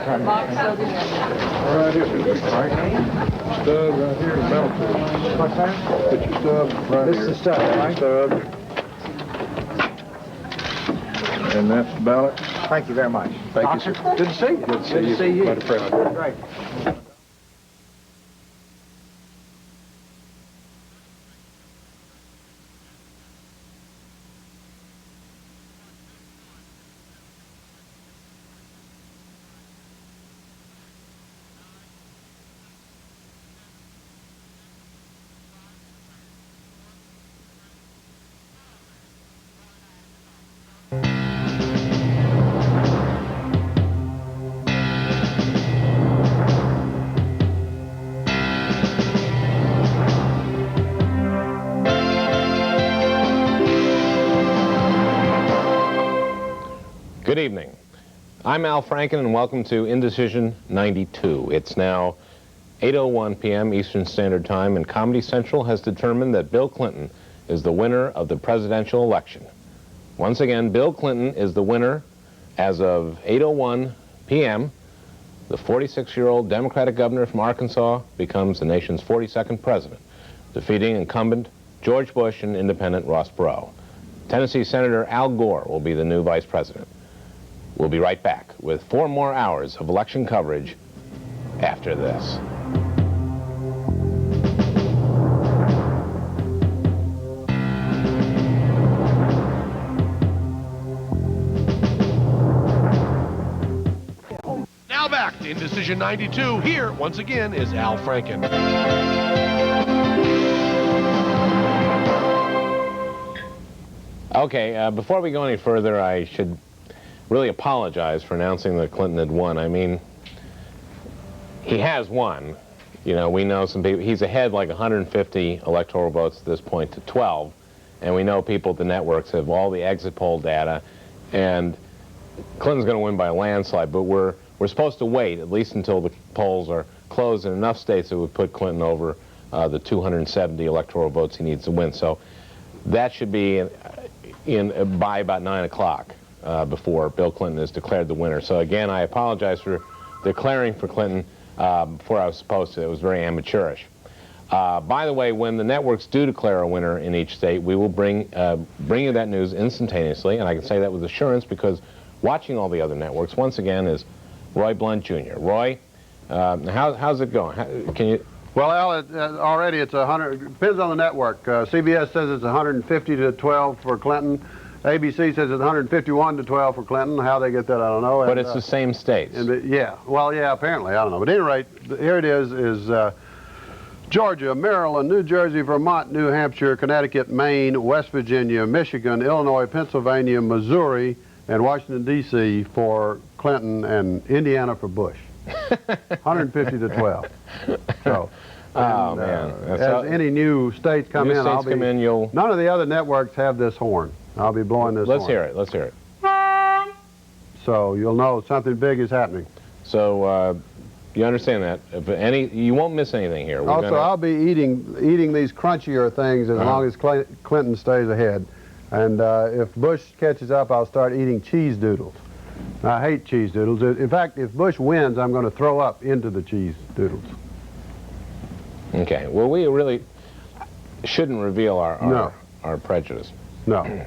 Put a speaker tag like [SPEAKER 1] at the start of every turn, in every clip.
[SPEAKER 1] Right here, right? Stub right here, belt tube.
[SPEAKER 2] What's that?
[SPEAKER 1] Put your stub right
[SPEAKER 2] This
[SPEAKER 1] here.
[SPEAKER 2] is the stub, right?
[SPEAKER 1] Stub. And that's the ballot.
[SPEAKER 2] Thank you very much.
[SPEAKER 1] Thank you, sir.
[SPEAKER 2] Good to see you.
[SPEAKER 1] Good to see you. Mighty proud.
[SPEAKER 2] Right.
[SPEAKER 3] Good evening. I'm Al Franken, and welcome to Indecision 92. It's now 8:01 p.m. Eastern Standard Time, and Comedy Central has determined that Bill Clinton is the winner of the presidential election. Once again, Bill Clinton is the winner as of 8:01 p.m. The 46-year-old Democratic governor from Arkansas becomes the nation's 42nd president, defeating incumbent George Bush and independent Ross Perot. Tennessee Senator Al Gore will be the new vice president. We'll be right back with 4 more hours of election coverage after this.
[SPEAKER 4] Now back to Indecision 92. Here, once again, is Al Franken.
[SPEAKER 3] Okay, before we go any further, I should really apologize for announcing that Clinton had won. I mean, he has won. You know, we know some people, he's ahead like 150 electoral votes at this point to 12, and we know people at the networks have all the exit poll data, and Clinton's going to win by a landslide, but we're supposed to wait at least until the polls are closed in enough states that would put Clinton over the 270 electoral votes he needs to win. So that should be by about 9 o'clock. Before Bill Clinton is declared the winner. So again, I apologize for declaring for Clinton before I was supposed to. It was very amateurish. By the way, when the networks do declare a winner in each state, we will bring you that news instantaneously, and I can say that with assurance because watching all the other networks, once again, is Roy Blunt Jr. Roy, how's it going? Can you...
[SPEAKER 5] Well, Al, already it's 100, depends on the network. CBS says it's 150 to 12 for Clinton. ABC says it's 151 to 12 for Clinton. How they get that, I don't know.
[SPEAKER 3] But it's the same states.
[SPEAKER 5] Yeah, well, yeah, apparently, I don't know. But at any rate, here it is Georgia, Maryland, New Jersey, Vermont, New Hampshire, Connecticut, Maine, West Virginia, Michigan, Illinois, Pennsylvania, Missouri, and Washington, D.C. for Clinton, and Indiana for Bush. 150 to 12. So,
[SPEAKER 3] oh, man.
[SPEAKER 5] As any new states come in, none of the other networks have this horn. I'll be blowing this horn.
[SPEAKER 3] Let's hear it. Let's hear it.
[SPEAKER 5] So you'll know something big is happening.
[SPEAKER 3] So you understand that. If you won't miss anything here.
[SPEAKER 5] Also, I'll be eating these crunchier things as long as Clinton stays ahead. And if Bush catches up, I'll start eating cheese doodles. I hate cheese doodles. In fact, if Bush wins, I'm going to throw up into the cheese doodles.
[SPEAKER 3] Okay. Well, we really shouldn't reveal our prejudice.
[SPEAKER 5] No.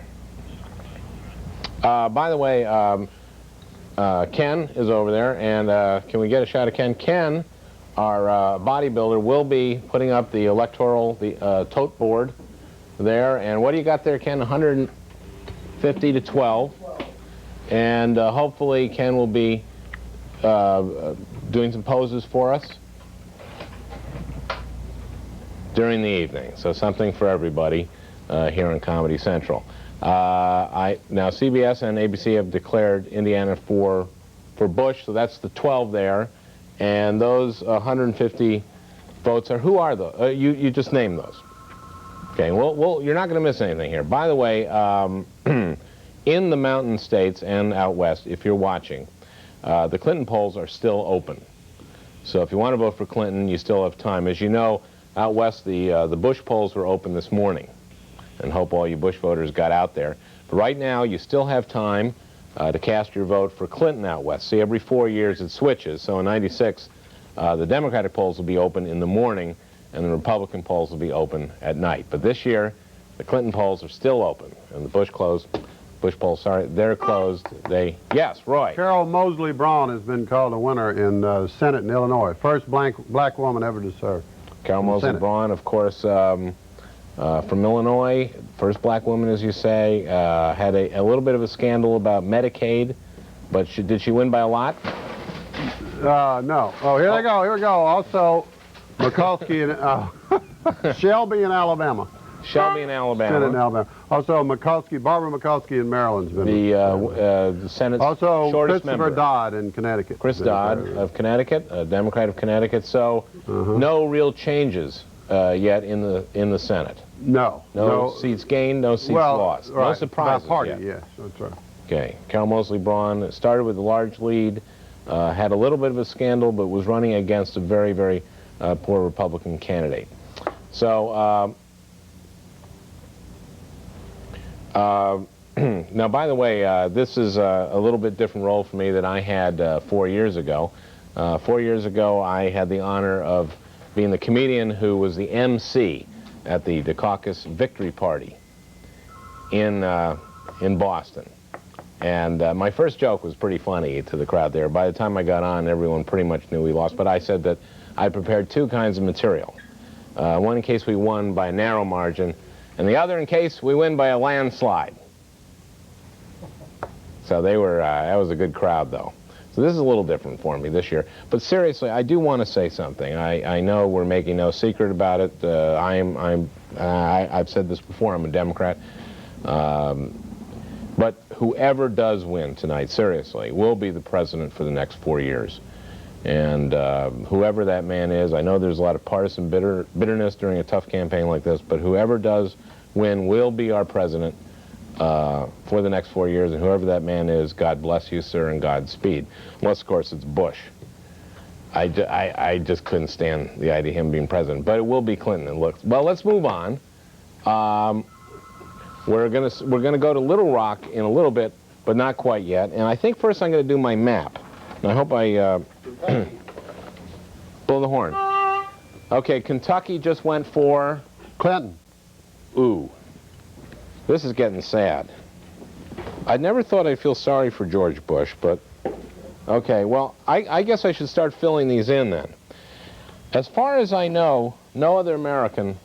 [SPEAKER 3] By the way, Ken is over there, and can we get a shot of Ken? Ken, our bodybuilder, will be putting up the tote board there. And what do you got there, Ken? 150 to 12. And hopefully Ken will be doing some poses for us during the evening. So something for everybody here on Comedy Central. Now CBS and ABC have declared Indiana for Bush, so that's the 12 there, and those 150 votes are, who are those? You just named those. Okay, well, you're not going to miss anything here. By the way, in the mountain states and out west, if you're watching, the Clinton polls are still open. So if you want to vote for Clinton, you still have time. As you know, out west, the Bush polls were open this morning, and hope all you Bush voters got out there. But right now, you still have time to cast your vote for Clinton out west. See, every 4 years it switches. So in '96, the Democratic polls will be open in the morning, and the Republican polls will be open at night. But this year, the Clinton polls are still open, and the Bush polls, sorry, they're closed. Yes, Roy.
[SPEAKER 5] Carol Moseley Braun has been called a winner in the Senate in Illinois. First black woman ever to serve.
[SPEAKER 3] Carol Moseley Braun, of course, from Illinois, first black woman, as you say, had a little bit of a scandal about Medicaid, but did she win by a lot?
[SPEAKER 5] No. Oh, here they go. Here we go. Also, Mikulski and Shelby in Alabama.
[SPEAKER 3] Shelby in Alabama.
[SPEAKER 5] Senate in Alabama. Also, Barbara Mikulski in Maryland's been
[SPEAKER 3] the Senate's
[SPEAKER 5] also
[SPEAKER 3] shortest
[SPEAKER 5] Christopher
[SPEAKER 3] member.
[SPEAKER 5] Dodd in Connecticut.
[SPEAKER 3] Chris Dodd of Connecticut, a Democrat of Connecticut. So no real changes yet in the Senate. No seats gained, no seats lost.
[SPEAKER 5] Right.
[SPEAKER 3] No surprises
[SPEAKER 5] By party,
[SPEAKER 3] yet.
[SPEAKER 5] yes, that's right.
[SPEAKER 3] Okay, Carol Moseley Braun started with a large lead, had a little bit of a scandal, but was running against a very, very poor Republican candidate. So now, by the way, this is a little bit different role for me than I had 4 years ago. 4 years ago, I had the honor of being the comedian who was the MC at the Dukakis Victory Party in Boston. And my first joke was pretty funny to the crowd there. By the time I got on, everyone pretty much knew we lost. But I said that I prepared two kinds of material. One in case we won by a narrow margin, and the other in case we win by a landslide. So they were, that was a good crowd, though. So this is a little different for me this year. But seriously, I do want to say something. I know we're making no secret about it. I've said this before, I'm a Democrat. But whoever does win tonight, seriously, will be the president for the next 4 years. And whoever that man is, I know there's a lot of partisan bitterness during a tough campaign like this, but whoever does win will be our president for the next 4 years, and whoever that man is, God bless you, sir, and Godspeed. Unless, of course, it's Bush. I just couldn't stand the idea of him being president, but it will be Clinton. And look, well, let's move on. We're gonna go to Little Rock in a little bit, but not quite yet. And I think first I'm gonna do my map. And I hope I blow the horn. Okay, Kentucky just went for
[SPEAKER 5] Clinton.
[SPEAKER 3] Ooh, this is getting sad. I never thought I'd feel sorry for George Bush, but okay. Well, I guess I should start filling these in then. As far as I know, no other American.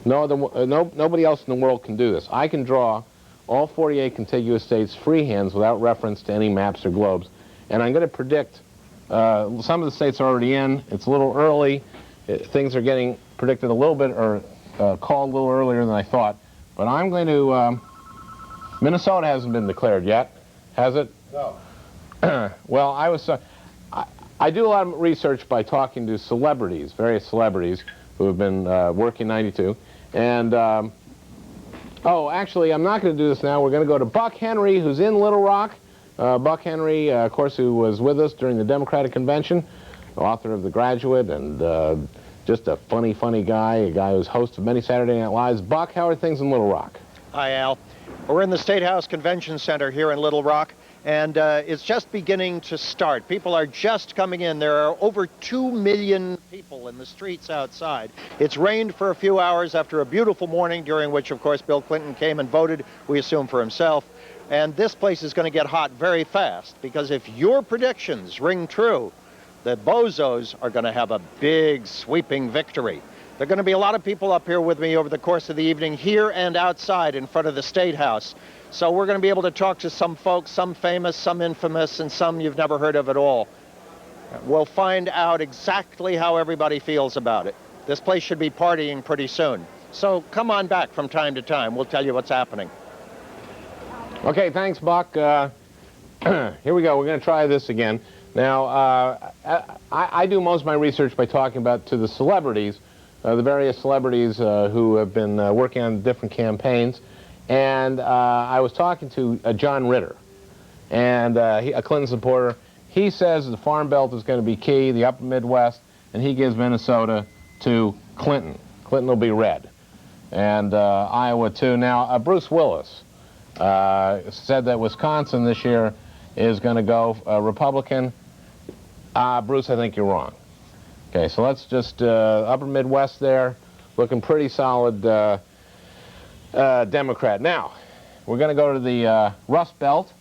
[SPEAKER 3] Nobody else in the world can do this. I can draw all 48 contiguous states freehands without reference to any maps or globes. And I'm going to predict, some of the states are already in. It's a little early. Things are getting predicted a little bit, or called a little earlier than I thought. But I'm going to, Minnesota hasn't been declared yet, has it?
[SPEAKER 5] No.
[SPEAKER 3] Well, I do a lot of research by talking to celebrities, various celebrities who have been working 92. And, oh, actually, I'm not going to do this now. We're going to go to Buck Henry, who's in Little Rock. Buck Henry, of course, who was with us during the Democratic Convention, author of The Graduate, and just a funny, funny guy, a guy who's host of many Saturday Night Lives. Buck, how are things in Little Rock?
[SPEAKER 2] Hi, Al. We're in the State House Convention Center here in Little Rock, and it's just beginning to start. People are just coming in. There are over 2 million people in the streets outside. It's rained for a few hours after a beautiful morning, during which, of course, Bill Clinton came and voted, we assume, for himself. And this place is going to get hot very fast, because if your predictions ring true, the bozos are going to have a big, sweeping victory. There are going to be a lot of people up here with me over the course of the evening, here and outside in front of the State House. So we're going to be able to talk to some folks, some famous, some infamous, and some you've never heard of at all. We'll find out exactly how everybody feels about it. This place should be partying pretty soon. So come on back from time to time. We'll tell you what's happening.
[SPEAKER 3] Okay, thanks, Buck. Here we go. We're going to try this again. Now, I do most of my research by talking to the celebrities, the various celebrities who have been working on different campaigns. And I was talking to John Ritter, and a Clinton supporter. He says the Farm Belt is going to be key, the upper Midwest, and he gives Minnesota to Clinton. Clinton will be red. And Iowa, too. Now, Bruce Willis, said that Wisconsin this year is going to go Republican. Bruce, I think you're wrong. Okay, so let's just, upper Midwest there, looking pretty solid Democrat. Now, we're going to go to the Rust Belt,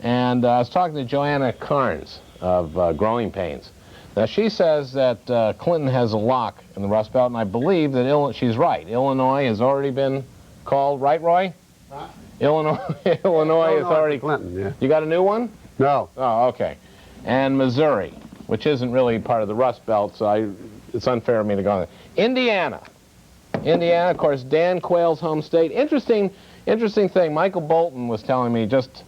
[SPEAKER 3] and I was talking to Joanna Carnes of Growing Pains. Now, she says that Clinton has a lock in the Rust Belt, and I believe that she's right. Illinois has already been called, right, Roy? Huh? Illinois has already...
[SPEAKER 5] Clinton, yeah.
[SPEAKER 3] You got a new one?
[SPEAKER 5] No.
[SPEAKER 3] Oh, okay. And Missouri, which isn't really part of the Rust Belt, so it's unfair of me to go on there. Indiana, of course, Dan Quayle's home state. Interesting thing. Michael Bolton was telling me just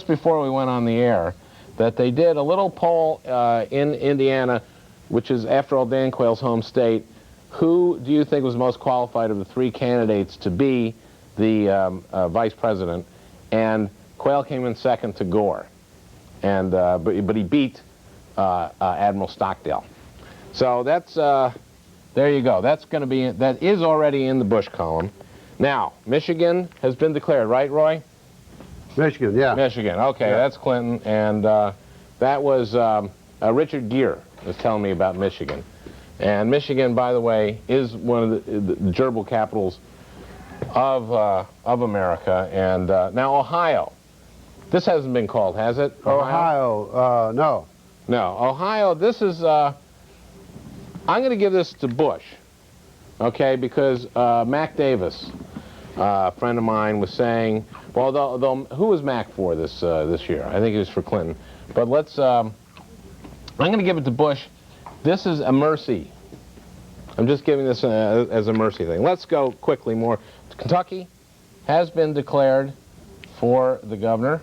[SPEAKER 3] before we went on the air that they did a little poll in Indiana, which is, after all, Dan Quayle's home state. Who do you think was most qualified of the three candidates to be the vice president? And Quayle came in second to Gore, and but he beat Admiral Stockdale. So that's there you go. That is already in the Bush column. Now, Michigan has been declared, right, Roy?
[SPEAKER 5] Michigan, yeah.
[SPEAKER 3] Michigan, okay, yeah. That's Clinton, and that was Richard Gere was telling me about Michigan. And Michigan, by the way, is one of the gerbil capitals of America. And now Ohio. This hasn't been called, has it?
[SPEAKER 5] Ohio, no.
[SPEAKER 3] No, Ohio, this is, I'm going to give this to Bush, okay, because Mac Davis, a friend of mine, was saying, well, who was Mac for this year? I think it was for Clinton. But let's, I'm going to give it to Bush. This is a mercy. I'm just giving this as a mercy thing. Let's go quickly more. Kentucky has been declared for the governor.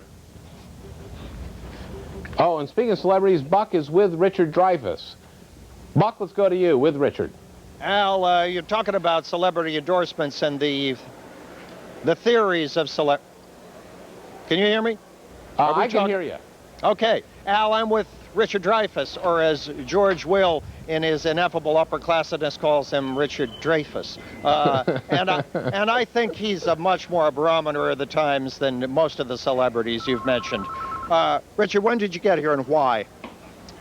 [SPEAKER 3] Oh, and speaking of celebrities, Buck is with Richard Dreyfuss. Buck, let's go to you, with Richard.
[SPEAKER 2] Al, you're talking about celebrity endorsements and the theories of Can you hear me?
[SPEAKER 3] I can hear you.
[SPEAKER 2] Okay. Al, I'm with Richard Dreyfuss, or as George Will in his ineffable upperclassedness calls him, Richard Dreyfuss. And I think he's a much more a barometer of the times than most of the celebrities you've mentioned. Richard, when did you get here and why?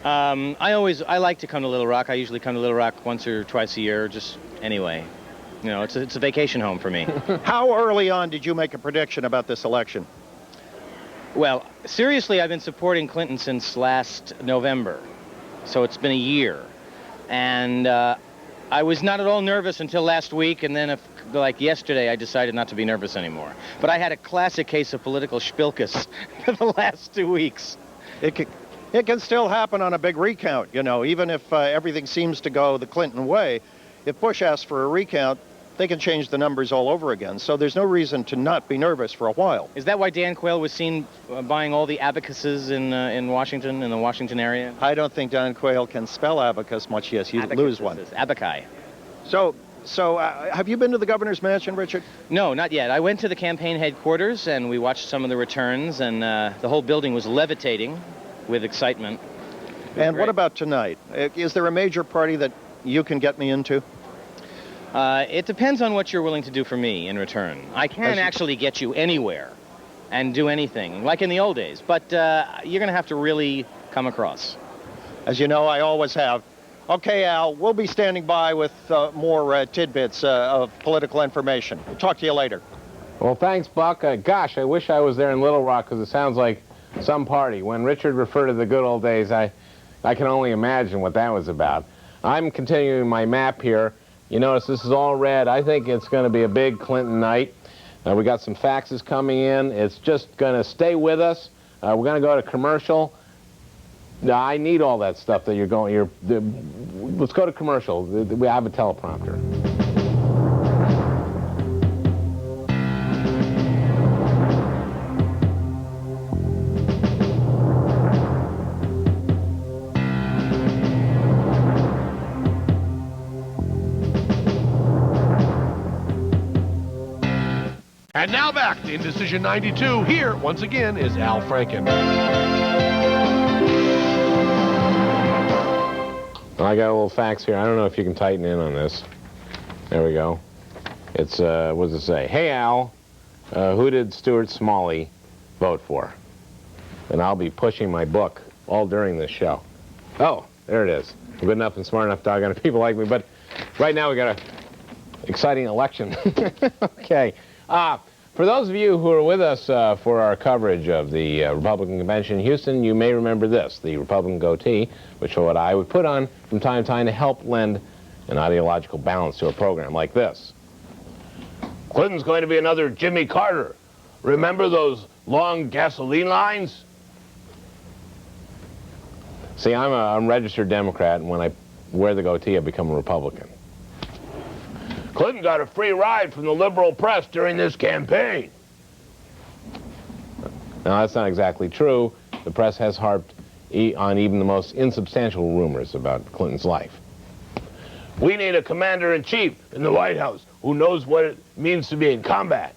[SPEAKER 6] I like to come to Little Rock. I usually come to Little Rock once or twice a year, just anyway. You know, it's a vacation home for me.
[SPEAKER 2] How early on did you make a prediction about this election?
[SPEAKER 6] Well, seriously, I've been supporting Clinton since last November, so it's been a year. And I was not at all nervous until last week, and then, like yesterday, I decided not to be nervous anymore. But I had a classic case of political spilkus for the last 2 weeks.
[SPEAKER 2] It can still happen on a big recount, you know, even if everything seems to go the Clinton way. If Bush asks for a recount, they can change the numbers all over again. So there's no reason to not be nervous for a while.
[SPEAKER 6] Is that why Dan Quayle was seen buying all the abacuses in Washington, in the Washington area?
[SPEAKER 2] I don't think Dan Quayle can spell abacus much. Yes, he'd lose one.
[SPEAKER 6] Abaci.
[SPEAKER 2] So have you been to the governor's mansion, Richard?
[SPEAKER 6] No, not yet. I went to the campaign headquarters, and we watched some of the returns, and the whole building was levitating with excitement.
[SPEAKER 2] And great. What about tonight? Is there a major party that you can get me into?
[SPEAKER 6] It depends on what you're willing to do for me in return. I can actually get you anywhere and do anything, like in the old days, but you're going to have to really come across.
[SPEAKER 2] As you know, I always have. Okay, Al, we'll be standing by with more tidbits of political information. We'll talk to you later.
[SPEAKER 3] Well, thanks, Buck. Gosh, I wish I was there in Little Rock, because it sounds like some party. When Richard referred to the good old days, I can only imagine what that was about. I'm continuing my map here. You notice this is all red. I think it's going to be a big Clinton night. We got some faxes coming in. It's just going to stay with us. We're going to go to commercial. I need all that stuff that you're going. Let's go to commercial. We have a teleprompter.
[SPEAKER 4] And now back to Indecision 92. Here, once again, is Al Franken.
[SPEAKER 3] I got a little fax here. I don't know if you can tighten in on this. There we go. It's, what does it say? Hey, Al. Who did Stuart Smalley vote for? And I'll be pushing my book all during this show. Oh, there it is. I'm good enough and smart enough, doggone it, people like me. But right now we got an exciting election. Okay. For those of you who are with us for our coverage of the Republican Convention in Houston, you may remember this, the Republican goatee, which is what I would put on from time to time to help lend an ideological balance to a program like this. Clinton's going to be another Jimmy Carter. Remember those long gasoline lines? See, I'm a registered Democrat, and when I wear the goatee, I become a Republican. Clinton got a free ride from the liberal press during this campaign. Now, that's not exactly true. The press has harped on even the most insubstantial rumors about Clinton's life. We need a commander-in-chief in the White House who knows what it means to be in combat.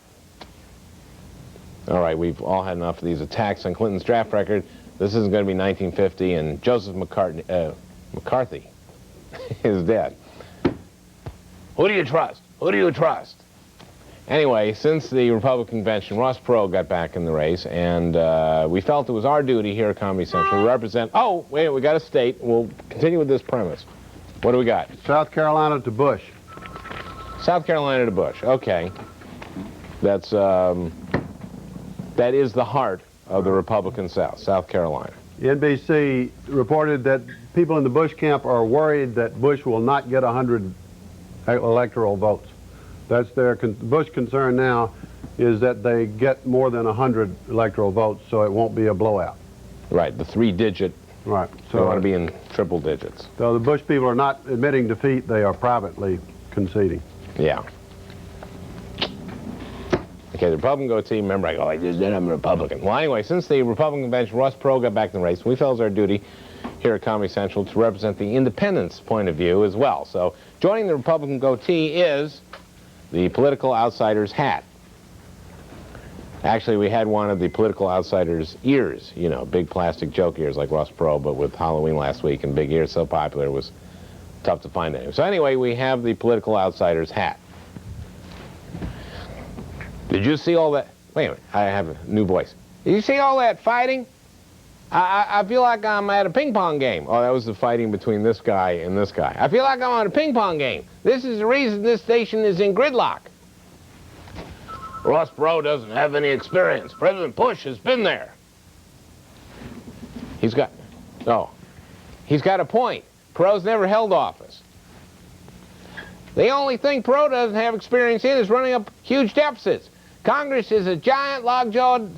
[SPEAKER 3] All right, we've all had enough of these attacks on Clinton's draft record. This isn't going to be 1950, and Joseph McCarthy is dead. Who do you trust? Who do you trust? Anyway, since the Republican convention, Ross Perot got back in the race, and we felt it was our duty here at Comedy Central to represent... Oh, wait, we got a state. We'll continue with this premise. What do we got?
[SPEAKER 5] South Carolina to Bush.
[SPEAKER 3] South Carolina to Bush. Okay. That's, that is the heart of the Republican South, South Carolina.
[SPEAKER 5] NBC reported that people in the Bush camp are worried that Bush will not get 100 electoral votes. That's their Bush concern now, is that they get more than 100 electoral votes, so it won't be a blowout.
[SPEAKER 3] Right, the three-digit.
[SPEAKER 5] Right.
[SPEAKER 3] So they want to be in triple digits.
[SPEAKER 5] So the Bush people are not admitting defeat; they are privately conceding.
[SPEAKER 3] Yeah. Okay, the Republican goatee, remember I go, I just did, I'm a Republican. Well, anyway, since the Republican convention, Ross Perot got back in the race, we felt it was our duty here at Comedy Central to represent the independent's point of view as well. So joining the Republican goatee is the political outsider's hat. Actually, we had one of the political outsider's ears, you know, big plastic joke ears like Ross Perot, but with Halloween last week and big ears so popular it was tough to find anyway. So anyway, we have the political outsider's hat. Did you see all that? Wait a minute, I have a new voice. Did you see all that fighting? I feel like I'm at a ping pong game. Oh, that was the fighting between this guy and this guy. I feel like I'm on a ping pong game. This is the reason this station is in gridlock. Ross Perot doesn't have any experience. President Bush has been there. He's got a point. Perot's never held office. The only thing Perot doesn't have experience in is running up huge deficits. Congress is a giant logjam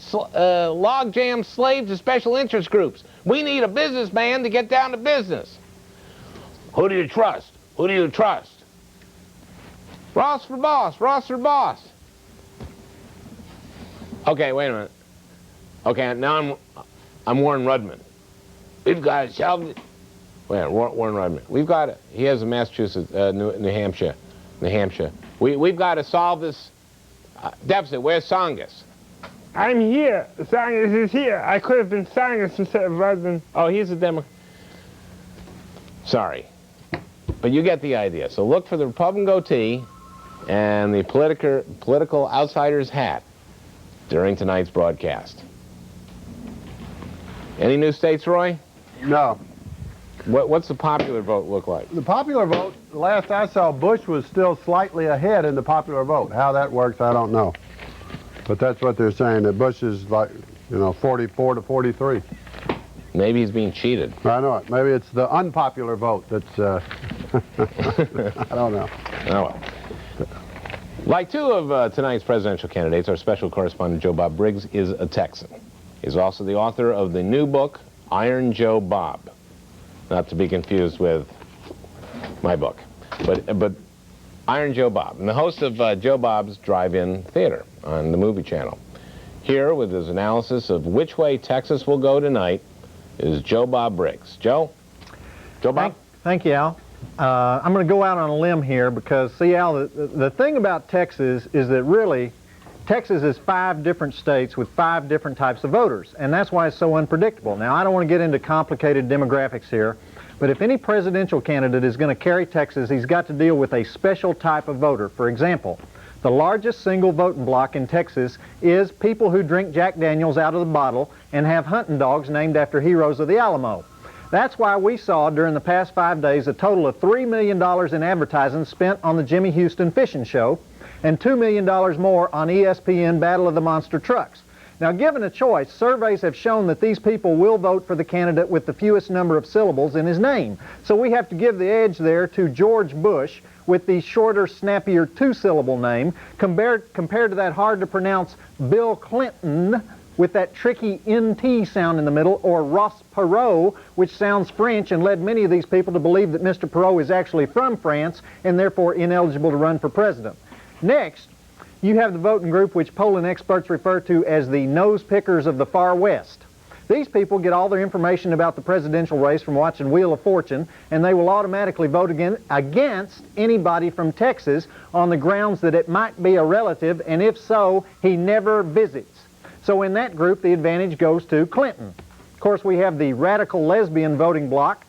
[SPEAKER 3] slave to special interest groups. We need a businessman to get down to business. Who do you trust? Who do you trust? Ross for boss, Ross for boss. Okay, wait a minute. Okay, now I'm Warren Rudman. We've got to solve it. Wait, Warren Rudman. We've got to, he has a Massachusetts, New Hampshire. We've got to solve this deficit. Where's Songus?
[SPEAKER 7] I'm here. Songus is here. I could have been Songus instead of Rudman.
[SPEAKER 3] Oh, he's a Democrat. Sorry. But you get the idea. So look for the Republican goatee and the political outsider's hat during tonight's broadcast. Any new states, Roy?
[SPEAKER 5] No.
[SPEAKER 3] What's the popular vote look like?
[SPEAKER 5] The popular vote, last I saw, Bush was still slightly ahead in the popular vote. How that works, I don't know. But that's what they're saying, that Bush is like, 44 to 43.
[SPEAKER 3] Maybe he's being cheated.
[SPEAKER 5] I know it. Maybe it's the unpopular vote that's, I don't know.
[SPEAKER 3] Oh, well. Like two of tonight's presidential candidates, our special correspondent Joe Bob Briggs is a Texan. He's also the author of the new book, Iron Joe Bob. Not to be confused with my book, but Iron Joe Bob, and the host of Joe Bob's Drive-In Theater on the Movie Channel. Here, with his analysis of which way Texas will go tonight, is Joe Bob Briggs. Joe? Joe Bob?
[SPEAKER 2] Thank you, Al. I'm going to go out on a limb here because, see, Al, the thing about Texas is that really Texas is 5 different states with 5 different types of voters, and that's why it's so unpredictable. Now, I don't want to get into complicated demographics here, but if any presidential candidate is going to carry Texas, he's got to deal with a special type of voter. For example,
[SPEAKER 8] The largest single voting bloc in Texas is people who drink Jack Daniels out of the bottle and have hunting dogs named after heroes of the Alamo. That's why we saw during the past 5 days a total of $3 million in advertising spent on the Jimmy Houston Fishing Show and $2 million more on ESPN Battle of the Monster Trucks. Now, given a choice, surveys have shown that these people will vote for the candidate with the fewest number of syllables in his name. So we have to give the edge there to George Bush with the shorter, snappier two-syllable name compared to that hard-to-pronounce Bill Clinton with that tricky NT sound in the middle, or Ross Perot, which sounds French and led many of these people to believe that Mr. Perot is actually from France and therefore ineligible to run for president. Next, you have the voting group which polling experts refer to as the nose pickers of the far west. These people get all their information about the presidential race from watching Wheel of Fortune, and they will automatically vote against anybody from Texas on the grounds that it might be a relative, and if so, he never visits. So in that group, the advantage goes to Clinton. Of course, we have the radical lesbian voting bloc,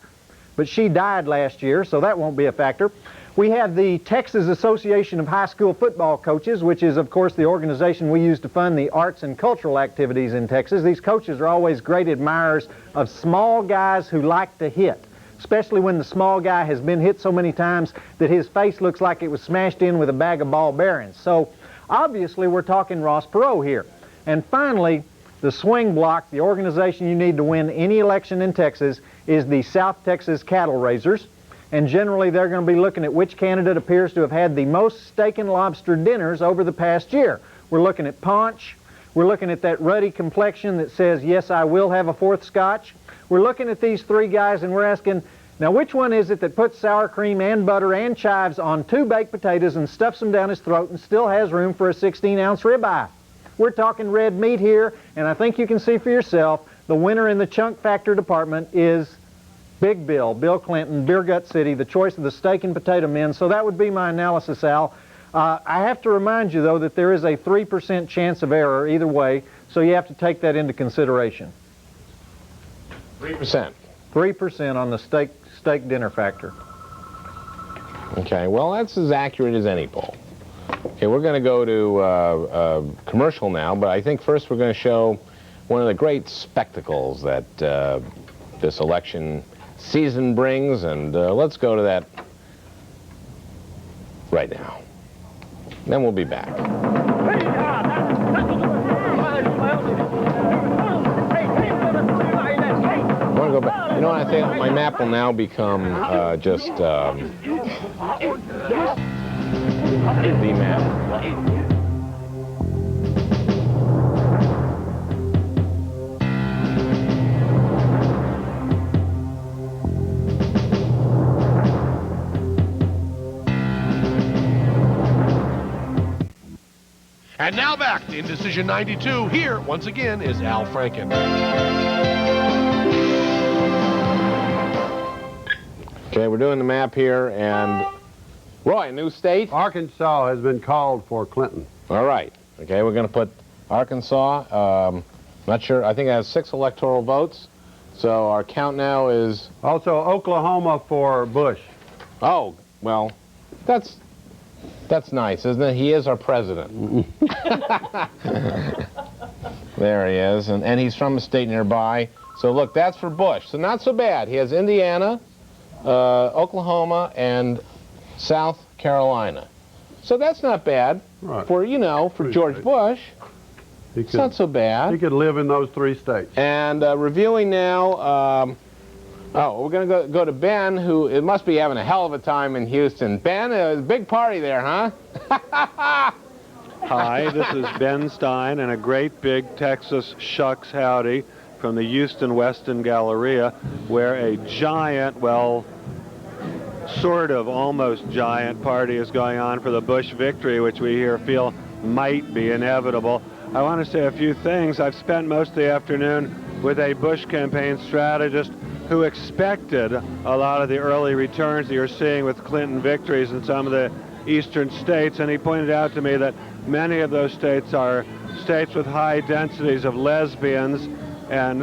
[SPEAKER 8] but she died last year, so that won't be a factor. We have the Texas Association of High School Football Coaches, which is, of course, the organization we use to fund the arts and cultural activities in Texas. These coaches are always great admirers of small guys who like to hit, especially when the small guy has been hit so many times that his face looks like it was smashed in with a bag of ball bearings. So, obviously, we're talking Ross Perot here. And finally, the swing bloc, the organization you need to win any election in Texas, is the South Texas Cattle Raisers. And generally, they're going to be looking at which candidate appears to have had the most steak and lobster dinners over the past year. We're looking at paunch. We're looking at that ruddy complexion that says, yes, I will have a fourth scotch. We're looking at these three guys, and we're asking, now which one is it that puts sour cream and butter and chives on 2 baked potatoes and stuffs them down his throat and still has room for a 16-ounce ribeye? We're talking red meat here, and I think you can see for yourself the winner in the chunk factor department is Big Bill, Bill Clinton, Beer Gut City, the choice of the steak and potato men. So that would be my analysis, Al. I have to remind you, though, that there is a 3% chance of error either way, so you have to take that into consideration.
[SPEAKER 3] 3%?
[SPEAKER 8] 3% on the steak dinner factor.
[SPEAKER 3] Okay, well, that's as accurate as any poll. Okay, we're going to go to commercial now, but I think first we're going to show one of the great spectacles that this election season brings, and let's go to that right now. Then we'll be back. I want to go back. You know what I think? My map will now become just the map.
[SPEAKER 4] And now back to Indecision 92. Here, once again, is Al Franken.
[SPEAKER 3] Okay, we're doing the map here, and Roy, a new state?
[SPEAKER 5] Arkansas has been called for Clinton.
[SPEAKER 3] All right. Okay, we're going to put Arkansas. Not sure. I think it has 6 electoral votes. So our count now is...
[SPEAKER 5] Also, Oklahoma for Bush.
[SPEAKER 3] Oh, well, that's nice, isn't it? He is our president. There he is, and he's from a state nearby. So look, that's for Bush. So not so bad. He has Indiana, Oklahoma, and South Carolina. So that's not bad for, you know, for George Bush. It's not so bad.
[SPEAKER 5] He could live in those 3 states.
[SPEAKER 3] And reviewing now, we're going to go to Ben, who it must be having a hell of a time in Houston. Ben, a big party there, huh?
[SPEAKER 9] Hi, this is Ben Stein and a great big Texas shucks howdy from the Houston Weston Galleria, where a giant, well, sort of almost giant party is going on for the Bush victory, which we here feel might be inevitable. I want to say a few things. I've spent most of the afternoon with a Bush campaign strategist who expected a lot of the early returns that you're seeing with Clinton victories in some of the eastern states, and he pointed out to me that many of those states are states with high densities of lesbians and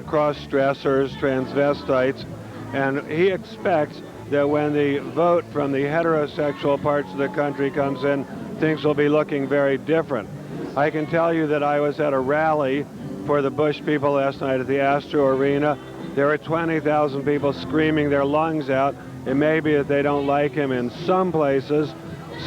[SPEAKER 9] cross-dressers, transvestites, and he expects that when the vote from the heterosexual parts of the country comes in, things will be looking very different. I can tell you that I was at a rally for the Bush people last night at the Astro Arena. There were 20,000 people screaming their lungs out. It may be that they don't like him in some places,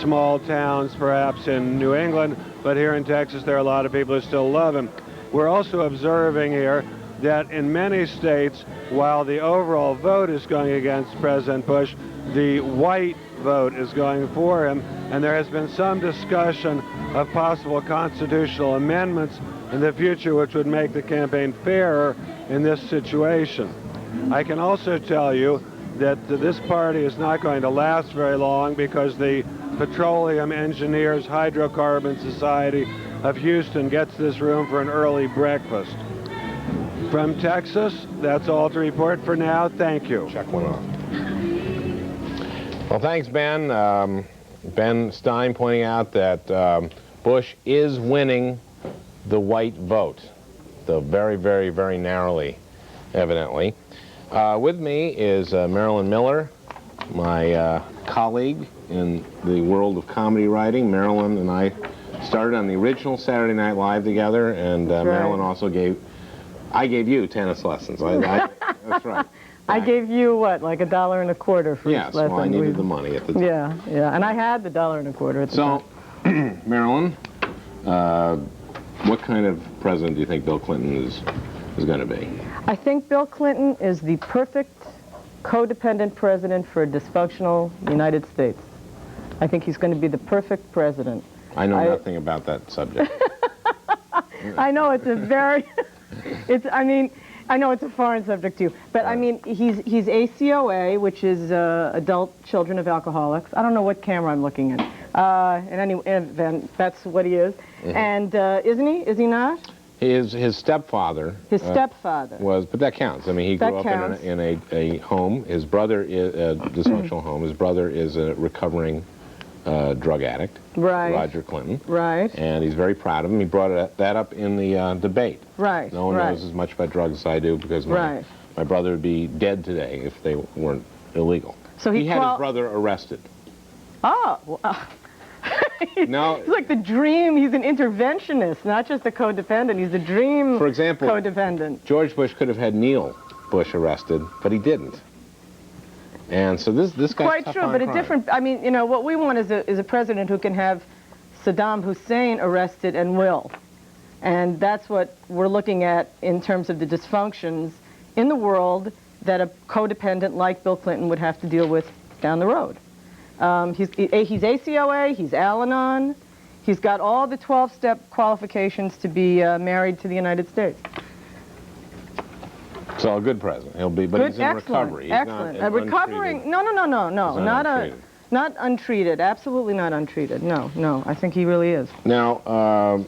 [SPEAKER 9] small towns perhaps in New England, but here in Texas there are a lot of people who still love him. We're also observing here that in many states, while the overall vote is going against President Bush, the white vote is going for him, and there has been some discussion of possible constitutional amendments in the future which would make the campaign fairer in this situation. I can also tell you that this party is not going to last very long because the Petroleum Engineers Hydrocarbon Society of Houston gets this room for an early breakfast. From Texas, that's all to report for now. Thank you.
[SPEAKER 3] Check one off. Well, thanks, Ben. Ben Stein pointing out that Bush is winning the white vote, though very, very, very narrowly, evidently. With me is Marilyn Miller, my colleague in the world of comedy writing. Marilyn and I started on the original Saturday Night Live together, and Marilyn also I gave you tennis lessons. That's right.
[SPEAKER 10] I gave you, what, like $1.25 for each lesson?
[SPEAKER 3] Yes, well, I needed the money at the time.
[SPEAKER 10] Yeah, yeah, and I had the $1.25 at the time.
[SPEAKER 3] So, Marilyn, what kind of president do you think Bill Clinton is going to be?
[SPEAKER 10] I think Bill Clinton is the perfect codependent president for a dysfunctional United States. I think he's going to be the perfect president.
[SPEAKER 3] I know nothing about that subject.
[SPEAKER 10] I know it's a very, I know it's a foreign subject to you, but I mean, he's ACOA, which is adult children of alcoholics. I don't know what camera I'm looking at. In any event, that's what he is. Mm-hmm. And isn't he? Is he not?
[SPEAKER 3] His stepfather.
[SPEAKER 10] His stepfather
[SPEAKER 3] was, but that counts. I mean, he grew up in a home. His brother is a dysfunctional home. His brother is a recovering drug addict,
[SPEAKER 10] right?
[SPEAKER 3] Roger Clinton,
[SPEAKER 10] right?
[SPEAKER 3] And he's very proud of him. He brought that up in the debate,
[SPEAKER 10] right?
[SPEAKER 3] No one knows as much about drugs as I do because my brother would be dead today if they weren't illegal.
[SPEAKER 10] So
[SPEAKER 3] he had his brother arrested.
[SPEAKER 10] Oh. Well,
[SPEAKER 3] no,
[SPEAKER 10] he's like the dream. He's an interventionist, not just a codependent. He's a dream.
[SPEAKER 3] For example,
[SPEAKER 10] codependent.
[SPEAKER 3] George Bush could have had Neil Bush arrested, but he didn't. And so this guy's
[SPEAKER 10] quite
[SPEAKER 3] tough
[SPEAKER 10] true,
[SPEAKER 3] on
[SPEAKER 10] but
[SPEAKER 3] crime.
[SPEAKER 10] a different. I mean, you know, what we want is a president who can have Saddam Hussein arrested and will, and that's what we're looking at in terms of the dysfunctions in the world that a codependent like Bill Clinton would have to deal with down the road. He's ACOA, he's Al-Anon, he's got all the 12-step qualifications to be married to the United States.
[SPEAKER 3] So a good president, he'll be, but
[SPEAKER 10] good,
[SPEAKER 3] he's in recovery. He's
[SPEAKER 10] excellent.
[SPEAKER 3] Not
[SPEAKER 10] recovering? No, not untreated. Absolutely not untreated. No. I think he really is.
[SPEAKER 3] Now,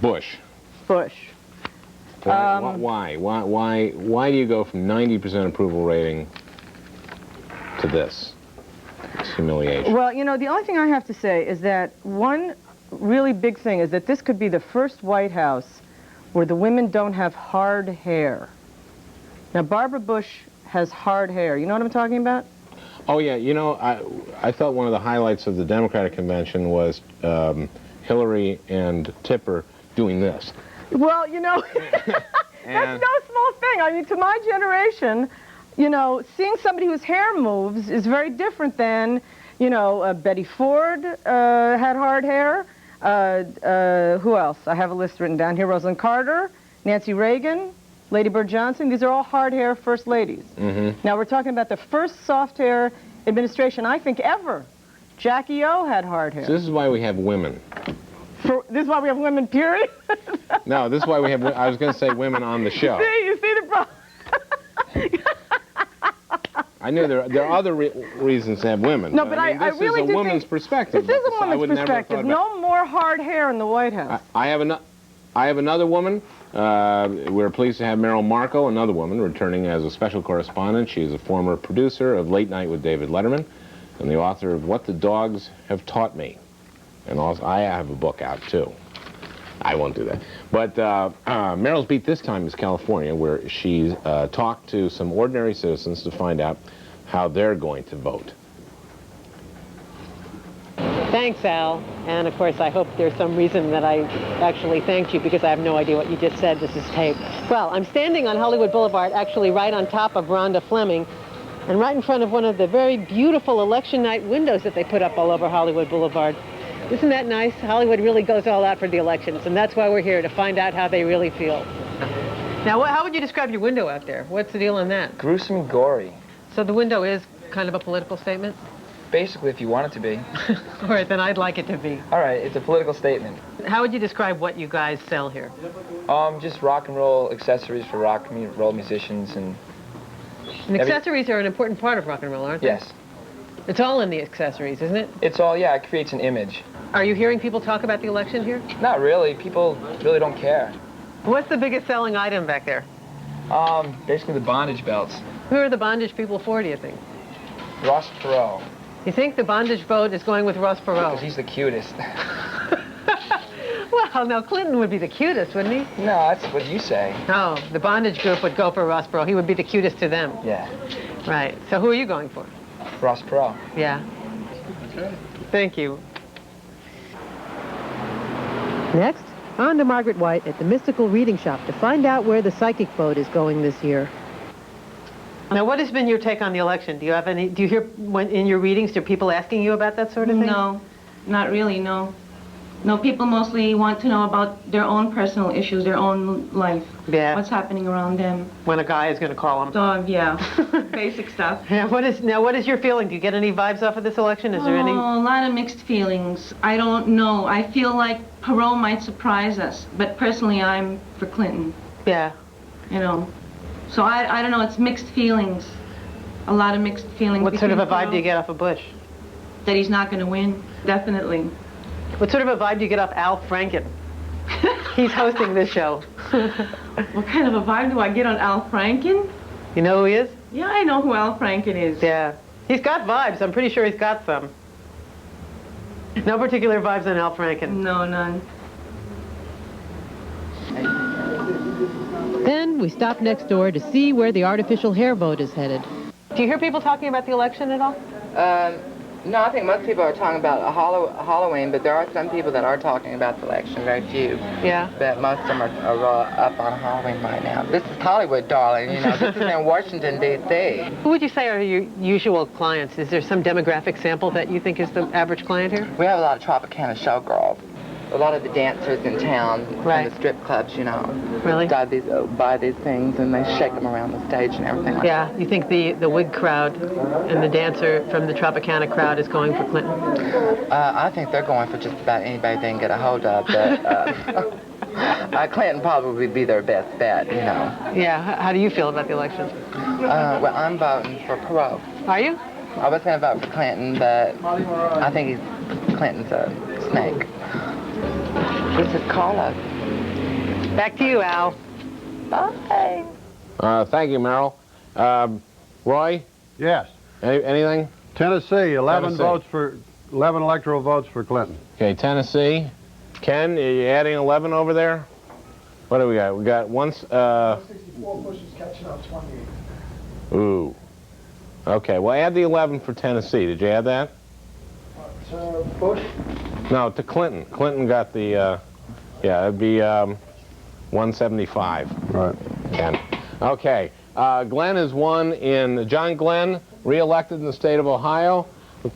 [SPEAKER 3] Bush.
[SPEAKER 10] Bush.
[SPEAKER 3] Why do you go from 90% approval rating to this? It's humiliation.
[SPEAKER 10] Well, you know, the only thing I have to say is that one really big thing is that this could be the first White House where the women don't have hard hair. Now, Barbara Bush has hard hair. You know what I'm talking about?
[SPEAKER 3] Oh, yeah. You know, I thought one of the highlights of the Democratic convention was Hillary and Tipper doing this.
[SPEAKER 10] Well, you know, that's no small thing. I mean, to my generation, you know, seeing somebody whose hair moves is very different than, you know, Betty Ford had hard hair. Who else? I have a list written down here. Rosalind Carter, Nancy Reagan, Lady Bird Johnson. These are all hard hair first ladies. Mm-hmm. Now, we're talking about the first soft hair administration, I think, ever. Jackie O had hard hair.
[SPEAKER 3] So this is why we have women.
[SPEAKER 10] This is why we have women, period?
[SPEAKER 3] No, this is why we have, I was going to say women on the show.
[SPEAKER 10] You see the problem?
[SPEAKER 3] I knew there are other reasons to have women.
[SPEAKER 10] No, but I really
[SPEAKER 3] this is a woman's perspective.
[SPEAKER 10] This is a woman's perspective. No more hard hair in the White House.
[SPEAKER 3] I have another woman. We're pleased to have Meryl Marco, another woman, returning as a special correspondent. She is a former producer of Late Night with David Letterman and the author of What the Dogs Have Taught Me. And also, I have a book out, too. I won't do that. But Meryl's beat this time is California, where she's talked to some ordinary citizens to find out how they're going to vote.
[SPEAKER 11] Thanks, Al. And of course, I hope there's some reason that I actually thanked you, because I have no idea what you just said. This is taped. Well, I'm standing on Hollywood Boulevard, actually right on top of Rhonda Fleming, and right in front of one of the very beautiful election night windows that they put up all over Hollywood Boulevard. Isn't that nice? Hollywood really goes all out for the elections, and that's why we're here, to find out how they really feel. Now, how would you describe your window out there? What's the deal on that?
[SPEAKER 12] Gruesome and gory.
[SPEAKER 11] So the window is kind of a political statement?
[SPEAKER 12] Basically, if you want it to be.
[SPEAKER 11] All right, then I'd like it to be.
[SPEAKER 12] All right, it's a political statement.
[SPEAKER 11] How would you describe what you guys sell here?
[SPEAKER 12] Just rock and roll accessories for rock and roll musicians and
[SPEAKER 11] accessories are an important part of rock and roll, aren't they?
[SPEAKER 12] Yes.
[SPEAKER 11] It's all in the accessories, isn't it?
[SPEAKER 12] It's all, yeah, it creates an image.
[SPEAKER 11] Are you hearing people talk about the election here?
[SPEAKER 12] Not really. People really don't care.
[SPEAKER 11] What's the biggest selling item back there?
[SPEAKER 12] Basically the bondage belts.
[SPEAKER 11] Who are the bondage people for, do you think?
[SPEAKER 12] Ross Perot.
[SPEAKER 11] You think the bondage vote is going with Ross Perot?
[SPEAKER 12] Because he's the cutest.
[SPEAKER 11] Well, no, Clinton would be the cutest, wouldn't he?
[SPEAKER 12] No, that's what you say.
[SPEAKER 11] Oh, the bondage group would go for Ross Perot. He would be the cutest to them.
[SPEAKER 12] Yeah.
[SPEAKER 11] Right. So who are you going for?
[SPEAKER 12] Ross Perot.
[SPEAKER 11] Yeah. Okay. Thank you. Next, on to Margaret White at the Mystical Reading Shop to find out where the psychic vote is going this year. Now, what has been your take on the election? Do you have any? Do you hear in your readings, are people asking you about that sort of thing?
[SPEAKER 13] No, not really. No, no. People mostly want to know about their own personal issues, their own life.
[SPEAKER 11] Yeah.
[SPEAKER 13] What's happening around them.
[SPEAKER 11] When a guy is going to call them.
[SPEAKER 13] So yeah, basic stuff.
[SPEAKER 11] Yeah. What is your feeling? Do you get any vibes off of this election? Is there any?
[SPEAKER 13] A lot of mixed feelings. I don't know. I feel like Perot might surprise us, but personally, I'm for Clinton.
[SPEAKER 11] Yeah.
[SPEAKER 13] You know. So I don't know, it's mixed feelings. A lot of mixed feelings.
[SPEAKER 11] What sort of a vibe do you get off of Bush?
[SPEAKER 13] That he's not going to win, definitely.
[SPEAKER 11] What sort of a vibe do you get off Al Franken? He's hosting this show.
[SPEAKER 13] What kind of a vibe do I get on Al Franken?
[SPEAKER 11] You know who he is?
[SPEAKER 13] Yeah, I know who Al Franken is.
[SPEAKER 11] Yeah. He's got vibes. I'm pretty sure he's got some. No particular vibes on Al Franken?
[SPEAKER 13] No, none.
[SPEAKER 11] Then we stop next door to see where the artificial hair vote is headed. Do you hear people talking about the election at all?
[SPEAKER 14] No, I think most people are talking about Halloween, but there are some people that are talking about the election, very few.
[SPEAKER 11] Yeah.
[SPEAKER 14] But most of them are up on Halloween right now. This is Hollywood, darling, you know, this is in Washington, D.C.
[SPEAKER 11] Who would you say are your usual clients? Is there some demographic sample that you think is the average client here?
[SPEAKER 14] We have a lot of Tropicana showgirls. A lot of the dancers in town
[SPEAKER 11] right.
[SPEAKER 14] from the strip clubs, you know,
[SPEAKER 11] really
[SPEAKER 14] buy these things and they shake them around the stage and everything like
[SPEAKER 11] yeah,
[SPEAKER 14] that.
[SPEAKER 11] You think the wig crowd and the dancer from the Tropicana crowd is going for Clinton?
[SPEAKER 14] I think they're going for just about anybody they can get a hold of, but Clinton probably would be their best bet, you know.
[SPEAKER 11] Yeah, how do you feel about the election?
[SPEAKER 14] Well, I'm voting for Perot.
[SPEAKER 11] Are you?
[SPEAKER 14] I was going to vote for Clinton, but I think Clinton's a snake. This is Carla.
[SPEAKER 11] Back to you, Al.
[SPEAKER 14] Bye.
[SPEAKER 3] Thank you, Merrill. Roy?
[SPEAKER 5] Yes.
[SPEAKER 3] Anything?
[SPEAKER 5] Tennessee, 11 electoral votes for Clinton.
[SPEAKER 3] Okay, Tennessee. Ken, are you adding 11 over there? What do we got? We got one...
[SPEAKER 15] 64, Bush is catching up 28.
[SPEAKER 3] Ooh. Okay, well, add the 11 for Tennessee. Did you add that?
[SPEAKER 15] Bush?
[SPEAKER 3] No, to Clinton. Clinton got the, yeah, it'd be 175.
[SPEAKER 5] Right.
[SPEAKER 3] Ken. Okay. Glenn is one in, John Glenn, re-elected in the state of Ohio.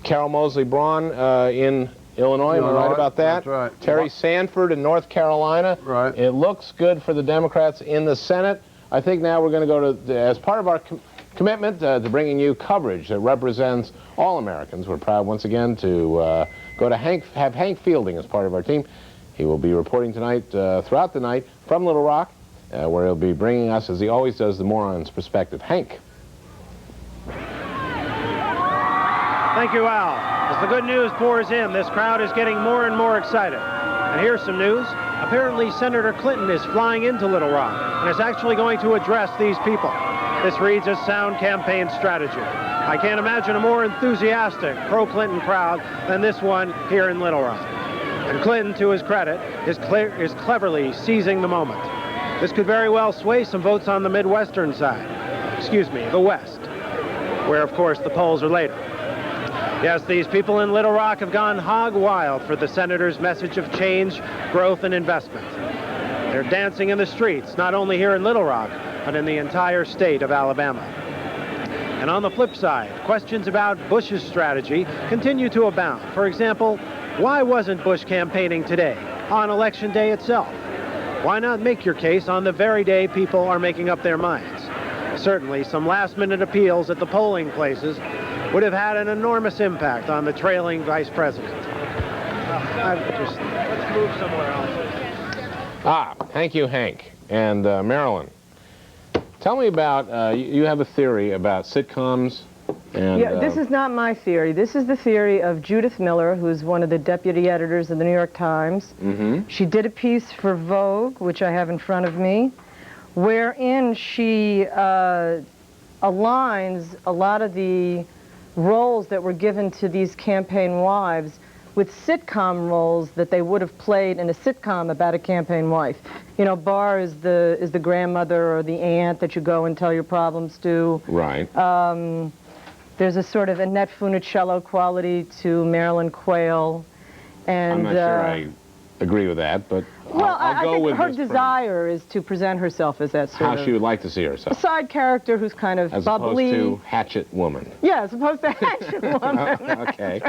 [SPEAKER 3] Carol Mosley Braun in Illinois. Am I right about that?
[SPEAKER 5] That's right.
[SPEAKER 3] Terry Sanford in North Carolina.
[SPEAKER 5] Right.
[SPEAKER 3] It looks good for the Democrats in the Senate. I think now we're going to go to, as part of our commitment to bringing you coverage that represents all Americans. We're proud once again to go to have Hank Fielding as part of our team. He will be reporting tonight, throughout the night, from Little Rock, where he'll be bringing us, as he always does, the moron's perspective. Hank.
[SPEAKER 16] Thank you, Al. As the good news pours in, this crowd is getting more and more excited. And here's some news. Apparently, Senator Clinton is flying into Little Rock and is actually going to address these people. This reads as sound campaign strategy. I can't imagine a more enthusiastic pro-Clinton crowd than this one here in Little Rock. And Clinton, to his credit, is cleverly seizing the moment. This could very well sway some votes on the Midwestern side. Excuse me, the West. where, of course, the polls are later. Yes, these people in Little Rock have gone hog wild for the senator's message of change, growth, and investment. They're dancing in the streets, not only here in Little Rock, but in the entire state of Alabama. And on the flip side, questions about Bush's strategy continue to abound. For example, why wasn't Bush campaigning today, on Election Day itself? Why not make your case on the very day people are making up their minds? Certainly, some last-minute appeals at the polling places would have had an enormous impact on the trailing vice president. Let's move somewhere else.
[SPEAKER 3] Thank you, Hank. And Marilyn, tell me about, you have a theory about sitcoms. And,
[SPEAKER 10] yeah, this is not my theory. This is the theory of Judith Miller, who's one of the deputy editors of the New York Times. She did a piece for Vogue, which I have in front of me, wherein she aligns a lot of the roles that were given to these campaign wives with sitcom roles that they would have played in a sitcom about a campaign wife. You know, Barr is the grandmother or the aunt that you go and tell your problems to.
[SPEAKER 3] Right.
[SPEAKER 10] There's a sort of Annette Funicello quality to Marilyn Quayle. And,
[SPEAKER 3] I'm not sure I agree with that, but
[SPEAKER 10] well,
[SPEAKER 3] I'll go
[SPEAKER 10] I think
[SPEAKER 3] with
[SPEAKER 10] her
[SPEAKER 3] this
[SPEAKER 10] desire is to present herself as that sort
[SPEAKER 3] how
[SPEAKER 10] of...
[SPEAKER 3] she would like to see
[SPEAKER 10] a
[SPEAKER 3] herself.
[SPEAKER 10] side character who's kind of
[SPEAKER 3] As
[SPEAKER 10] bubbly.
[SPEAKER 3] opposed to Hatchet Woman.
[SPEAKER 10] Yeah, as opposed to Hatchet Woman.
[SPEAKER 3] Okay.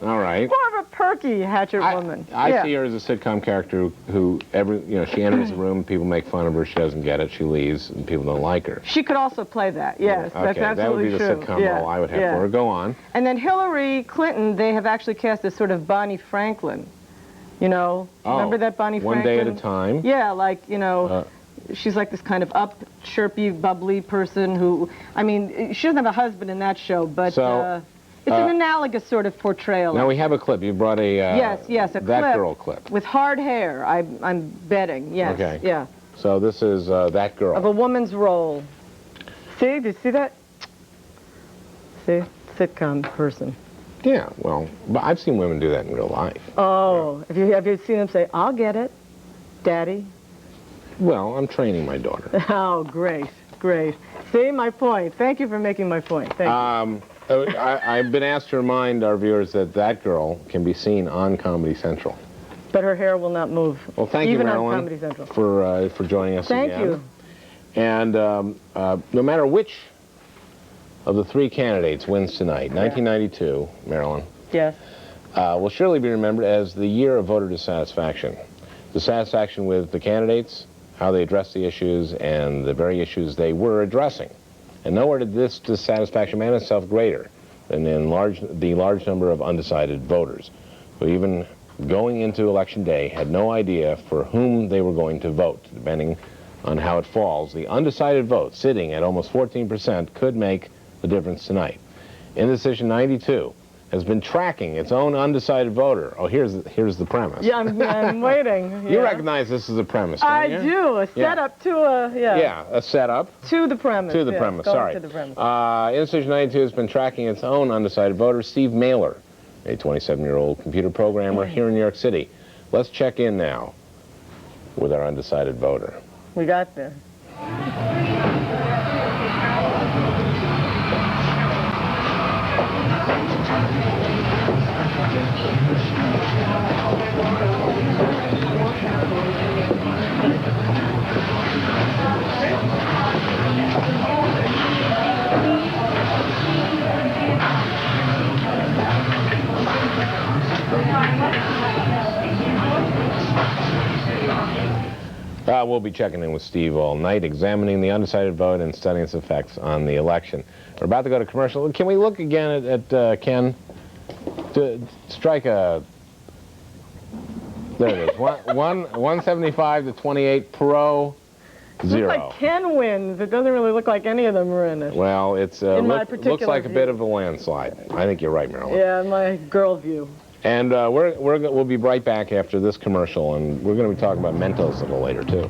[SPEAKER 3] All right.
[SPEAKER 10] More of a perky Hatchet Woman.
[SPEAKER 3] I see her as a sitcom character who she enters the room, people make fun of her, she doesn't get it, she leaves, and people don't like her.
[SPEAKER 10] She could also play that, yes.
[SPEAKER 3] Okay,
[SPEAKER 10] That's absolutely
[SPEAKER 3] that would be the sitcom role I would have for her. Go on.
[SPEAKER 10] And then Hillary Clinton, they have actually cast as sort of Bonnie Franklin. You know, remember that Bonnie Franklin?
[SPEAKER 3] One day at a time.
[SPEAKER 10] Yeah, like, you know, she's like this kind of up, chirpy, bubbly person who, I mean, she doesn't have a husband in that show, but it's an analogous sort of portrayal.
[SPEAKER 3] Now we have a clip. You brought a
[SPEAKER 10] yes, a
[SPEAKER 3] That Girl clip.
[SPEAKER 10] With hard hair, I'm betting, yes.
[SPEAKER 3] Okay.
[SPEAKER 10] Yeah.
[SPEAKER 3] So this is That Girl.
[SPEAKER 10] Of a woman's role. See, do you see that? See, sitcom person.
[SPEAKER 3] Yeah, well, but I've seen women do that in real life.
[SPEAKER 10] Oh, have you seen them say, "I'll get it, Daddy"?
[SPEAKER 3] Well, I'm training my daughter.
[SPEAKER 10] Oh, great, great. See, my point. Thank you for making my point. Thank you.
[SPEAKER 3] I've been asked to remind our viewers that That Girl can be seen on Comedy Central.
[SPEAKER 10] But her hair will not move.
[SPEAKER 3] Well, thank you, Marilyn,
[SPEAKER 10] on Comedy Central.
[SPEAKER 3] for joining us again.
[SPEAKER 10] Thank you.
[SPEAKER 3] And no matter which of the three candidates wins tonight, 1992, Marilyn,
[SPEAKER 10] yes,
[SPEAKER 3] will surely be remembered as the year of voter dissatisfaction. Dissatisfaction with the candidates, how they addressed the issues, and the very issues they were addressing. And nowhere did this dissatisfaction manifest itself greater than in the large number of undecided voters, who even going into Election Day had no idea for whom they were going to vote, depending on how it falls. The undecided vote, sitting at almost 14%, could make the difference tonight. Indecision 92 has been tracking its own undecided voter. Oh, here's the premise.
[SPEAKER 10] Yeah, I'm waiting. Yeah.
[SPEAKER 3] You recognize this as a premise, don't
[SPEAKER 10] I
[SPEAKER 3] you?
[SPEAKER 10] do. A setup to a,
[SPEAKER 3] Yeah, a setup.
[SPEAKER 10] To the premise.
[SPEAKER 3] To the premise, sorry.
[SPEAKER 10] To the premise.
[SPEAKER 3] Indecision 92 has been tracking its own undecided voter, Steve Mailer, a 27-year-old computer programmer here in New York City. Let's check in now with our undecided voter.
[SPEAKER 10] We got there.
[SPEAKER 3] We'll be checking in with Steve all night, examining the undecided vote and studying its effects on the election. We're about to go to commercial. Can we look again at Ken? To strike a... There it is. 175 to 28, pro, 0.
[SPEAKER 10] Looks like Ken wins. It doesn't really look like any of them are in it.
[SPEAKER 3] Well, it's looks like a bit of a landslide. I think you're right, Marilyn.
[SPEAKER 10] Yeah, my girl view.
[SPEAKER 3] And we'll be right back after this commercial, and we're going to be talking about Mentos a little later, too.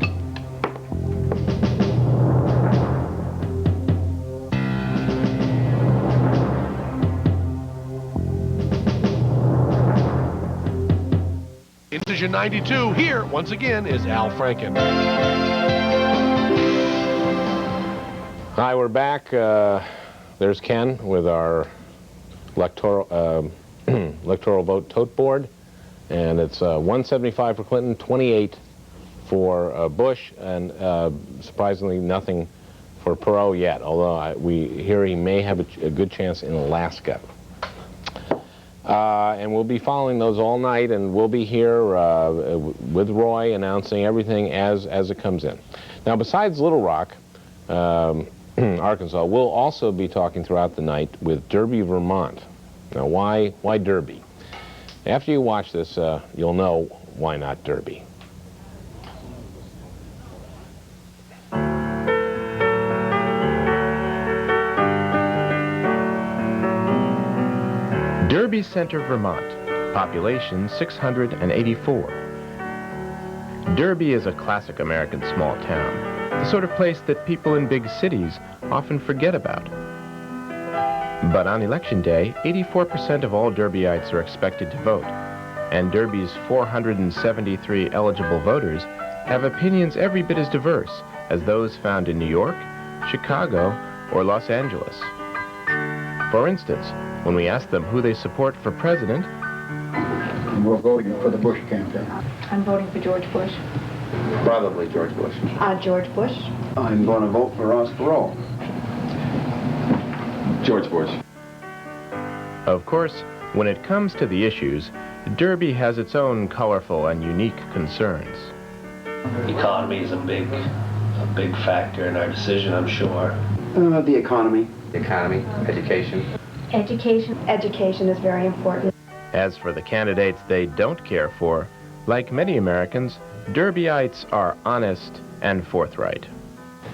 [SPEAKER 4] Indecision 92, here, once again, is Al Franken.
[SPEAKER 3] Hi, we're back. there's Ken with our electoral vote tote board, and it's 175 for Clinton, 28 for Bush, and surprisingly nothing for Perot yet, although we hear he may have a good chance in Alaska. And we'll be following those all night, and we'll be here with Roy announcing everything as it comes in. Now, besides Little Rock, Arkansas, we'll also be talking throughout the night with Derby, Vermont. Now, why Derby? After you watch this, you'll know why not Derby.
[SPEAKER 17] Derby Center, Vermont, population 684. Derby is a classic American small town, the sort of place that people in big cities often forget about. But on election day, 84% of all Derbyites are expected to vote, and Derby's 473 eligible voters have opinions every bit as diverse as those found in New York, Chicago, or Los Angeles. For instance, when we ask them who they support for president,
[SPEAKER 18] we're voting for the Bush campaign.
[SPEAKER 19] I'm voting for George Bush.
[SPEAKER 18] Probably George Bush.
[SPEAKER 19] George Bush.
[SPEAKER 18] I'm going to vote for Ross Perot. George Bush.
[SPEAKER 17] Of course, when it comes to the issues, Derby has its own colorful and unique concerns.
[SPEAKER 20] The economy is a big factor in our decision, I'm sure.
[SPEAKER 18] The economy.
[SPEAKER 12] The economy, education.
[SPEAKER 19] Education is very important.
[SPEAKER 17] As for the candidates they don't care for, like many Americans, Derbyites are honest and forthright.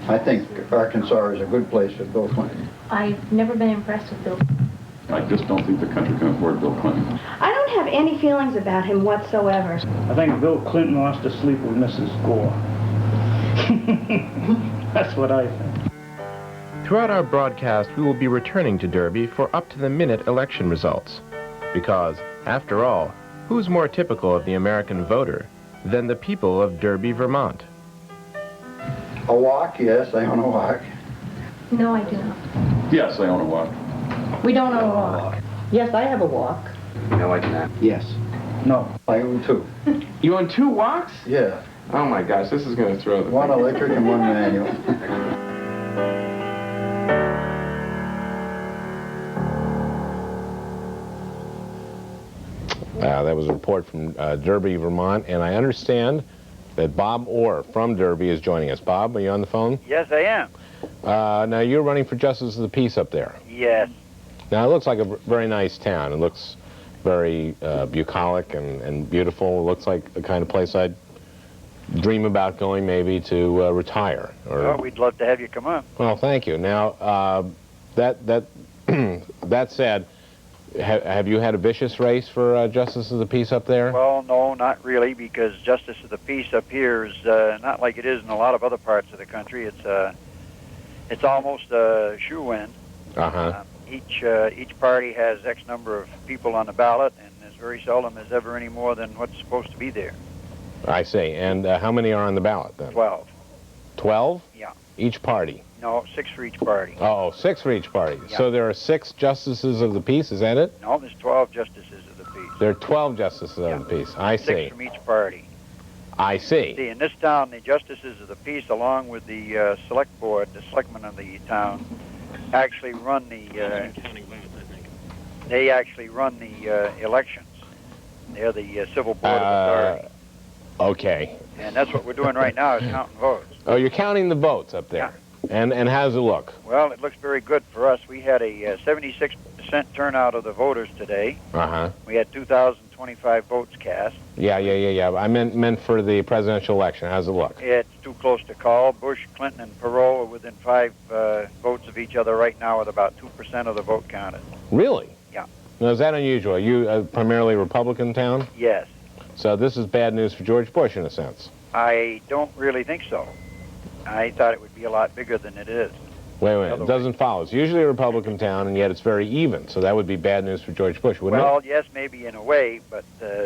[SPEAKER 18] I think Arkansas is a good place for Bill Clinton.
[SPEAKER 19] I've never been impressed with Bill.
[SPEAKER 21] I just don't think the country can afford Bill Clinton.
[SPEAKER 19] I don't have any feelings about him whatsoever.
[SPEAKER 22] I think Bill Clinton wants to sleep with Mrs. Gore. That's what I think.
[SPEAKER 17] Throughout our broadcast, we will be returning to Derby for up-to-the-minute election results. Because, after all, who's more typical of the American voter than the people of Derby, Vermont?
[SPEAKER 18] A walk, yes, I own a walk.
[SPEAKER 19] No, I do not.
[SPEAKER 21] Yes, I own a walk.
[SPEAKER 19] We don't own a walk.
[SPEAKER 12] Yes, I have a walk. No, I do not.
[SPEAKER 18] Yes.
[SPEAKER 22] No.
[SPEAKER 18] I own two.
[SPEAKER 12] You own 2 walks?
[SPEAKER 18] Yeah.
[SPEAKER 12] Oh my gosh, this is going to throw the...
[SPEAKER 18] One electric and one manual.
[SPEAKER 3] That was a report from Derby, Vermont, and I understand that Bob Orr from Derby is joining us. Bob, are you on the phone?
[SPEAKER 23] Yes, I am.
[SPEAKER 3] Now, you're running for Justice of the Peace up there.
[SPEAKER 23] Yes.
[SPEAKER 3] Now, it looks like a very nice town. It looks very bucolic and beautiful. It looks like the kind of place I'd dream about going maybe to retire.
[SPEAKER 23] Well, we'd love to have you come up.
[SPEAKER 3] Well, thank you. Now, that said, have you had a vicious race for Justice of the Peace up there?
[SPEAKER 23] Well, no, not really, because Justice of the Peace up here is not like it is in a lot of other parts of the country. It's almost a shoe-in. Each party has X number of people on the ballot, and there's very seldom as ever any more than what's supposed to be there.
[SPEAKER 3] I see. And how many are on the ballot then?
[SPEAKER 23] 12.
[SPEAKER 3] 12?
[SPEAKER 23] Yeah.
[SPEAKER 3] Each party?
[SPEAKER 23] No, 6 for each party.
[SPEAKER 3] Oh, 6 for each party.
[SPEAKER 23] Yeah.
[SPEAKER 3] So there are 6 justices of the peace, is that it?
[SPEAKER 23] No, there's 12 justices of the peace.
[SPEAKER 3] There are 12 justices of the peace. I see.
[SPEAKER 23] 6 from each party.
[SPEAKER 3] I see.
[SPEAKER 23] See, in this town, the justices of the peace, along with the select board, the selectmen of the town, actually run the. They actually run the elections. They're the civil board of authority.
[SPEAKER 3] Okay.
[SPEAKER 23] And that's what we're doing right now, is counting votes.
[SPEAKER 3] Oh, you're counting the votes up there. Yeah. And how does it look?
[SPEAKER 23] Well, it looks very good for us. We had a 76% turnout of the voters today. We had 2,025 votes cast.
[SPEAKER 3] Yeah. I meant for the presidential election. How's it look?
[SPEAKER 23] It's too close to call. Bush, Clinton, and Perot are within 5 votes of each other right now, with about 2% of the vote counted.
[SPEAKER 3] Really?
[SPEAKER 23] Yeah.
[SPEAKER 3] Now, is that unusual? Are you primarily Republican town?
[SPEAKER 23] Yes.
[SPEAKER 3] So this is bad news for George Bush, in a sense.
[SPEAKER 23] I don't really think so. I thought it would be a lot bigger than it is.
[SPEAKER 3] Wait a minute. It doesn't follow. It's usually a Republican town, and yet it's very even. So that would be bad news for George Bush, wouldn't it?
[SPEAKER 23] Well, yes, maybe in a way, but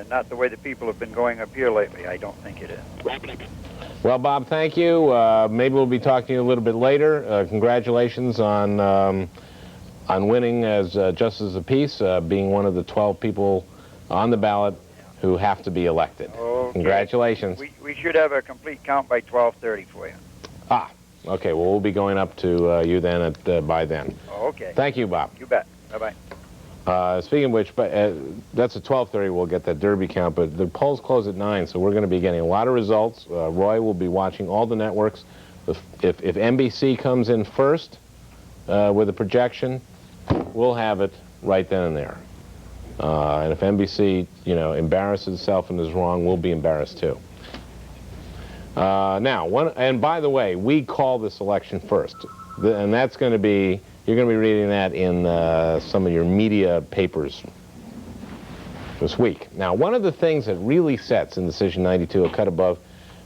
[SPEAKER 23] not the way the people have been going up here lately. I don't think it is.
[SPEAKER 3] Well, Bob, thank you. Maybe we'll be talking to you a little bit later. Congratulations on on winning as Justice of the Peace, being one of the 12 people on the ballot who have to be elected.
[SPEAKER 23] Okay.
[SPEAKER 3] Congratulations.
[SPEAKER 23] We should have a complete count by 12:30 for you.
[SPEAKER 3] Ah, okay. Well, we'll be going up to you then by then.
[SPEAKER 23] Okay.
[SPEAKER 3] Thank you, Bob.
[SPEAKER 23] You bet. Bye-bye.
[SPEAKER 3] Speaking of which, that's at 12:30. We'll get that Derby count, but the polls close at 9, so we're going to be getting a lot of results. Roy will be watching all the networks. If NBC comes in first with a projection, we'll have it right then and there. And if NBC, embarrasses itself and is wrong, we'll be embarrassed too. And by the way, we call this election first, and that's going to be, you're going to be reading that in some of your media papers this week. Now, one of the things that really sets Indecision 92 a cut above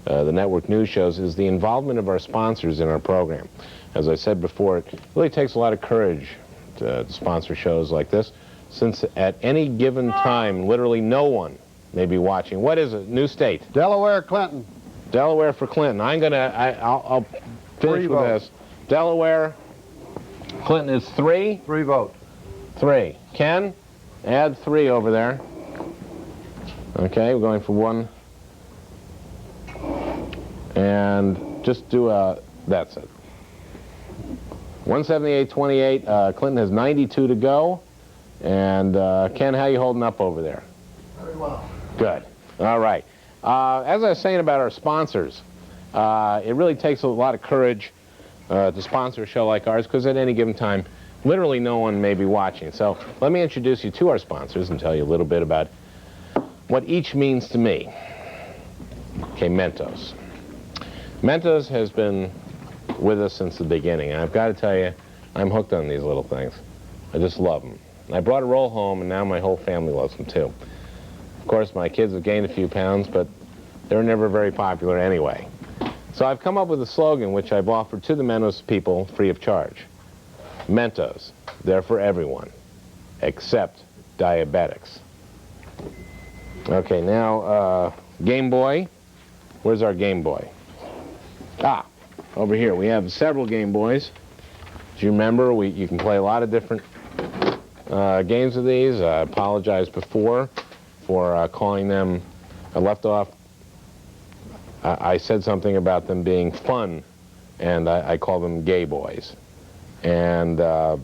[SPEAKER 3] the network news shows is the involvement of our sponsors in our program. As I said before, it really takes a lot of courage to sponsor shows like this, since at any given time, literally no one may be watching. What is it? New state?
[SPEAKER 5] Delaware, Clinton.
[SPEAKER 3] Delaware for Clinton. I'll finish with this. Delaware, Clinton is 3.
[SPEAKER 5] 3 votes.
[SPEAKER 3] 3. Ken, add 3 over there. Okay, we're going for 1. And just do that's it. 178-28. Clinton has 92 to go. And Ken, how you holding up over there?
[SPEAKER 15] Very well.
[SPEAKER 3] Good. All right. As I was saying about our sponsors, it really takes a lot of courage to sponsor a show like ours, because at any given time, literally no one may be watching. So let me introduce you to our sponsors and tell you a little bit about what each means to me. Okay, Mentos. Mentos has been with us since the beginning, and I've got to tell you, I'm hooked on these little things. I just love them. I brought a roll home, and now my whole family loves them, too. Of course, my kids have gained a few pounds, but they're never very popular anyway. So I've come up with a slogan which I've offered to the Mentos people free of charge. Mentos, they're for everyone, except diabetics. Okay, now, Game Boy. Where's our Game Boy? Ah, over here. We have several Game Boys. Do you remember? You can play a lot of different games of these. I apologize before for calling them, I left off, I said something about them being fun, and I call them gay boys. And I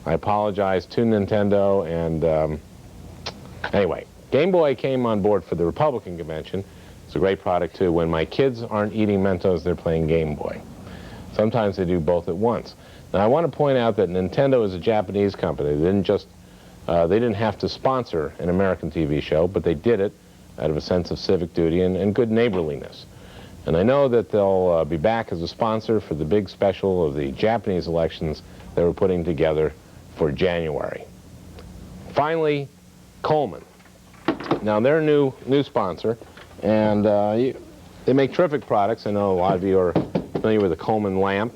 [SPEAKER 3] apologize to Nintendo, and anyway, Game Boy came on board for the Republican convention. It's a great product too. When my kids aren't eating Mentos, they're playing Game Boy. Sometimes they do both at once. Now, I want to point out that Nintendo is a Japanese company. They didn't have to sponsor an American TV show, but they did it out of a sense of civic duty and good neighborliness. And I know that they'll be back as a sponsor for the big special of the Japanese elections they were putting together for January. Finally, Coleman. Now, they're a new sponsor, and they make terrific products. I know a lot of you are familiar with the Coleman lamp.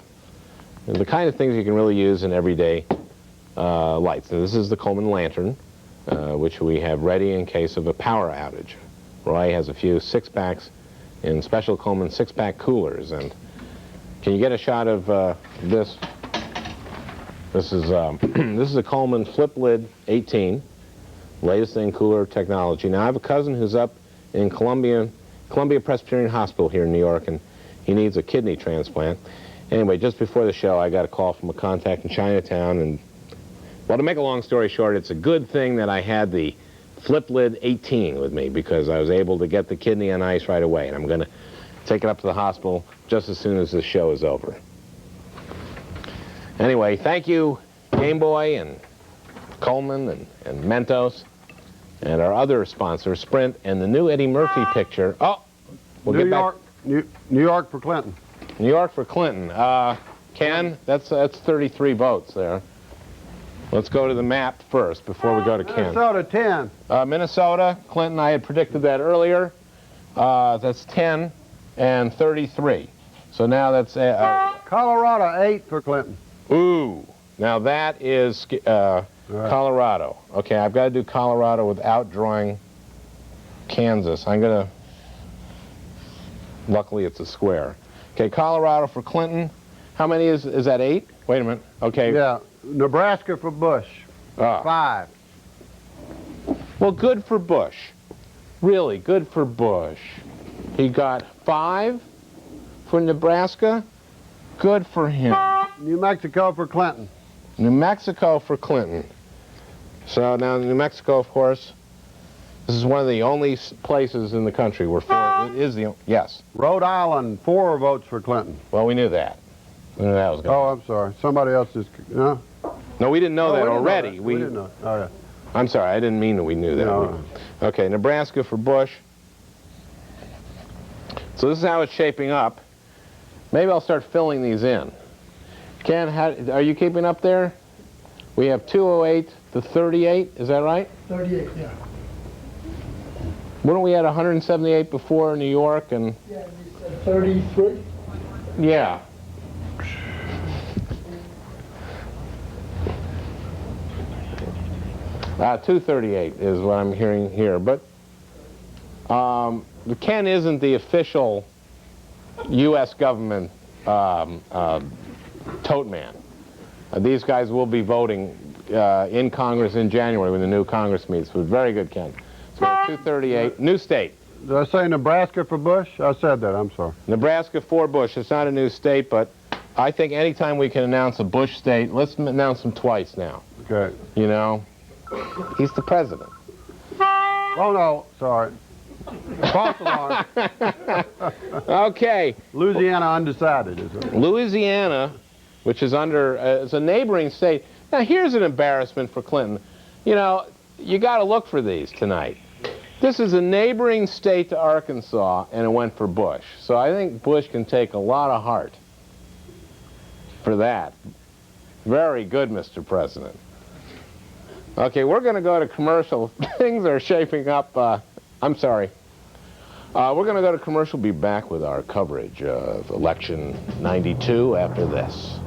[SPEAKER 3] The kind of things you can really use in everyday lights. Now, this is the Coleman lantern, which we have ready in case of a power outage. Roy has a few 6-packs in special Coleman 6-pack coolers. And can you get a shot of this? This is this is a Coleman flip lid 18, latest in cooler technology. Now, I have a cousin who's up in Columbia Presbyterian Hospital here in New York, and he needs a kidney transplant. Anyway, just before the show, I got a call from a contact in Chinatown, and, well, to make a long story short, it's a good thing that I had the flip lid 18 with me, because I was able to get the kidney on ice right away, and I'm going to take it up to the hospital just as soon as this show is over. Anyway, thank you, Game Boy and Coleman and Mentos, and our other sponsor, Sprint, and the new Eddie Murphy picture. Oh, we'll get back.
[SPEAKER 5] New York for Clinton.
[SPEAKER 3] New York for Clinton. Ken, that's 33 votes there. Let's go to the map first before we go to Ken.
[SPEAKER 5] Minnesota, 10.
[SPEAKER 3] Minnesota, Clinton, I had predicted that earlier. That's 10 and 33. So now that's...
[SPEAKER 5] Colorado, 8 for Clinton.
[SPEAKER 3] Ooh, now that is Colorado. Okay, I've got to do Colorado without drawing Kansas. I'm going to... Luckily, it's a square. Okay, Colorado for Clinton. How many is that? 8? Wait a minute. Okay.
[SPEAKER 5] Yeah. Nebraska for Bush. 5.
[SPEAKER 3] Well, good for Bush. Really, good for Bush. He got 5 for Nebraska. Good for him.
[SPEAKER 5] New Mexico for Clinton.
[SPEAKER 3] New Mexico for Clinton. So now New Mexico, of course, this is one of the only places in the country where 4 is the, yes.
[SPEAKER 5] Rhode Island, 4 votes for Clinton.
[SPEAKER 3] Well, we knew that. We knew that was going.
[SPEAKER 5] Oh, I'm sorry. Somebody else just,
[SPEAKER 3] No, we didn't know that already.
[SPEAKER 5] We didn't know. Oh, yeah.
[SPEAKER 3] I'm sorry, I didn't mean that we knew that.
[SPEAKER 5] No.
[SPEAKER 3] Okay, Nebraska for Bush. So this is how it's shaping up. Maybe I'll start filling these in. Ken, are you keeping up there? We have 208 to 38, is that right?
[SPEAKER 15] 38, yeah.
[SPEAKER 3] Weren't we at 178 before New York and?
[SPEAKER 15] Yeah, you said 33?
[SPEAKER 3] Yeah. Uh, 238 is what I'm hearing here, but Ken isn't the official U.S. government tote man. These guys will be voting in Congress in January when the new Congress meets. So very good, Ken. So 238, new state.
[SPEAKER 5] Did I say Nebraska for Bush? I said that, I'm sorry.
[SPEAKER 3] Nebraska for Bush. It's not a new state, but I think anytime we can announce a Bush state, let's announce them twice now.
[SPEAKER 5] Okay.
[SPEAKER 3] You know, he's the president.
[SPEAKER 5] Oh, no, sorry. False alarm.
[SPEAKER 3] Okay.
[SPEAKER 5] Louisiana undecided, is it?
[SPEAKER 3] Louisiana, which is under, is a neighboring state. Now, here's an embarrassment for Clinton. You know, you got to look for these tonight. This is a neighboring state to Arkansas, and it went for Bush. So I think Bush can take a lot of heart for that. Very good, Mr. President. Okay, we're going to go to commercial. Things are shaping up. I'm sorry. We're going to go to commercial. Be back with our coverage of election 92 after this.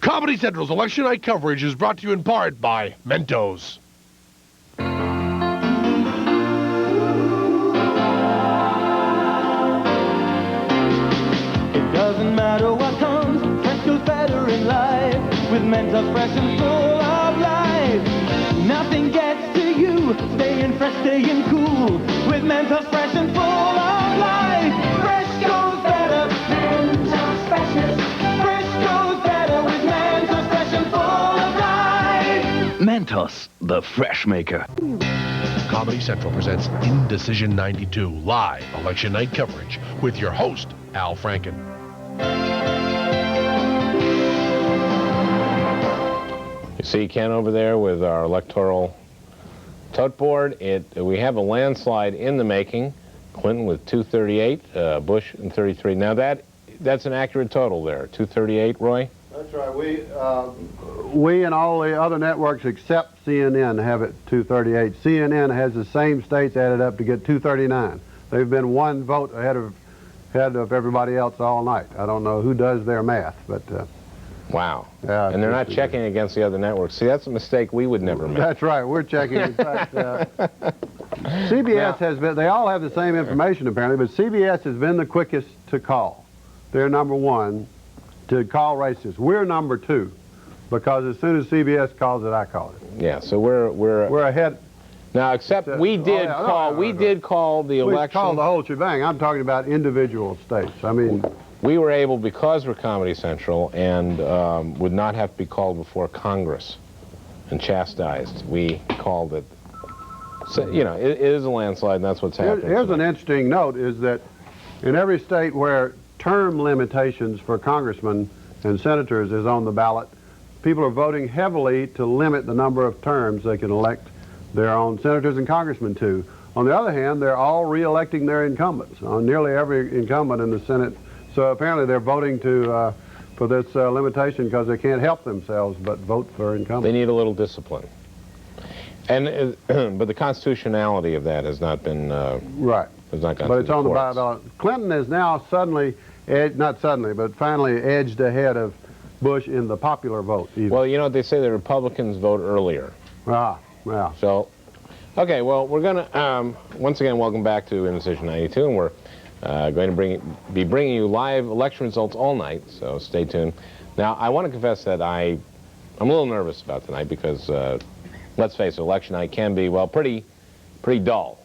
[SPEAKER 4] Comedy Central's election night coverage is brought to you in part by Mentos.
[SPEAKER 1] It doesn't matter what comes, fresh feels better in life. With Mentos fresh and full of life. Nothing gets to you, staying fresh, staying cool. With Mentos fresh and full of life. Fresh goes better, Mentos freshness. Fresh goes better with Mentos fresh and full of life.
[SPEAKER 4] Mentos, the fresh maker. Comedy Central presents Indecision 92 live election night coverage with your host, Al Franken.
[SPEAKER 3] You see Ken over there with our electoral tote board. We have a landslide in the making. Clinton with 238, Bush in 33. Now that's an accurate total there. 238, Roy?
[SPEAKER 5] That's right. We and all the other networks except CNN have it 238. CNN has the same states added up to get 239. They've been 1 vote ahead of everybody else all night. I don't know who does their math, but...
[SPEAKER 3] Wow.
[SPEAKER 5] Yeah,
[SPEAKER 3] and they're not checking against the other networks. See, that's a mistake we would never make.
[SPEAKER 5] That's right. We're checking. In fact, CBS has been, they all have the same information apparently, but CBS has been the quickest to call. They're number 1 to call races. We're number 2 because as soon as CBS calls it, I call it.
[SPEAKER 3] Yeah, so we're
[SPEAKER 5] ahead.
[SPEAKER 3] Now, except we did call the election.
[SPEAKER 5] We called the whole shebang. I'm talking about individual states. I mean,
[SPEAKER 3] we were able, because we're Comedy Central and would not have to be called before Congress and chastised. We called it. So, you know, it is a landslide, and that's what's happening.
[SPEAKER 5] Here's an interesting note: is that in every state where term limitations for congressmen and senators is on the ballot, people are voting heavily to limit the number of terms they can elect their own senators and congressmen to. On the other hand, they're all re-electing their incumbents, nearly every incumbent in the Senate. So apparently they're voting for this limitation because they can't help themselves but vote for incumbents.
[SPEAKER 3] They need a little discipline. And but the constitutionality of that has not been
[SPEAKER 5] right.
[SPEAKER 3] Has not gone
[SPEAKER 5] but
[SPEAKER 3] through
[SPEAKER 5] it's on the ballot. Clinton is now suddenly, not suddenly, but finally edged ahead of Bush in the popular vote, even.
[SPEAKER 3] Well, you know what they say, the Republicans vote earlier.
[SPEAKER 5] Ah, yeah.
[SPEAKER 3] So, okay, well, we're going to, once again, welcome back to Indecision 92, and we're going to be bringing you live election results all night, so stay tuned. Now, I want to confess that I'm a little nervous about tonight because, let's face it, election night can be, well, pretty dull.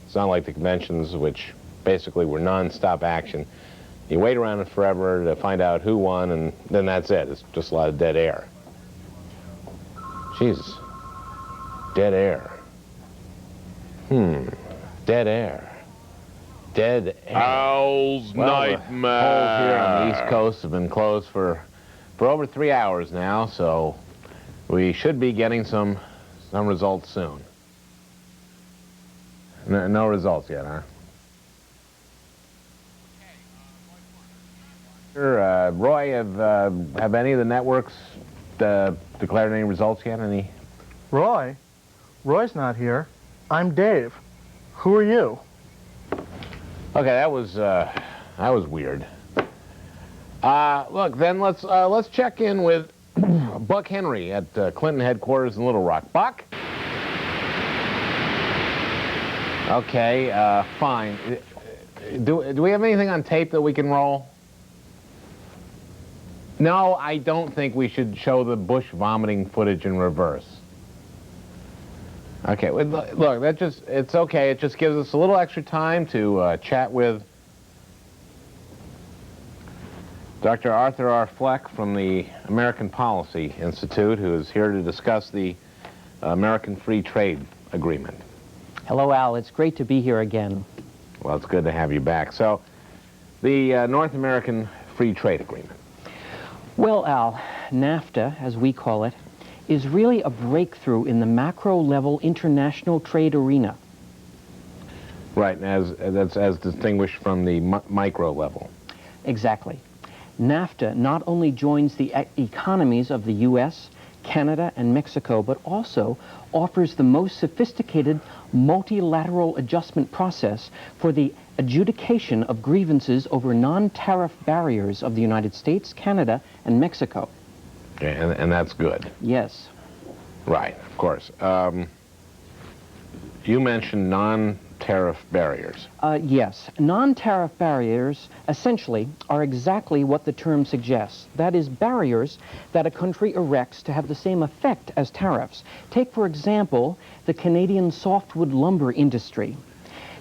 [SPEAKER 3] It's not like the conventions, which basically were non-stop action. You wait around forever to find out who won, and then that's it. It's just a lot of dead air. Jesus. Dead air. Dead air. Dead air.
[SPEAKER 4] Al's nightmare.
[SPEAKER 3] The polls here on the East Coast have been closed for over 3 hours now, so we should be getting some results soon. No results yet, huh? Roy, have any of the networks declared any results yet? Any?
[SPEAKER 15] Roy? Roy's not here. I'm Dave. Who are you?
[SPEAKER 3] Okay, that was weird. Look, then let's check in with Buck Henry at Clinton headquarters in Little Rock. Buck? Okay, fine. Do we have anything on tape that we can roll? No, I don't think we should show the Bush vomiting footage in reverse. Okay, look, it's okay. It just gives us a little extra time to chat with Dr. Arthur R. Fleck from the American Policy Institute, who is here to discuss the American Free Trade Agreement.
[SPEAKER 2] Hello, Al. It's great to be here again.
[SPEAKER 3] Well, it's good to have you back. So, the North American Free Trade Agreement.
[SPEAKER 2] Well, Al, NAFTA, as we call it, is really a breakthrough in the macro-level international trade arena.
[SPEAKER 3] Right, that's as distinguished from the micro level.
[SPEAKER 2] Exactly. NAFTA not only joins the economies of the U.S., Canada, and Mexico, but also offers the most sophisticated multilateral adjustment process for the adjudication of grievances over non-tariff barriers of the United States, Canada, and Mexico.
[SPEAKER 3] Okay, and that's good.
[SPEAKER 2] Yes.
[SPEAKER 3] Right, of course. You mentioned non-tariff barriers.
[SPEAKER 2] Yes. Non-tariff barriers essentially are exactly what the term suggests. That is, barriers that a country erects to have the same effect as tariffs. Take, for example, the Canadian softwood lumber industry.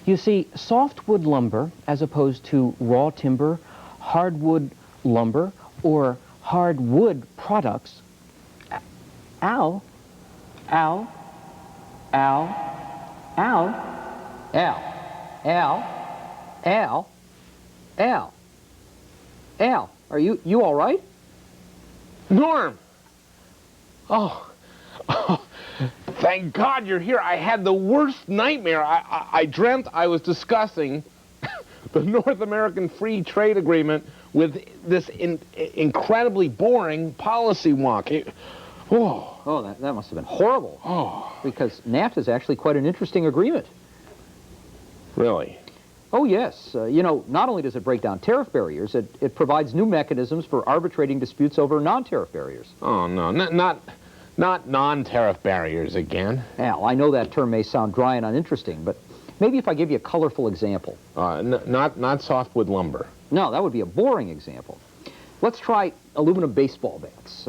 [SPEAKER 2] You see, softwood lumber, as opposed to raw timber, hardwood lumber, or hardwood products. Al. Al. Are you all right?
[SPEAKER 3] Norm! Oh, thank God you're here. I had the worst nightmare. I dreamt I was discussing the North American Free Trade Agreement with this incredibly boring policy wonk.
[SPEAKER 2] Oh, that must have been horrible.
[SPEAKER 3] Oh.
[SPEAKER 2] Because NAFTA is actually quite an interesting agreement.
[SPEAKER 3] Really?
[SPEAKER 2] Oh, yes. You know, not only does it break down tariff barriers, it provides new mechanisms for arbitrating disputes over non-tariff barriers.
[SPEAKER 3] Oh, no, not non-tariff barriers again.
[SPEAKER 2] Al, I know that term may sound dry and uninteresting, but maybe if I give you a colorful example.
[SPEAKER 3] Not softwood lumber.
[SPEAKER 2] No, that would be a boring example. Let's try aluminum baseball bats.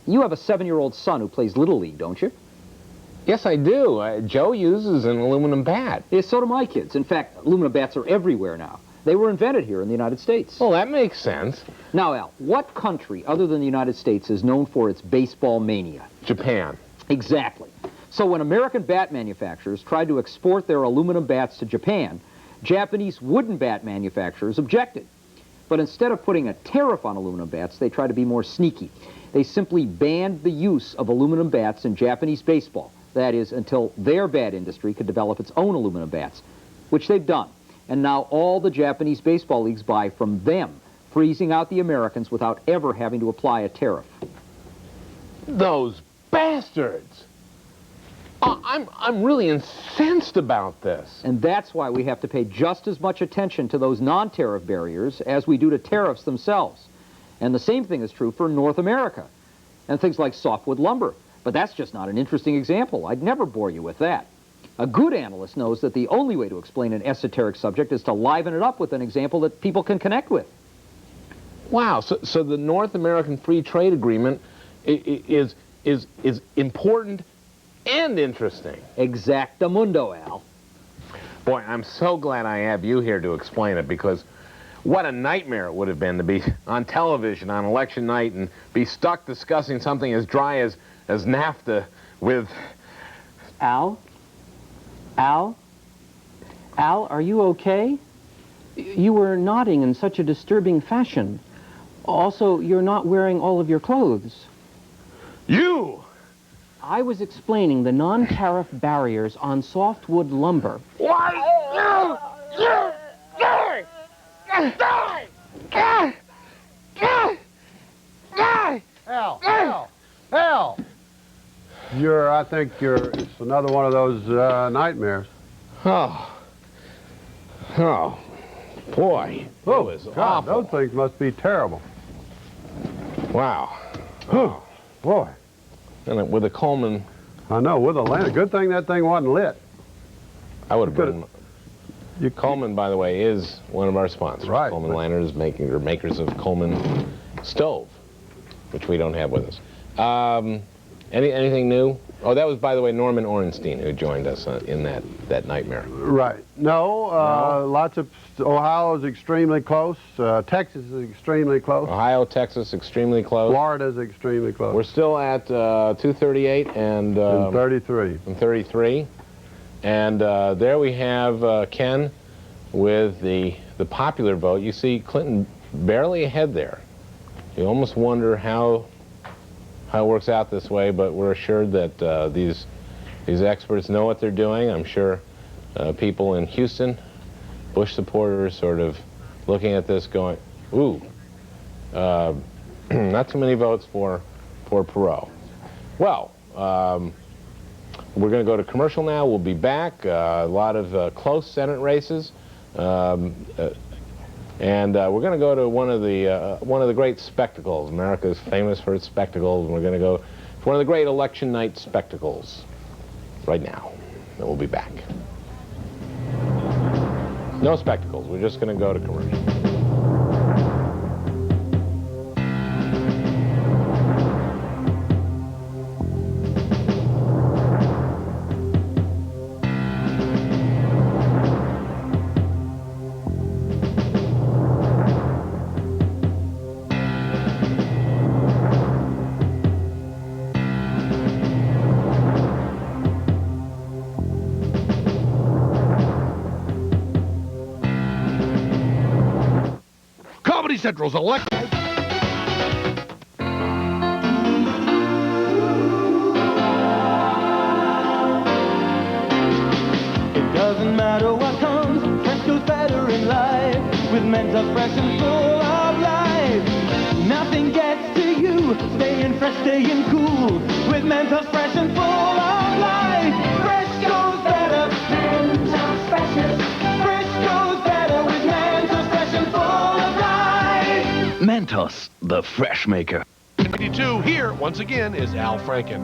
[SPEAKER 2] You have a 7-year-old son who plays Little League, don't you?
[SPEAKER 3] Yes, I do. Joe uses an aluminum bat.
[SPEAKER 2] Yes, so do my kids. In fact, aluminum bats are everywhere now. They were invented here in the United States.
[SPEAKER 3] Well, that makes sense.
[SPEAKER 2] Now, Al, what country other than the United States is known for its baseball mania?
[SPEAKER 3] Japan.
[SPEAKER 2] Exactly. So when American bat manufacturers tried to export their aluminum bats to Japan, Japanese wooden bat manufacturers objected. But instead of putting a tariff on aluminum bats, they tried to be more sneaky. They simply banned the use of aluminum bats in Japanese baseball. That is, until their bat industry could develop its own aluminum bats, which they've done. And now all the Japanese baseball leagues buy from them, freezing out the Americans without ever having to apply a tariff.
[SPEAKER 3] Those bastards! I'm really incensed about this.
[SPEAKER 2] And that's why we have to pay just as much attention to those non-tariff barriers as we do to tariffs themselves. And the same thing is true for North America and things like softwood lumber. But that's just not an interesting example. I'd never bore you with that. A good analyst knows that the only way to explain an esoteric subject is to liven it up with an example that people can connect with.
[SPEAKER 3] Wow, so the North American Free Trade Agreement is important and interesting.
[SPEAKER 2] Exactamundo, Al.
[SPEAKER 3] Boy, I'm so glad I have you here to explain it, because what a nightmare it would have been to be on television on election night and be stuck discussing something as dry as NAFTA with...
[SPEAKER 11] Al? Al? Al, are you okay? You were nodding in such a disturbing fashion. Also, you're not wearing all of your clothes.
[SPEAKER 3] You!
[SPEAKER 11] I was explaining the non-tariff barriers on softwood lumber.
[SPEAKER 3] Why?
[SPEAKER 5] Al! I think it's another one of those nightmares.
[SPEAKER 3] Oh, boy.
[SPEAKER 5] Oh,
[SPEAKER 3] was
[SPEAKER 5] God,
[SPEAKER 3] awful.
[SPEAKER 5] those things must be terrible.
[SPEAKER 3] Wow.
[SPEAKER 5] Oh, boy.
[SPEAKER 3] And with a Coleman...
[SPEAKER 5] I know, with a lantern. Good thing that thing wasn't lit.
[SPEAKER 3] I would have been... Coleman, by the way, is one of our sponsors.
[SPEAKER 5] Right.
[SPEAKER 3] Coleman Lanterns, makers of Coleman stove, which we don't have with us. Anything new? Oh, that was, by the way, Norman Orenstein who joined us in that nightmare.
[SPEAKER 5] Right. No, lots of... Ohio is extremely close. Texas is extremely close.
[SPEAKER 3] Ohio, Texas, extremely close.
[SPEAKER 5] Florida is extremely close.
[SPEAKER 3] We're still at 238 and
[SPEAKER 5] 33.
[SPEAKER 3] And 33. And there we have Ken with the popular vote. You see Clinton barely ahead there. You almost wonder how it works out this way, but we're assured that these experts know what they're doing. I'm sure people in Houston, Bush supporters, sort of looking at this going, ooh, not too many votes for Perot. Well, we're going to go to commercial now. We'll be back. A lot of close Senate races. And we're going to go to one of the great spectacles. America is famous for its spectacles, and we're going to go to one of the great election night spectacles right now. And we'll be back. No spectacles. We're just going to go to commercial.
[SPEAKER 4] Comedy Central's election.
[SPEAKER 1] It doesn't matter what comes, fresh goes better in life. With Mentos fresh and full of life. Nothing gets to you, staying fresh, staying cool. With Mentos fresh and full of life. Fresh goes better. Mentos freshness. Fresh goes better with Mentos fresh and full of life.
[SPEAKER 4] Mentos, the fresh maker. 92, here, once again, is Al Franken.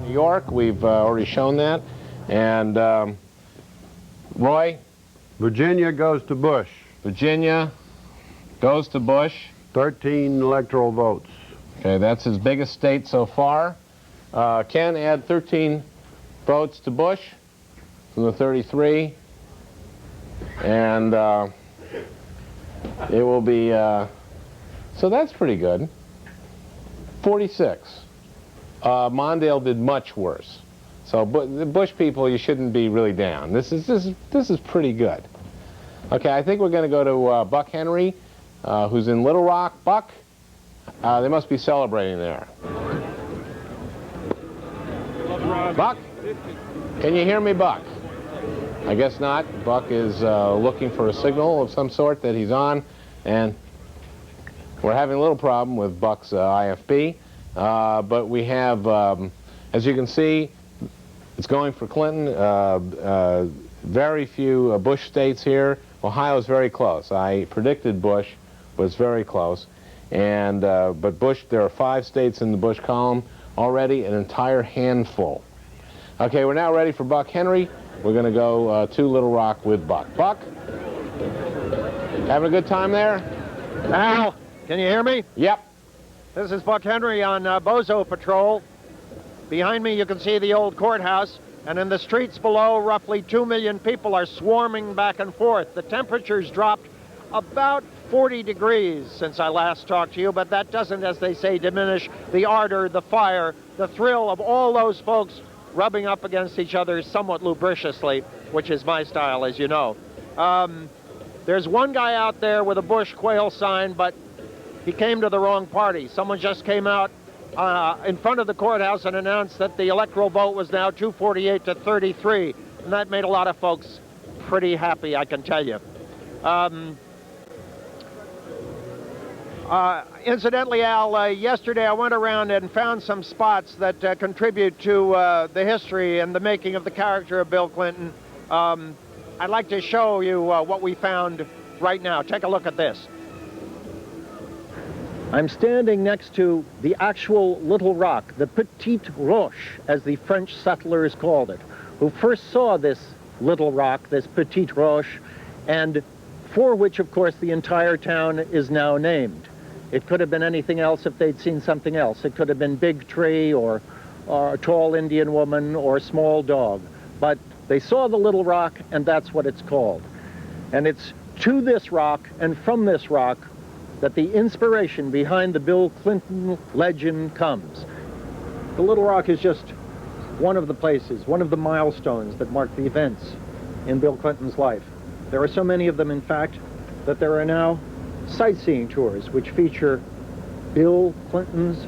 [SPEAKER 3] New York, we've already shown that. And Roy?
[SPEAKER 5] Virginia goes to Bush.
[SPEAKER 3] Virginia goes to Bush.
[SPEAKER 5] 13 electoral votes.
[SPEAKER 3] Okay, that's his biggest state so far. Ken, add 13 votes to Bush from the 33. And it will be, so that's pretty good. 46. Mondale did much worse. So the Bush people, you shouldn't be really down. This is pretty good. Okay, I think we're going to go to Buck Henry, who's in Little Rock. Buck, they must be celebrating there. Buck, can you hear me, Buck? I guess not. Buck is looking for a signal of some sort that he's on. And we're having a little problem with Buck's IFB, but we have, as you can see, it's going for Clinton. Very few Bush states here. Ohio's very close. I predicted Bush, but it's very close. And but Bush, there are 5 states in the Bush column already, an entire handful. Okay, we're now ready for Buck Henry. We're going to go to Little Rock with Buck. Buck, having a good time there?
[SPEAKER 16] Al, can you hear me?
[SPEAKER 3] Yep.
[SPEAKER 16] This is Buck Henry on Bozo Patrol. Behind me you can see the old courthouse, and in the streets below, roughly 2 million people are swarming back and forth. The temperature's dropped about 40 degrees since I last talked to you, but that doesn't, as they say, diminish the ardor, the fire, the thrill of all those folks rubbing up against each other somewhat lubriciously, which is my style, as you know. There's one guy out there with a Bush quail sign, but he came to the wrong party. Someone just came out in front of the courthouse and announced that the electoral vote was now 248 to 33, and that made a lot of folks pretty happy, I can tell you. Incidentally, Al, yesterday I went around and found some spots that contribute to the history and the making of the character of Bill Clinton. I'd like to show you what we found right now. Take a look at this. I'm standing next to the actual Little Rock, the Petite Roche, as the French settlers called it, who first saw this Little Rock, this Petite Roche, and for which, of course, the entire town is now named. It could have been anything else if they'd seen something else. It could have been big tree or a tall Indian woman or small dog. But they saw the Little Rock, and that's what it's called. And it's to this rock and from this rock that the inspiration behind the Bill Clinton legend comes. The Little Rock is just one of the places, one of the milestones that mark the events in Bill Clinton's life. There are so many of them, in fact, that there are now sightseeing tours which feature Bill Clinton's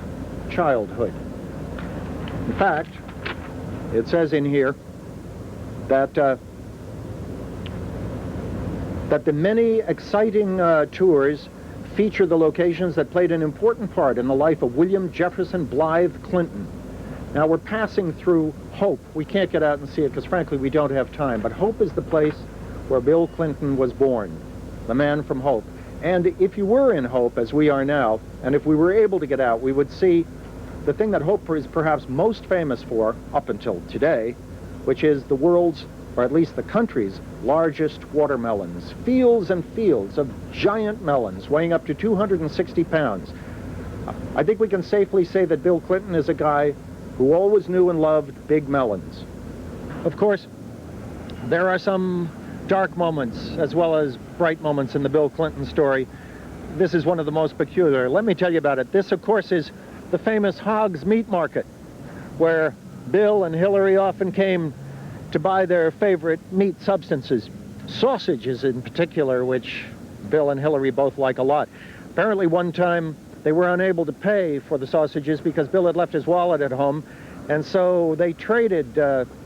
[SPEAKER 16] childhood. In fact, it says in here that the many exciting tours feature the locations that played an important part in the life of William Jefferson Blythe Clinton. Now, we're passing through Hope. We can't get out and see it because, frankly, we don't have time. But Hope is the place where Bill Clinton was born, the man from Hope. And if you were in Hope, as we are now, and if we were able to get out, we would see the thing that Hope is perhaps most famous for, up until today, which is the world's, or at least the country's, largest watermelons. Fields and fields of giant melons weighing up to 260 pounds. I think we can safely say that Bill Clinton is a guy who always knew and loved big melons. Of course, there are some dark moments as well as bright moments in the Bill Clinton story. This is one of the most peculiar. Let me tell you about it. This, of course, is the famous Hogg's Meat Market, where Bill and Hillary often came to buy their favorite meat substances, sausages in particular, which Bill and Hillary both like a lot. Apparently one time they were unable to pay for the sausages because Bill had left his wallet at home, and so they traded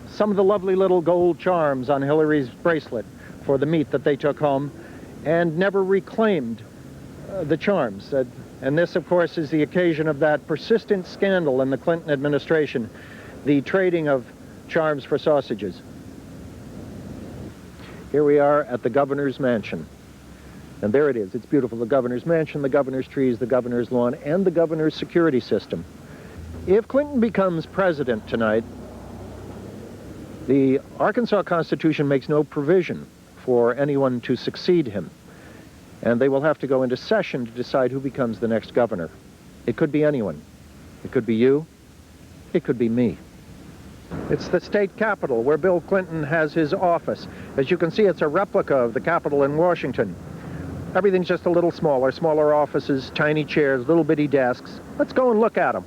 [SPEAKER 16] some of the lovely little gold charms on Hillary's bracelet for the meat that they took home and never reclaimed the charms. And this, of course, is the occasion of that persistent scandal in the Clinton administration, the trading of charms for sausages. Here we are at the governor's mansion. And there it is. It's beautiful. The governor's mansion, the governor's trees, the governor's lawn, and the governor's security system. If Clinton becomes president tonight, the Arkansas Constitution makes no provision for anyone to succeed him. And they will have to go into session to decide who becomes the next governor. It could be anyone. It could be you. It could be me. It's the state capitol where Bill Clinton has his office. As you can see, it's a replica of the Capitol in Washington. Everything's just a little smaller. Smaller offices, tiny chairs, little bitty desks. Let's go and look at them.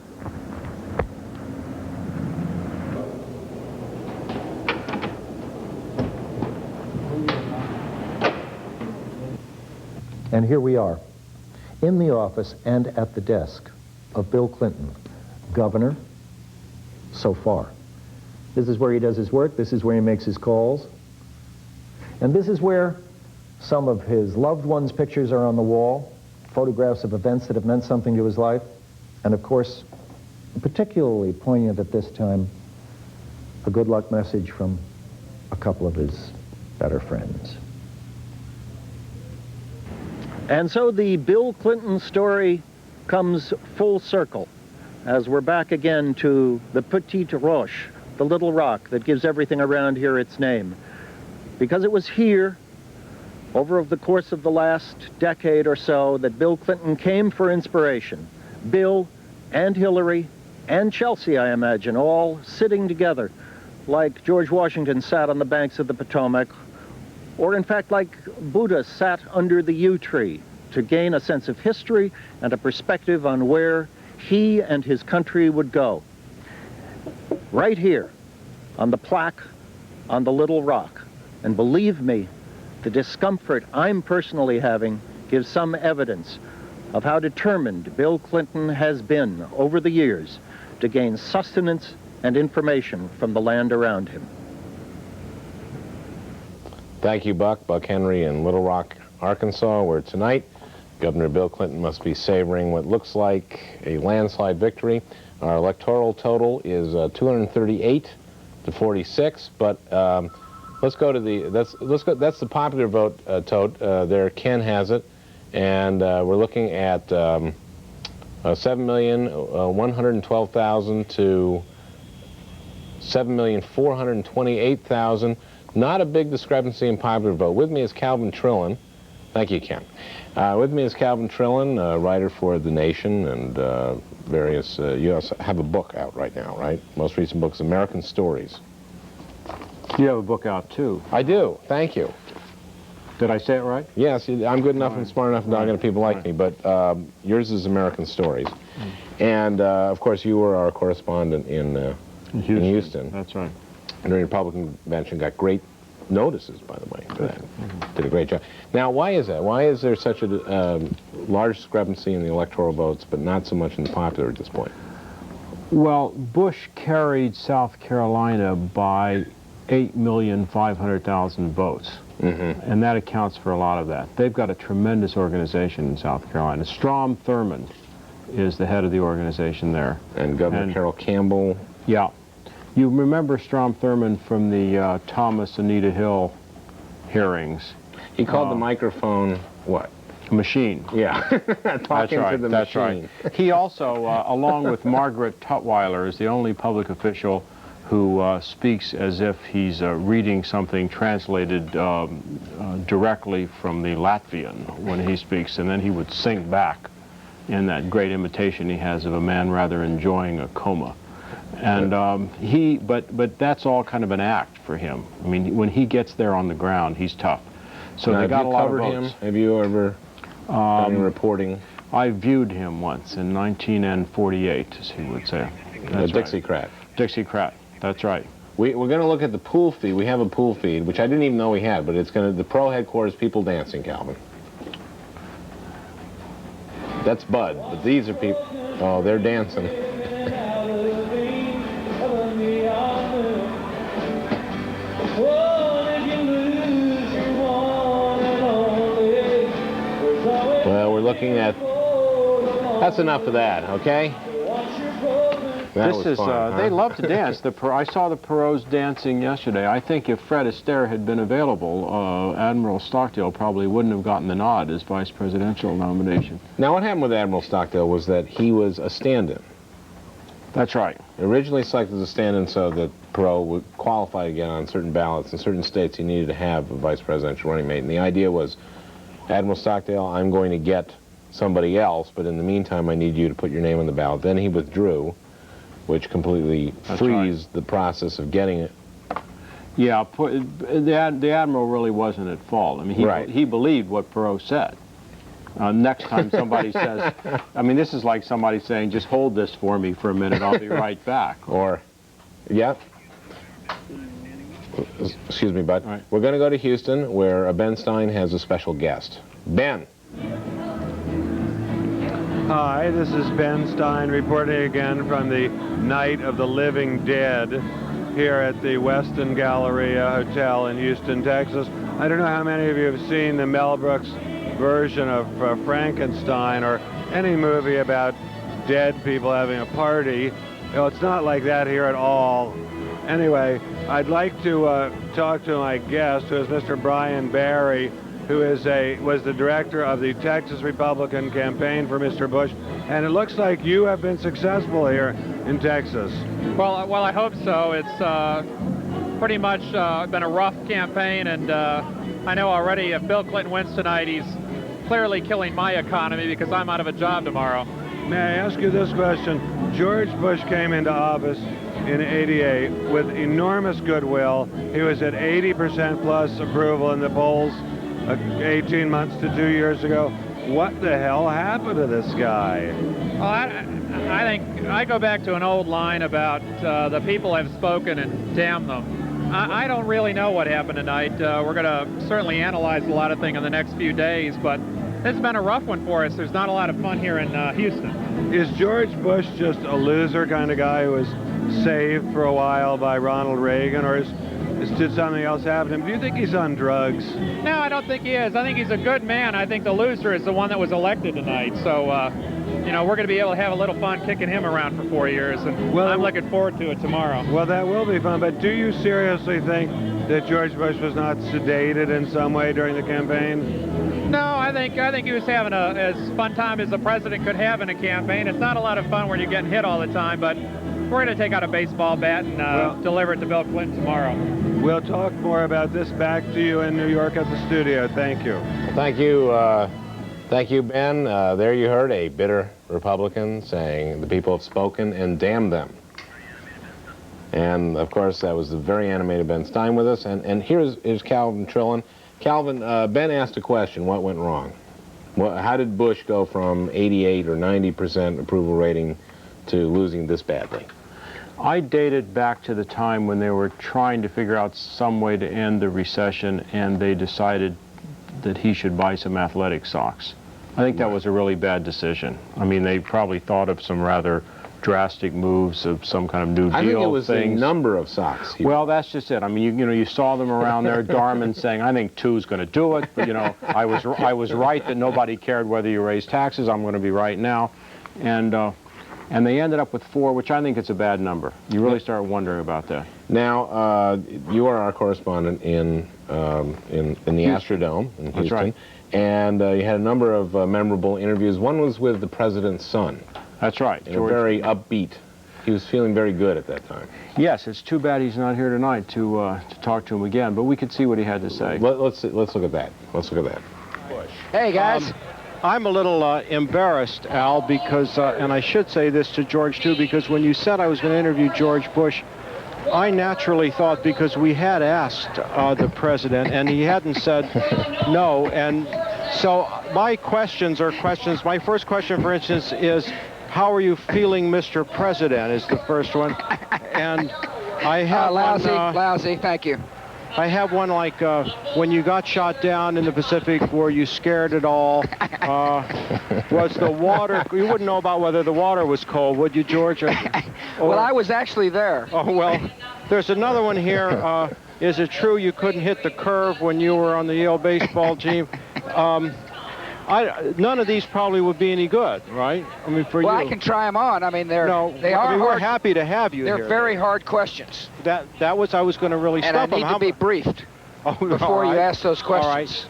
[SPEAKER 16] And here we are, in the office and at the desk of Bill Clinton, governor, so far. This is where he does his work. This is where he makes his calls. And this is where
[SPEAKER 6] Some of his loved ones' pictures are on the wall, photographs of events that have meant something to his life, and of course, particularly poignant at this time, a good luck message from a couple of his better friends. And so the Bill Clinton story comes full circle as we're back again to the Petite Roche, the little rock that gives everything around here its name. Because it was here, over the course of the last decade or so, that Bill Clinton came for inspiration. Bill and Hillary and Chelsea, I imagine, all sitting together like George Washington sat on the banks of the Potomac, or in fact like Buddha sat under the yew tree to gain a sense of history and a perspective on where he and his country would go. Right here, on the plaque, on the little rock. And believe me, the discomfort I'm personally having gives some evidence of how determined Bill Clinton has been over the years to gain sustenance and information from the land around him.
[SPEAKER 3] Thank you, Buck. Buck Henry in Little Rock, Arkansas, where tonight Governor Bill Clinton must be savoring what looks like a landslide victory. Our electoral total is 238 to 46, but let's go to the, that's the popular vote tote. There, Ken has it, and we're looking at 7,112,000 to 7,428,000. Not a big discrepancy in popular vote. With me is Calvin Trillin. Thank you, Ken. With me is Calvin Trillin, writer for The Nation and various, you also have a book out right now, right? Most recent book is American Stories.
[SPEAKER 9] You have a book out, too.
[SPEAKER 3] I do. Thank you.
[SPEAKER 9] Did I say it right?
[SPEAKER 3] Yes, I'm good enough and smart enough and not going to people like me, but yours is American Stories. And, of course, you were our correspondent in Houston.
[SPEAKER 9] That's right.
[SPEAKER 3] And during the Republican convention, got great notices, by the way, for that. Did a great job. Now, why is that? Why is there such a large discrepancy in the electoral votes, but not so much in the popular at this point?
[SPEAKER 9] Well, Bush carried South Carolina by 8,500,000 votes. And that accounts for a lot of that. They've got a tremendous organization in South Carolina. Strom Thurmond is the head of the organization there.
[SPEAKER 3] And Governor Carroll Campbell.
[SPEAKER 9] Yeah. You remember Strom Thurmond from the Thomas Anita Hill hearings.
[SPEAKER 3] He called the microphone what?
[SPEAKER 9] A machine.
[SPEAKER 3] Yeah.
[SPEAKER 9] That's right. That's right. He also, along with Margaret Tutwiler, is the only public official who speaks as if he's reading something translated directly from the Latvian when he speaks, and then he would sing back in that great imitation he has of a man rather enjoying a coma. And but that's all kind of an act for him. I mean, when he gets there on the ground, he's tough. So they got a lot of votes.
[SPEAKER 3] Have you ever done any reporting?
[SPEAKER 9] I viewed him once in 1948, as he would say. That's
[SPEAKER 3] Dixiecrat.
[SPEAKER 9] Dixiecrat. That's right.
[SPEAKER 3] We're going to look at the pool feed. We have a pool feed, which I didn't even know we had, but it's going to, the pro headquarters, people dancing, Calvin. That's Bud, but these are people, oh, they're dancing. Well, we're looking at, that's enough of that, okay?
[SPEAKER 9] This is, they love to dance. I saw the Perot's dancing yesterday. I think if Fred Astaire had been available, Admiral Stockdale probably wouldn't have gotten the nod as vice presidential nomination.
[SPEAKER 3] Now, what happened with Admiral Stockdale was that he was a stand-in.
[SPEAKER 9] That's right.
[SPEAKER 3] Originally selected as a stand-in so that Perot would qualify again on certain ballots. In certain states, he needed to have a vice presidential running mate. And the idea was, Admiral Stockdale, I'm going to get somebody else, but in the meantime, I need you to put your name on the ballot. Then he withdrew, which completely frees the process of getting it.
[SPEAKER 9] Yeah, the Admiral really wasn't at fault. I mean, he believed what Perot said. Next time somebody says, I mean, this is like somebody saying, just hold this for me for a minute, I'll be right back.
[SPEAKER 3] Or, yeah. Excuse me, Bud.
[SPEAKER 9] Right.
[SPEAKER 3] We're going to go to Houston, where Ben Stein has a special guest. Ben.
[SPEAKER 9] Hi, this is Ben Stein reporting again from the Night of the Living Dead here at the Westin Galleria Hotel in Houston, Texas. I don't know how many of you have seen the Mel Brooks version of Frankenstein or any movie about dead people having a party. You know, it's not like that here at all. Anyway, I'd like to talk to my guest, who is Mr. Brian Barry, who was the director of the Texas Republican campaign for Mr. Bush, and it looks like you have been successful here in Texas.
[SPEAKER 7] Well, I hope so. It's pretty much been a rough campaign, and I know already if Bill Clinton wins tonight, he's clearly killing my economy because I'm out of a job tomorrow.
[SPEAKER 9] May I ask you this question? George Bush came into office in '88 with enormous goodwill. He was at 80% plus approval in the polls 18 months to 2 years ago. What the hell happened to this guy?
[SPEAKER 7] Well, I think I go back to an old line about the people have spoken and damn them. I don't really know what happened tonight. We're going to certainly analyze a lot of things in the next few days, but it's been a rough one for us. There's not a lot of fun here in Houston.
[SPEAKER 9] Is George Bush just a loser kind of guy who was saved for a while by Ronald Reagan, or did something else happen to him? Do you think he's on drugs?
[SPEAKER 7] No, I don't think he is. I think he's a good man. I think the loser is the one that was elected tonight. So, you know, we're going to be able to have a little fun kicking him around for 4 years, and I'm looking forward to it tomorah.
[SPEAKER 9] Well, that will be fun, but do you seriously think that George Bush was not sedated in some way during the campaign?
[SPEAKER 7] No, I think he was having as fun time as the president could have in a campaign. It's not a lot of fun when you're getting hit all the time, but we're going to take out a baseball bat and deliver it to Bill Clinton tomorrow.
[SPEAKER 9] We'll talk more about this back to you in New York at the studio. Thank you.
[SPEAKER 3] Well, thank you, Ben. There you heard a bitter Republican saying the people have spoken and damn them. And, of course, that was the very animated Ben Stein with us. And here's Calvin Trillin. Calvin, Ben asked a question. What went wrong? How did Bush go from 88 or 90% approval rating to losing this badly?
[SPEAKER 16] I dated back to the time when they were trying to figure out some way to end the recession, and they decided that he should buy some athletic socks. I think that was a really bad decision. I mean, they probably thought of some rather drastic moves of some kind of New Deal
[SPEAKER 3] I think it was
[SPEAKER 16] things.
[SPEAKER 3] the number of socks.
[SPEAKER 16] Well, that's just it. I mean, you saw them around there, Darman saying, I think 2's going to do it, but, you know, I was right that nobody cared whether you raise taxes. I'm going to be right now. And they ended up with 4, which I think is a bad number. You really start wondering about that.
[SPEAKER 3] Now, you are our correspondent in the Astrodome in Houston.
[SPEAKER 16] That's right.
[SPEAKER 3] And you had a number of memorable interviews. One was with the president's son.
[SPEAKER 16] That's right.
[SPEAKER 3] George. Very upbeat. He was feeling very good at that time.
[SPEAKER 16] Yes, it's too bad he's not here tonight to talk to him again, but we could see what he had to say.
[SPEAKER 3] Let's look at that. Let's look at that.
[SPEAKER 14] Hey, guys.
[SPEAKER 16] I'm a little embarrassed, Al, because, and I should say this to George, too, because when you said I was going to interview George Bush, I naturally thought, because we had asked the president, and he hadn't said no, and so my questions are questions. My first question, for instance, is, how are you feeling, Mr. President, is the first one. And I have
[SPEAKER 14] lousy, thank you.
[SPEAKER 16] I have one like, when you got shot down in the Pacific, were you scared at all? Was the water, you wouldn't know about whether the water was cold, would you, George?
[SPEAKER 14] Well, I was actually there.
[SPEAKER 16] Oh, well, there's another one here. Is it true you couldn't hit the curve when you were on the Yale baseball team? None of these probably would be any good, right? I mean, for you.
[SPEAKER 14] Well, I can try them on. I mean, they are
[SPEAKER 16] we're happy to have you
[SPEAKER 14] here.
[SPEAKER 16] They're
[SPEAKER 14] very hard questions.
[SPEAKER 16] That was, I was going to really stop them.
[SPEAKER 14] And I need to be briefed before you ask those questions.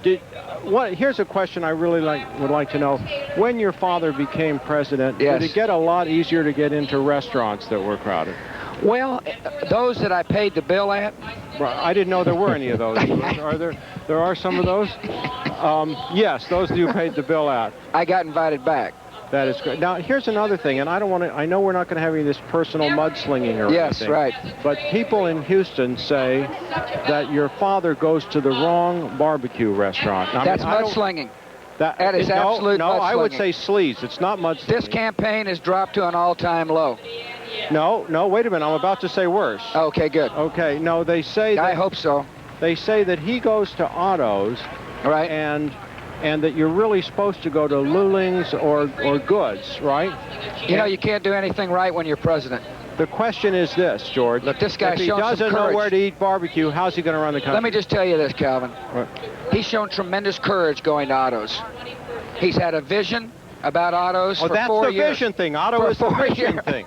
[SPEAKER 16] All right. Here's a question I really would like to know. When your father became president, did it get a lot easier to get into restaurants that were crowded?
[SPEAKER 14] Well, those that I paid the bill at.
[SPEAKER 16] Right. I didn't know there were any of those. Are there? There are some of those? Yes, those you paid the bill at.
[SPEAKER 14] I got invited back.
[SPEAKER 16] That is good. Now, here's another thing, and I don't want to, I know we're not going to have any of this personal mudslinging or anything.
[SPEAKER 14] Yes, right.
[SPEAKER 16] But people in Houston say that your father goes to the wrong barbecue restaurant. Now,
[SPEAKER 14] that's mudslinging. That is absolute
[SPEAKER 16] mudslinging.
[SPEAKER 14] No,
[SPEAKER 16] I would say sleaze. It's not mudslinging.
[SPEAKER 14] This campaign has dropped to an all-time low.
[SPEAKER 16] No, wait a minute. I'm about to say worse.
[SPEAKER 14] Okay, good.
[SPEAKER 16] Okay, no, they say that...
[SPEAKER 14] I hope so.
[SPEAKER 16] They say that he goes to Otto's,
[SPEAKER 14] right,
[SPEAKER 16] and that you're really supposed to go to Luling's or Goods, right?
[SPEAKER 14] You know, you can't do anything right when you're president.
[SPEAKER 16] The question is this, George.
[SPEAKER 8] Look, this guy's
[SPEAKER 16] if he
[SPEAKER 8] shown some
[SPEAKER 16] doesn't know
[SPEAKER 8] courage.
[SPEAKER 16] where to eat barbecue, how's he going to run the country?
[SPEAKER 8] Let me just tell you this, Calvin. He's shown tremendous courage going to autos. He's had a vision about autos for 4 years.
[SPEAKER 16] Oh, that's the vision thing. Auto is the vision thing.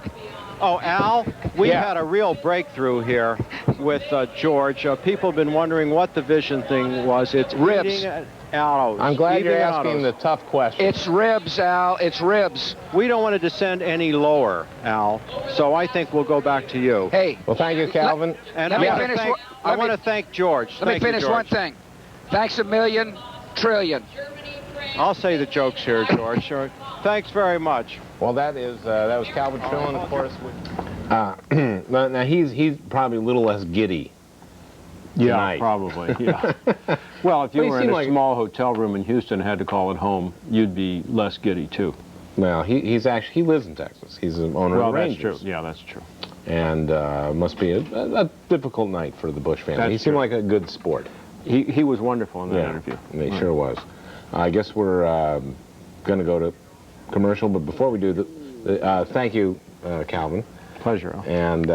[SPEAKER 16] Oh, Al, we've had a real breakthrough here with George. People have been wondering what the vision thing was. It's
[SPEAKER 8] ribs.
[SPEAKER 16] Eating autos.
[SPEAKER 3] I'm glad
[SPEAKER 16] Eating
[SPEAKER 3] you're asking
[SPEAKER 16] autos.
[SPEAKER 3] the tough question.
[SPEAKER 8] It's ribs, Al. It's ribs.
[SPEAKER 16] We don't want to descend any lower, Al, so I think we'll go back to you.
[SPEAKER 8] Hey.
[SPEAKER 3] Well, thank you, Calvin.
[SPEAKER 16] And
[SPEAKER 8] let
[SPEAKER 16] I
[SPEAKER 8] me
[SPEAKER 16] want
[SPEAKER 8] finish.
[SPEAKER 16] to thank George.
[SPEAKER 8] Let me finish one thing. Thanks a million, trillion.
[SPEAKER 16] I'll say the jokes here, George. Sure. Thanks very much.
[SPEAKER 3] Well, that was Calvin Trillin, of course. Now he's probably a little less giddy.
[SPEAKER 10] Yeah,
[SPEAKER 3] tonight.
[SPEAKER 10] probably. Yeah. Well, if you were in a small hotel room in Houston and had to call it home, you'd be less giddy too.
[SPEAKER 3] Well, he lives in Texas. He's an owner of Rangers.
[SPEAKER 10] That's true. Yeah, that's true.
[SPEAKER 3] And must be a difficult night for the Bush family. He seemed like a good sport.
[SPEAKER 10] He was wonderful in that interview.
[SPEAKER 3] He sure was. I guess we're going to go to commercial, but before we do, thank you, Calvin.
[SPEAKER 10] Pleasure.
[SPEAKER 3] And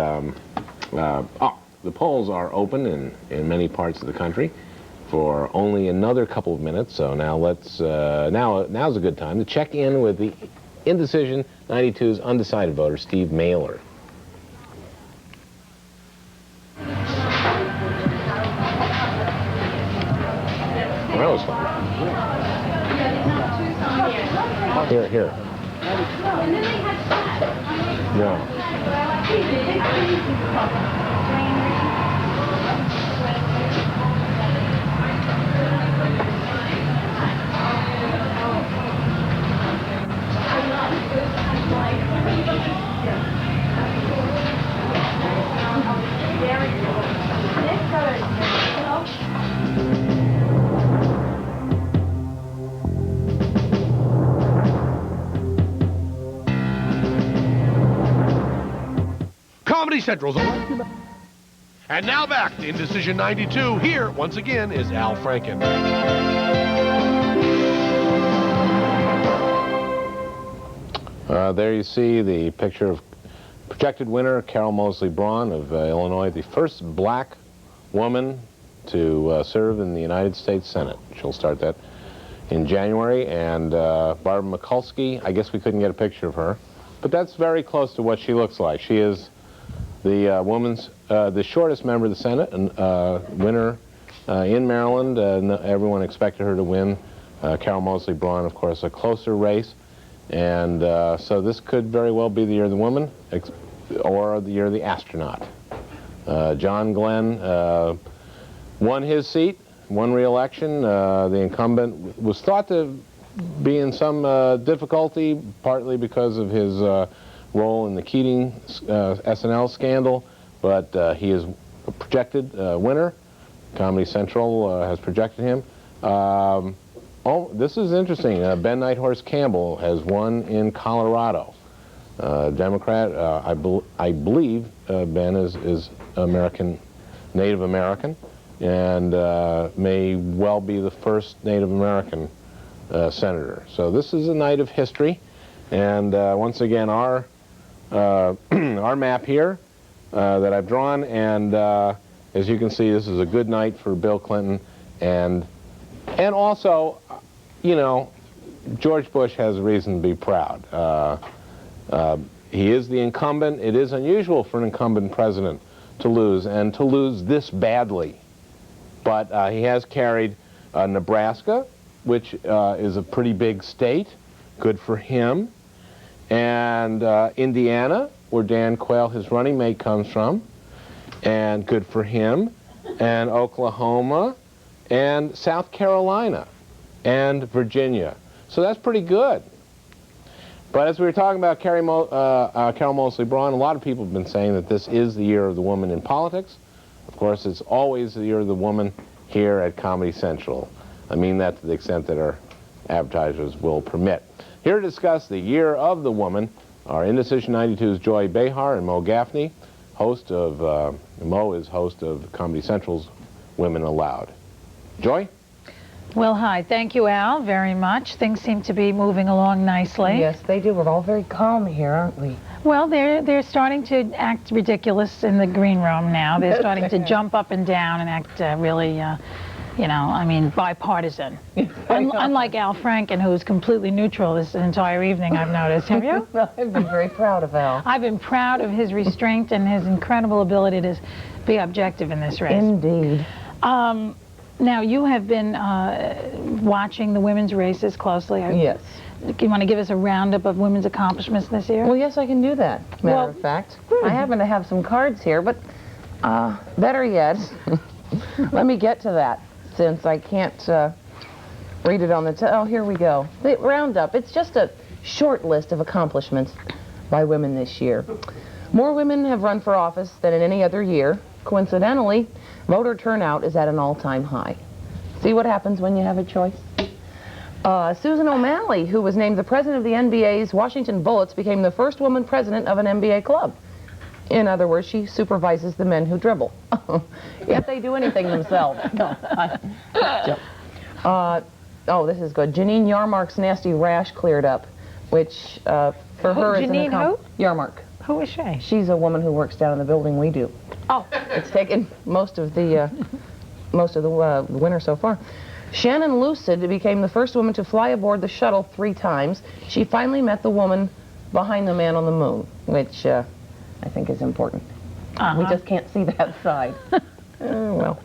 [SPEAKER 3] the polls are open in many parts of the country for only another couple of minutes. So now now's a good time to check in with the Indecision 92's undecided voter, Steve Mailer. That was fun. Here. No.
[SPEAKER 4] Comedy Central's on. And now back to Indecision 92. Here, once again, is Al Franken.
[SPEAKER 3] There you see the picture of projected winner Carol Moseley Braun of Illinois, the first black woman to serve in the United States Senate. She'll start that in January. And Barbara Mikulski, I guess we couldn't get a picture of her, but that's very close to what she looks like. She is the shortest member of the Senate, and winner in Maryland. Everyone expected her to win. Carol Moseley Braun, of course, a closer race. And so this could very well be the year of the woman, or the year of the astronaut. John Glenn won his seat, won re-election. The incumbent was thought to be in some difficulty, partly because of his role in the Keating SNL scandal, but he is a projected winner. Comedy Central has projected him. Oh, this is interesting. Ben Nighthorse Campbell has won in Colorado. Democrat. I believe Ben is American, Native American, and may well be the first Native American senator. So this is a night of history, and once again our our map here that I've drawn, and as you can see, this is a good night for Bill Clinton, and also, you know, George Bush has a reason to be proud. He is the incumbent. It is unusual for an incumbent president to lose, and to lose this badly. But he has carried Nebraska, which is a pretty big state. Good for him. And Indiana, where Dan Quayle, his running mate, comes from, and good for him. And Oklahoma, and South Carolina, and Virginia. So that's pretty good. But as we were talking about Carol Moseley Braun, a lot of people have been saying that this is the year of the woman in politics. Of course, it's always the year of the woman here at Comedy Central. I mean that to the extent that our advertisers will permit. Here to discuss the year of the woman are Indecision 92's Joy Behar and Mo Gaffney. Mo is host of Comedy Central's Women Aloud. Joy?
[SPEAKER 13] Well, hi. Thank you, Al, very much. Things seem to be moving along nicely.
[SPEAKER 17] Yes, they do. We're all very calm here, aren't we?
[SPEAKER 13] Well, they're starting to act ridiculous in the green room now. They're starting to jump up and down and act really, you know, I mean, bipartisan. Unlike Al Franken, who's completely neutral this entire evening, I've noticed. Have you?
[SPEAKER 17] Well, I've been very proud of Al.
[SPEAKER 13] I've been proud of his restraint and his incredible ability to be objective in this race.
[SPEAKER 17] Indeed.
[SPEAKER 13] Now, you have been watching the women's races closely.
[SPEAKER 17] Yes.
[SPEAKER 13] You want to give us a roundup of women's accomplishments this year?
[SPEAKER 17] Well, yes, I can do that, matter of fact. I happen to have some cards here, but better yet, let me get to that, since I can't read it on the... Oh, here we go. The roundup. It's just a short list of accomplishments by women this year. More women have run for office than in any other year. Coincidentally, voter turnout is at an all-time high. See what happens when you have a choice? Susan O'Malley, who was named the president of the NBA's Washington Bullets, became the first woman president of an NBA club. In other words, she supervises the men who dribble. Yet they do anything themselves. No, oh, this is good. Janine Yarmark's nasty rash cleared up, which for her is
[SPEAKER 13] Janine who?
[SPEAKER 17] Yarmark.
[SPEAKER 13] Who is she?
[SPEAKER 17] She's a woman who works down in the building we do.
[SPEAKER 13] Oh.
[SPEAKER 17] It's taken most of the winter so far. Shannon Lucid became the first woman to fly aboard the shuttle 3 times. She finally met the woman behind the man on the moon, which I think is important. We just can't see that side. Well.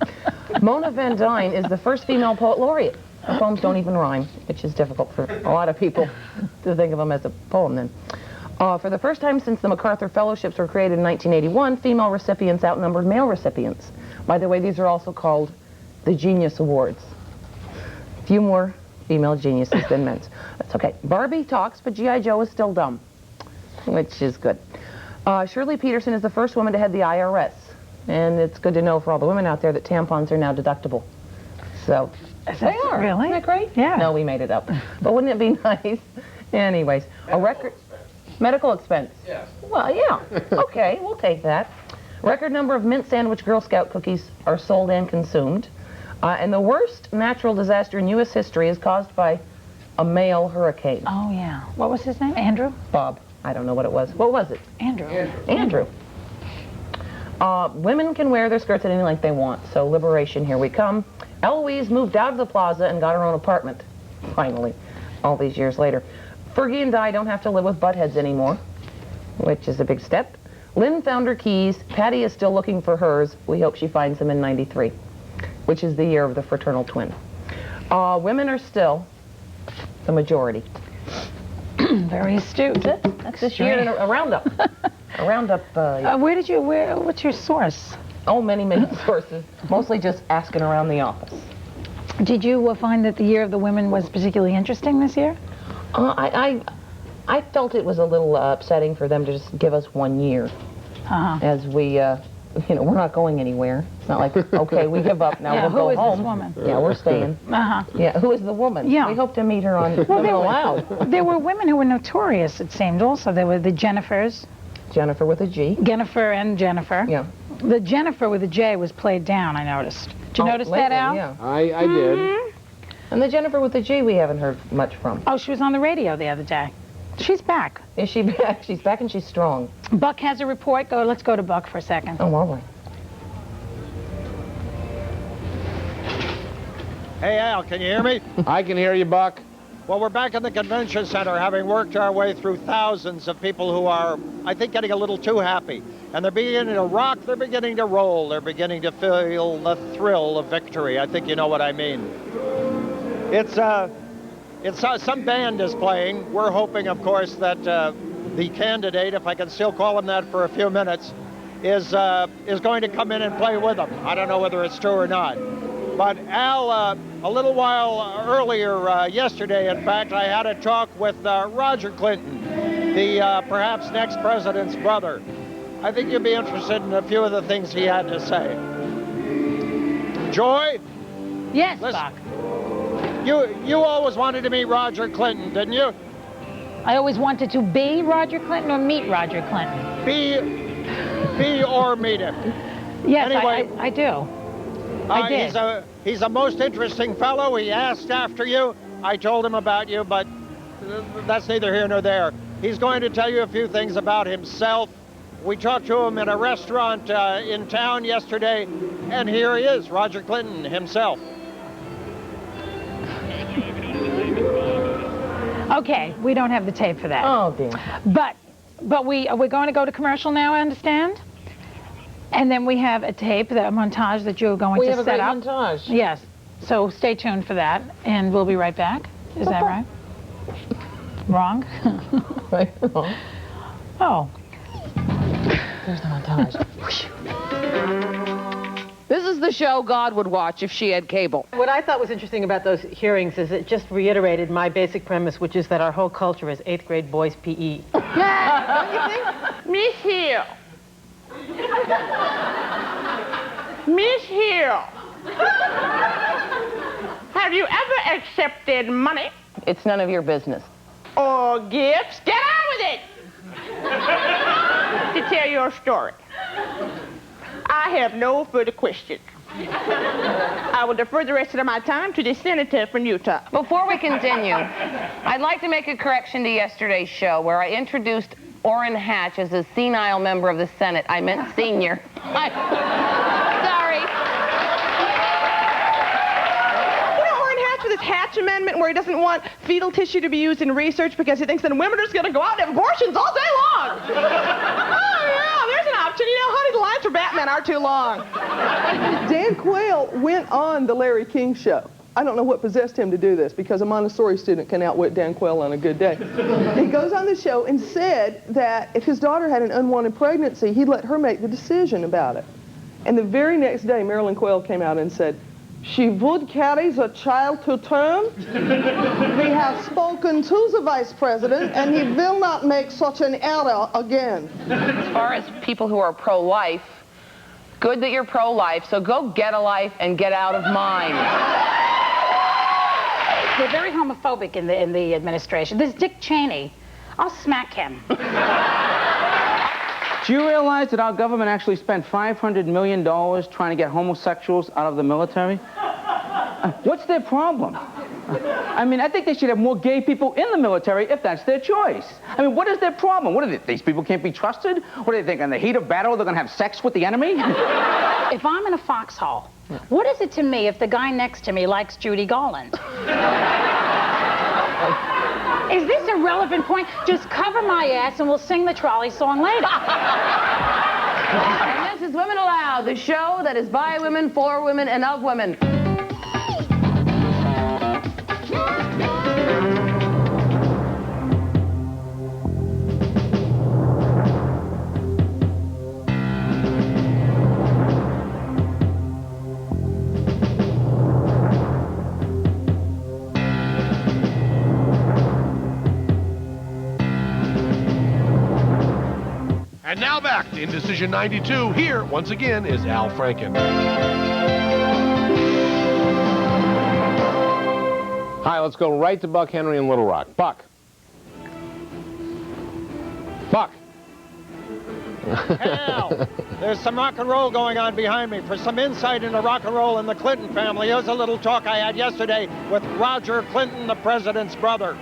[SPEAKER 17] Mona Van Dyne is the first female poet laureate. Her poems don't even rhyme, which is difficult for a lot of people to think of them as a poem then. For the first time since the MacArthur Fellowships were created in 1981, female recipients outnumbered male recipients. By the way, these are also called the Genius Awards. Few more female geniuses than men's. That's okay. Barbie talks, but G.I. Joe is still dumb, which is good. Shirley Peterson is the first woman to head the IRS. And it's good to know for all the women out there that tampons are now deductible. So, they are.
[SPEAKER 13] Really?
[SPEAKER 17] Isn't that great?
[SPEAKER 13] Yeah.
[SPEAKER 17] No, we made it up. But wouldn't it be nice? Anyways, a record... Medical expense? Yes. Well, yeah. Okay, we'll take that. Record number of mint sandwich Girl Scout cookies are sold and consumed. And the worst natural disaster in U.S. history is caused by a male hurricane.
[SPEAKER 13] Oh, yeah. What was his name? Andrew?
[SPEAKER 17] Bob. I don't know what it was. What was it?
[SPEAKER 13] Andrew.
[SPEAKER 17] Andrew. Women can wear their skirts at any length they want, so liberation, here we come. Eloise moved out of the plaza and got her own apartment, finally, all these years later. Fergie and Di don't have to live with buttheads anymore, which is a big step. Lynn found her keys. Patty is still looking for hers. We hope she finds them in '93, which is the year of the fraternal twin. Women are still the majority.
[SPEAKER 13] Very astute.
[SPEAKER 17] That's this year in a roundup. A roundup. Yeah.
[SPEAKER 13] What's your source?
[SPEAKER 17] Oh, many, many sources. Mostly just asking around the office.
[SPEAKER 13] Did you find that the year of the women was particularly interesting this year?
[SPEAKER 17] I felt it was a little upsetting for them to just give us 1 year, as we, we're not going anywhere. It's not like, okay, we give up now, we'll go home.
[SPEAKER 13] Who is this woman?
[SPEAKER 17] Yeah, we're staying. Yeah, who is the woman?
[SPEAKER 13] Yeah.
[SPEAKER 17] We hope to meet her on Women Aloud.
[SPEAKER 13] There were women who were notorious, it seemed, also. There were the Jennifers.
[SPEAKER 17] Jennifer with a G.
[SPEAKER 13] Jennifer and Jennifer.
[SPEAKER 17] Yeah.
[SPEAKER 13] The Jennifer with a J was played down, I noticed. Did you notice that, Al?
[SPEAKER 17] Yeah.
[SPEAKER 10] I did.
[SPEAKER 17] And the Jennifer with the G we haven't heard much from.
[SPEAKER 13] Oh, she was on the radio the other day. She's back.
[SPEAKER 17] Is she back? She's back and she's strong.
[SPEAKER 13] Buck has a report. Let's go to Buck for a second.
[SPEAKER 17] Oh, all right.
[SPEAKER 16] Hey, Al, can you hear me?
[SPEAKER 3] I can hear you, Buck.
[SPEAKER 16] Well, we're back in the convention center, having worked our way through thousands of people who are, I think, getting a little too happy. And they're beginning to rock, they're beginning to roll, they're beginning to feel the thrill of victory. I think you know what I mean. It's some band is playing. We're hoping, of course, that the candidate, if I can still call him that for a few minutes, is going to come in and play with them. I don't know whether it's true or not. But Al, a little while earlier, yesterday, in fact, I had a talk with Roger Clinton, the perhaps next president's brother. I think you'd be interested in a few of the things he had to say. Joy?
[SPEAKER 13] Yes,
[SPEAKER 16] listen,
[SPEAKER 13] Buck.
[SPEAKER 16] You always wanted to meet Roger Clinton, didn't you?
[SPEAKER 13] I always wanted to be Roger Clinton or meet Roger Clinton.
[SPEAKER 16] Be or meet him.
[SPEAKER 13] Yes,
[SPEAKER 16] anyway,
[SPEAKER 13] I do. I did.
[SPEAKER 6] He's a most interesting fellow. He asked after you. I told him about you, but that's neither here nor there. He's going to tell you a few things about himself. We talked to him at a restaurant in town yesterday, and here he is, Roger Clinton himself.
[SPEAKER 13] Okay, we don't have the tape for that.
[SPEAKER 17] Oh, dear.
[SPEAKER 13] But we're going to go to commercial now, I understand? And then we have a tape, a montage that you're going to set up.
[SPEAKER 17] We have a great montage.
[SPEAKER 13] Yes. So stay tuned for that, and we'll be right back. Is that right? Wrong?
[SPEAKER 17] Right, wrong.
[SPEAKER 13] Oh.
[SPEAKER 17] There's the montage. This is the show God would watch if she had cable.
[SPEAKER 11] What I thought was interesting about those hearings is it just reiterated my basic premise, which is that our whole culture is 8th grade boys PE.
[SPEAKER 17] Don't you think?
[SPEAKER 19] Miss Hill. Miss Hill. Have you ever accepted money?
[SPEAKER 17] It's none of your business.
[SPEAKER 19] Or gifts? Get on with it! To tell your story. I have no further questions. I will defer the rest of my time to the senator from Utah.
[SPEAKER 17] Before we continue, I'd like to make a correction to yesterday's show where I introduced Orrin Hatch as a senile member of the Senate. I meant senior. Sorry.
[SPEAKER 19] You know Orrin Hatch with his Hatch Amendment where he doesn't want fetal tissue to be used in research because he thinks that women are just going to go out and have abortions all day long. Oh, yeah, there's an option. You know, honey, the lines for Batman are too long.
[SPEAKER 20] Dan Quayle went on the Larry King show. I don't know what possessed him to do this, because a Montessori student can outwit Dan Quayle on a good day. He goes on the show and said that if his daughter had an unwanted pregnancy, he'd let her make the decision about it. And the very next day, Marilyn Quayle came out and said, "She would carry the child to term. We have spoken to the vice president, and he will not make such an error again."
[SPEAKER 17] As far as people who are pro-life, good that you're pro-life, so go get a life and get out of mine.
[SPEAKER 13] They're very homophobic in the administration. This Dick Cheney, I'll smack him.
[SPEAKER 21] Do you realize that our government actually spent $500 million trying to get homosexuals out of the military? What's their problem? I mean, I think they should have more gay people in the military if that's their choice. I mean, what is their problem? What are they, these people can't be trusted? What do they think, in the heat of battle they're going to have sex with the enemy?
[SPEAKER 13] If I'm in a foxhole, what is it to me if the guy next to me likes Judy Garland? Is this a relevant point? Just cover my ass and we'll sing the trolley song later.
[SPEAKER 17] And this is Women Aloud, the show that is by women, for women, and of women.
[SPEAKER 4] And now back to Indecision 92. Here, once again, is Al Franken.
[SPEAKER 3] Hi, let's go right to Buck Henry in Little Rock. Buck. Buck.
[SPEAKER 6] Al, there's some rock and roll going on behind me. For some insight into rock and roll in the Clinton family, here's a little talk I had yesterday with Roger Clinton, the president's brother.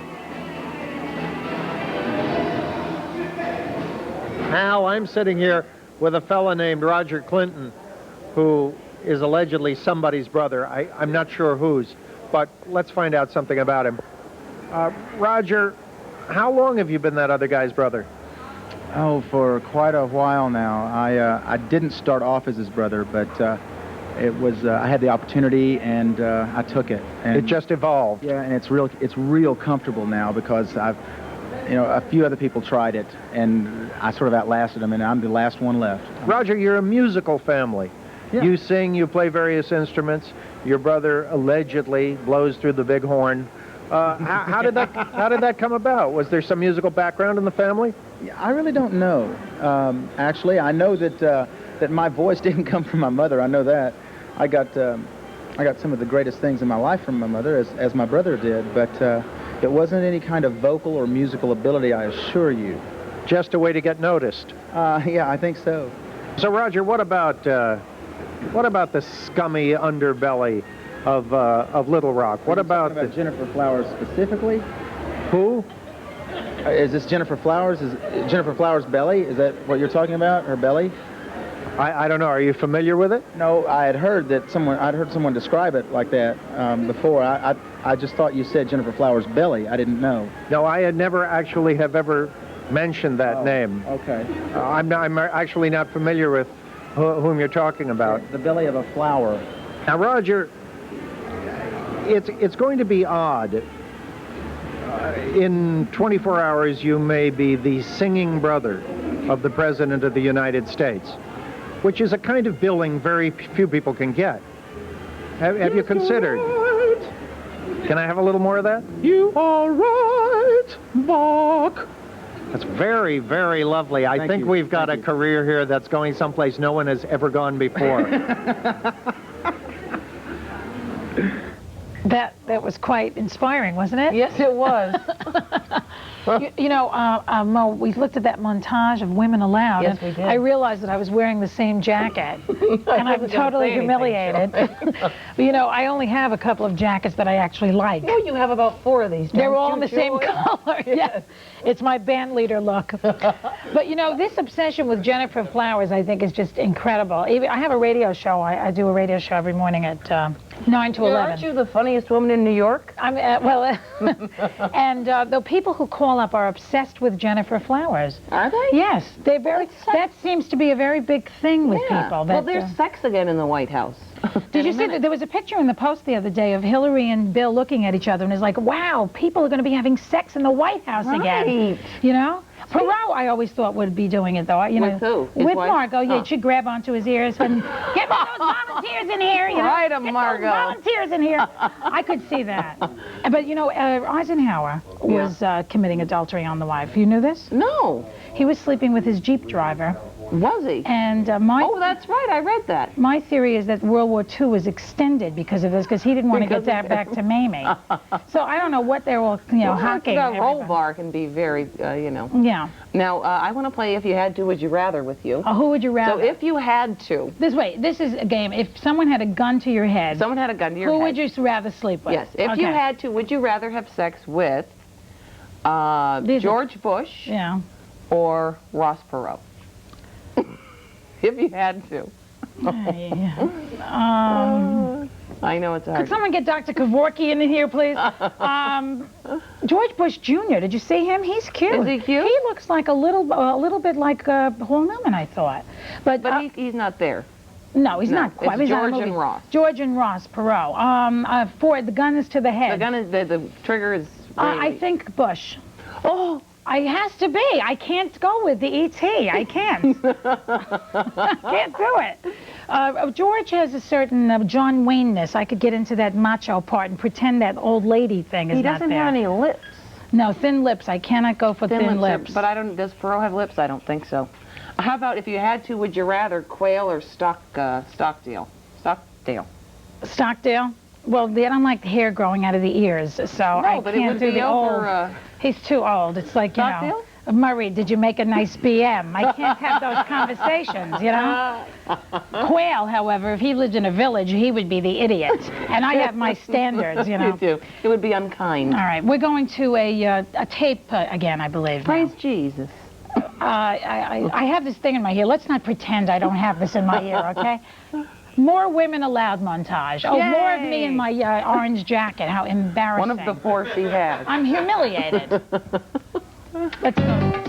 [SPEAKER 6] Al, I'm sitting here with a fella named Roger Clinton, who is allegedly somebody's brother. I'm not sure whose, but let's find out something about him. Roger, how long have you been that other guy's brother?
[SPEAKER 24] Oh, for quite a while now. I didn't start off as his brother, but it was I had the opportunity and I took it. And
[SPEAKER 6] it just evolved.
[SPEAKER 24] Yeah, and it's real comfortable now because I've, you know, a few other people tried it and I sort of outlasted them, and I'm the last one left.
[SPEAKER 6] Roger, you're a musical family.
[SPEAKER 24] Yeah.
[SPEAKER 6] You sing, you play various instruments. Your brother allegedly blows through the big horn. How did that come about? Was there some musical background in the family?
[SPEAKER 24] Yeah, I really don't know. Actually, I know that my voice didn't come from my mother. I know that. I got some of the greatest things in my life from my mother, as my brother did, but it wasn't any kind of vocal or musical ability, I assure you.
[SPEAKER 6] Just a way to get noticed.
[SPEAKER 24] Yeah, I think so.
[SPEAKER 6] So, Roger, what about
[SPEAKER 16] What about the scummy underbelly of Little Rock? What about
[SPEAKER 24] Jennifer Flowers specifically?
[SPEAKER 16] Who?
[SPEAKER 24] Is this Jennifer Flowers? Is Jennifer Flowers' belly? Is that what you're talking about? Her belly?
[SPEAKER 16] I don't know. Are you familiar with it?
[SPEAKER 24] No, I had heard that I'd heard someone describe it like that before. I just thought you said Jennifer Flowers' belly. I didn't know.
[SPEAKER 16] No, I had never actually have ever mentioned that name.
[SPEAKER 24] Okay.
[SPEAKER 16] I'm actually not familiar with whom you're talking about.
[SPEAKER 24] The belly of a flower.
[SPEAKER 16] Now, Roger, it's going to be odd. In 24 hours, you may be the singing brother of the President of the United States, which is a kind of billing very few people can get. Have you considered? Right. Can I have a little more of that? You are right, Mark. That's very, very lovely. I think we've got a career here that's going someplace no one has ever gone before.
[SPEAKER 13] That was quite inspiring, wasn't it?
[SPEAKER 17] Yes, it was.
[SPEAKER 13] Mo, we looked at that montage of Women Allowed,
[SPEAKER 17] Yes,
[SPEAKER 13] and
[SPEAKER 17] we did.
[SPEAKER 13] I realized that I was wearing the same jacket, and I'm totally humiliated. But, I only have a couple of jackets that I actually like.
[SPEAKER 17] No, you have about 4 of these.
[SPEAKER 13] They're all in the same color. Yes, it's my band leader look. But this obsession with Jennifer Flowers, I think, is just incredible. I have a radio show. I do a radio show every morning at 9 to 11.
[SPEAKER 17] Aren't you the funniest woman in New York?
[SPEAKER 13] I'm and the people who call up are obsessed with Jennifer Flowers.
[SPEAKER 17] Are they?
[SPEAKER 13] Yes, they're very. That seems to be a very big thing with people.
[SPEAKER 17] Well, there's sex again in the White House.
[SPEAKER 13] Did you see that there was a picture in the Post the other day of Hillary and Bill looking at each other, and it's like, wow, people are going to be having sex in the White House again. Perot, I always thought would be doing it, though.
[SPEAKER 17] With who? His
[SPEAKER 13] With
[SPEAKER 17] wife?
[SPEAKER 13] Margot. Yeah, she'd grab onto his ears and get me those volunteers in here.
[SPEAKER 17] Right,
[SPEAKER 13] get
[SPEAKER 17] Margot.
[SPEAKER 13] those volunteers in here. I could see that. But Eisenhower was committing adultery on the wife. You knew this?
[SPEAKER 17] No.
[SPEAKER 13] He was sleeping with his Jeep driver.
[SPEAKER 17] Was he?
[SPEAKER 13] And
[SPEAKER 17] oh, that's right. I read that.
[SPEAKER 13] My theory is that World War II was extended because of this, because he didn't want to get that back to Mamie. So I don't know what they're all, hocking.
[SPEAKER 17] The roll bar can be very,
[SPEAKER 13] Yeah.
[SPEAKER 17] Now, I want to play If You Had To, Would You Rather with you.
[SPEAKER 13] Who would you rather?
[SPEAKER 17] So if you had to.
[SPEAKER 13] This is a game. If someone had a gun to your head.
[SPEAKER 17] Someone had a gun to your head.
[SPEAKER 13] Who would you rather sleep with?
[SPEAKER 17] Yes. If you had to, would you rather have sex with George Bush or Ross Perot? If you had to. I know it's hard.
[SPEAKER 13] Could someone get Dr. Kevorkian in here, please? George Bush Jr. Did you see him? He's cute.
[SPEAKER 17] Is he cute?
[SPEAKER 13] He looks like a little bit like Paul Newman, I thought. But
[SPEAKER 17] he's not there.
[SPEAKER 13] No, he's not quite.
[SPEAKER 17] It's George and Ross.
[SPEAKER 13] George and Ross Perot. Ford, the gun is to the head.
[SPEAKER 17] The gun is the trigger is.
[SPEAKER 13] I think Bush. Oh. It has to be. I can't go with the E.T. I can't. Can't do it. George has a certain John Wayne-ness. I could get into that macho part and pretend that old lady thing is not there.
[SPEAKER 17] He doesn't have any lips.
[SPEAKER 13] No, thin lips. I cannot go for thin lips.
[SPEAKER 17] But does Perot have lips? I don't think so. How about if you had to, would you rather quail or Stockdale?
[SPEAKER 13] Stockdale? Well, they don't like the hair growing out of the ears, so I can't do the old. He's too old. It's like, Murray, did you make a nice BM? I can't have those conversations, Quail, however, if he lived in a village, he would be the idiot. And I have my standards,
[SPEAKER 17] You do. It would be unkind.
[SPEAKER 13] All right, we're going to a tape again, I believe.
[SPEAKER 17] Praise Jesus.
[SPEAKER 13] I have this thing in my ear. Let's not pretend I don't have this in my ear, okay? More Women Allowed montage. Oh, more of me in my orange jacket. How embarrassing.
[SPEAKER 17] One of the 4 she has.
[SPEAKER 13] I'm humiliated. Let's go.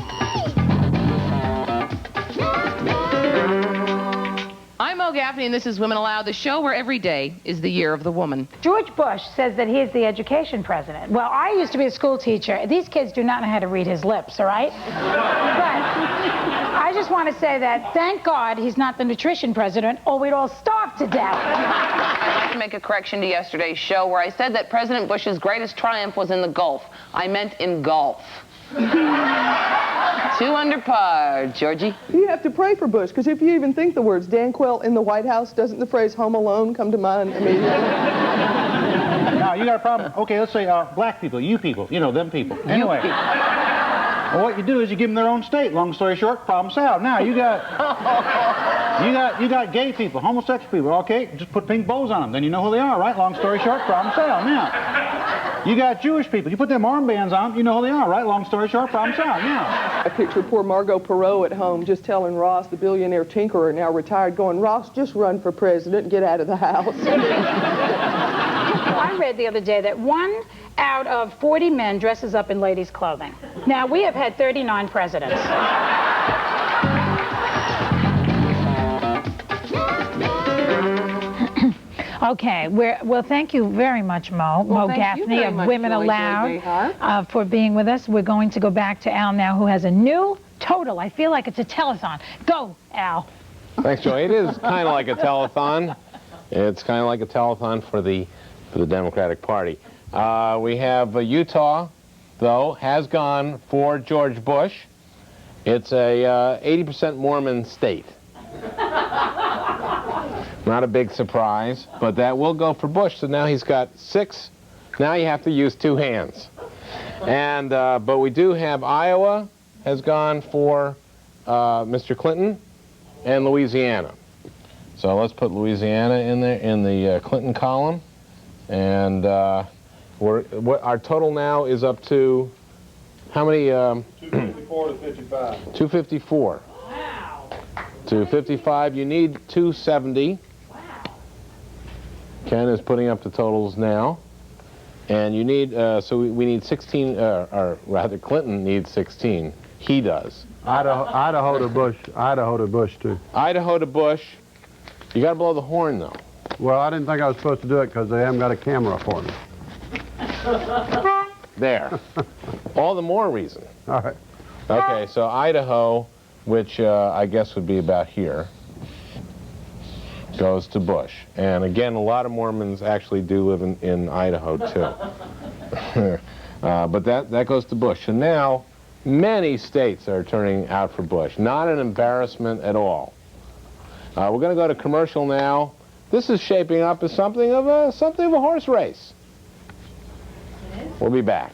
[SPEAKER 17] I'm Mo Gaffney, and this is Women Allowed, the show where every day is the year of the woman.
[SPEAKER 13] George Bush says that he is the education president. Well, I used to be a school teacher. These kids do not know how to read his lips, all right? But I just want to say that, thank God, he's not the nutrition president, or we'd all starve to death.
[SPEAKER 17] I'd like to make a correction to yesterday's show where I said that President Bush's greatest triumph was in the Gulf. I meant in golf. 2 under par, Georgie.
[SPEAKER 20] You have to pray for Bush, because if you even think the words Dan Quayle in the White House, doesn't the phrase Home Alone come to mind immediately?
[SPEAKER 12] Now, you got a problem? Okay, let's say black people, you people, them people. Anyway. Well, what you do is you give them their own state. Long story short, problem solved. Now you got gay people, homosexual people. Okay, just put pink bows on them. Then you know who they are, right? Long story short, problem solved. Now you got Jewish people. You put them armbands on them. You know who they are, right? Long story short, problem solved. Now
[SPEAKER 20] I picture poor Margot Perot at home just telling Ross, the billionaire tinkerer, now retired, going, Ross, just run for president and get out of the house.
[SPEAKER 13] I read the other day that 1 out of 40 men dresses up in ladies' clothing. Now, we have had 39 presidents. Okay, well, thank you very much, Mo.
[SPEAKER 17] Well,
[SPEAKER 13] Mo
[SPEAKER 17] thank you
[SPEAKER 13] Gaffney
[SPEAKER 17] very
[SPEAKER 13] of
[SPEAKER 17] much,
[SPEAKER 13] Women
[SPEAKER 17] Joy
[SPEAKER 13] Aloud,
[SPEAKER 17] Behar.
[SPEAKER 13] for being with us. We're going to go back to Al now, who has a new total. I feel like it's a telethon. Go, Al.
[SPEAKER 3] Thanks, Joy. It is kind of like a telethon. It's kind of like a telethon for the Democratic Party. We have Utah, though, has gone for George Bush. It's a 80% Mormon state. Not a big surprise, but that will go for Bush. So now he's got 6. Now you have to use 2 hands. And but we do have Iowa has gone for Mr. Clinton, and Louisiana. So let's put Louisiana in there in the Clinton column, and our total now is up to how many?
[SPEAKER 12] 254 to 55.
[SPEAKER 3] 254. Wow. To 55, you need 270. Wow. Ken is putting up the totals now, and you need so we need 16, or rather, Clinton needs 16. He does.
[SPEAKER 5] Idaho to Bush. Idaho to Bush, too.
[SPEAKER 3] Idaho to Bush. You got to blow the horn, though.
[SPEAKER 5] Well, I didn't think I was supposed to do it because they haven't got a camera for me.
[SPEAKER 3] There. All the more reason.
[SPEAKER 5] All right.
[SPEAKER 3] Okay, so Idaho, which I guess would be about here, goes to Bush. And again, a lot of Mormons actually do live in Idaho, too. But that goes to Bush. And now, many states are turning out for Bush. Not an embarrassment at all. We're going to go to commercial now. This is shaping up as something of a horse race. We'll be back.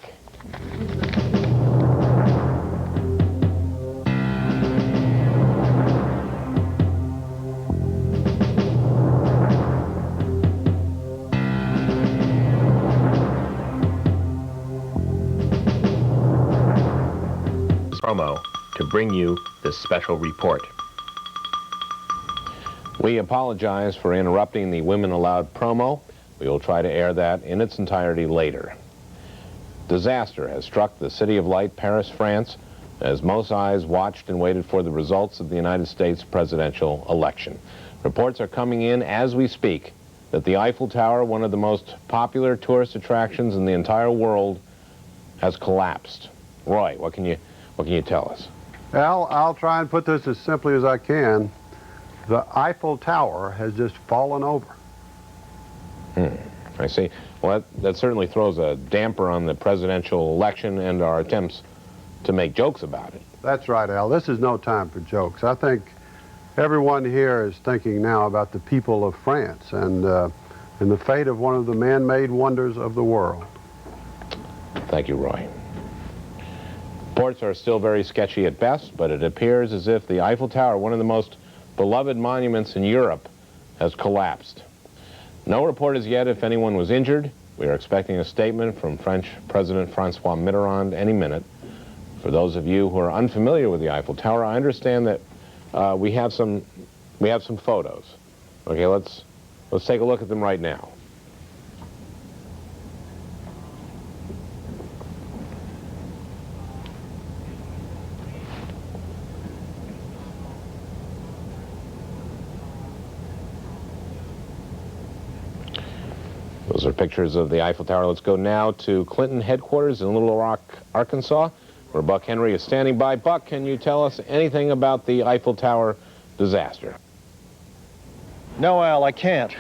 [SPEAKER 18] Promo to bring you this special report.
[SPEAKER 3] We apologize for interrupting the Women Aloud promo. We will try to air that in its entirety later. Disaster has struck the City of Light, Paris, France, as most eyes watched and waited for the results of the United States presidential election. Reports are coming in as we speak that the Eiffel Tower, one of the most popular tourist attractions in the entire world, has collapsed. Roy, what can you tell us?
[SPEAKER 5] Al, I'll try and put this as simply as I can. The Eiffel Tower has just fallen over.
[SPEAKER 3] I see. Well, that certainly throws a damper on the presidential election and our attempts to make jokes about it.
[SPEAKER 5] That's right, Al. This is no time for jokes. I think everyone here is thinking now about the people of France and the fate of one of the man-made wonders of the world.
[SPEAKER 3] Thank you, Roy. Reports are still very sketchy at best, but it appears as if the Eiffel Tower, one of the most beloved monuments in Europe, has collapsed. No report as yet if anyone was injured. We are expecting a statement from French President Francois Mitterrand any minute. For those of you who are unfamiliar with the Eiffel Tower, I understand that we have some photos. Okay, let's take a look at them right now. Those are pictures of the Eiffel Tower. Let's go now to Clinton headquarters in Little Rock, Arkansas, where Buck Henry is standing by. Buck, can you tell us anything about the Eiffel Tower disaster?
[SPEAKER 6] No, Al, I can't.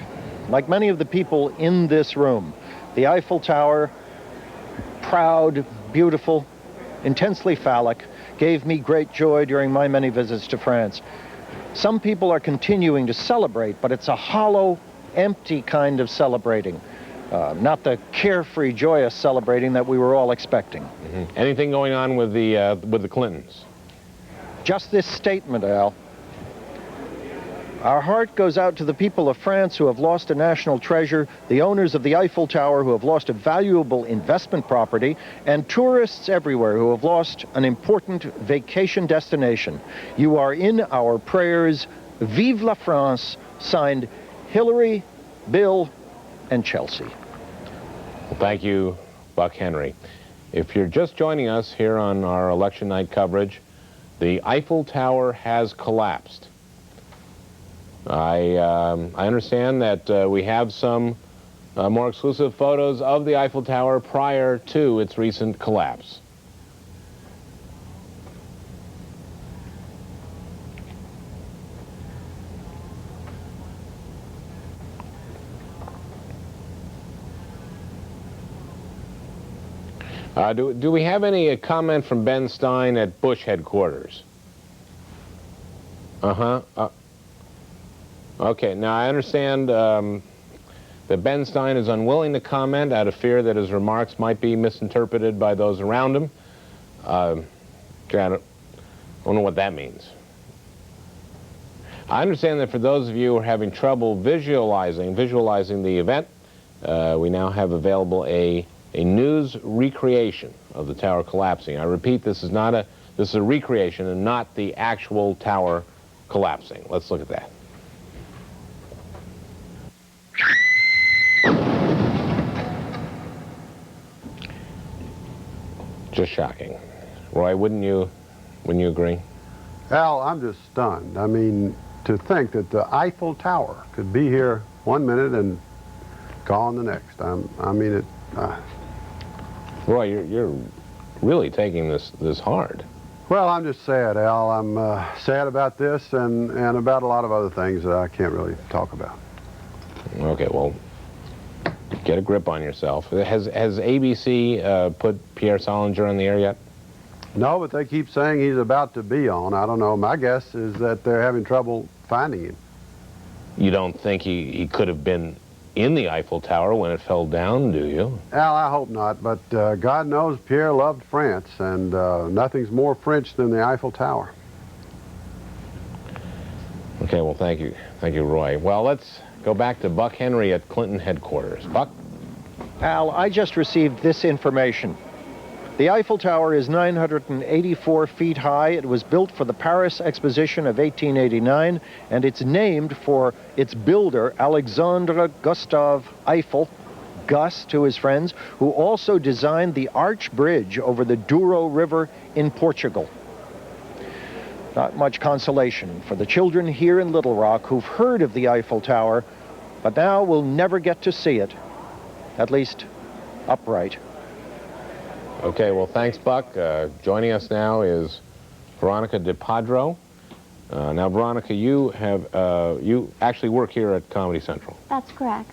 [SPEAKER 6] Like many of the people in this room, the Eiffel Tower, proud, beautiful, intensely phallic, gave me great joy during my many visits to France. Some people are continuing to celebrate, but it's a hollow, empty kind of celebrating. not the carefree, joyous celebrating that we were all expecting.
[SPEAKER 3] Anything going on with the Clintons?
[SPEAKER 6] Just this statement, Al. Our heart goes out to the people of France who have lost a national treasure, the owners of the Eiffel Tower who have lost a valuable investment property, and tourists everywhere who have lost an important vacation destination. You are in our prayers. Vive la France. Signed, Hillary, Bill, and Chelsea.
[SPEAKER 3] Well, thank you, Buck Henry. If you're just joining us here on our election night coverage, the Eiffel Tower has collapsed. I understand that we have some more exclusive photos of the Eiffel Tower prior to its recent collapse. Do we have any comment from Ben Stein at Bush headquarters? Okay, now I understand that Ben Stein is unwilling to comment out of fear that his remarks might be misinterpreted by those around him. I don't know what that means. I understand that for those of you who are having trouble visualizing the event, we now have available a news recreation of the tower collapsing. I repeat, this is a recreation and not the actual tower collapsing. Let's look at that. Just shocking. Roy, wouldn't you agree?
[SPEAKER 5] Al, I'm just stunned. I mean, to think that the Eiffel Tower could be here one minute and gone the next. I mean, it...
[SPEAKER 3] Roy, you're really taking this hard.
[SPEAKER 5] Well, I'm just sad, Al. I'm sad about this and about a lot of other things that I can't really talk about.
[SPEAKER 3] Okay, well, get a grip on yourself. Has ABC put Pierre Solinger on the air yet?
[SPEAKER 5] No, but they keep saying he's about to be on. I don't know. My guess is that they're having trouble finding him.
[SPEAKER 3] You don't think he could have been in the Eiffel Tower when it fell down, do you?
[SPEAKER 5] Al, I hope not, but God knows Pierre loved France, and nothing's more French than the Eiffel Tower.
[SPEAKER 3] Okay, well, thank you, Roy. Well, let's go back to Buck Henry at Clinton headquarters. Buck?
[SPEAKER 6] Al, I just received this information. The Eiffel Tower is 984 feet high. It was built for the Paris Exposition of 1889, and it's named for its builder, Alexandre Gustave Eiffel, Gus to his friends, who also designed the arch bridge over the Douro River in Portugal. Not much consolation for the children here in Little Rock who've heard of the Eiffel Tower, but now will never get to see it, at least upright.
[SPEAKER 3] Okay, well, thanks, Buck. Joining us now is Veronica DePadro. Now, Veronica, you actually work here at Comedy Central.
[SPEAKER 2] That's correct.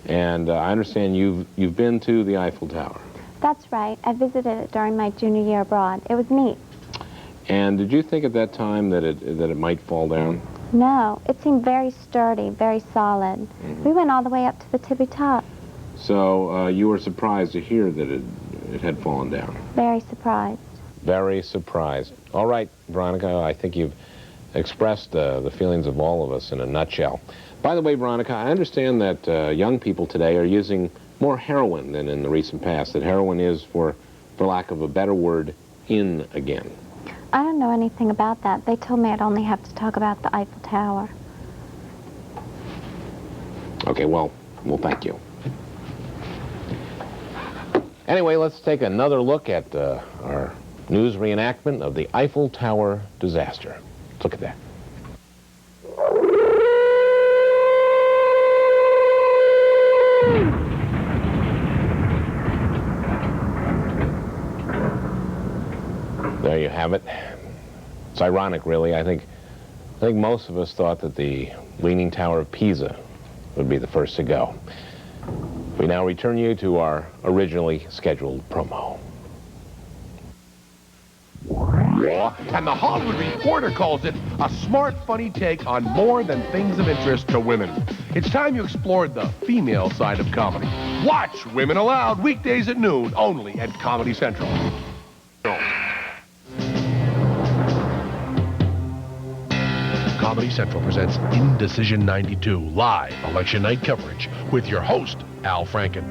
[SPEAKER 3] And I understand you've been to the Eiffel Tower.
[SPEAKER 2] That's right. I visited it during my junior year abroad. It was neat.
[SPEAKER 3] And did you think at that time that it might fall down?
[SPEAKER 2] No, it seemed very sturdy, very solid. We went all the way up to the tippy top.
[SPEAKER 3] So you were surprised to hear that it had fallen down?
[SPEAKER 2] Very surprised.
[SPEAKER 3] Very surprised. All right, Veronica, I think you've expressed the feelings of all of us in a nutshell. By the way, Veronica, I understand that young people today are using more heroin than in the recent past, that heroin is, for lack of a better word, in again.
[SPEAKER 2] I don't know anything about that. They told me I'd only have to talk about the Eiffel Tower.
[SPEAKER 3] Okay, well, thank you. Anyway, let's take another look at our news reenactment of the Eiffel Tower disaster. Let's look at that. There you have it. It's ironic, really. I think most of us thought that the Leaning Tower of Pisa would be the first to go. We now return you to our originally scheduled promo.
[SPEAKER 4] And the Hollywood Reporter calls it a smart, funny take on more than things of interest to women. It's time you explored the female side of comedy. Watch Women Aloud weekdays at noon, only at Comedy Central. Comedy Central presents Indecision 92 live election night coverage with your host, Al Franken.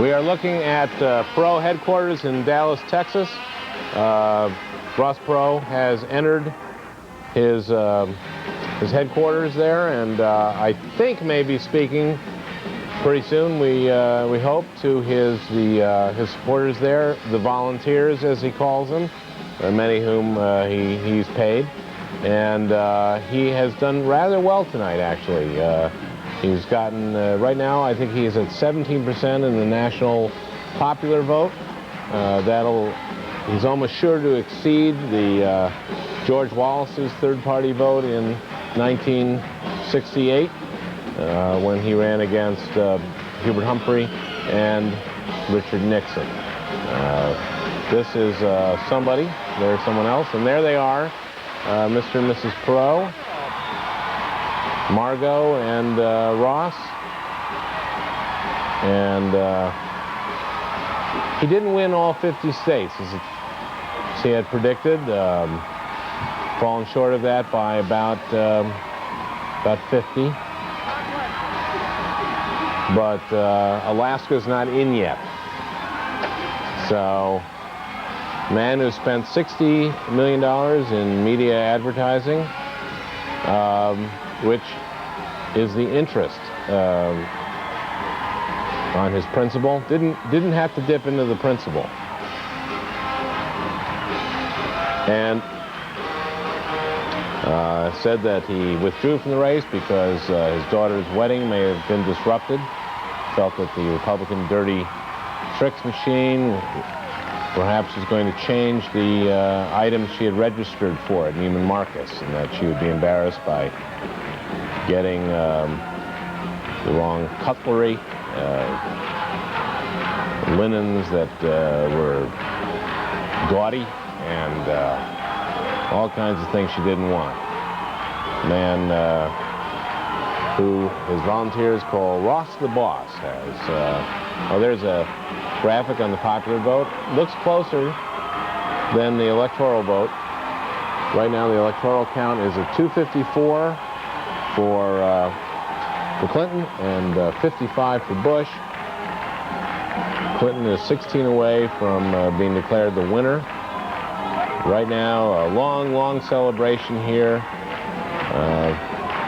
[SPEAKER 3] We are looking at Perot headquarters in Dallas, Texas. Ross Perot has entered his headquarters there, and I think may be speaking pretty soon. We hope to his supporters there, the volunteers as he calls them, many whom he's paid, and he has done rather well tonight actually. He's gotten right now I think he's at 17% in the national popular vote. He's almost sure to exceed the George Wallace's third-party vote in 1968 when he ran against Hubert Humphrey and Richard Nixon. This is somebody. There's someone else, and there they are, Mr. and Mrs. Perot, Margot and Ross, and he didn't win all 50 states as he had predicted, falling short of that by about 50. But Alaska's not in yet. So, man who spent $60 million in media advertising, which is the interest on his principal. Didn't have to dip into the principal. And said that he withdrew from the race because his daughter's wedding may have been disrupted. Felt that the Republican dirty tricks machine perhaps was going to change the items she had registered for at Neiman Marcus, and that she would be embarrassed by getting the wrong cutlery, linens that were gaudy, and all kinds of things she didn't want. Man who his volunteers call Ross the Boss has, there's a graphic on the popular vote. Looks closer than the electoral vote. Right now the electoral count is at 254 for Clinton and 55 for Bush. Clinton is 16 away from being declared the winner. Right now, a long, long celebration here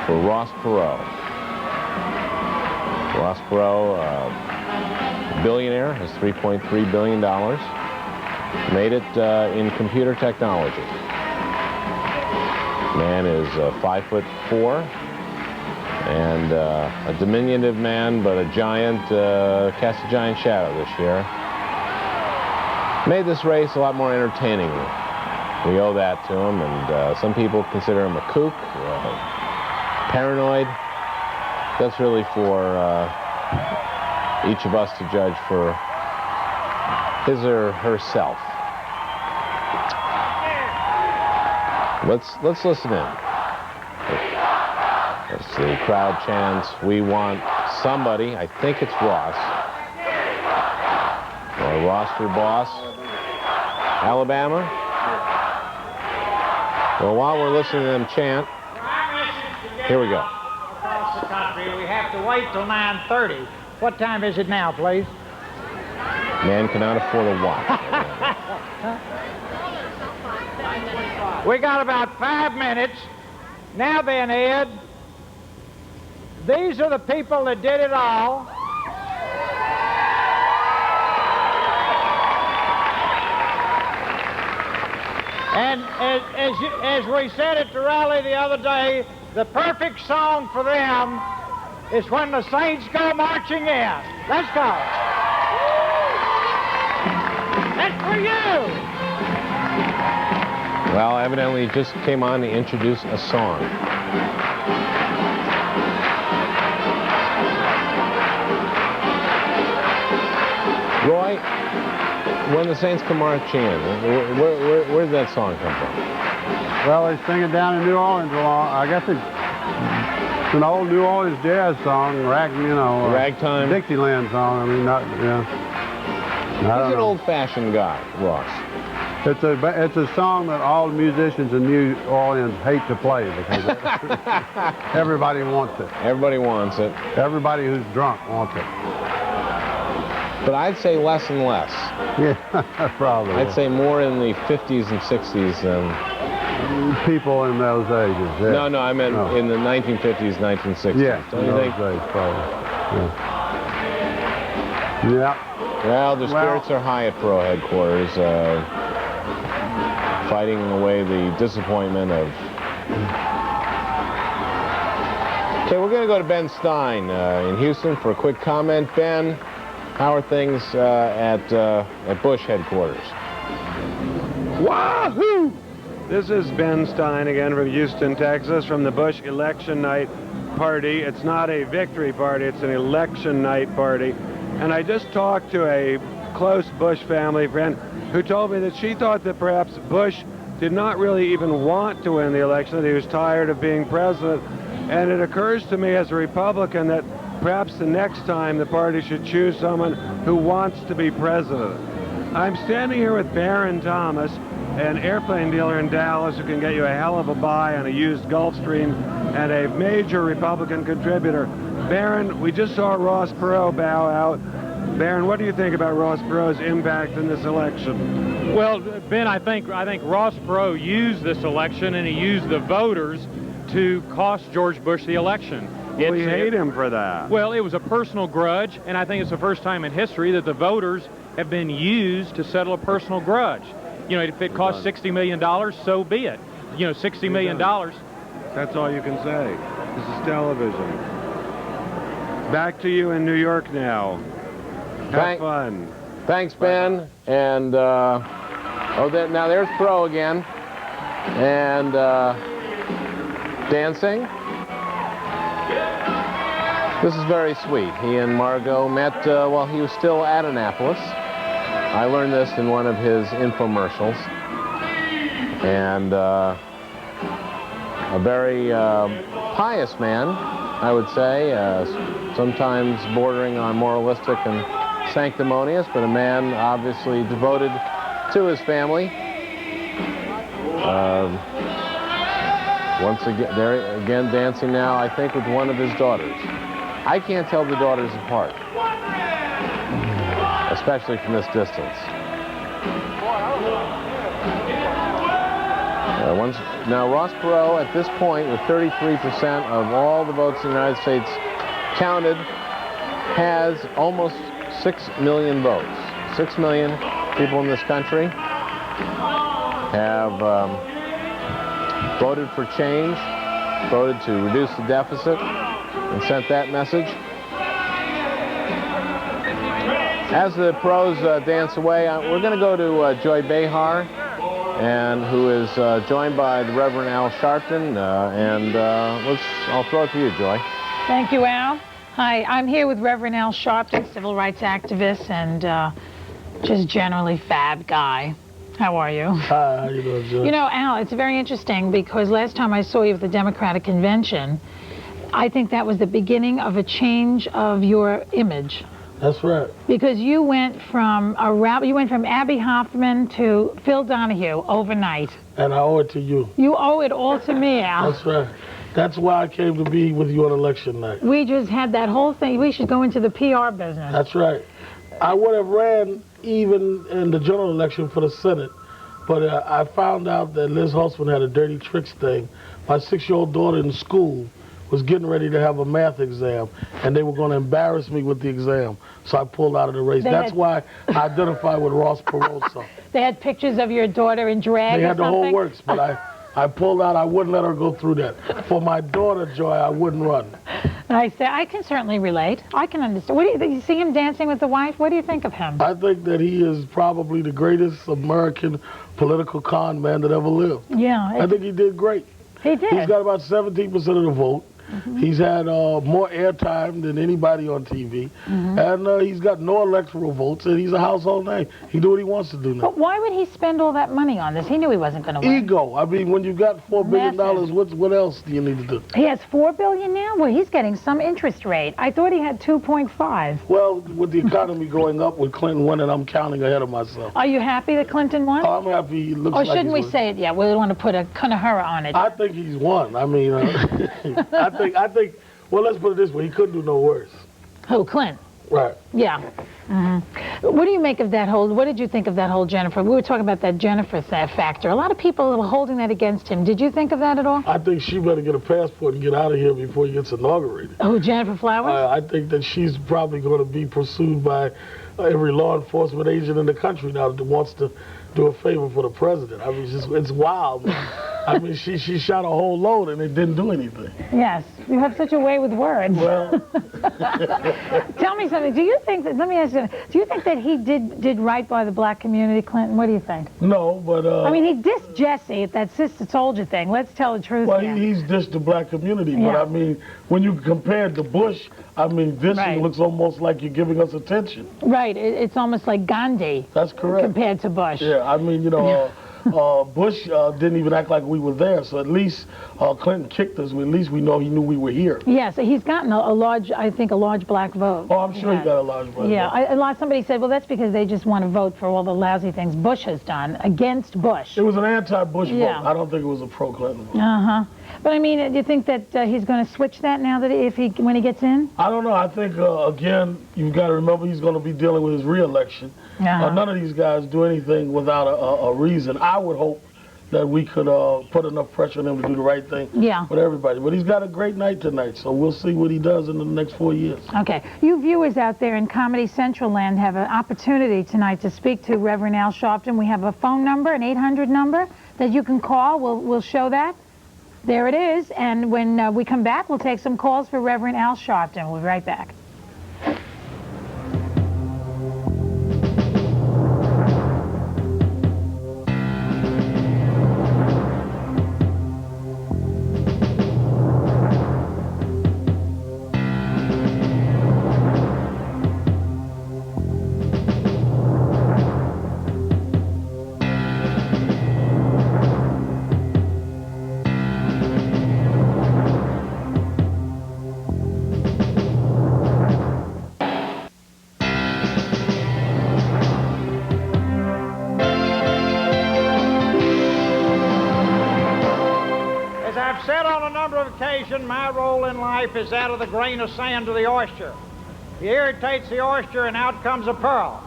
[SPEAKER 3] for Ross Perot. Ross Perot, billionaire, has $3.3 billion. Made it in computer technology. Man is 5'4", and a diminutive man, but a giant, cast a giant shadow this year. Made this race a lot more entertaining. We owe that to him, and some people consider him a kook, paranoid. That's really for each of us to judge for his or herself. Let's listen in. As the crowd chants, "We want somebody." I think it's Ross, or Ross your boss. Alabama. Well, while we're listening to them chant, here we go.
[SPEAKER 1] Across the country, we have to wait till 9:30. What time is it now, please?
[SPEAKER 3] Man cannot afford a watch.
[SPEAKER 1] We got about 5 minutes. Now then, Ed, these are the people that did it all. And as we said at the rally the other day, the perfect song for them is when the Saints go marching in. Let's go. That's for you.
[SPEAKER 3] Well, evidently he just came on to introduce a song. Roy, When the Saints Come Marching In, where did that song come from?
[SPEAKER 5] Well, they sing it down in New Orleans a lot. I guess it's an old New Orleans jazz song,
[SPEAKER 3] ragtime,
[SPEAKER 5] Dixieland song. I mean,
[SPEAKER 3] He's an old-fashioned guy, Ross.
[SPEAKER 5] It's a song that all musicians in New Orleans hate to play because everybody wants it.
[SPEAKER 3] Everybody wants it.
[SPEAKER 5] Everybody who's drunk wants it.
[SPEAKER 3] But I'd say less and less.
[SPEAKER 5] Yeah, probably.
[SPEAKER 3] I'd say more in the 50s and 60s than
[SPEAKER 5] people in those ages. Yeah.
[SPEAKER 3] No, I meant in the 1950s, 1960s.
[SPEAKER 5] Yeah,
[SPEAKER 3] don't you think?
[SPEAKER 5] Days, probably. Yeah.
[SPEAKER 3] Well, the spirits are high at Pro headquarters, fighting away the disappointment of... Okay, we're going to go to Ben Stein in Houston for a quick comment. Ben, how are things at Bush headquarters?
[SPEAKER 9] Wahoo! This is Ben Stein again from Houston, Texas, from the Bush election night party. It's not a victory party, it's an election night party. And I just talked to a close Bush family friend who told me that she thought that perhaps Bush did not really even want to win the election, that he was tired of being president. And it occurs to me as a Republican that perhaps the next time the party should choose someone who wants to be president. I'm standing here with Barron Thomas, an airplane dealer in Dallas who can get you a hell of a buy on a used Gulfstream, and a major Republican contributor. Barron, we just saw Ross Perot bow out. Barron, what do you think about Ross Perot's impact in this election?
[SPEAKER 7] Well, Ben, I think Ross Perot used this election and he used the voters to cost George Bush the election.
[SPEAKER 9] We hate him for that.
[SPEAKER 7] Well, it was a personal grudge, and I think it's the first time in history that the voters have been used to settle a personal grudge. You know, if it costs $60 million, so be it. You know, $60 million.
[SPEAKER 9] That's all you can say. This is television. Back to you in New York now. Have fun.
[SPEAKER 3] Thanks, Ben. And, now there's Perot again. And dancing. This is very sweet. He and Margot met while he was still at Annapolis. I learned this in one of his infomercials. And a very pious man, I would say, sometimes bordering on moralistic and sanctimonious, but a man obviously devoted to his family. Once again, there again dancing now, I think, with one of his daughters. I can't tell the daughters apart, especially from this distance. Now, Ross Perot, at this point, with 33% of all the votes in the United States counted, has almost 6 million votes. 6 million people in this country have voted for change, voted to reduce the deficit, and sent that message. As the pros dance away, we're going to go to Joy Behar, and who is joined by the Reverend Al Sharpton, I'll throw it to you, Joy.
[SPEAKER 13] Thank you, Al. Hi, I'm here with Reverend Al Sharpton, civil rights activist and just generally fab guy. How are you?
[SPEAKER 15] Hi, how you doing, Joy?
[SPEAKER 13] You know, Al, it's very interesting because last time I saw you at the Democratic Convention, I think that was the beginning of a change of your image.
[SPEAKER 15] That's right.
[SPEAKER 13] Because you went from Abby Hoffman to Phil Donahue overnight.
[SPEAKER 15] And I owe it to you.
[SPEAKER 13] You owe it all to me, Al.
[SPEAKER 15] That's right. That's why I came to be with you on election night.
[SPEAKER 13] We just had that whole thing. We should go into the PR business.
[SPEAKER 15] That's right. I would have ran even in the general election for the Senate, but I found out that Liz Holtzman had a dirty tricks thing. My 6-year-old daughter in school was getting ready to have a math exam, and they were going to embarrass me with the exam, so I pulled out of the race. That's why I identify with Ross Perot. So.
[SPEAKER 13] They had pictures of your daughter in drag.
[SPEAKER 15] They had the whole works, but I pulled out. I wouldn't let her go through that. For my daughter, Joy, I wouldn't run.
[SPEAKER 13] And I say, I can certainly relate. I can understand. What do you think? You see him dancing with the wife? What do you think of him?
[SPEAKER 15] I think that he is probably the greatest American political con man that ever lived.
[SPEAKER 13] Yeah.
[SPEAKER 15] I think he did great.
[SPEAKER 13] He did.
[SPEAKER 15] He's got about 17% of the vote. He's had more airtime than anybody on TV. And he's got no electoral votes, and he's a household name. He do what he wants to do now.
[SPEAKER 13] But why would he spend all that money on this? He knew he wasn't going to win.
[SPEAKER 15] Ego. I mean, when you've got $4 billion, what else do you need to do?
[SPEAKER 13] He has $4 billion now? Well, he's getting some interest rate. I thought he had 2.5.
[SPEAKER 15] Well, with the economy going up with Clinton winning, I'm counting ahead of myself.
[SPEAKER 13] Are you happy that Clinton won?
[SPEAKER 15] I'm happy. It looks
[SPEAKER 13] or
[SPEAKER 15] like
[SPEAKER 13] shouldn't we
[SPEAKER 15] he's
[SPEAKER 13] say it? Yeah, we want to put a Kunahara on it.
[SPEAKER 15] I think he's won. I mean, I think. Well, let's put it this way: he couldn't do no worse.
[SPEAKER 13] Who, Clinton?
[SPEAKER 15] Right.
[SPEAKER 13] Yeah. What do you make of that whole, what did you think of that whole Jennifer? We were talking about that Jennifer factor. A lot of people were holding that against him. Did you think of that at all?
[SPEAKER 15] I think she better get a passport and get out of here before he gets inaugurated.
[SPEAKER 13] Oh, Jennifer Flowers?
[SPEAKER 15] I think that she's probably going to be pursued by every law enforcement agent in the country now that wants to do a favor for the president. I mean, it's wild. I mean, she shot a whole load and it didn't do anything.
[SPEAKER 13] Yes, you have such a way with words.
[SPEAKER 15] Well,
[SPEAKER 13] tell me something. Do you think that? Let me ask you. Do you think that he did right by the black community, Clinton? What do you think?
[SPEAKER 15] No, but
[SPEAKER 13] I mean, he dissed Jesse at that sister soldier thing. Let's tell the truth.
[SPEAKER 15] Well,
[SPEAKER 13] here.
[SPEAKER 15] he's dissed the black community,
[SPEAKER 13] Yeah.
[SPEAKER 15] but I mean, when you compare it to Bush, I mean, this looks almost like you're giving us attention.
[SPEAKER 13] Right. It's almost like Gandhi.
[SPEAKER 15] That's correct.
[SPEAKER 13] Compared to Bush.
[SPEAKER 15] Yeah, I mean, you know, Bush didn't even act like we were there, so at least Clinton kicked us. At least we know he knew we were here.
[SPEAKER 13] Yes, he's gotten a large, I think, a large black vote.
[SPEAKER 15] Oh, I'm sure he got a large black vote.
[SPEAKER 13] Yeah, somebody said, well, that's because they just want to vote for all the lousy things Bush has done against Bush.
[SPEAKER 15] It was an anti-Bush vote. I don't think it was a pro-Clinton vote.
[SPEAKER 13] Uh-huh. But I mean, do you think that he's going to switch that now that when he gets in?
[SPEAKER 15] I don't know. I think, again, you've got to remember he's going to be dealing with his re-election. None of these guys do anything without a reason. I would hope that we could put enough pressure on him to do the right thing with everybody. But he's got a great night tonight, so we'll see what he does in the next 4 years.
[SPEAKER 13] Okay. You viewers out there in Comedy Central land have an opportunity tonight to speak to Reverend Al Sharpton. We have a phone number, an 800 number that you can call. We'll show that. There it is. And when we come back, we'll take some calls for Reverend Al Sharpton. We'll be right back.
[SPEAKER 1] My role in life is that of the grain of sand to the oyster. He irritates the oyster and out comes a pearl.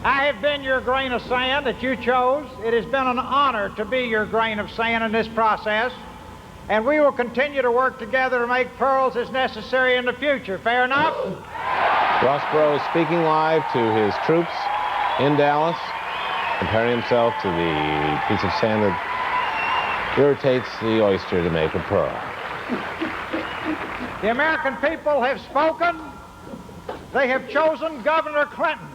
[SPEAKER 1] I have been your grain of sand that you chose. It has been an honor to be your grain of sand in this process, and we will continue to work together to make pearls as necessary in the future. Fair enough?
[SPEAKER 3] Ross Perot is speaking live to his troops in Dallas, comparing himself to the piece of sand that irritates the oyster to make a pearl.
[SPEAKER 1] The American people have spoken. They have chosen Governor Clinton.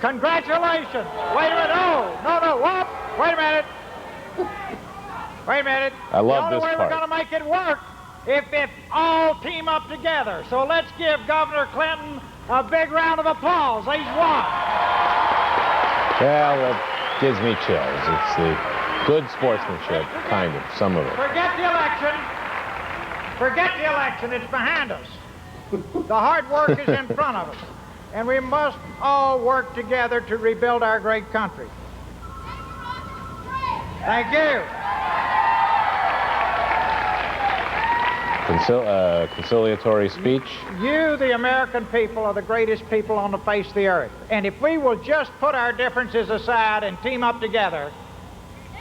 [SPEAKER 1] Congratulations. Wait a minute. No. Whoop. Wait a minute. Wait a minute.
[SPEAKER 3] I love this
[SPEAKER 1] part. The only way we're going to make it work if all team up together. So let's give Governor Clinton a big round of applause. He's won.
[SPEAKER 3] Well, that gives me chills. It's the good sportsmanship, kind of, some of it.
[SPEAKER 1] Forget the election. Forget the election. It's behind us. The hard work is in front of us. And we must all work together to rebuild our great country. Thank you.
[SPEAKER 3] Conciliatory speech.
[SPEAKER 1] You, the American people, are the greatest people on the face of the earth. And if we will just put our differences aside and team up together,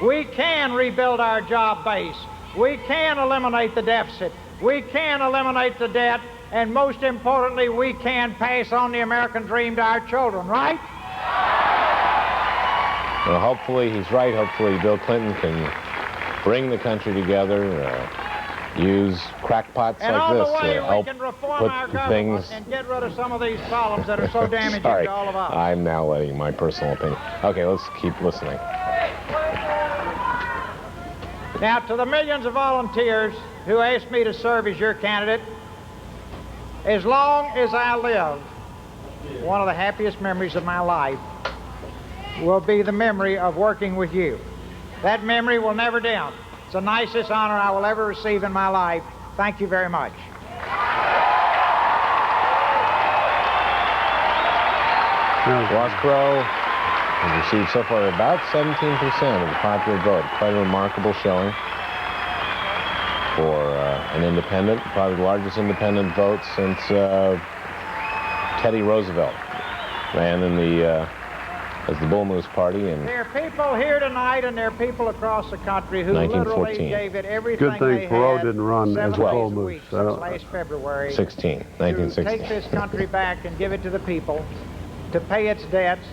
[SPEAKER 1] we can rebuild our job base. We can eliminate the deficit. We can eliminate the debt. And most importantly, we can pass on the American dream to our children, right?
[SPEAKER 3] Well, hopefully he's right. Hopefully Bill Clinton can bring the country together, use crackpots
[SPEAKER 1] and
[SPEAKER 3] like this to
[SPEAKER 1] we
[SPEAKER 3] help
[SPEAKER 1] can reform
[SPEAKER 3] put
[SPEAKER 1] our
[SPEAKER 3] things...
[SPEAKER 1] and get rid of some of these problems that are so damaging
[SPEAKER 3] Sorry,
[SPEAKER 1] to all of us.
[SPEAKER 3] I'm now letting my personal opinion. Okay, let's keep listening.
[SPEAKER 1] Now, to the millions of volunteers who asked me to serve as your candidate. As long as I live, one of the happiest memories of my life will be the memory of working with you. That memory will never dim. It's the nicest honor I will ever receive in my life. Thank you very much.
[SPEAKER 3] Ross Perot has received so far about 17% of the popular vote. Quite a remarkable showing for an independent, probably the largest independent vote since Teddy Roosevelt ran in the as the Bull Moose Party in
[SPEAKER 1] There are people here tonight and there are people across the country who literally gave it everything
[SPEAKER 5] Good thing
[SPEAKER 1] they
[SPEAKER 5] Perot
[SPEAKER 1] had
[SPEAKER 5] didn't run as
[SPEAKER 1] 7
[SPEAKER 5] Bull
[SPEAKER 1] days a
[SPEAKER 5] Moose.
[SPEAKER 1] week since last February
[SPEAKER 3] 1916.
[SPEAKER 1] to take this country back and give it to the people, to pay its debts,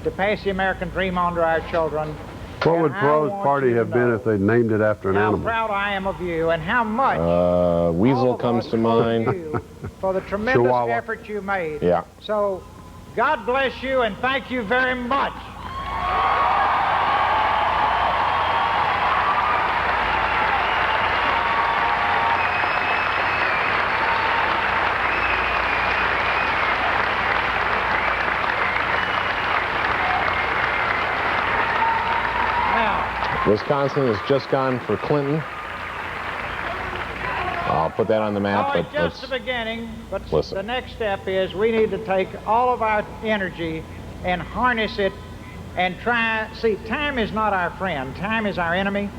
[SPEAKER 1] to pass the American dream on to our children.
[SPEAKER 5] What would
[SPEAKER 1] And I
[SPEAKER 5] Perot's
[SPEAKER 1] want
[SPEAKER 5] party
[SPEAKER 1] you to
[SPEAKER 5] have been
[SPEAKER 1] know
[SPEAKER 5] if they'd named it after an
[SPEAKER 1] how
[SPEAKER 5] animal?
[SPEAKER 1] proud I am of you and how much
[SPEAKER 3] Weasel comes to mind.
[SPEAKER 1] for the tremendous
[SPEAKER 3] Chihuahua.
[SPEAKER 1] effort you made.
[SPEAKER 3] Yeah.
[SPEAKER 1] So, God bless you and thank you very much.
[SPEAKER 3] Wisconsin has just gone for Clinton. I'll put that on the map,
[SPEAKER 1] Oh,
[SPEAKER 3] but
[SPEAKER 1] it's just
[SPEAKER 3] let's
[SPEAKER 1] the beginning, but
[SPEAKER 3] listen.
[SPEAKER 1] the next step is we need to take all of our energy and harness it and try. See, time is not our friend. Time is our enemy.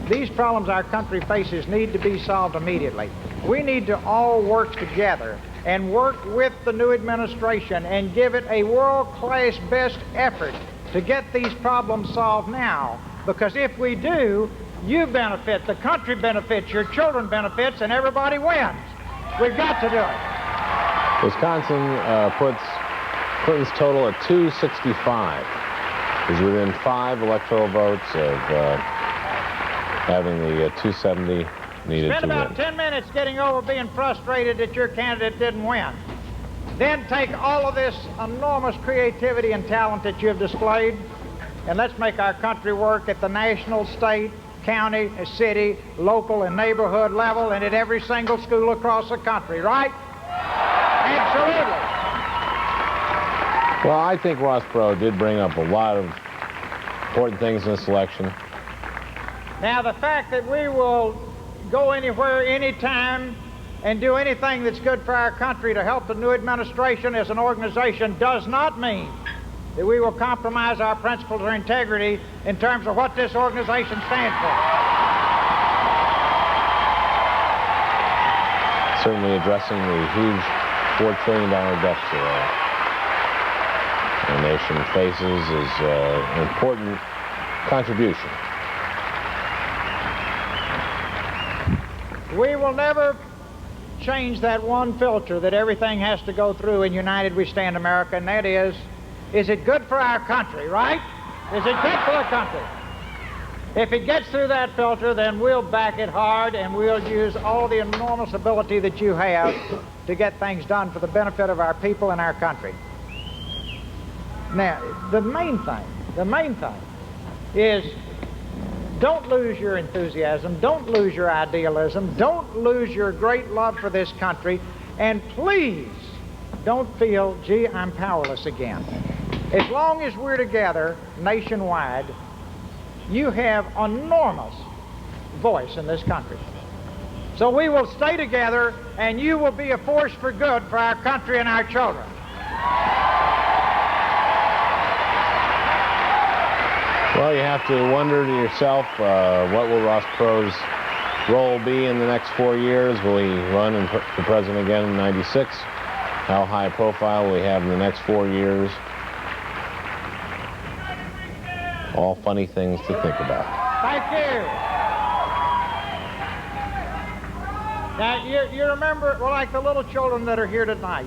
[SPEAKER 1] These problems our country faces need to be solved immediately. We need to all work together and work with the new administration and give it a world-class best effort to get these problems solved now. Because if we do, you benefit, the country benefits, your children benefits, and everybody wins. We've got to do it.
[SPEAKER 3] Wisconsin puts Clinton's total at 265. He's within 5 electoral votes of having the 270 needed
[SPEAKER 1] Spend
[SPEAKER 3] to
[SPEAKER 1] about
[SPEAKER 3] win.
[SPEAKER 1] 10 minutes getting over being frustrated that your candidate didn't win. Then take all of this enormous creativity and talent that you've displayed, and let's make our country work at the national, state, county, city, local, and neighborhood level, and at every single school across the country, right? Absolutely.
[SPEAKER 3] Well, I think Ross Perot did bring up a lot of important things in this election.
[SPEAKER 1] Now, the fact that we will go anywhere, anytime, and do anything that's good for our country to help the new administration as an organization does not mean that we will compromise our principles or integrity in terms of what this organization stands for.
[SPEAKER 3] Certainly addressing the huge $4 trillion deficit our nation faces is an important contribution.
[SPEAKER 1] We will never change that one filter that everything has to go through in United We Stand America, and that is it good for our country, right? Is it good for the country? If it gets through that filter, then we'll back it hard and we'll use all the enormous ability that you have to get things done for the benefit of our people and our country. Now, the main thing is don't lose your enthusiasm, don't lose your idealism, don't lose your great love for this country, and please don't feel, gee, I'm powerless again. As long as we're together nationwide, you have enormous voice in this country. So we will stay together, and you will be a force for good for our country and our children.
[SPEAKER 3] Well, you have to wonder to yourself, what will Ross Perot's role be in the next 4 years? Will he run for president again in '96? How high a profile will he have in the next 4 years? All funny things to think about.
[SPEAKER 1] Thank you. Now, you remember, well, like the little children that are here tonight,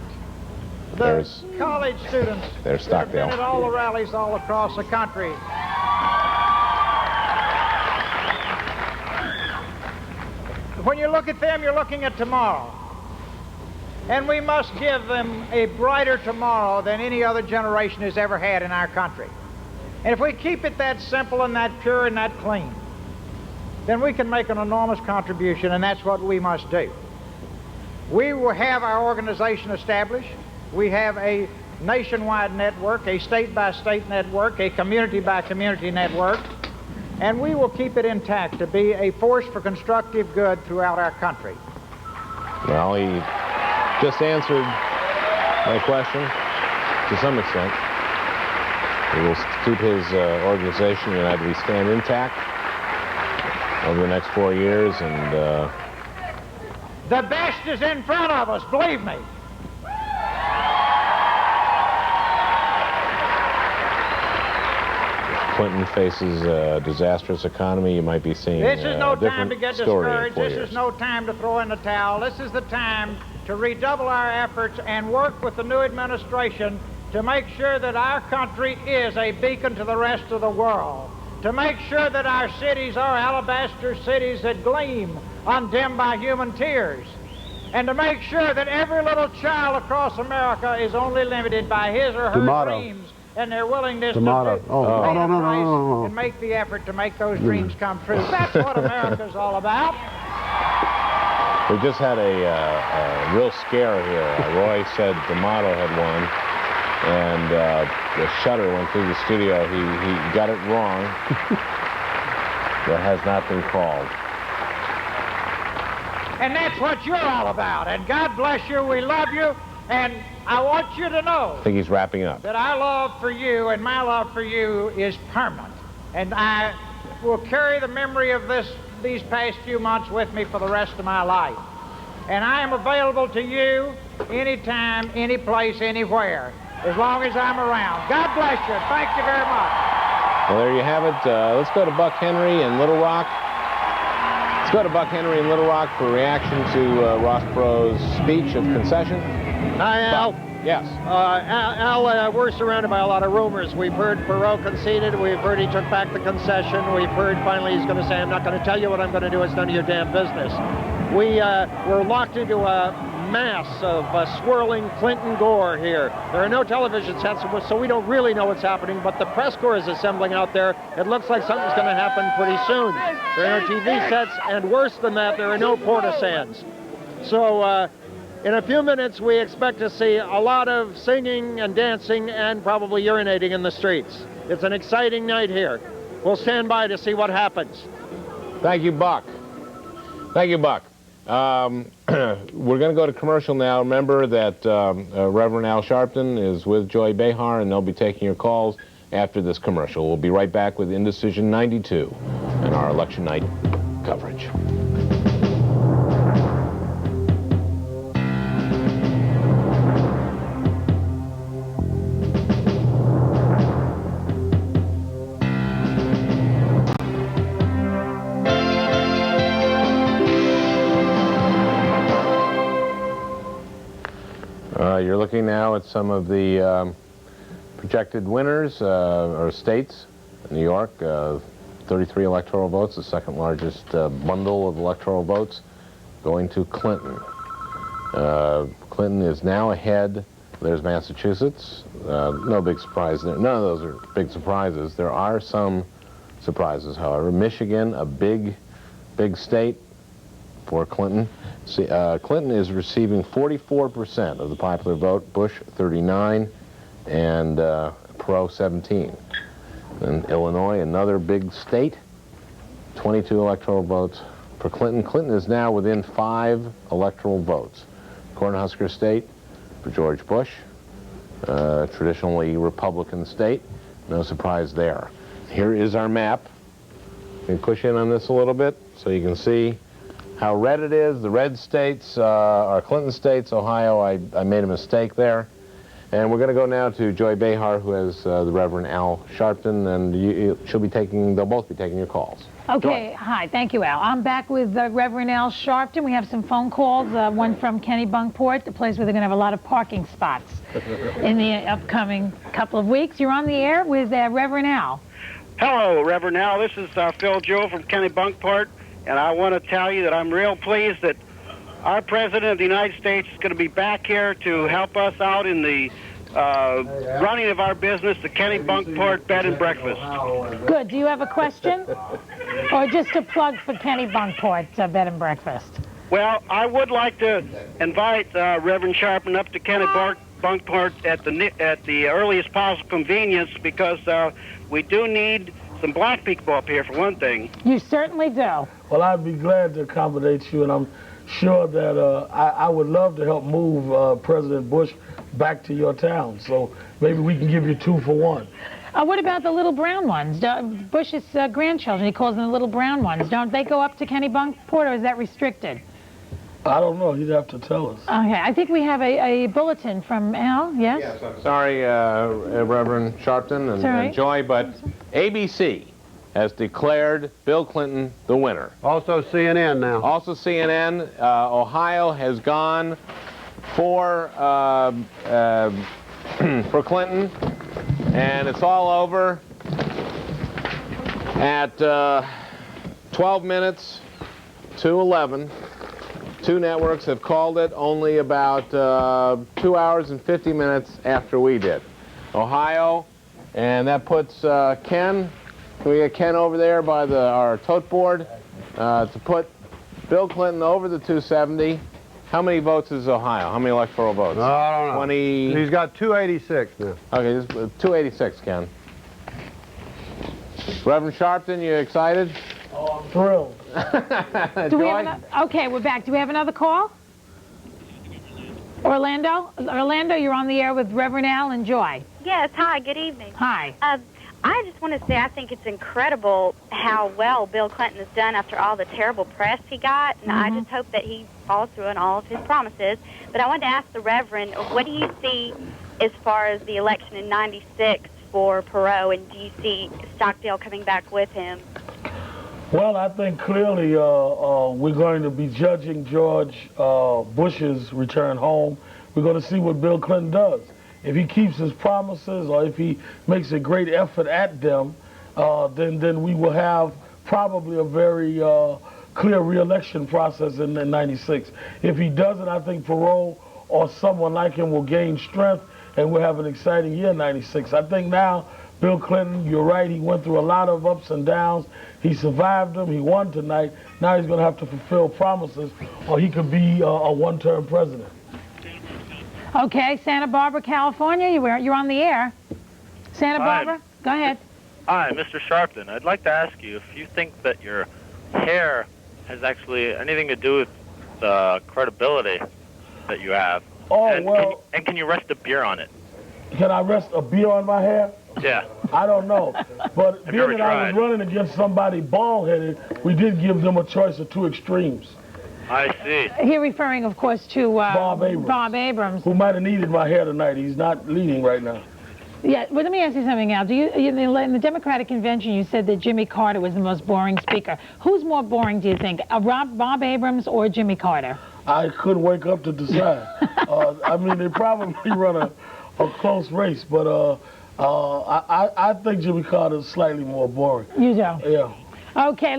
[SPEAKER 1] the college students
[SPEAKER 3] There's
[SPEAKER 1] that have been
[SPEAKER 3] Stockdale.
[SPEAKER 1] at all the rallies all across the country. When you look at them, you're looking at tomorrow. And we must give them a brighter tomorrow than any other generation has ever had in our country. And if we keep it that simple and that pure and that clean, then we can make an enormous contribution, and that's what we must do. We will have our organization established. We have a nationwide network, a state-by-state network, a community-by-community network, and we will keep it intact to be a force for constructive good throughout our country.
[SPEAKER 3] Well, he just answered my question to some extent. He will keep his organization, United We Stand, intact over the next 4 years, and
[SPEAKER 1] the best is in front of us, believe me.
[SPEAKER 3] Clinton faces a disastrous economy, you might be seeing
[SPEAKER 1] this is no
[SPEAKER 3] a different
[SPEAKER 1] time to get
[SPEAKER 3] story in
[SPEAKER 1] discouraged.
[SPEAKER 3] 4
[SPEAKER 1] This
[SPEAKER 3] years.
[SPEAKER 1] is no time to throw in the towel. This is the time to redouble our efforts and work with the new administration to make sure that our country is a beacon to the rest of the world, to make sure that our cities are alabaster cities that gleam undimmed by human tears, and to make sure that every little child across America is only limited by his or her dreams and their willingness to pay the price and make the effort to make those dreams come true. That's what America's all about.
[SPEAKER 3] We just had a real scare here. Roy said D'Amato had won, and the shutter went through the studio. He got it wrong. That has not been called.
[SPEAKER 1] And that's what you're all about. And God bless you. We love you. And I want you to know
[SPEAKER 3] I think he's wrapping up.
[SPEAKER 1] that our love for you and my love for you is permanent. And I will carry the memory of these past few months with me for the rest of my life. And I am available to you anytime, any place, anywhere, as long as I'm around. God bless you. Thank you very much.
[SPEAKER 3] Well, there you have it. Let's go to Buck Henry in Little Rock. Let's go to Buck Henry in Little Rock for a reaction to Ross Perot's speech of concession.
[SPEAKER 6] Hi, Al.
[SPEAKER 3] Yes.
[SPEAKER 6] Al, we're surrounded by a lot of rumors. We've heard Perot conceded. We've heard he took back the concession. We've heard finally he's going to say, I'm not going to tell you what I'm going to do. It's none of your damn business. We're locked into a mass of swirling Clinton gore here. There are no television sets, so we don't really know what's happening, but the press corps is assembling out there. It looks like something's going to happen pretty soon. There are no TV sets, and worse than that, there are no portisands. So in a few minutes, we expect to see a lot of singing and dancing and probably urinating in the streets. It's an exciting night here. We'll stand by to see what happens.
[SPEAKER 3] Thank you, Buck. Thank you, Buck. We're going to go to commercial now. Remember that Reverend Al Sharpton is with Joy Behar, and they'll be taking your calls after this commercial. We'll be right back with Indecision 92 and our election night coverage. You're looking now at some of the projected winners or states. New York, 33 electoral votes, the second largest bundle of electoral votes, going to Clinton. Clinton is now ahead. There's Massachusetts. No big surprise there. None of those are big surprises. There are some surprises, however. Michigan, a big state for Clinton. See, Clinton is receiving 44% of the popular vote, Bush 39, and Perot 17. And Illinois, another big state, 22 electoral votes for Clinton. Clinton is now within 5 electoral votes. Cornhusker State for George Bush, traditionally Republican state, no surprise there. Here is our map. We can push in on this a little bit so you can see how red it is. The red states are Clinton states. Ohio, I made a mistake there. And we're going to go now to Joy Behar, who has the Reverend Al Sharpton, and they'll both be taking your calls.
[SPEAKER 13] Okay, hi, thank you, Al. I'm back with Reverend Al Sharpton. We have some phone calls, one from Kennebunkport, the place where they're going to have a lot of parking spots in the upcoming couple of weeks. You're on the air with Reverend Al.
[SPEAKER 8] Hello, Reverend Al. This is Phil Jewell from Kennebunkport. And I want to tell you that I'm real pleased that our President of the United States is going to be back here to help us out in the running of our business, the Kennebunkport Bed and Breakfast.
[SPEAKER 13] Good. Do you have a question? Or just a plug for Kennebunkport Bed and Breakfast?
[SPEAKER 8] Well, I would like to invite Reverend Sharpton up to Kennebunkport at the earliest possible convenience, because we do need some black people up here, for one thing.
[SPEAKER 13] You certainly do.
[SPEAKER 15] Well, I'd be glad to accommodate you, and I'm sure that I would love to help move President Bush back to your town. So maybe we can give you 2 for 1.
[SPEAKER 13] What about the little brown ones? Bush's grandchildren, he calls them the little brown ones. Don't they go up to Kennebunkport, or is that restricted?
[SPEAKER 15] I don't know. He'd have to tell us.
[SPEAKER 13] Okay, I think we have a bulletin from Al, yes?
[SPEAKER 3] Yes, I'm sorry, Reverend Sharpton and Joy, but ABC has declared Bill Clinton the winner.
[SPEAKER 5] Also CNN now.
[SPEAKER 3] Also CNN. Ohio has gone for Clinton, and it's all over at 12 minutes to 11. 2 networks have called it only about 2 hours and 50 minutes after we did. Ohio, and that puts Ken. Can we get Ken over there by our tote board to put Bill Clinton over the 270? How many votes is Ohio? How many electoral votes?
[SPEAKER 5] I don't know.
[SPEAKER 3] 20.
[SPEAKER 5] He's got 286 now.
[SPEAKER 3] Okay, this is 286, Ken. Reverend Sharpton, you excited?
[SPEAKER 15] Oh, I'm thrilled.
[SPEAKER 13] Do we have okay, we're back. Do we have another call? Orlando? Orlando, you're on the air with Reverend Al and Joy.
[SPEAKER 10] Yes, hi, good evening.
[SPEAKER 13] Hi.
[SPEAKER 10] I just want to say I think it's incredible how well Bill Clinton has done after all the terrible press he got, and I just hope that he follows through on all of his promises. But I wanted to ask the Reverend, what do you see as far as the election in '96 for Perot, and do you see Stockdale coming back with him?
[SPEAKER 15] Well, I think clearly we're going to be judging George Bush's return home. We're going to see what Bill Clinton does. If he keeps his promises, or if he makes a great effort at them, then we will have probably a very clear re-election process in '96. If he doesn't, I think Perot or someone like him will gain strength, and we'll have an exciting year in '96. I think now Bill Clinton, you're right, he went through a lot of ups and downs. He survived them. He won tonight. Now he's going to have to fulfill promises, or he could be a one-term president.
[SPEAKER 13] Okay, Santa Barbara, California, you're on the air. Santa Barbara, go ahead.
[SPEAKER 14] Hi, Mr. Sharpton. I'd like to ask you if you think that your hair has actually anything to do with the credibility that you have.
[SPEAKER 15] Oh,
[SPEAKER 14] and can you rest a beer on it?
[SPEAKER 15] Can I rest a beer on my hair?
[SPEAKER 14] Yeah.
[SPEAKER 15] I don't know. But being that I was running against somebody bald-headed, we did give them a choice of 2 extremes.
[SPEAKER 14] I see.
[SPEAKER 13] Here referring, of course, to
[SPEAKER 15] Bob Abrams. Who might have needed my hair tonight. He's not leading right now.
[SPEAKER 13] Yeah, well, let me ask you something, Al. In the Democratic convention, you said that Jimmy Carter was the most boring speaker. Who's more boring, do you think, Bob Abrams or Jimmy Carter?
[SPEAKER 15] I couldn't wake up to decide. I mean, they probably run a close race, but I think Jimmy Carter is slightly more boring.
[SPEAKER 13] You do?
[SPEAKER 15] Yeah.
[SPEAKER 13] Okay,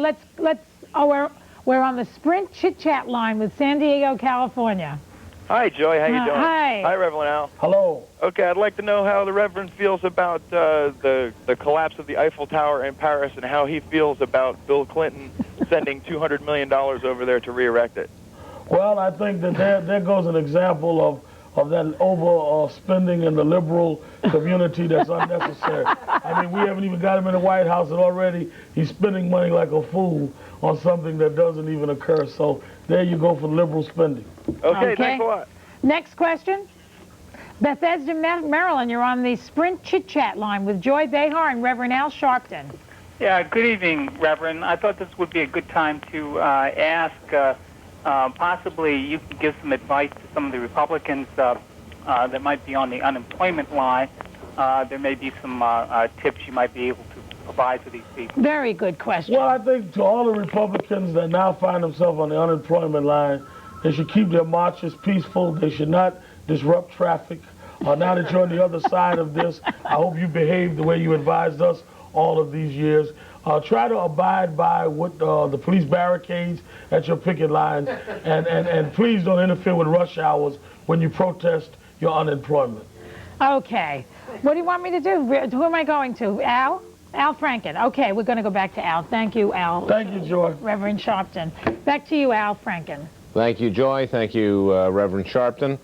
[SPEAKER 13] we're on the Sprint chit-chat line with San Diego, California.
[SPEAKER 22] Hi, Joy. How you doing?
[SPEAKER 13] Hi.
[SPEAKER 22] Hi, Reverend Al.
[SPEAKER 15] Hello.
[SPEAKER 22] Okay, I'd like to know how the Reverend feels about the collapse of the Eiffel Tower in Paris, and how he feels about Bill Clinton sending $200 million over there to re-erect it.
[SPEAKER 15] Well, I think that there goes an example of that overspending in the liberal community that's unnecessary. I mean, we haven't even got him in the White House, and already he's spending money like a fool on something that doesn't even occur. So there you go for liberal spending.
[SPEAKER 22] Okay, thanks a lot.
[SPEAKER 13] Next question. Bethesda, Maryland, you're on the Sprint chit-chat line with Joy Behar and Reverend Al Sharpton.
[SPEAKER 23] Yeah, good evening, Reverend. I thought this would be a good time to ask, possibly you could give some advice to some of the Republicans that might be on the unemployment line. There may be some tips you might be able to provide to these people.
[SPEAKER 13] Very good question.
[SPEAKER 15] Well, I think to all the Republicans that now find themselves on the unemployment line, they should keep their marches peaceful. They should not disrupt traffic. Now that you're on the other side of this, I hope you behave the way you advised us all of these years. Try to abide by what the police barricades at your picket lines, and please don't interfere with rush hours when you protest your unemployment.
[SPEAKER 13] Okay. What do you want me to do? Who am I going to? Al? Al Franken. Okay, we're going to go back to Al. Thank you, Al.
[SPEAKER 15] Thank you, Joy.
[SPEAKER 13] Reverend Sharpton. Back to you, Al Franken.
[SPEAKER 3] Thank you, Joy. Thank you, Reverend Sharpton.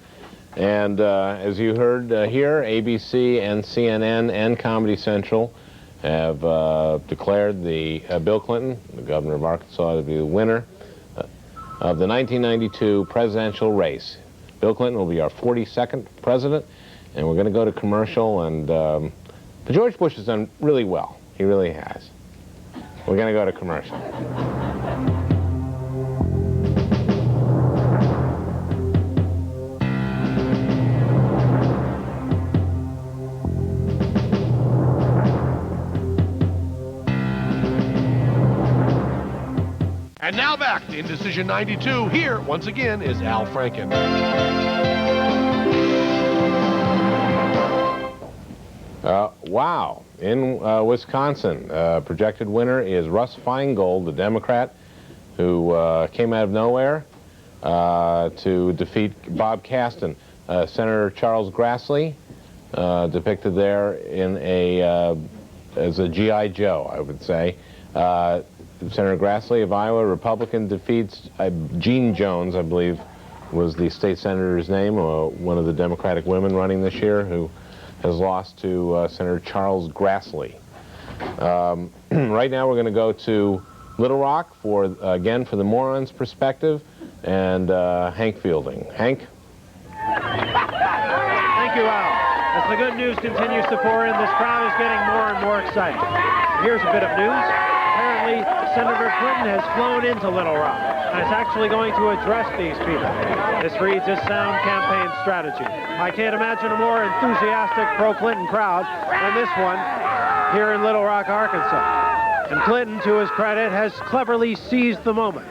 [SPEAKER 3] And as you heard here, ABC and CNN and Comedy Central have declared Bill Clinton, the governor of Arkansas, to be the winner of the 1992 presidential race. Bill Clinton will be our 42nd president, and we're going to go to commercial. And but George Bush has done really well. He really has. We're going to go to commercial.
[SPEAKER 4] And now back to Indecision 92. Here, once again, is Al Franken.
[SPEAKER 3] Wow. In Wisconsin, projected winner is Russ Feingold, the Democrat, who came out of nowhere to defeat Bob Caston. Senator Charles Grassley, depicted there in as a G.I. Joe, I would say. Senator Grassley of Iowa, Republican, defeats Gene Jones, I believe was the state senator's name, one of the Democratic women running this year, who has lost to Senator Charles Grassley. Right now we're going to go to Little Rock again for the Moron's Perspective, and Hank Fielding. Hank?
[SPEAKER 16] Thank you, Al. As the good news continues to pour in, this crowd is getting more and more excited. Here's a bit of news. Apparently, Senator Clinton has flown into Little Rock and is actually going to address these people. This reads as sound campaign strategy. I can't imagine a more enthusiastic pro-Clinton crowd than this one here in Little Rock, Arkansas. And Clinton, to his credit, has cleverly seized the moment.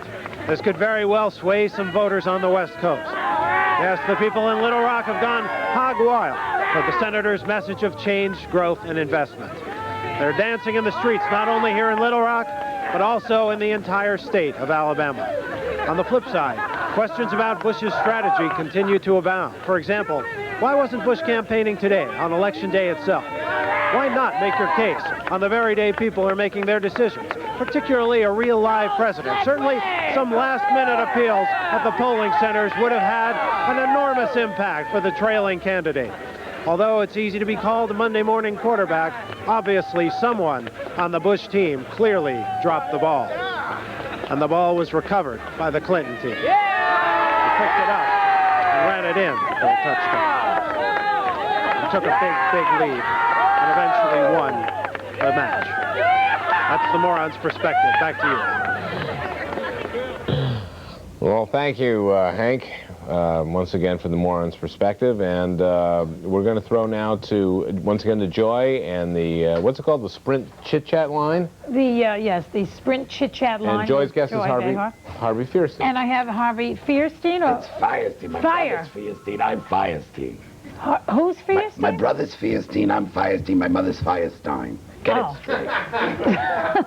[SPEAKER 16] This could very well sway some voters on the West Coast. Yes, the people in Little Rock have gone hog wild for the senator's message of change, growth, and investment. They're dancing in the streets, not only here in Little Rock, but also in the entire state of Alabama. On the flip side, questions about Bush's strategy continue to abound. For example, why wasn't Bush campaigning today, on Election Day itself? Why not make your case on the very day people are making their decisions, particularly a real live president? Certainly, some last-minute appeals at the polling centers would have had an enormous impact for the trailing candidate. Although it's easy to be called a Monday morning quarterback, obviously someone on the Bush team clearly dropped the ball. And the ball was recovered by the Clinton team. They picked it up and ran it in for a touchdown. And took a big lead and eventually won the match. That's the Moron's Perspective. Back to you.
[SPEAKER 3] Well, thank you, Hank. Once again for the Moron's Perspective, and we're going to throw now once again to Joy and the what's it called, the Sprint Chit Chat line.
[SPEAKER 13] Yes, the Sprint Chit Chat line.
[SPEAKER 3] And Joy's guest is Harvey Fierstein.
[SPEAKER 13] And I have Harvey Fierstein. Or
[SPEAKER 11] it's Fierstein. My brother's Fierstein. I'm Fierstein.
[SPEAKER 13] Who's Fierstein?
[SPEAKER 11] My brother's Fierstein. I'm Fierstein. My mother's Firestein. Get it straight.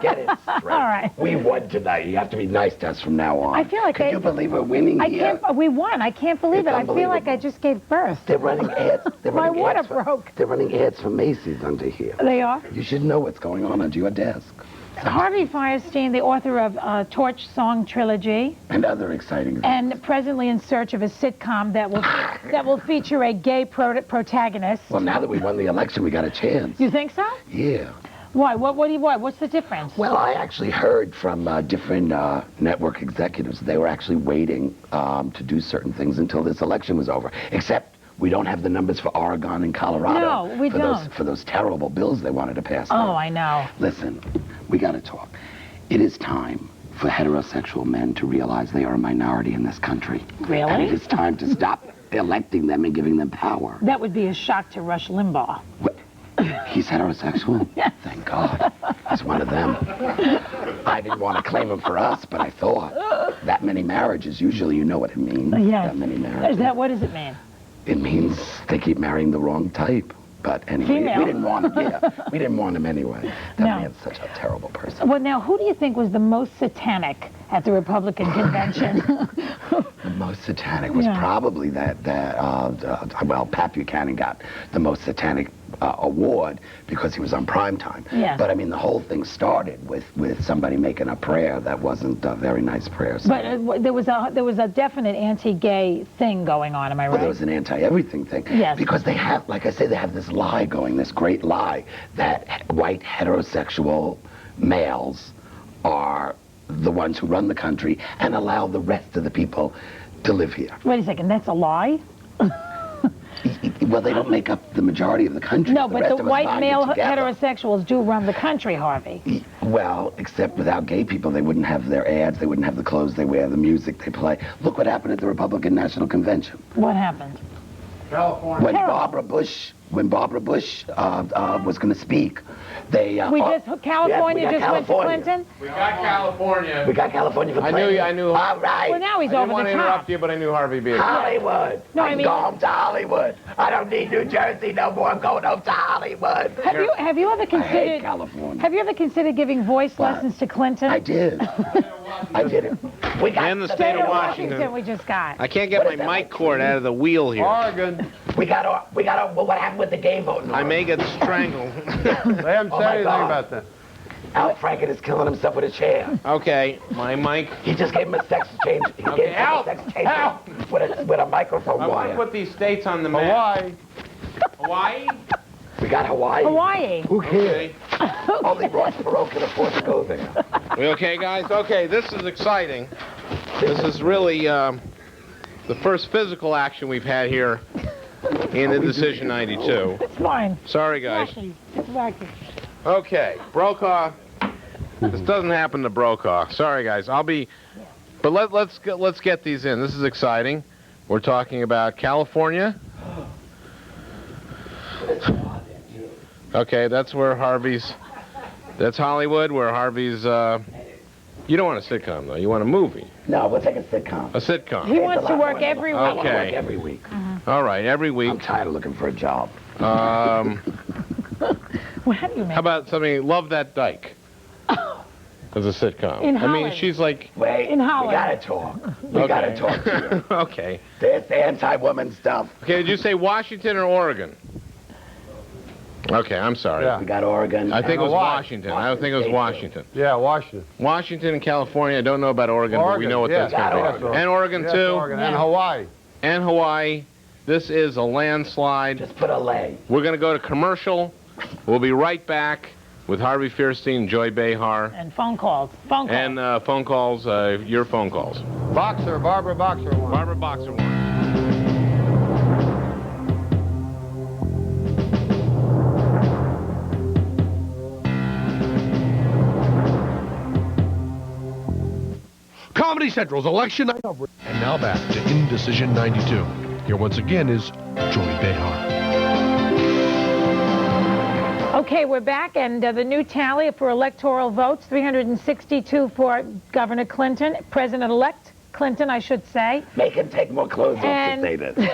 [SPEAKER 11] Get it straight.
[SPEAKER 13] All right.
[SPEAKER 11] We won tonight. You have to be nice to us from now on.
[SPEAKER 13] I feel like
[SPEAKER 11] Can you believe we're winning here?
[SPEAKER 13] We won. I can't believe it. I feel like I just gave birth.
[SPEAKER 11] They're running ads.
[SPEAKER 13] My water broke.
[SPEAKER 11] They're running ads for Macy's under here.
[SPEAKER 13] They are?
[SPEAKER 11] You should know what's going on under your desk.
[SPEAKER 13] Harvey Fierstein, the author of Torch Song Trilogy.
[SPEAKER 11] And other exciting things.
[SPEAKER 13] And presently in search of a sitcom that will feature a gay protagonist.
[SPEAKER 11] Well, now that we won the election, we got a chance.
[SPEAKER 13] You think so?
[SPEAKER 11] Yeah.
[SPEAKER 13] Why? What do you want? What's the difference?
[SPEAKER 11] Well, I actually heard from different network executives. They were actually waiting to do certain things until this election was over. Except we don't have the numbers for Oregon and Colorado.
[SPEAKER 13] No, we don't.
[SPEAKER 11] For those terrible bills they wanted to pass.
[SPEAKER 13] Oh, I know.
[SPEAKER 11] Listen, we got to talk. It is time for heterosexual men to realize they are a minority in this country.
[SPEAKER 13] Really?
[SPEAKER 11] And it is time to stop electing them and giving them power.
[SPEAKER 13] That would be a shock to Rush Limbaugh.
[SPEAKER 11] What? He's heterosexual?
[SPEAKER 13] Yes.
[SPEAKER 11] Thank God. He's one of them. I didn't want to claim him for us, but I thought that many marriages, usually you know what it means.
[SPEAKER 13] Yes.
[SPEAKER 11] That many marriages.
[SPEAKER 13] What does it mean?
[SPEAKER 11] It means they keep marrying the wrong type. But anyway,
[SPEAKER 13] Female.
[SPEAKER 11] we didn't want him. Yeah, we didn't want him anyway. That
[SPEAKER 13] No.
[SPEAKER 11] man's such a terrible person.
[SPEAKER 13] Well, now, who do you think was the most satanic at the Republican convention?
[SPEAKER 11] The most satanic was
[SPEAKER 13] Yeah.
[SPEAKER 11] probably well, Pat Buchanan got the most satanic award because he was on prime time.
[SPEAKER 13] Yeah.
[SPEAKER 11] But I mean, the whole thing started with somebody making a prayer that wasn't a very nice prayer. So.
[SPEAKER 13] But there was a definite anti-gay thing going on. Am I right?
[SPEAKER 11] Well, there was an anti-everything thing.
[SPEAKER 13] Yes.
[SPEAKER 11] Because they have, like I say, they have this lie going, this great lie, that white heterosexual males are the ones who run the country and allow the rest of the people to live here.
[SPEAKER 13] Wait a second, that's a lie?
[SPEAKER 11] Well, they don't make up the majority of the country.
[SPEAKER 13] No,
[SPEAKER 11] The
[SPEAKER 13] but
[SPEAKER 11] rest
[SPEAKER 13] the
[SPEAKER 11] of us
[SPEAKER 13] white
[SPEAKER 11] bonded
[SPEAKER 13] male
[SPEAKER 11] together.
[SPEAKER 13] heterosexuals do run the country, Harvey.
[SPEAKER 11] Well, except without gay people, they wouldn't have their ads, they wouldn't have the clothes they wear, the music they play. Look what happened at the Republican National Convention.
[SPEAKER 13] What happened?
[SPEAKER 11] When Barbara Bush was going to speak, they
[SPEAKER 13] California just went to
[SPEAKER 11] California.
[SPEAKER 13] Clinton?
[SPEAKER 3] We got California.
[SPEAKER 11] We got California for
[SPEAKER 3] I
[SPEAKER 11] Clinton.
[SPEAKER 3] knew.
[SPEAKER 11] All right.
[SPEAKER 13] Well, now he's
[SPEAKER 3] I
[SPEAKER 13] over
[SPEAKER 3] didn't want
[SPEAKER 13] the
[SPEAKER 3] to
[SPEAKER 13] top.
[SPEAKER 3] interrupt you, but I knew Harvey being
[SPEAKER 11] Hollywood.
[SPEAKER 13] No, I
[SPEAKER 11] I'm
[SPEAKER 13] mean-
[SPEAKER 11] going home to Hollywood. I don't need New Jersey no more. I'm going home to Hollywood.
[SPEAKER 13] Have you ever
[SPEAKER 11] I hate
[SPEAKER 13] considered
[SPEAKER 11] California.
[SPEAKER 13] Have you ever considered giving voice lessons to Clinton?
[SPEAKER 11] I did. I did it. We got
[SPEAKER 3] And the state of Washington.
[SPEAKER 13] we just got.
[SPEAKER 3] I can't get my mic cord out of the wheel here.
[SPEAKER 5] Oregon.
[SPEAKER 11] We got well, what happened with the gay vote?
[SPEAKER 3] I may get strangled.
[SPEAKER 5] They haven't
[SPEAKER 11] Oh,
[SPEAKER 5] said
[SPEAKER 11] my
[SPEAKER 5] anything
[SPEAKER 11] God.
[SPEAKER 5] about that.
[SPEAKER 11] Al Franken is killing himself with a chair.
[SPEAKER 3] Okay, my mic.
[SPEAKER 11] He just gave him a sex change. He gave him a sex change with a microphone
[SPEAKER 3] I want
[SPEAKER 11] wire.
[SPEAKER 3] to put these states on the map.
[SPEAKER 5] Hawaii.
[SPEAKER 3] Hawaii?
[SPEAKER 11] We got Hawaii.
[SPEAKER 13] Hawaii.
[SPEAKER 11] Who cares? Only Ross Perot can afford to go there.
[SPEAKER 3] We okay, guys? Okay, this is exciting. This is really the first physical action we've had here in Indecision 92.
[SPEAKER 13] It's mine.
[SPEAKER 3] Sorry, guys.
[SPEAKER 13] It's wacky.
[SPEAKER 3] Okay, Brokaw. This doesn't happen to Brokaw. Sorry, guys. But let's get these in. This is exciting. We're talking about California. Okay, that's where Harvey's. That's Hollywood, where Harvey's. You don't want a sitcom though. You want a movie.
[SPEAKER 11] No, we'll take a sitcom.
[SPEAKER 3] A sitcom.
[SPEAKER 13] He wants to work every week.
[SPEAKER 11] I want to work
[SPEAKER 3] Okay.
[SPEAKER 11] every week.
[SPEAKER 3] All right, every week.
[SPEAKER 11] I'm tired of looking for a job.
[SPEAKER 13] Well, how do you make
[SPEAKER 3] How about something? Love That Dyke. As a sitcom.
[SPEAKER 13] In
[SPEAKER 3] I mean,
[SPEAKER 13] Holland.
[SPEAKER 3] she's like.
[SPEAKER 11] Wait,
[SPEAKER 13] In Holland.
[SPEAKER 11] we gotta talk. We gotta talk to you.
[SPEAKER 3] Okay.
[SPEAKER 11] There's the anti-woman stuff.
[SPEAKER 3] Okay, did you say Washington or Oregon? Okay, I'm sorry.
[SPEAKER 5] Yeah.
[SPEAKER 11] We got Oregon.
[SPEAKER 3] I think it was
[SPEAKER 5] Hawaii.
[SPEAKER 3] Washington. I don't think it was Washington.
[SPEAKER 5] Yeah, Washington.
[SPEAKER 3] Washington and California. I don't know about Oregon, but we know what
[SPEAKER 5] yes,
[SPEAKER 3] that's going
[SPEAKER 11] got
[SPEAKER 3] to be.
[SPEAKER 11] Oregon.
[SPEAKER 3] And Oregon,
[SPEAKER 5] Yes,
[SPEAKER 3] too.
[SPEAKER 5] Oregon. And Hawaii.
[SPEAKER 3] And Hawaii. This is a landslide.
[SPEAKER 11] Just put a lay.
[SPEAKER 3] We're going to go to commercial. We'll be right back with Harvey Fierstein, Joy Behar,
[SPEAKER 13] And phone calls. Phone calls.
[SPEAKER 3] and phone calls, your phone calls.
[SPEAKER 5] Boxer, Barbara Boxer won.
[SPEAKER 3] Barbara Boxer won.
[SPEAKER 4] Comedy Central's election night coverage. And now back to Indecision 92. Here once again is Joy Behar.
[SPEAKER 13] Okay, we're back, and the new tally for electoral votes, 362 for Governor Clinton, President-elect Clinton, I should say.
[SPEAKER 11] Make him take more clothes off to
[SPEAKER 13] And-
[SPEAKER 11] say this.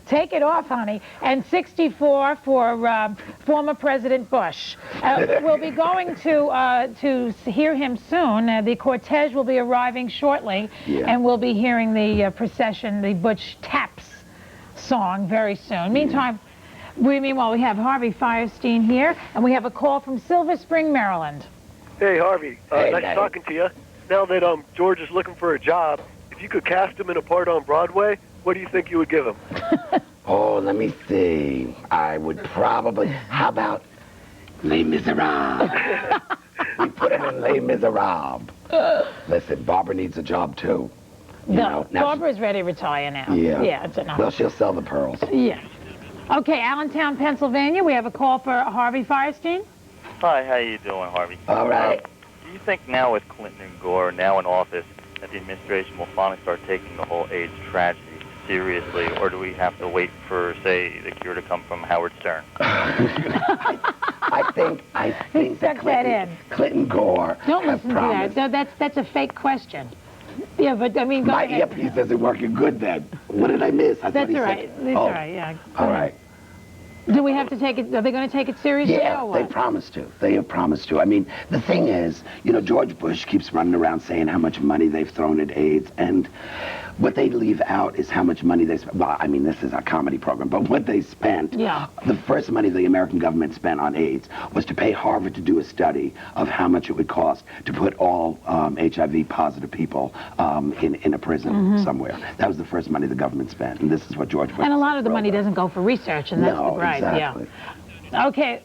[SPEAKER 13] Take it off, honey. And 64 for former President Bush. We'll be going to hear him soon. The cortege will be arriving shortly,
[SPEAKER 11] Yeah.
[SPEAKER 13] and we'll be hearing the procession, the Butch Taps song very soon. Meantime, meanwhile, we have Harvey Fierstein here, and we have a call from Silver Spring, Maryland.
[SPEAKER 19] Hey, Harvey.
[SPEAKER 11] Hey,
[SPEAKER 19] nice
[SPEAKER 11] Daddy.
[SPEAKER 19] talking to you. Now that George is looking for a job, if you could cast him in a part on Broadway, what do you think you would give him?
[SPEAKER 11] Oh, let me see. I would probably. How about Les Miserables? We put him in Les Miserables. Listen, Barbara needs a job too. You know, now
[SPEAKER 13] Barbara's ready to retire now.
[SPEAKER 11] Yeah.
[SPEAKER 13] Yeah, it's enough.
[SPEAKER 11] Well, she'll sell the pearls.
[SPEAKER 13] Yeah. Okay, Allentown, Pennsylvania. We have a call for Harvey Fierstein.
[SPEAKER 14] Hi, how you doing, Harvey?
[SPEAKER 11] All right.
[SPEAKER 14] Do you think now with Clinton and Gore now in office that the administration will finally start taking the whole AIDS tragedy seriously, or do we have to wait for, say, the cure to come from Howard Stern?
[SPEAKER 11] I think that
[SPEAKER 13] Suck that in.
[SPEAKER 11] Clinton Gore
[SPEAKER 13] Don't
[SPEAKER 11] have
[SPEAKER 13] listen to
[SPEAKER 11] promised.
[SPEAKER 13] that. No, that's a fake question. Yeah, but I mean, go
[SPEAKER 11] My
[SPEAKER 13] ahead.
[SPEAKER 11] earpiece isn't working good then. What did I miss? I thought
[SPEAKER 13] That's
[SPEAKER 11] he
[SPEAKER 13] all
[SPEAKER 11] said-
[SPEAKER 13] right. That's
[SPEAKER 11] Oh,
[SPEAKER 13] all right. Yeah.
[SPEAKER 11] All right.
[SPEAKER 13] Do we have to take it? Are they going to take it seriously
[SPEAKER 11] Yeah,
[SPEAKER 13] or what?
[SPEAKER 11] they promised to. They have promised to. I mean, the thing is, you know, George Bush keeps running around saying how much money they've thrown at AIDS, and what they leave out is how much money they spent. Well, I mean, this is a comedy program, but what they spent, the first money the American government spent on AIDS was to pay Harvard to do a study of how much it would cost to put all HIV-positive people in a prison somewhere. That was the first money the government spent, and this is what George Bush.
[SPEAKER 13] And a lot of the money doesn't go for research, and that's right.
[SPEAKER 11] Exactly.
[SPEAKER 13] Yeah. Okay.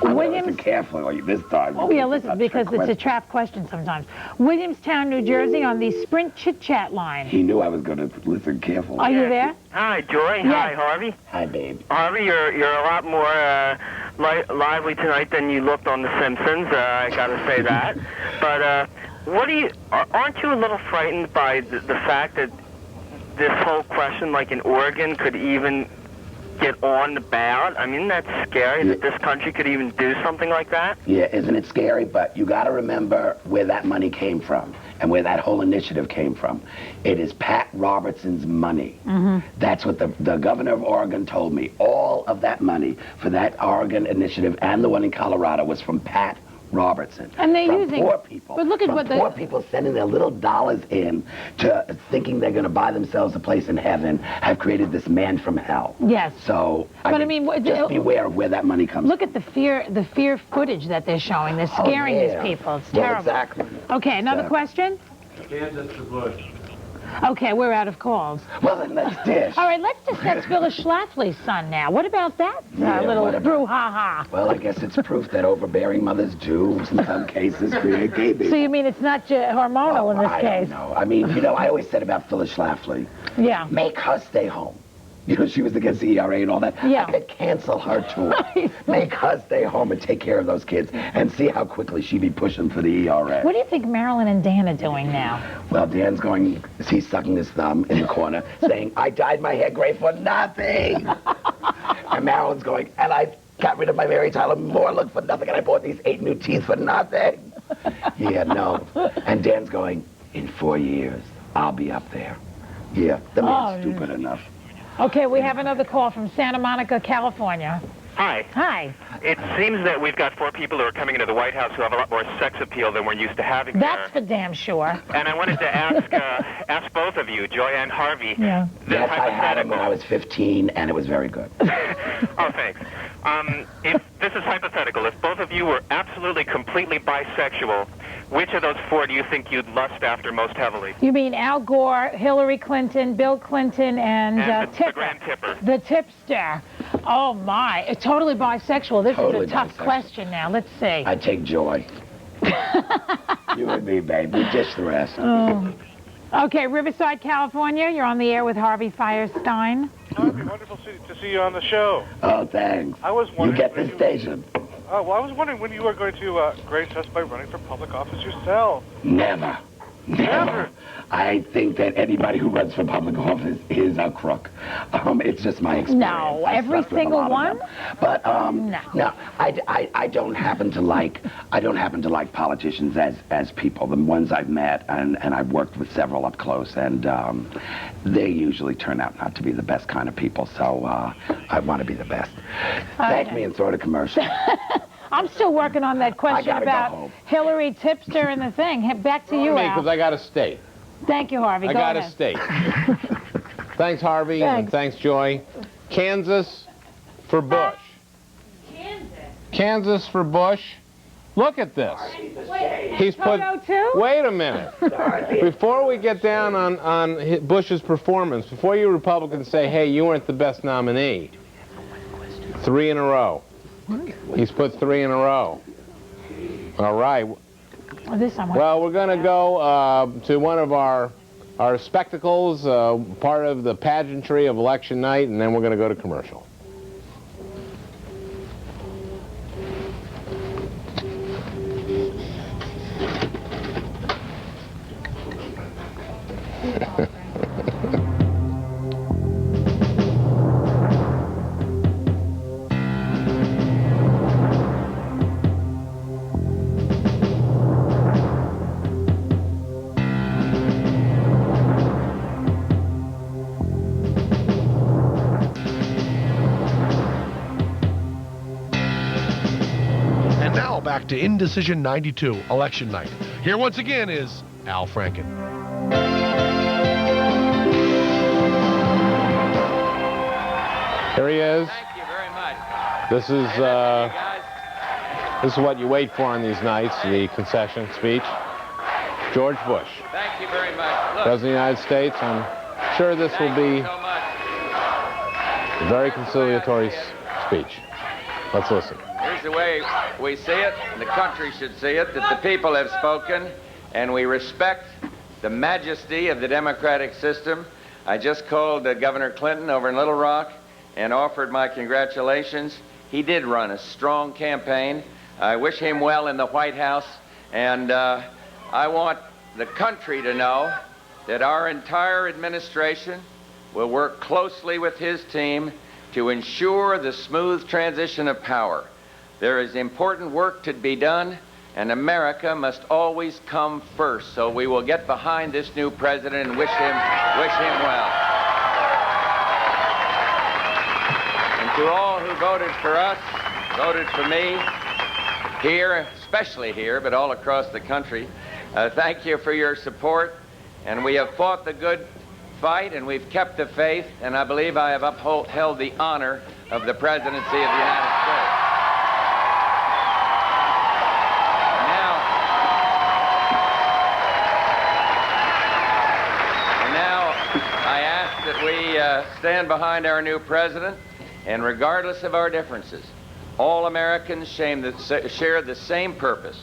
[SPEAKER 11] Listen carefully this time.
[SPEAKER 13] Oh, yeah, listen, because it's a trap question sometimes. Williamstown, New Jersey, on the Sprint chit-chat line.
[SPEAKER 11] He knew I was going to listen carefully.
[SPEAKER 13] Are you there?
[SPEAKER 17] Hi, Joy.
[SPEAKER 13] Yes.
[SPEAKER 17] Hi, Harvey.
[SPEAKER 11] Hi, babe.
[SPEAKER 17] Harvey, you're a lot more lively tonight than you looked on The Simpsons. I got to say that. But aren't you a little frightened by the fact that this whole question, like in Oregon, could even get on the ballot? I mean, that's scary that this country could even do something like that.
[SPEAKER 11] Yeah, isn't it scary? But you got to remember where that money came from and where that whole initiative came from. It is Pat Robertson's money. That's what the governor of Oregon told me. All of that money for that Oregon initiative and the one in Colorado was from Pat Robertson.
[SPEAKER 13] And they're
[SPEAKER 11] from
[SPEAKER 13] using
[SPEAKER 11] poor people.
[SPEAKER 13] But look at what
[SPEAKER 11] poor people sending their little dollars in to thinking they're going to buy themselves a place in heaven have created this man from hell.
[SPEAKER 13] Yes.
[SPEAKER 11] So
[SPEAKER 13] But I mean,
[SPEAKER 11] just beware of where that money comes
[SPEAKER 13] Look at the fear footage that they're showing. They're scaring these people. It's terrible.
[SPEAKER 11] Exactly.
[SPEAKER 13] Okay, another question?
[SPEAKER 9] Kansas to Bush.
[SPEAKER 13] Okay, we're out of calls.
[SPEAKER 11] Well, then let's dish.
[SPEAKER 13] All right, let's discuss Phyllis Schlafly's son now. What about that little brouhaha?
[SPEAKER 11] Well, I guess it's proof that overbearing mothers do, in some cases, create gay babies.
[SPEAKER 13] So you mean it's not hormonal in this case?
[SPEAKER 11] No, I mean, you know, I always said about Phyllis Schlafly,
[SPEAKER 13] yeah,
[SPEAKER 11] make her stay home. You know, she was against the ERA and all that.
[SPEAKER 13] Yeah.
[SPEAKER 11] I could cancel her tour. Make her stay home and take care of those kids and see how quickly she'd be pushing for the ERA.
[SPEAKER 13] What do you think Marilyn and Dan are doing now?
[SPEAKER 11] Well, Dan's going, he's sucking his thumb in the corner, saying, I dyed my hair gray for nothing. And Marilyn's going, and I got rid of my Mary Tyler Moore look for nothing, and I bought these 8 new teeth for nothing. Yeah, no. And Dan's going, in 4 years, I'll be up there. Yeah, the man's stupid enough.
[SPEAKER 13] Okay, we have another call from Santa Monica, California.
[SPEAKER 17] Hi.
[SPEAKER 13] Hi.
[SPEAKER 17] It seems that we've got 4 people who are coming into the White House who have a lot more sex appeal than we're used to having
[SPEAKER 13] That's for damn sure.
[SPEAKER 17] And I wanted to ask both of you, Joy and Harvey.
[SPEAKER 13] Yeah.
[SPEAKER 11] Yes, I had him when I was 15, and it was very good.
[SPEAKER 17] Oh, thanks. If this is hypothetical. If both of you were absolutely, completely bisexual, which of those 4 do you think you'd lust after most heavily?
[SPEAKER 13] You mean Al Gore, Hillary Clinton, Bill Clinton, and
[SPEAKER 17] the Grand Tipper.
[SPEAKER 13] The tipster. Oh, my. Totally bisexual. This
[SPEAKER 11] Totally
[SPEAKER 13] is a tough
[SPEAKER 11] bisexual.
[SPEAKER 13] question now. Let's see.
[SPEAKER 11] I take Joy. You and me, babe. We dish the rest.
[SPEAKER 13] Oh. Okay, Riverside, California. You're on the air with Harvey Firestein.
[SPEAKER 20] Harvey, wonderful to see you on the show.
[SPEAKER 11] Oh, thanks.
[SPEAKER 20] I was
[SPEAKER 11] You
[SPEAKER 20] wondering
[SPEAKER 11] get this station.
[SPEAKER 20] well, I was wondering when you were going to grace us by running for public office yourself.
[SPEAKER 11] Never. Never. I think that anybody who runs for public office is a crook. It's just my experience.
[SPEAKER 13] No, every single one?
[SPEAKER 11] But no, I don't happen to like politicians as people. The ones I've met and I've worked with several up close, and they usually turn out not to be the best kind of people. So I want to be the best. Thank me and throw the commercial.
[SPEAKER 13] I'm still working on that question
[SPEAKER 11] gotta go
[SPEAKER 13] about
[SPEAKER 11] home.
[SPEAKER 13] Hillary Tipster and the thing. Back to you, Al.
[SPEAKER 3] Because I got a state.
[SPEAKER 13] Thank you, Harvey.
[SPEAKER 3] I
[SPEAKER 13] Go
[SPEAKER 3] got
[SPEAKER 13] ahead.
[SPEAKER 3] a state. Thanks, Harvey, and thanks, Joy. Kansas for Bush. Kansas for Bush. Look at this. He's put. Wait a minute. Before we get down on Bush's performance, before you Republicans say, "Hey, you weren't the best nominee," 3 in a row. He's put 3 in a row. All right. Well, we're going to go to one of our spectacles, part of the pageantry of election night, and then we're going to go to commercial.
[SPEAKER 4] back to Indecision 92, election night. Here once again is Al Franken.
[SPEAKER 3] Here he is.
[SPEAKER 12] Thank you very much.
[SPEAKER 3] This is what you wait for on these nights, the concession speech. George Bush,
[SPEAKER 12] Thank you very much. Look,
[SPEAKER 3] President of the United States. I'm sure this will be
[SPEAKER 12] so much.
[SPEAKER 3] a very conciliatory speech. Let's listen.
[SPEAKER 12] Here's the way we see it, and the country should see it, that the people have spoken, and we respect the majesty of the democratic system. I just called Governor Clinton over in Little Rock and offered my congratulations. He did run a strong campaign. I wish him well in the White House, and I want the country to know that our entire administration will work closely with his team to ensure the smooth transition of power. There is important work to be done, and America must always come first. So we will get behind this new president and wish him well. And to all who voted for us, voted for me, here, especially here, but all across the country, thank you for your support. And we have fought the good fight, and we've kept the faith, and I believe I have upheld the honor of the presidency of the United States. And now I ask that we stand behind our new president, and regardless of our differences, all Americans share the same purpose,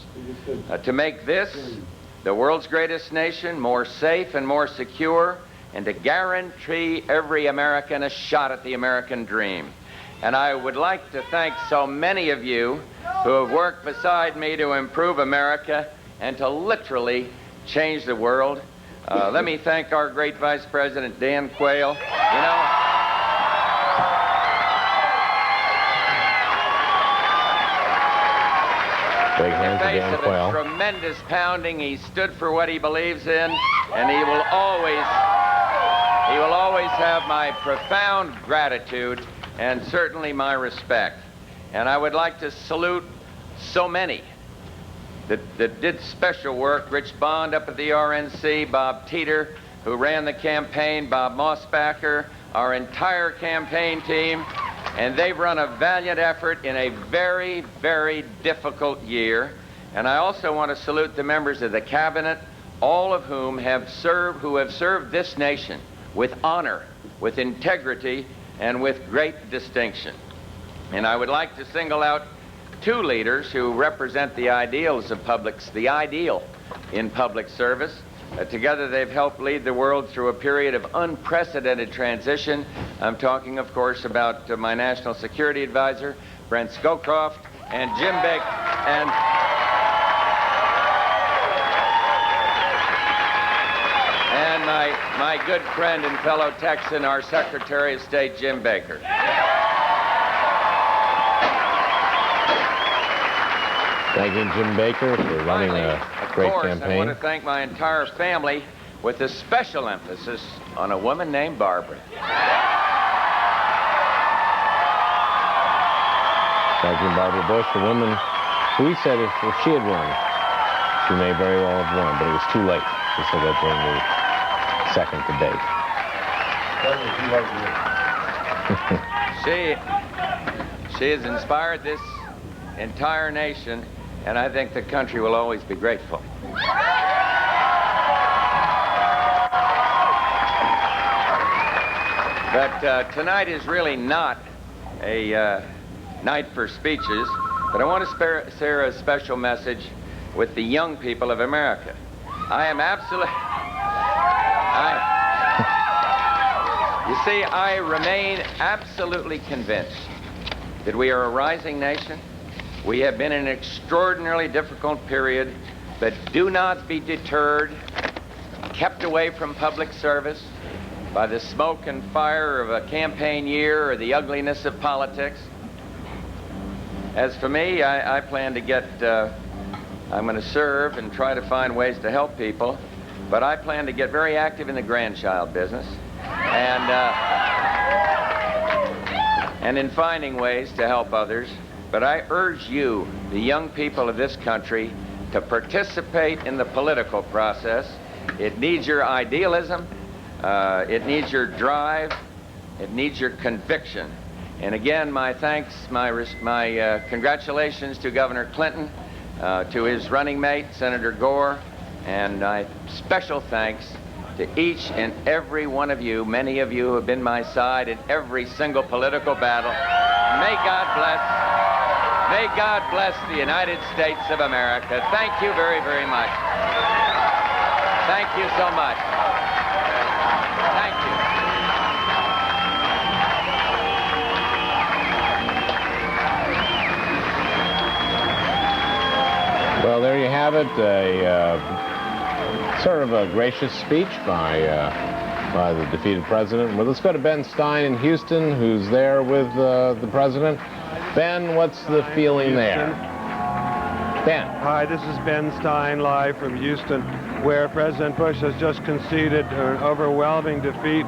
[SPEAKER 12] to make this, the world's greatest nation, more safe and more secure, and to guarantee every American a shot at the American dream. And I would like to thank so many of you who have worked beside me to improve America and to literally change the world. Let me thank our great Vice President, Dan Quayle. You know,
[SPEAKER 3] big hand for
[SPEAKER 12] in the face
[SPEAKER 3] Dan
[SPEAKER 12] of
[SPEAKER 3] Quayle.
[SPEAKER 12] a tremendous pounding, he stood for what he believes in, and he will always have my profound gratitude and certainly my respect. And I would like to salute so many that did special work. Rich Bond up at the RNC, Bob Teeter, who ran the campaign, Bob Mossbacher, our entire campaign team, and they've run a valiant effort in a very, very difficult year. And I also want to salute the members of the cabinet, all of whom have served this nation with honor, with integrity, and with great distinction. And I would like to single out two leaders who represent the ideals of the ideal in public service. Together they've helped lead the world through a period of unprecedented transition. I'm talking, of course, about my National Security Advisor, Brent Scowcroft, and Jim Baker, and my good friend and fellow Texan, our Secretary of State, Jim Baker.
[SPEAKER 3] Thanking Jim Baker for running a great
[SPEAKER 12] I
[SPEAKER 3] campaign.
[SPEAKER 12] want to thank my entire family with a special emphasis on a woman named Barbara.
[SPEAKER 3] Thanking Barbara Bush, a woman who he said if she had won, she may very well have won, but it was too late. She said that during the second debate.
[SPEAKER 12] She has inspired this entire nation, and I think the country will always be grateful. But tonight is really not a night for speeches, but I want to share a special message with the young people of America. I am you see, I remain absolutely convinced that we are a rising nation. We have been in an extraordinarily difficult period, but do not be deterred, kept away from public service by the smoke and fire of a campaign year or the ugliness of politics. As for me, I plan to I'm going to serve and try to find ways to help people, but I plan to get very active in the grandchild business and in finding ways to help others. but I urge you, the young people of this country, to participate in the political process. It needs your idealism, it needs your drive, it needs your conviction. And again, my thanks, my congratulations to Governor Clinton, to his running mate, Senator Gore, and my special thanks to each and every one of you, many of you who have been my side in every single political battle. May God bless the United States of America. Thank you very, very much. Thank you so much. Thank you.
[SPEAKER 3] Well, there you have it, sort of a gracious speech by the defeated president. Well, let's go to Ben Stein in Houston, who's there with the president. Ben, what's the feeling there? Ben.
[SPEAKER 9] Hi, this is Ben Stein live from Houston, where President Bush has just conceded an overwhelming defeat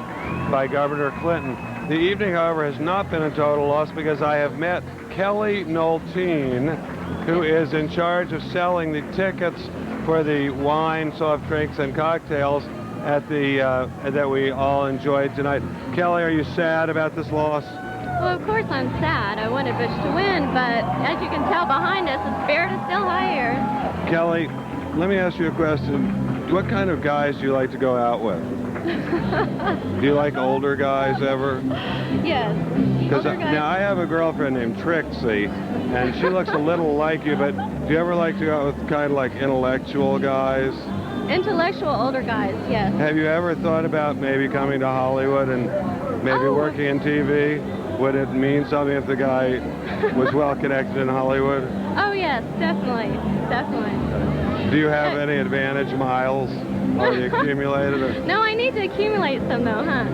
[SPEAKER 9] by Governor Clinton. The evening, however, has not been a total loss because I have met Kelly Nolteen, who is in charge of selling the tickets for the wine, soft drinks, and cocktails at the that we all enjoyed tonight. Kelly, are you sad about this loss?
[SPEAKER 2] Well, of course I'm sad. I wanted Bush to win, but as you can tell behind us, the spirit is still higher.
[SPEAKER 9] Kelly, let me ask you a question. What kind of guys do you like to go out with? Do you like older guys ever?
[SPEAKER 2] Yes.
[SPEAKER 9] Because now I have a girlfriend named Trixie, and she looks a little like you, but do you ever like to go out with kind of like intellectual guys?
[SPEAKER 2] Intellectual older guys, yes.
[SPEAKER 9] Have you ever thought about maybe coming to Hollywood and maybe working in TV? Would it mean something if the guy was well connected in Hollywood?
[SPEAKER 2] Oh yes, definitely, definitely.
[SPEAKER 9] Do you have any advantage miles already accumulated? Or?
[SPEAKER 2] No, I need to accumulate some though, huh?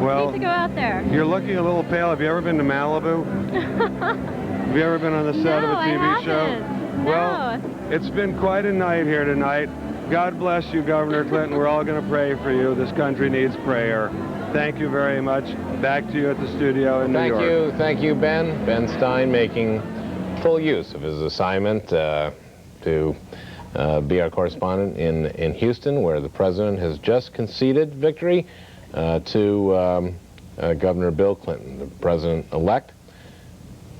[SPEAKER 9] Well,
[SPEAKER 2] I need to go out there.
[SPEAKER 9] You're looking a little pale. Have you ever been to Malibu? Have you ever been on the set of a TV show?
[SPEAKER 2] No.
[SPEAKER 9] Well, it's been quite a night here tonight. God bless you, Governor Clinton. We're all going to pray for you. This country needs prayer. Thank you very much. Back to you at the studio in New York.
[SPEAKER 3] Thank you, Ben. Ben Stein making full use of his assignment to be our correspondent in Houston, where the president has just conceded victory to Governor Bill Clinton, the president-elect.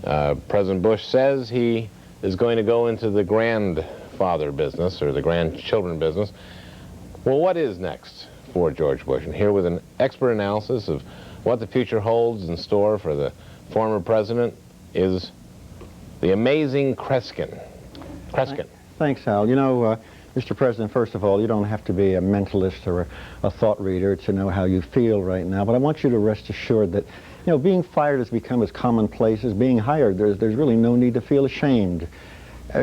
[SPEAKER 3] President Bush says he is going to go into the grandfather business, or the grandchildren business. Well, what is next for George Bush? And here with an expert analysis of what the future holds in store for the former president is the amazing Kreskin. Kreskin.
[SPEAKER 18] Thanks, Al. You know, Mr. President, first of all, you don't have to be a mentalist or a thought reader to know how you feel right now, but I want you to rest assured that, you know, being fired has become as commonplace as being hired. There's really no need to feel ashamed.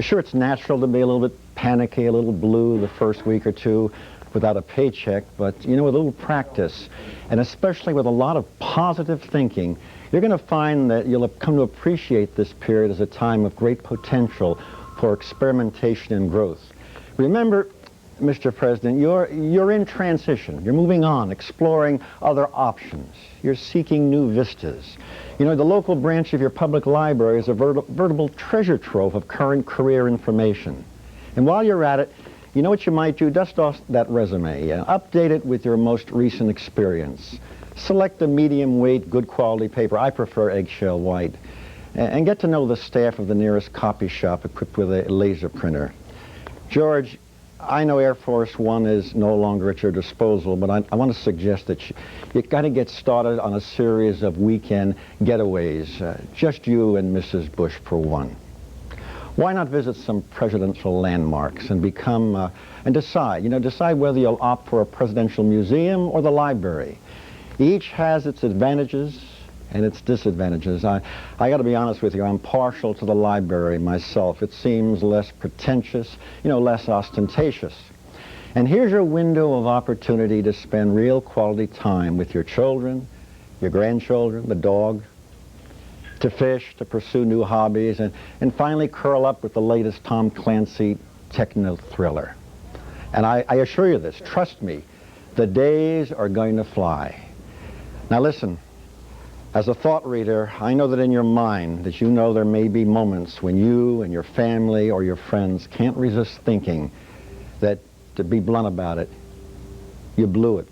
[SPEAKER 18] Sure, it's natural to be a little bit panicky, a little blue the first week or two without a paycheck, but, you know, with a little practice, and especially with a lot of positive thinking, you're going to find that you'll come to appreciate this period as a time of great potential for experimentation and growth. Remember, Mr. President, you're in transition. You're moving on, exploring other options. You're seeking new vistas. You know, the local branch of your public library is a veritable treasure trove of current career information. And while you're at it, you know what you might do? Dust off that resume. Update it with your most recent experience. Select a medium weight, good quality paper. I prefer eggshell white. And get to know the staff of the nearest copy shop equipped with a laser printer. George, I know Air Force One is no longer at your disposal, but I want to suggest that you've got to get started on a series of weekend getaways, just you and Mrs. Bush for one. Why not visit some presidential landmarks and decide whether you'll opt for a presidential museum or the library. Each has its advantages and its disadvantages. I got to be honest with you, I'm partial to the library myself. It seems less pretentious, less ostentatious. And here's your window of opportunity to spend real quality time with your children, your grandchildren, the dog, to fish, to pursue new hobbies, and finally curl up with the latest Tom Clancy techno thriller. And I assure you this, trust me, the days are going to fly. Now listen, As a thought reader, I know that in your mind that you know there may be moments when you and your family or your friends can't resist thinking that, to be blunt about it, you blew it.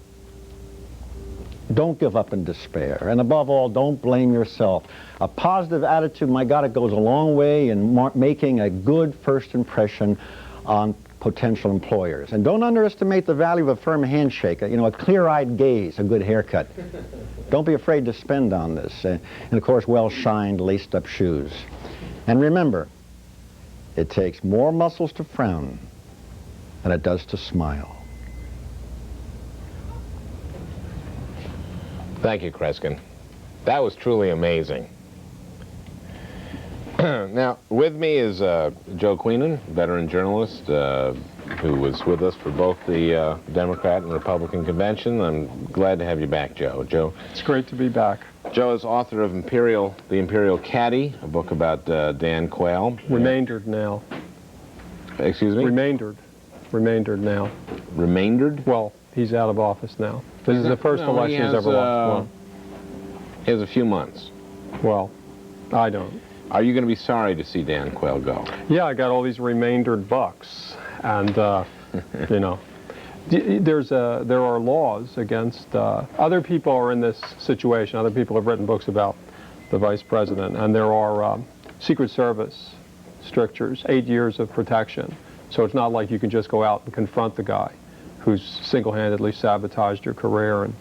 [SPEAKER 18] Don't give up in despair. And above all, don't blame yourself. A positive attitude, my God, it goes a long way in making a good first impression on potential employers. And don't underestimate the value of a firm handshake, a clear-eyed gaze, a good haircut. Don't be afraid to spend on this. And of course, well-shined, laced-up shoes. And remember, it takes more muscles to frown than it does to smile.
[SPEAKER 3] Thank you, Kreskin. That was truly amazing. Now, with me is Joe Queenan, veteran journalist, who was with us for both the Democrat and Republican convention. I'm glad to have you back, Joe. Joe,
[SPEAKER 1] it's great to be back.
[SPEAKER 3] Joe is author of The Imperial Caddy, a book about Dan Quayle.
[SPEAKER 1] Remaindered now.
[SPEAKER 3] Excuse me?
[SPEAKER 1] Remaindered now.
[SPEAKER 3] Remaindered?
[SPEAKER 1] Well, he's out of office now. This is the first election he's ever lost.
[SPEAKER 3] He has a few months.
[SPEAKER 1] Well, I don't.
[SPEAKER 3] Are you going to be sorry to see Dan Quayle go?
[SPEAKER 1] Yeah, I got all these remaindered bucks, and you know, there are laws against. Other people are in this situation. Other people have written books about the vice president, and there are Secret Service strictures, 8 years of protection. So it's not like you can just go out and confront the guy who's single-handedly sabotaged your career and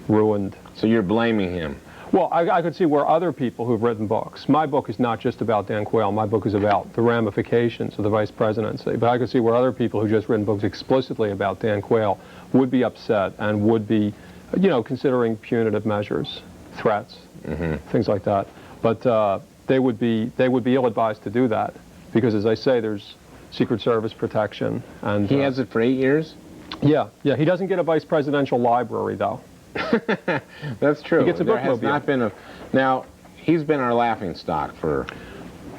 [SPEAKER 1] ruined.
[SPEAKER 3] So you're blaming him?
[SPEAKER 1] Well, I could see where other people who've written books. My book is not just about Dan Quayle. My book is about the ramifications of the vice presidency. But I could see where other people who've just written books explicitly about Dan Quayle would be upset and would be, you know, considering punitive measures, threats, things like that. But they would be ill-advised to do that because, as I say, there's Secret Service protection. And
[SPEAKER 3] he has it for 8 years?
[SPEAKER 1] Yeah. He doesn't get a vice presidential library, though.
[SPEAKER 3] That's true.
[SPEAKER 1] He gets a
[SPEAKER 3] there
[SPEAKER 1] bookmobile.
[SPEAKER 3] has not been a. Now, he's been our laughing stock for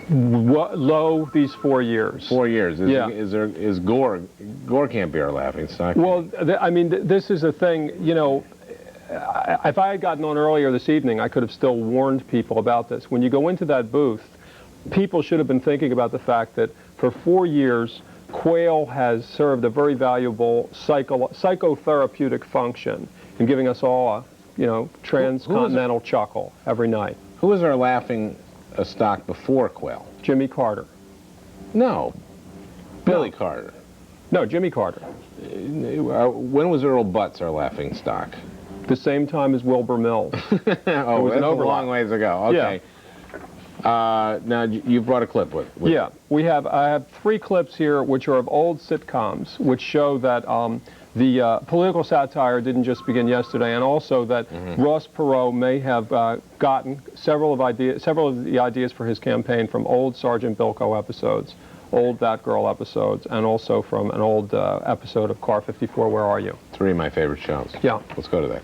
[SPEAKER 1] these 4 years.
[SPEAKER 3] 4 years.
[SPEAKER 1] Yeah.
[SPEAKER 3] Is Gore can't be our laughing stock?
[SPEAKER 1] Well, I mean, this is a thing. You know, if I had gotten on earlier this evening, I could have still warned people about this. When you go into that booth, people should have been thinking about the fact that for 4 years, Quayle has served a very valuable psychotherapeutic function in giving us all a, you know, transcontinental chuckle every night.
[SPEAKER 3] Who was our laughing stock before Quayle?
[SPEAKER 1] Jimmy Carter.
[SPEAKER 3] No. Billy Carter.
[SPEAKER 1] No, Jimmy Carter.
[SPEAKER 3] When was Earl Butz our laughing stock?
[SPEAKER 1] The same time as Wilbur Mills.
[SPEAKER 3] Oh, that's a long ways ago. Okay.
[SPEAKER 1] Yeah.
[SPEAKER 3] Now, you brought a clip with
[SPEAKER 1] yeah, I have 3 clips here which are of old sitcoms which show that the political satire didn't just begin yesterday, and also that Ross Perot may have gotten several of the ideas for his campaign from old Sergeant Bilko episodes, old That Girl episodes, and also from an old episode of Car 54, Where Are You?
[SPEAKER 3] 3 of my favorite shows.
[SPEAKER 1] Yeah.
[SPEAKER 3] Let's go to that.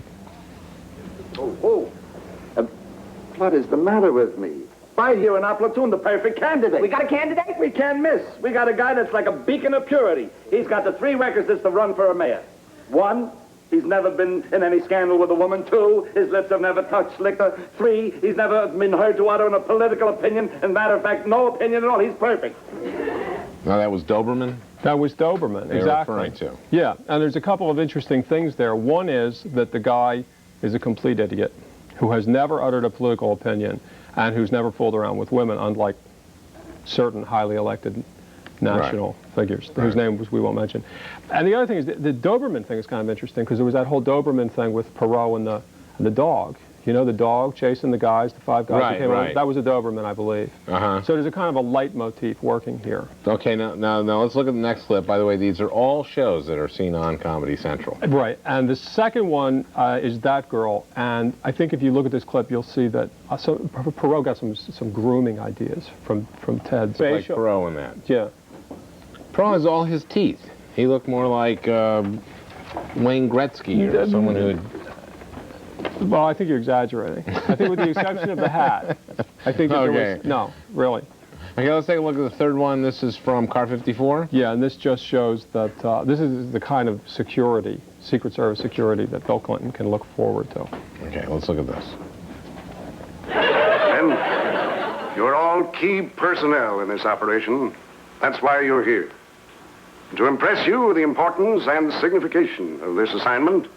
[SPEAKER 11] What is the matter with me? Right here in our platoon, the perfect candidate. We got a candidate? We can't miss. We got a guy that's like a beacon of purity. He's got the 3 requisites to run for a mayor. 1, he's never been in any scandal with a woman. 2, his lips have never touched liquor. 3, he's never been heard to utter a political opinion. As a matter of fact, no opinion at all. He's perfect.
[SPEAKER 3] Now, that was Doberman?
[SPEAKER 1] That was Doberman, exactly.
[SPEAKER 3] Referring to.
[SPEAKER 1] Yeah, and there's a couple of interesting things there. One is that the guy is a complete idiot who has never uttered a political opinion and who's never fooled around with women, unlike certain highly elected national figures, whose names we won't mention. And the other thing is, the Doberman thing is kind of interesting, because there was that whole Doberman thing with Perot and the dog. You know, the dog chasing the guys, the 5 guys who came over. That was a Doberman, I believe. So there's a kind of a leitmotif working here.
[SPEAKER 3] Okay, now let's look at the next clip. By the way, these are all shows that are seen on Comedy Central.
[SPEAKER 1] Right, and the second one is That Girl, and I think if you look at this clip, you'll see that Perot got some grooming ideas from Ted's.
[SPEAKER 3] Like Perot in that.
[SPEAKER 1] Yeah.
[SPEAKER 3] Perot has all his teeth. He looked more like Wayne Gretzky or someone who had...
[SPEAKER 1] Well, I think you're exaggerating. I think with the exception of the hat, I think that there was... No, really.
[SPEAKER 3] Okay, let's take a look at the third one. This is from Car 54?
[SPEAKER 1] Yeah, and this just shows that this is the kind of security, Secret Service security, that Bill Clinton can look forward to.
[SPEAKER 3] Okay, let's look at this.
[SPEAKER 6] men. You're all key personnel in this operation. That's why you're here. To impress you with the importance and signification of this assignment,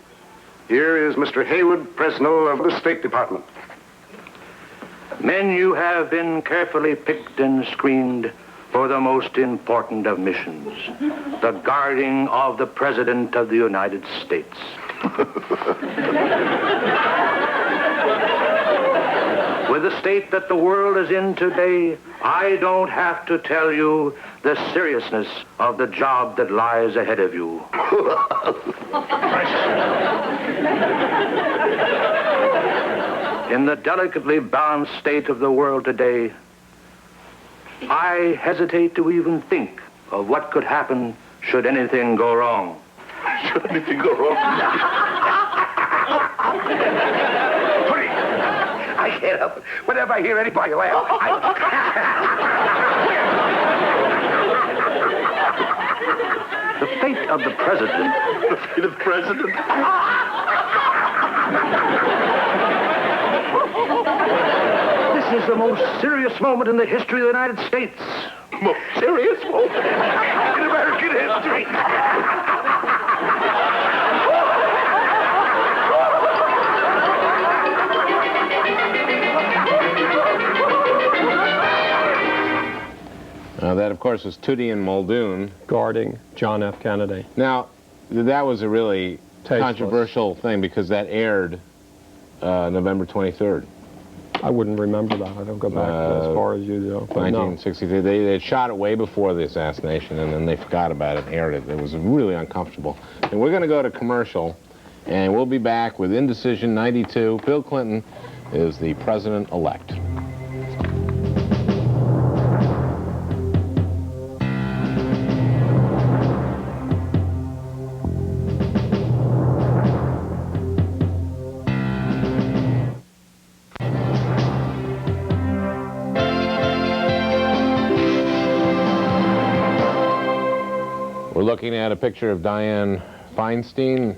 [SPEAKER 6] here is Mr. Haywood Presnell of the State Department.
[SPEAKER 7] Men, you have been carefully picked and screened for the most important of missions, the guarding of the President of the United States. With the state that the world is in today, I don't have to tell you the seriousness of the job that lies ahead of you. In the delicately balanced state of the world today, I hesitate to even think of what could happen should anything go wrong.
[SPEAKER 6] Should anything go wrong? Hurry! I can't help it. Whenever I hear anybody laugh,
[SPEAKER 7] The fate of the president.
[SPEAKER 6] The fate of the president?
[SPEAKER 7] This is the most serious moment in the history of the United States.
[SPEAKER 6] Most serious moment in American history.
[SPEAKER 3] That, of course, was Tootie and Muldoon.
[SPEAKER 1] Guarding John F. Kennedy.
[SPEAKER 3] Now, that was a really
[SPEAKER 1] Tasteless.
[SPEAKER 3] controversial thing because that aired November 23rd.
[SPEAKER 1] I wouldn't remember that. I don't go back as far as you do. But
[SPEAKER 3] 1963. They had shot it way before the assassination, and then they forgot about it and aired it. It was really uncomfortable. And we're going to go to commercial, and we'll be back with Indecision 92. Bill Clinton is the president-elect. Looking at a picture of Dianne Feinstein.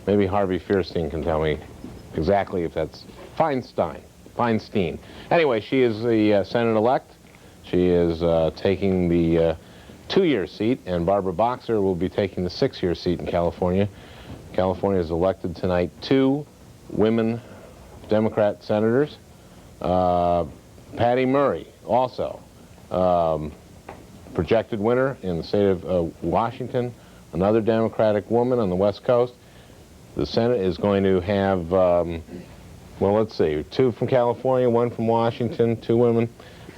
[SPEAKER 3] Maybe Harvey Fierstein can tell me exactly if that's Feinstein. Anyway, she is the Senate-elect. She is taking the 2-year seat, and Barbara Boxer will be taking the 6-year seat in California. California has elected tonight 2 women Democrat senators. Patty Murray, also. Projected winner in the state of Washington, another Democratic woman on the West Coast. The Senate is going to have, well, let's see, 2 from California, 1 from Washington, 2 women.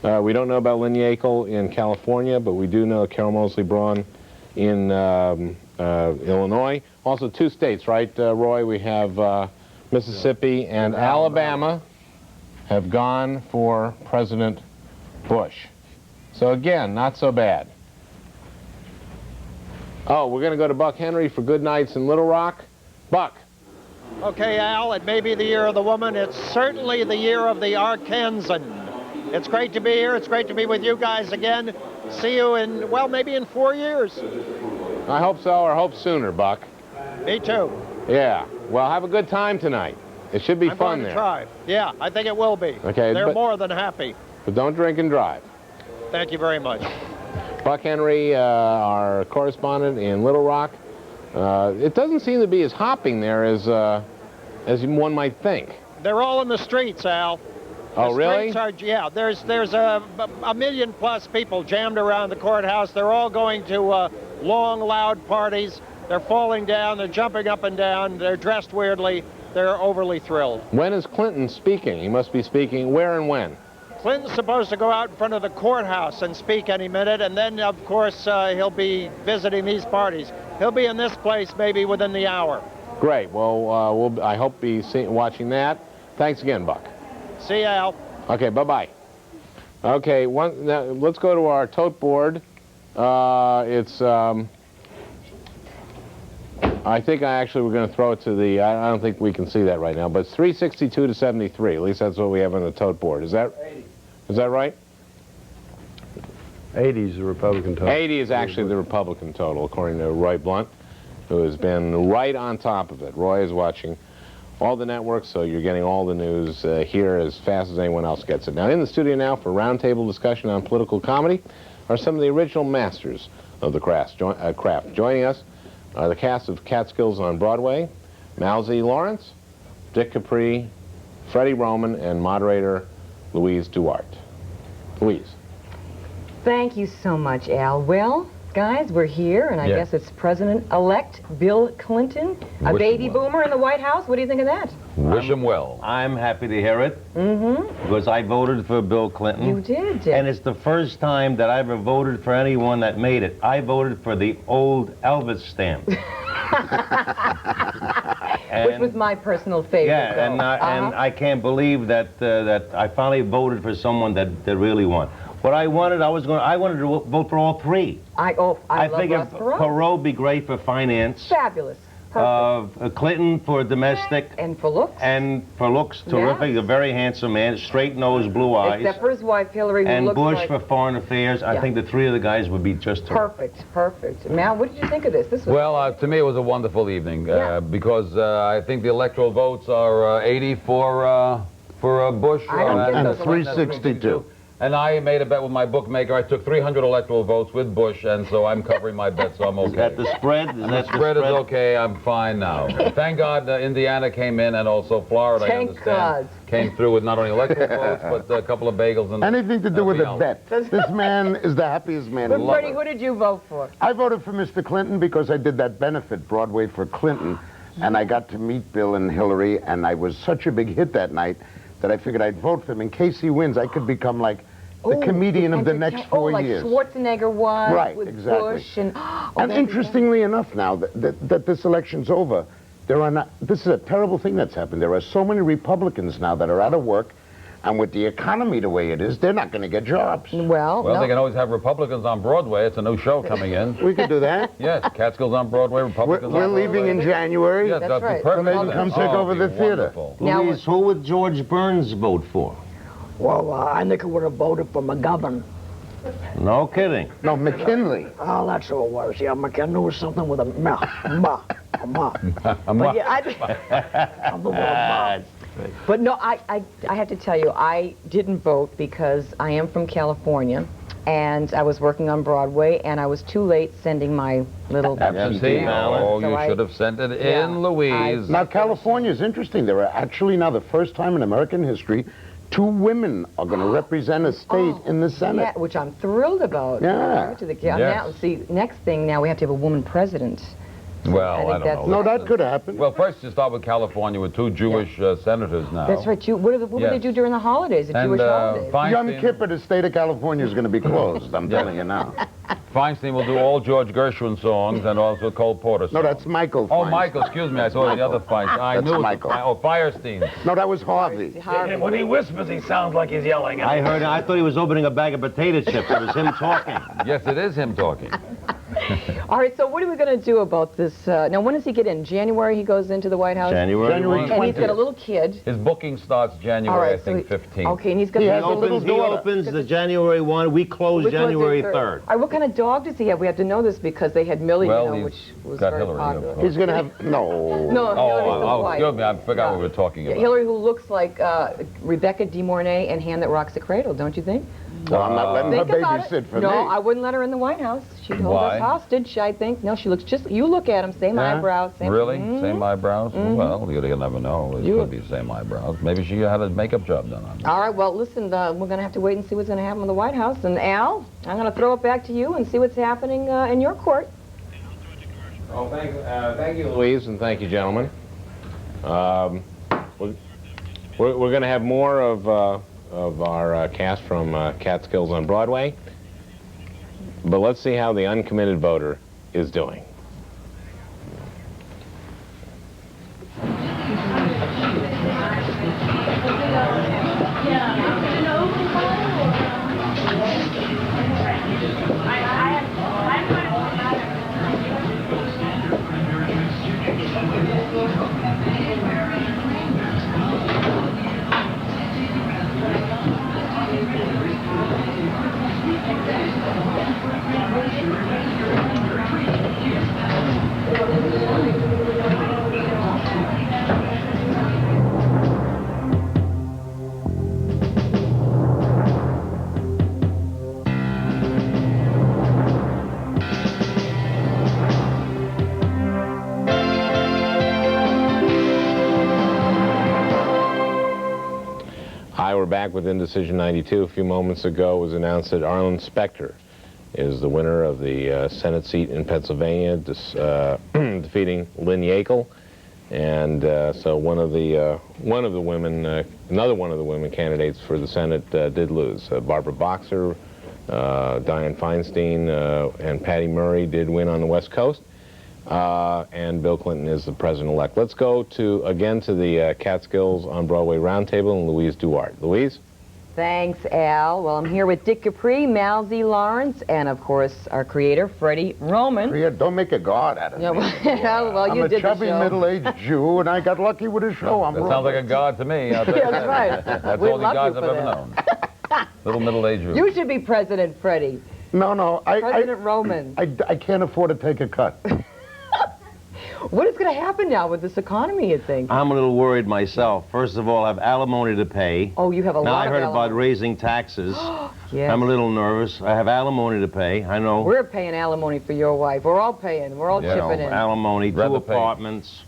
[SPEAKER 3] We don't know about Lynn Yackel in California, but we do know Carol Moseley Braun in Illinois. Also 2 states, right, Roy? We have Mississippi and Alabama have gone for President Bush. So again, not so bad. Oh, we're going to go to Buck Henry for Good Nights in Little Rock. Buck.
[SPEAKER 21] Okay, Al, it may be the year of the woman. It's certainly the year of the Arkansan. It's great to be here. It's great to be with you guys again. See you in, well, maybe in 4 years.
[SPEAKER 3] I hope so, or hope sooner, Buck.
[SPEAKER 21] Me too.
[SPEAKER 3] Yeah. Well, have a good time tonight. It should be fun there.
[SPEAKER 21] I'm going to try. Yeah, I think it will be.
[SPEAKER 3] Okay.
[SPEAKER 21] They're more than happy.
[SPEAKER 3] But don't drink and drive.
[SPEAKER 21] Thank you very much.
[SPEAKER 3] Buck Henry, our correspondent in Little Rock. It doesn't seem to be as hopping there as one might think.
[SPEAKER 21] They're all in the streets, Al.
[SPEAKER 3] Oh, really?
[SPEAKER 21] Streets are, yeah, there's a million plus people jammed around the courthouse. They're all going to long, loud parties. They're falling down. They're jumping up and down. They're dressed weirdly. They're overly thrilled.
[SPEAKER 3] When is Clinton speaking? He must be speaking where and when?
[SPEAKER 21] Clinton's supposed to go out in front of the courthouse and speak any minute, and then, of course, he'll be visiting these parties. He'll be in this place maybe within the hour.
[SPEAKER 3] Great. Well, I hope be watching that. Thanks again, Buck.
[SPEAKER 21] See you, Al.
[SPEAKER 3] Okay, bye-bye. Okay, now, let's go to our tote board. It's... I think we're going to throw it to the, I don't think we can see that right now, but it's 362 to 73. At least that's what we have on the tote board. Is that right?
[SPEAKER 5] 80 is the Republican total.
[SPEAKER 3] 80 is actually the Republican total, according to Roy Blunt, who has been right on top of it. Roy is watching all the networks, so you're getting all the news here as fast as anyone else gets it. Now, in the studio now for roundtable discussion on political comedy are some of the original masters of the craft. Joining us are the cast of Catskills on Broadway, Malzy Lawrence, Dick Capri, Freddie Roman, and moderator Louise Duarte. Louise.
[SPEAKER 8] Thank you so much, Al. Well, guys, we're here, and I guess it's President-elect Bill Clinton, a baby boomer in the White House. What do you think of that?
[SPEAKER 10] Wish him well. I'm happy to hear it. Because I voted for Bill Clinton.
[SPEAKER 8] You did, Dick.
[SPEAKER 10] And it's the first time that I ever voted for anyone that made it. I voted for the old Elvis stamp.
[SPEAKER 8] Which was my personal favorite.
[SPEAKER 10] Yeah, and I can't believe that that I finally voted for someone that really won. What I wanted, I wanted to vote for all three.
[SPEAKER 8] I love
[SPEAKER 10] figured
[SPEAKER 8] Ross Perot.
[SPEAKER 10] Perot would be great for finance.
[SPEAKER 8] Fabulous.
[SPEAKER 10] Clinton for domestic.
[SPEAKER 8] And for looks.
[SPEAKER 10] And for looks, terrific.
[SPEAKER 8] Yes.
[SPEAKER 10] A very handsome man, straight nose, blue eyes.
[SPEAKER 8] Except for his wife, Hillary, who
[SPEAKER 10] and
[SPEAKER 8] looks
[SPEAKER 10] Bush
[SPEAKER 8] like...
[SPEAKER 10] for foreign affairs. I think the three of the guys would be just terrific.
[SPEAKER 8] Perfect, perfect. Mal, what did you think of this? This was
[SPEAKER 22] Well, to me, it was a wonderful evening because I think the electoral votes are 80 for Bush
[SPEAKER 5] and 362.
[SPEAKER 22] And I made a bet with my bookmaker. I took 300 electoral votes with Bush, and so I'm covering my bet, so I'm okay.
[SPEAKER 10] Is that the spread?
[SPEAKER 22] The spread is okay. I'm fine now. Thank God Indiana came in, and also Florida, I understand, came through with not only electoral votes, but a couple of bagels. And
[SPEAKER 5] anything to do with a bet. This man is the happiest man in the world.
[SPEAKER 8] Freddie, who did you vote for?
[SPEAKER 5] I voted for Mr. Clinton because I did that benefit, Broadway for Clinton, and I got to meet Bill and Hillary, and I was such a big hit that night that I figured I'd vote for him. In case he wins, I could become like the comedian of the next 4 years.
[SPEAKER 8] Like Schwarzenegger was
[SPEAKER 5] right,
[SPEAKER 8] with
[SPEAKER 5] exactly.
[SPEAKER 8] Bush. And,
[SPEAKER 5] and interestingly enough now that this election's over, this is a terrible thing that's happened. There are so many Republicans now that are out of work, and with the economy the way it is, they're not going to get jobs.
[SPEAKER 22] Well, they can always have Republicans on Broadway. It's a new show coming in.
[SPEAKER 5] We could do that.
[SPEAKER 22] Yes, Catskills on Broadway, Republicans
[SPEAKER 5] We're
[SPEAKER 22] on Broadway.
[SPEAKER 5] leaving in January.
[SPEAKER 22] Yes, that's
[SPEAKER 5] right.
[SPEAKER 22] perfect.
[SPEAKER 5] So maybe come take over the theater.
[SPEAKER 10] Louise, who would George Burns vote for?
[SPEAKER 24] Well, I think I would have voted for McGovern.
[SPEAKER 10] No kidding.
[SPEAKER 5] No, McKinley.
[SPEAKER 24] Oh, that's who it was. Yeah, McKinley was something with a ma. But yeah, something with a ma.
[SPEAKER 8] But no, I have to tell you, I didn't vote because I am from California, and I was working on Broadway, and I was too late sending my little
[SPEAKER 22] absentee ballot. Oh, you should have sent it in, Louise.
[SPEAKER 5] Now, California is interesting. There are actually now the first time in American history 2 women are going to represent a state in the Senate.
[SPEAKER 8] Yeah, which I'm thrilled about.
[SPEAKER 5] Yeah.
[SPEAKER 8] Now, see, next thing now we have to have a woman president.
[SPEAKER 22] Well, I don't know.
[SPEAKER 5] No, that could happen.
[SPEAKER 22] Well, first you start with California with 2 Jewish senators now.
[SPEAKER 8] That's right. What do they do during the holidays, the Jewish holidays?
[SPEAKER 5] Yom Kippur, the state of California is going to be closed, I'm telling you now.
[SPEAKER 22] Feinstein will do all George Gershwin songs and also Cole Porter songs.
[SPEAKER 5] No, that's Michael
[SPEAKER 22] Oh,
[SPEAKER 5] Feinstein.
[SPEAKER 22] Michael, excuse me. I saw the other Feinstein. I
[SPEAKER 5] That's
[SPEAKER 22] knew
[SPEAKER 5] Michael.
[SPEAKER 22] Firestein.
[SPEAKER 5] No, that was Harvey.
[SPEAKER 24] When he whispers, he sounds like he's yelling.
[SPEAKER 10] I thought he was opening a bag of potato chips. It was him talking.
[SPEAKER 22] Yes, it is him talking.
[SPEAKER 8] All right, so what are we going to do about this? Now, when does he get in? January he goes into the White House?
[SPEAKER 22] January
[SPEAKER 8] And he's got a little kid.
[SPEAKER 22] His booking starts January, I think, 15th.
[SPEAKER 8] Okay, and he's got
[SPEAKER 10] He
[SPEAKER 8] a little daughter.
[SPEAKER 10] opens the January 1. We close January 3rd.
[SPEAKER 8] All right, what kind of dog does he have? We have to know this because they had Millie,
[SPEAKER 22] Well,
[SPEAKER 8] which was
[SPEAKER 22] got
[SPEAKER 8] very
[SPEAKER 22] Hillary,
[SPEAKER 8] popular.
[SPEAKER 5] He's going to have... No.
[SPEAKER 8] No, Hillary's the wife.
[SPEAKER 22] Excuse me, I forgot what we were talking
[SPEAKER 8] Yeah,
[SPEAKER 22] about.
[SPEAKER 8] Hillary, who looks like Rebecca De Mornay and Hand That Rocks the Cradle, don't you think?
[SPEAKER 5] Well, I'm not letting her
[SPEAKER 8] Think about
[SPEAKER 5] babysit for
[SPEAKER 8] no,
[SPEAKER 5] me.
[SPEAKER 8] I wouldn't let her in the White House. She'd hold
[SPEAKER 22] Why?
[SPEAKER 8] us hostage, I think. No, she looks just... You look at him, same eyebrows. Same,
[SPEAKER 22] Really? Same eyebrows? Well, you'll never know. It could be the same eyebrows. Maybe she had a makeup job done on her.
[SPEAKER 8] All right, well, listen, we're going to have to wait and see what's going to happen in the White House. And Al, I'm going to throw it back to you and see what's happening in your court.
[SPEAKER 3] Oh, thank you, Louise, and thank you, gentlemen. We're going to have more of our cast from Catskills on Broadway, but let's see how the uncommitted voter is doing. Hi, we're back with Indecision 92. A few moments ago it was announced that Arlen Specter is the winner of the Senate seat in Pennsylvania, defeating Lynn Yackel. And so another one of the women candidates for the Senate did lose. Barbara Boxer, Dianne Feinstein, and Patty Murray did win on the West Coast. And Bill Clinton is the president-elect. Let's go again to the Catskills on Broadway Roundtable and Louise Duarte. Louise?
[SPEAKER 8] Thanks, Al. Well, I'm here with Dick Capri, Malzy Lawrence, and of course our creator, Freddie Roman.
[SPEAKER 15] Yeah, don't make a god out of me.
[SPEAKER 8] Well, you
[SPEAKER 15] I'm
[SPEAKER 8] did
[SPEAKER 15] a chubby
[SPEAKER 8] the show.
[SPEAKER 15] middle-aged Jew, and I got lucky with a show.
[SPEAKER 22] That sounds like a god to me. I'll tell you
[SPEAKER 8] That's
[SPEAKER 22] that.
[SPEAKER 8] right.
[SPEAKER 22] That's
[SPEAKER 8] We
[SPEAKER 22] all the
[SPEAKER 8] love
[SPEAKER 22] gods
[SPEAKER 8] you
[SPEAKER 22] I've
[SPEAKER 8] for
[SPEAKER 22] ever
[SPEAKER 8] that.
[SPEAKER 22] known. Little middle-aged Jew.
[SPEAKER 8] You should be President, Freddie.
[SPEAKER 15] No,
[SPEAKER 8] President Roman.
[SPEAKER 15] I can't afford to take a cut.
[SPEAKER 8] What is going to happen now with this economy, you think?
[SPEAKER 10] I'm a little worried myself. First of all, I have alimony to pay.
[SPEAKER 8] Oh, you have a
[SPEAKER 10] now
[SPEAKER 8] lot
[SPEAKER 10] I
[SPEAKER 8] of
[SPEAKER 10] heard
[SPEAKER 8] alimony.
[SPEAKER 10] about raising taxes.
[SPEAKER 8] Yes.
[SPEAKER 10] I'm a little nervous. I have alimony to pay. I know.
[SPEAKER 8] We're paying alimony for your wife. We're all paying. We're all chipping in.
[SPEAKER 10] Alimony, 2 apartments.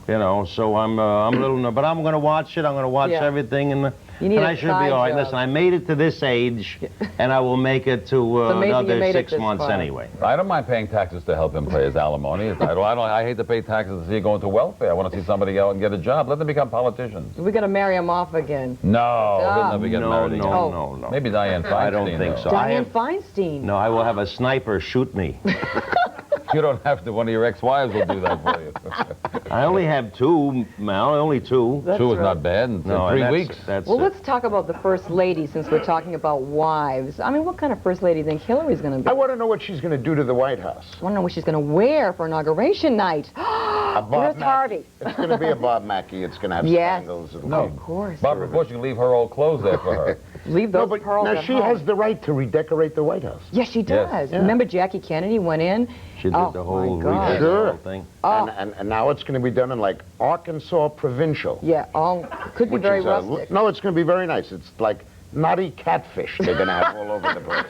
[SPEAKER 10] You know, so I'm a little nervous. But I'm going to watch it. I'm going to watch everything. And I should be all right. Listen, I made it to this age, and I will make it to another 6 months anyway.
[SPEAKER 22] I don't mind paying taxes to help him pay his alimony. I hate to pay taxes to see you go into welfare. I want to see somebody go out and get a job. Let them become politicians.
[SPEAKER 8] We're going to marry him off again.
[SPEAKER 22] No, he'll never get married again.
[SPEAKER 10] No.
[SPEAKER 22] Maybe Dianne Feinstein.
[SPEAKER 10] I don't think so.
[SPEAKER 8] Dianne Feinstein.
[SPEAKER 10] No, I will have a sniper shoot me.
[SPEAKER 22] You don't have to. One of your ex-wives will do that for you.
[SPEAKER 10] I only have 2, Mal. Only 2.
[SPEAKER 8] That's
[SPEAKER 22] 2 is
[SPEAKER 8] right.
[SPEAKER 22] not bad. In 3 weeks.
[SPEAKER 8] Well, let's talk about the First Lady since we're talking about wives. I mean, what kind of First Lady do you think Hillary's going to be?
[SPEAKER 15] I want to know what she's going to do to the White House.
[SPEAKER 8] I want to know what she's going to wear for Inauguration Night. Where's Harvey?
[SPEAKER 15] It's going to be a Bob Mackie. It's going to have spangles. And
[SPEAKER 8] of course.
[SPEAKER 22] Barbara Bush, you can leave her old clothes there for her.
[SPEAKER 8] Leave those pearls
[SPEAKER 15] now
[SPEAKER 8] at
[SPEAKER 15] she
[SPEAKER 8] home.
[SPEAKER 15] has the right to redecorate the White House.
[SPEAKER 8] Yes, she does.
[SPEAKER 15] Yeah.
[SPEAKER 8] Remember Jackie Kennedy went in?
[SPEAKER 10] She did the whole
[SPEAKER 15] Sure.
[SPEAKER 10] thing.
[SPEAKER 15] And now it's going to be done in like Arkansas Provincial.
[SPEAKER 8] Yeah, could be
[SPEAKER 15] which
[SPEAKER 8] very
[SPEAKER 15] is,
[SPEAKER 8] rustic.
[SPEAKER 15] No, it's going to be very nice. It's like naughty catfish they're going to have all over the place.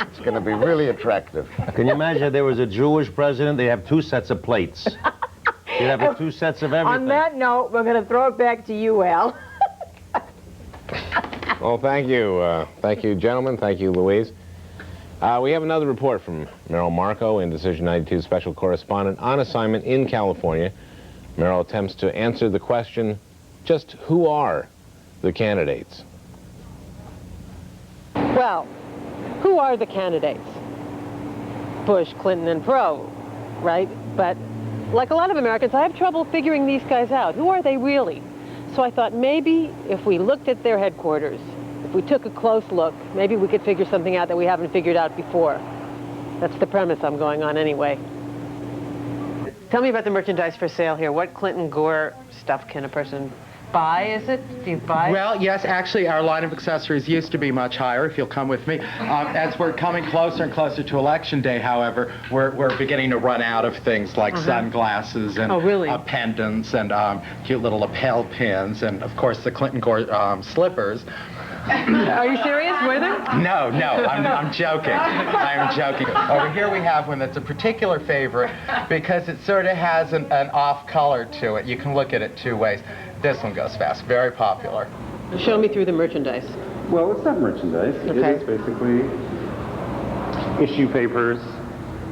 [SPEAKER 15] It's going to be really attractive.
[SPEAKER 10] Can you imagine if there was a Jewish president? They'd have 2 sets of plates. You'd have 2 sets of everything.
[SPEAKER 8] On that note, we're going to throw it back to you, Al.
[SPEAKER 3] Well, thank you. Thank you, gentlemen. Thank you, Louise. We have another report from Meryl Marco, Indecision 92 special correspondent on assignment in California. Meryl attempts to answer the question, just who are the candidates?
[SPEAKER 16] Well, who are the candidates? Bush, Clinton, and Pro, right? But like a lot of Americans, I have trouble figuring these guys out. Who are they really? So I thought maybe if we looked at their headquarters, if we took a close look, maybe we could figure something out that we haven't figured out before. That's the premise I'm going on anyway. Tell me about the merchandise for sale here. What Clinton Gore stuff can a person buy, is it? Do you buy?
[SPEAKER 19] Well, yes, actually, our line of accessories used to be much higher, if you'll come with me. As we're coming closer and closer to Election Day, however, we're beginning to run out of things like sunglasses and pendants and cute little lapel pins and, of course, the Clinton Gore slippers.
[SPEAKER 16] Are you serious? Were there?
[SPEAKER 19] No, I'm joking. I'm joking. Over here we have one that's a particular favorite because it sort of has an off color to it. You can look at it 2 ways. This one goes fast. Very popular.
[SPEAKER 16] Show me through the merchandise.
[SPEAKER 23] Well, it's not merchandise.
[SPEAKER 16] Okay.
[SPEAKER 23] It is basically issue papers,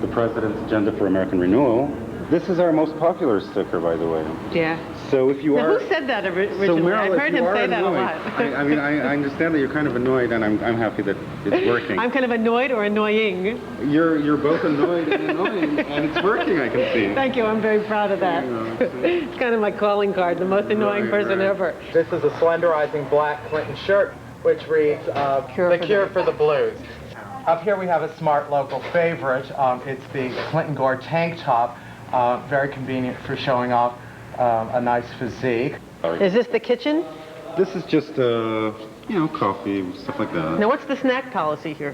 [SPEAKER 23] the President's Agenda for American Renewal. This is our most popular sticker, by the way.
[SPEAKER 16] Yeah.
[SPEAKER 23] So if you
[SPEAKER 16] Now,
[SPEAKER 23] are...
[SPEAKER 16] who said that originally?
[SPEAKER 23] So Meryl,
[SPEAKER 16] I've heard
[SPEAKER 23] if you
[SPEAKER 16] him
[SPEAKER 23] are
[SPEAKER 16] say that a
[SPEAKER 23] annoyed,
[SPEAKER 16] lot.
[SPEAKER 23] I mean, I understand that you're kind of annoyed, and I'm happy that it's working.
[SPEAKER 16] I'm kind of annoyed or annoying.
[SPEAKER 23] You're both annoyed and annoying, and it's working, I can see.
[SPEAKER 16] Thank you. I'm very proud of that. It's kind of my calling card, the most annoying person ever.
[SPEAKER 19] This is a slenderizing black Clinton shirt, which reads, The Cure for the Blues. Up here we have a smart local favorite. It's the Clinton Gore tank top. Very convenient for showing off a nice physique.
[SPEAKER 16] Is this the kitchen?
[SPEAKER 23] This is just, coffee, stuff like that.
[SPEAKER 16] Now, what's the snack policy here?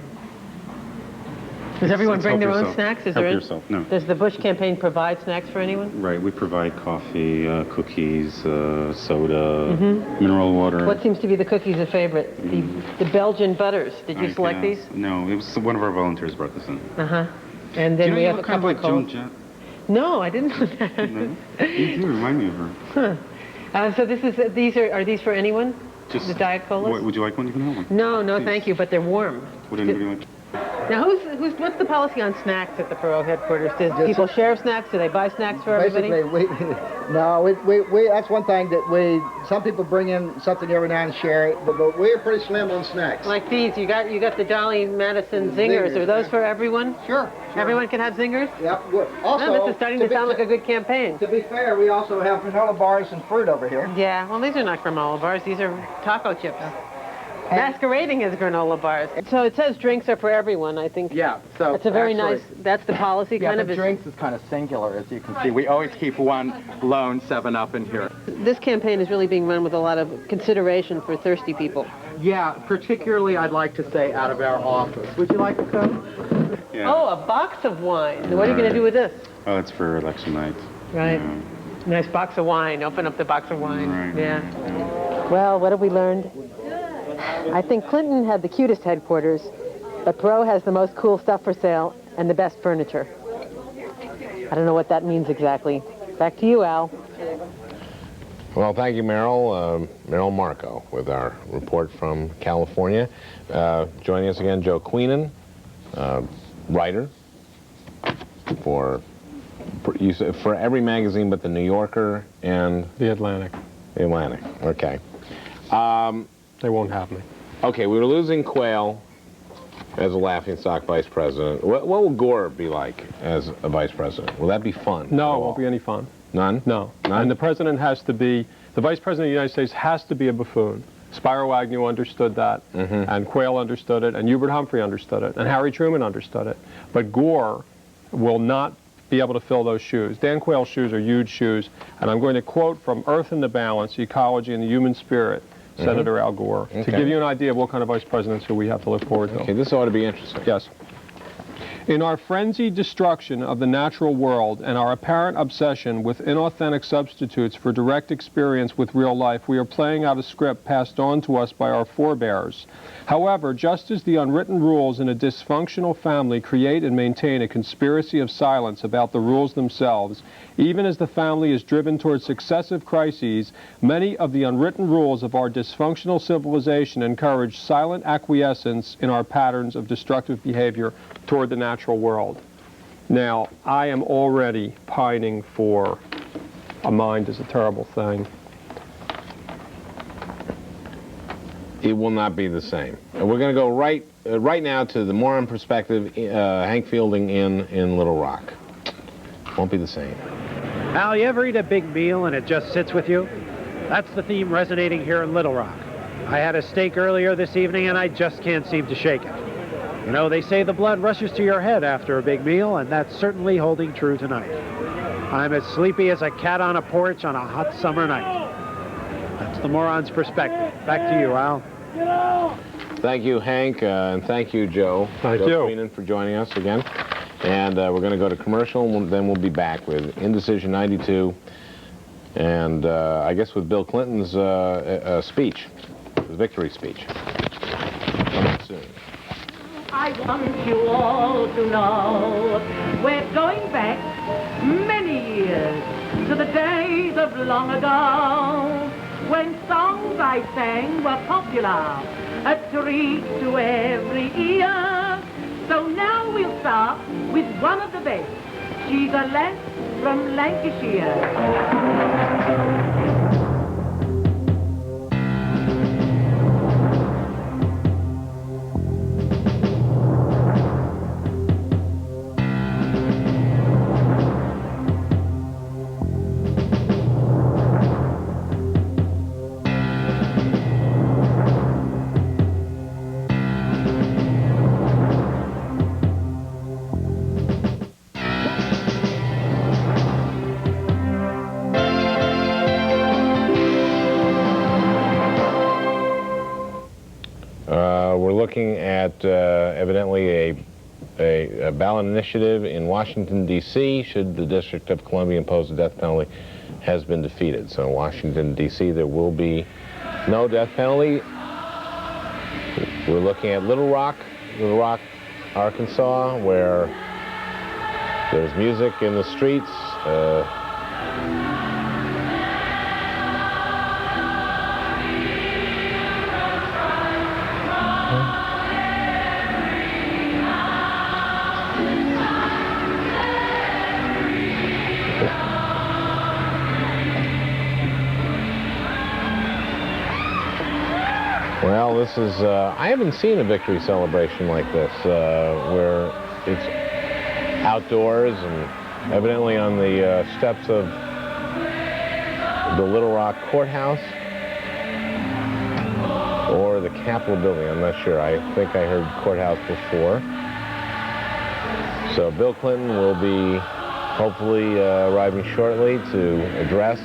[SPEAKER 16] Does everyone bring their own snacks?
[SPEAKER 23] Help yourself, no.
[SPEAKER 16] Does the Bush campaign provide snacks for anyone?
[SPEAKER 23] Right, we provide coffee, cookies, soda, mineral water.
[SPEAKER 16] What seems to be the cookies a favorite? The Belgian butters. Did you select these?
[SPEAKER 23] No, it was one of our volunteers brought this in.
[SPEAKER 16] Uh-huh. And then we have a couple of
[SPEAKER 23] Joan Jett?
[SPEAKER 16] No, I didn't know that.
[SPEAKER 23] No? You do remind me of her.
[SPEAKER 16] Huh. So this is these are these for anyone? The Diet Colas?
[SPEAKER 23] Would you like one? You can have one.
[SPEAKER 16] No, no, thank you, but they're warm.
[SPEAKER 23] Would anybody like?
[SPEAKER 16] Now, what's the policy on snacks at the Perot headquarters? Do people share snacks? Do they buy snacks for everybody?
[SPEAKER 13] Basically, that's one thing that some people bring in something every now and share it, but we're pretty slim on snacks.
[SPEAKER 16] Like these, you got the Jolly Madison Zingers. Are those for everyone?
[SPEAKER 13] Sure.
[SPEAKER 16] Everyone can have Zingers?
[SPEAKER 13] Yep. Also,
[SPEAKER 16] this is starting to sound like a good campaign.
[SPEAKER 13] To be fair, we also have granola bars and fruit over here.
[SPEAKER 16] Yeah, well, these are not granola bars. These are taco chips. Masquerading as granola bars. So it says drinks are for everyone, I think.
[SPEAKER 19] Yeah, so
[SPEAKER 16] it's a very nice, that's the policy kind of.
[SPEAKER 19] Yeah, drinks is kind of singular, as you can see. We always keep one lone 7-Up in here.
[SPEAKER 16] This campaign is really being run with a lot of consideration for thirsty people.
[SPEAKER 19] Yeah, particularly I'd like to say out of our office. Would you like to come?
[SPEAKER 23] Yeah.
[SPEAKER 16] Oh, a box of wine. What are you going to do with this?
[SPEAKER 23] Oh, it's for election night.
[SPEAKER 16] Right.
[SPEAKER 23] Yeah.
[SPEAKER 16] Nice box of wine. Open up the box of wine.
[SPEAKER 23] Right.
[SPEAKER 16] Yeah. Well, what have we learned? I think Clinton had the cutest headquarters, but Perot has the most cool stuff for sale and the best furniture. I don't know what that means exactly. Back to you, Al.
[SPEAKER 3] Well, thank you, Meryl. Meryl Marco with our report from California. Joining us again, Joe Queenan, writer for every magazine but the New Yorker and
[SPEAKER 1] The Atlantic.
[SPEAKER 3] The Atlantic, okay.
[SPEAKER 1] They won't have me.
[SPEAKER 3] Okay, we were losing Quayle as a laughingstock vice president. What will Gore be like as a vice president? Will that be fun?
[SPEAKER 1] No, it won't be any fun.
[SPEAKER 3] None?
[SPEAKER 1] No.
[SPEAKER 3] None?
[SPEAKER 1] And the president has to be, the vice president of the United States has to be a buffoon. Spiro Agnew understood that, and Quayle understood it, and Hubert Humphrey understood it, and Harry Truman understood it. But Gore will not be able to fill those shoes. Dan Quayle's shoes are huge shoes, and I'm going to quote from Earth and the Balance, Ecology and the Human Spirit, Senator Al Gore, to give you an idea of what kind of vice presidents who we have to look forward to.
[SPEAKER 3] Okay, this ought to be interesting.
[SPEAKER 1] Yes. In our frenzied destruction of the natural world and our apparent obsession with inauthentic substitutes for direct experience with real life, we are playing out a script passed on to us by our forebears. However, just as the unwritten rules in a dysfunctional family create and maintain a conspiracy of silence about the rules themselves, even as the family is driven towards successive crises, many of the unwritten rules of our dysfunctional civilization encourage silent acquiescence in our patterns of destructive behavior toward the natural world. Now, I am already pining for a mind is a terrible thing.
[SPEAKER 3] It will not be the same. And we're going to go right now to the Moron perspective, Hank Fielding in Little Rock. Won't be the same.
[SPEAKER 21] Al, you ever eat a big meal and it just sits with you? That's the theme resonating here in Little Rock. I had a steak earlier this evening and I just can't seem to shake it. You know, they say the blood rushes to your head after a big meal, and that's certainly holding true tonight. I'm as sleepy as a cat on a porch on a hot summer night. That's the Moron's perspective. Back to you, Al.
[SPEAKER 3] Thank you, Hank, and thank you, Joe.
[SPEAKER 1] Thank
[SPEAKER 3] Joe
[SPEAKER 1] you.
[SPEAKER 3] Queenan, for joining us again. And we're going to go to commercial, and then we'll be back with Indecision 92, and I guess with Bill Clinton's speech, his victory speech. Coming soon.
[SPEAKER 14] I want you all to know we're going back many years to the days of long ago when songs I sang were popular, a treat to every ear. So now we'll start with one of the best. She's a lass from Lancashire.
[SPEAKER 3] We're looking at evidently a ballot initiative in Washington, D.C. should the District of Columbia impose the death penalty has been defeated. So in Washington, D.C. there will be no death penalty. We're looking at Little Rock, Arkansas, where there's music in the streets. Well, this is, I haven't seen a victory celebration like this, where it's outdoors and evidently on the steps of the Little Rock Courthouse or the Capitol building. I'm not sure. I think I heard courthouse before. So Bill Clinton will be hopefully arriving shortly to address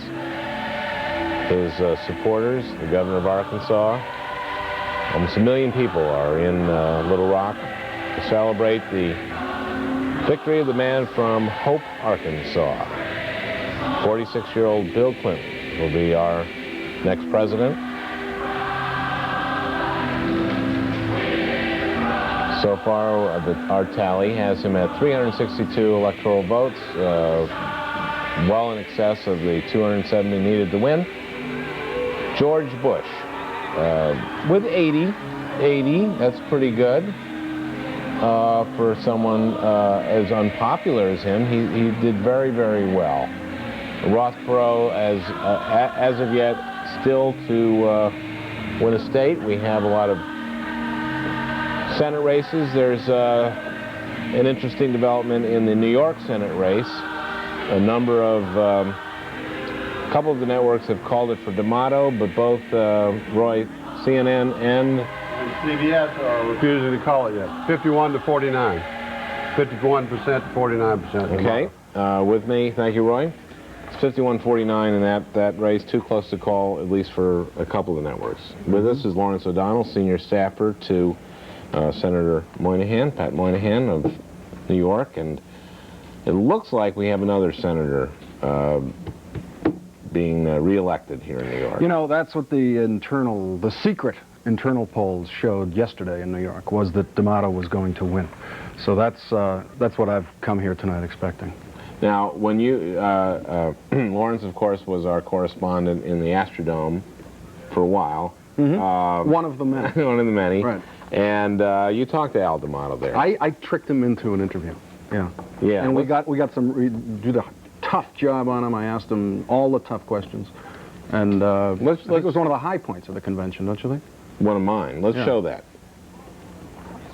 [SPEAKER 3] his supporters, the governor of Arkansas. Almost 1 million people are in Little Rock to celebrate the victory of the man from Hope, Arkansas. 46-year-old Bill Clinton will be our next president. So far, our tally has him at 362 electoral votes, well in excess of the 270 needed to win. George Bush, with 80, that's pretty good for someone as unpopular as him. He did very, very well. Ross Perot, as of yet, still to win a state. We have a lot of Senate races. There's an interesting development in the New York Senate race. A number of, a couple of the networks have called it for D'Amato, but both CNN and
[SPEAKER 5] CBS are refusing to call it yet. 51 to 49. 51% to 49%.
[SPEAKER 3] Okay, with me, thank you, Roy. It's 51-49, and that race too close to call, at least for a couple of the networks. With us is Lawrence O'Donnell, senior staffer to Senator Moynihan, Pat Moynihan of New York, and it looks like we have another senator being re-elected here in New York.
[SPEAKER 4] You know, that's what the secret internal polls showed yesterday in New York, was that D'Amato was going to win. So that's what I've come here tonight expecting.
[SPEAKER 3] Now, when you, Lawrence, of course, was our correspondent in the Astrodome for a while.
[SPEAKER 4] Mm-hmm. One of the many.
[SPEAKER 3] One of the many.
[SPEAKER 4] Right.
[SPEAKER 3] And you talked to Al D'Amato there.
[SPEAKER 4] I tricked him into an interview. Yeah.
[SPEAKER 3] Yeah.
[SPEAKER 4] And we did a tough job on him. I asked him all the tough questions. And I think it was one of the high points of the convention, don't you think?
[SPEAKER 3] One of mine. Let's show that.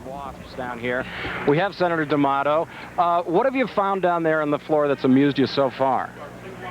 [SPEAKER 12] Wasps down here. We have Senator D'Amato. What have you found down there on the floor that's amused you so far?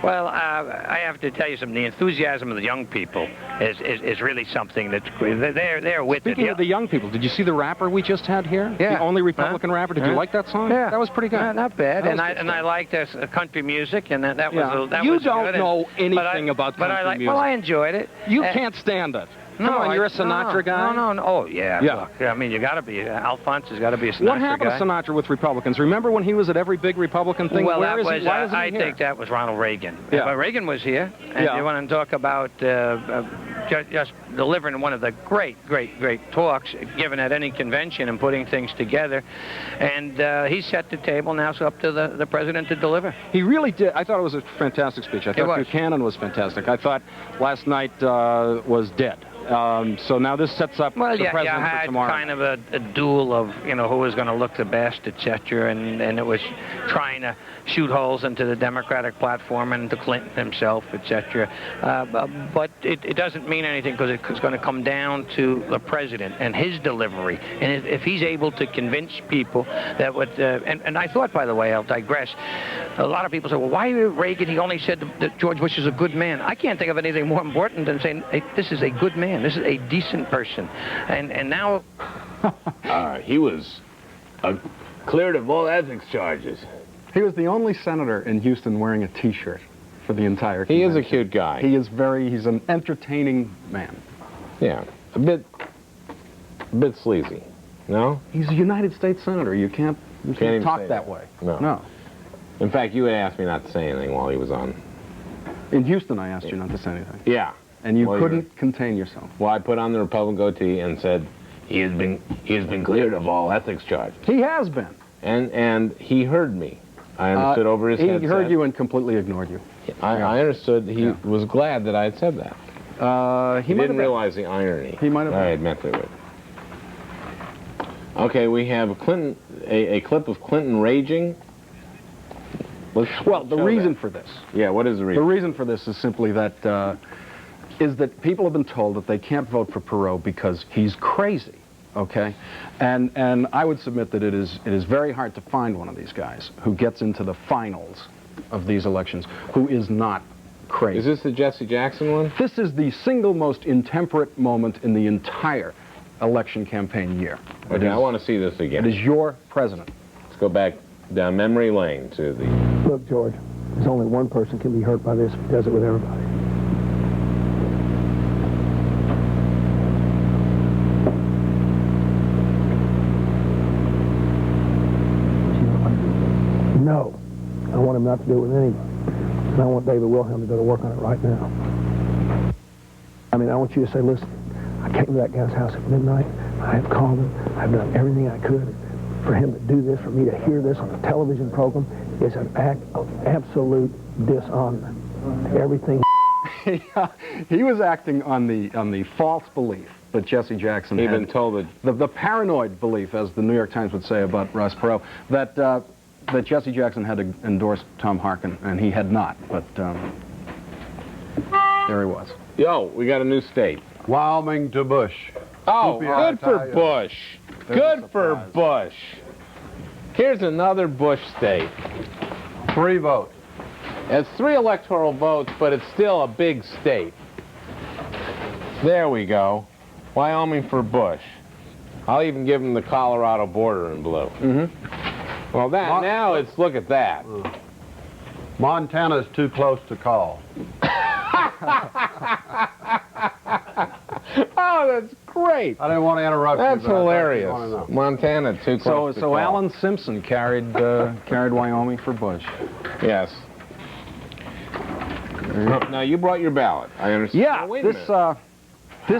[SPEAKER 17] Well, I have to tell you something. The enthusiasm of the young people is really something that's they're with it.
[SPEAKER 12] Speaking of the young people, did you see the rapper we just had here?
[SPEAKER 17] Yeah.
[SPEAKER 12] The only Republican rapper. Did you like that song?
[SPEAKER 17] Yeah.
[SPEAKER 12] That was pretty good.
[SPEAKER 17] Not bad. And I liked this country music, and that was that
[SPEAKER 12] you
[SPEAKER 17] was
[SPEAKER 12] don't
[SPEAKER 17] good.
[SPEAKER 12] know anything about country music.
[SPEAKER 17] Well, I enjoyed it.
[SPEAKER 12] You can't stand it. Come on, you're a Sinatra guy?
[SPEAKER 17] No. Oh, yeah.
[SPEAKER 12] Yeah.
[SPEAKER 17] Look, I mean, you got to be. Alphonse has got to be a Sinatra guy.
[SPEAKER 12] What happened to Sinatra with Republicans? Remember when he was at every big Republican thing?
[SPEAKER 17] Well,
[SPEAKER 12] Why isn't he
[SPEAKER 17] I
[SPEAKER 12] here?
[SPEAKER 17] think that was Ronald Reagan.
[SPEAKER 12] Yeah.
[SPEAKER 17] But Reagan was here, and you want to talk about just delivering one of the great talks given at any convention and putting things together. And he set the table. Now it's up to the president to deliver.
[SPEAKER 12] He really did. I thought it was a fantastic speech. I thought Buchanan was fantastic. I thought last night was dead. So now this sets up the president for tomorrow.
[SPEAKER 17] Kind of a duel of, who was going to look the best, etc. And it was trying to shoot holes into the Democratic platform and to Clinton himself, etc. But it doesn't mean anything because it's going to come down to the president and his delivery. And if he's able to convince people that what, and I thought, by the way, I'll digress, a lot of people say, well, why Reagan? He only said that George Bush is a good man. I can't think of anything more important than saying, hey, this is a good man. This is a decent person. And now...
[SPEAKER 3] He was cleared of all ethics charges.
[SPEAKER 4] He was the only senator in Houston wearing a T-shirt for the entire convention.
[SPEAKER 3] He is a cute guy.
[SPEAKER 4] He's an entertaining man.
[SPEAKER 3] Yeah, a bit sleazy. No?
[SPEAKER 4] He's a United States senator. You can't talk that way.
[SPEAKER 3] No. In fact, you had asked me not to say anything while he was on.
[SPEAKER 4] In Houston, I asked you not to say anything.
[SPEAKER 3] Yeah.
[SPEAKER 4] And you couldn't contain yourself.
[SPEAKER 3] Well, I put on the Republican goatee and said, he has been cleared of all ethics charges.
[SPEAKER 4] He has been.
[SPEAKER 3] And he heard me. I understood over his headset.
[SPEAKER 4] He heard you and completely ignored you.
[SPEAKER 3] I understood. He was glad that I had said that. He didn't realize the irony.
[SPEAKER 4] He might have.
[SPEAKER 3] I admit to it. Okay, we have Clinton, a clip of Clinton raging.
[SPEAKER 4] Well, the reason for this.
[SPEAKER 3] Yeah, what is the reason?
[SPEAKER 4] The reason for this is simply that is that people have been told that they can't vote for Perot because he's crazy, okay? And I would submit that it is very hard to find one of these guys who gets into the finals of these elections who is not crazy.
[SPEAKER 3] Is this the Jesse Jackson one?
[SPEAKER 4] This is the single most intemperate moment in the entire election campaign year.
[SPEAKER 3] Okay, I want to see this again.
[SPEAKER 4] It is your president.
[SPEAKER 3] Let's go back down memory lane to the...
[SPEAKER 24] Look, George, there's only one person can be hurt by this if he does it with everybody. No. I want him not to do it with anybody. And I want David Wilhelm to go to work on it right now. I mean, I want you to say, listen, I came to that guy's house at midnight. I have called him. I've done everything I could. For him to do this, for me to hear this on a television program, is an act of absolute dishonor. Everything.
[SPEAKER 4] He was acting on the false belief that Jesse Jackson had.
[SPEAKER 3] Even told
[SPEAKER 4] the paranoid belief, as the New York Times would say about Ross Perot, that Jesse Jackson had endorsed Tom Harkin, and he had not. But there he was.
[SPEAKER 3] Yo, we got a new state.
[SPEAKER 5] Wyoming to Bush.
[SPEAKER 3] Oh, good for Bush. Good for Bush. Here's another Bush state.
[SPEAKER 5] 3 votes.
[SPEAKER 3] It's 3 electoral votes, but it's still a big state. There we go. Wyoming for Bush. I'll even give him the Colorado border in blue. Mm-hmm. Well, now it's, look at that.
[SPEAKER 5] Montana's too close to call.
[SPEAKER 3] Oh, that's great.
[SPEAKER 5] I didn't want to interrupt you.
[SPEAKER 3] That's hilarious. Montana, too close to call.
[SPEAKER 4] So Alan Simpson carried Wyoming for Bush.
[SPEAKER 3] Yes. Now, you brought your ballot. I understand.
[SPEAKER 4] Yeah,
[SPEAKER 3] now, wait a minute.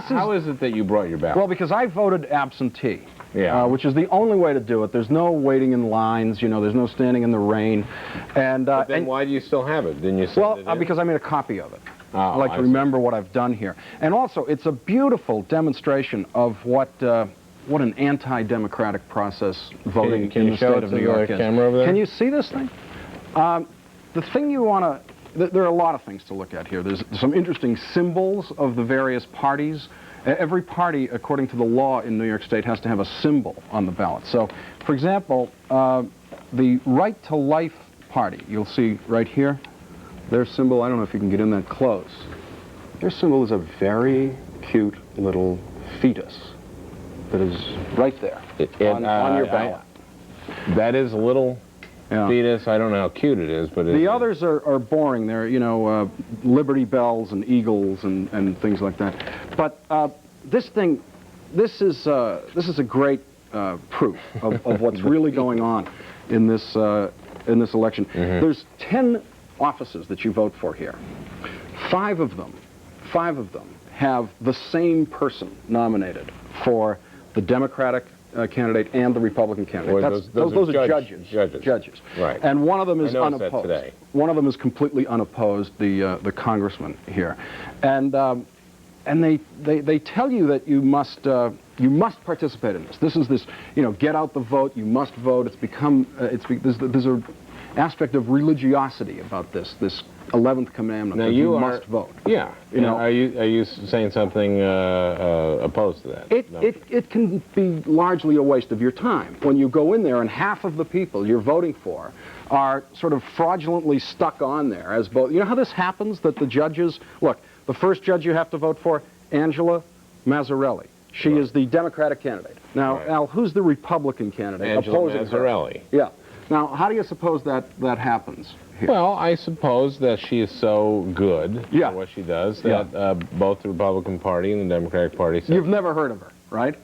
[SPEAKER 3] How is it that you brought your ballot?
[SPEAKER 4] Well, because I voted absentee.
[SPEAKER 3] Yeah.
[SPEAKER 4] Which is the only way to do it. There's no waiting in lines, you know, there's no standing in the rain.
[SPEAKER 3] But then why do you still have it? Didn't you send it in?
[SPEAKER 4] Because I made a copy of it.
[SPEAKER 3] Oh,
[SPEAKER 4] I like to remember what I've done here. And also, it's a beautiful demonstration of what an anti-democratic process voting in the state of New York is.
[SPEAKER 3] Camera over there?
[SPEAKER 4] Can you see this thing? The thing you want to... There are a lot of things to look at here. There's some interesting symbols of the various parties. Every party, according to the law in New York State, has to have a symbol on the ballot. So, for example, the Right to Life Party, you'll see right here, their symbol, I don't know if you can get in that close. Their symbol is a very cute little fetus that is right there on your ballot.
[SPEAKER 3] That is a little fetus. I don't know how cute it is, but
[SPEAKER 4] the others are boring. They're, you know, Liberty Bells and Eagles and things like that. But this is a great proof of what's really going on in this election. Mm-hmm. There's 10 offices that you vote for here. 5 of them have the same person nominated for the Democratic candidate and the Republican candidate.
[SPEAKER 3] Well, those are
[SPEAKER 4] judges. Judges.
[SPEAKER 3] Right.
[SPEAKER 4] And one of them is
[SPEAKER 3] I
[SPEAKER 4] unopposed.
[SPEAKER 3] That today.
[SPEAKER 4] One of them is completely unopposed, the congressman here. And they tell you that you must participate in this. This is this, you know, get out the vote, you must vote. It's become, there's an aspect of religiosity about this 11th commandment,
[SPEAKER 3] now
[SPEAKER 4] that you must vote.
[SPEAKER 3] Yeah.
[SPEAKER 4] You know,
[SPEAKER 3] are you saying something opposed to that?
[SPEAKER 4] It can be largely a waste of your time when you go in there and half of the people you're voting for are sort of fraudulently stuck on there as both. You know how this happens, that the judges, look, the first judge you have to vote for, Angela Mazzarelli. She is the Democratic candidate. Now, Al, who's the Republican candidate?
[SPEAKER 3] Angela Mazzarelli.
[SPEAKER 4] Yeah. Now, how do you suppose that happens here?
[SPEAKER 3] Well, I suppose that she is so good at what she does that both the Republican Party and the Democratic Party...
[SPEAKER 4] You've never heard of her, right?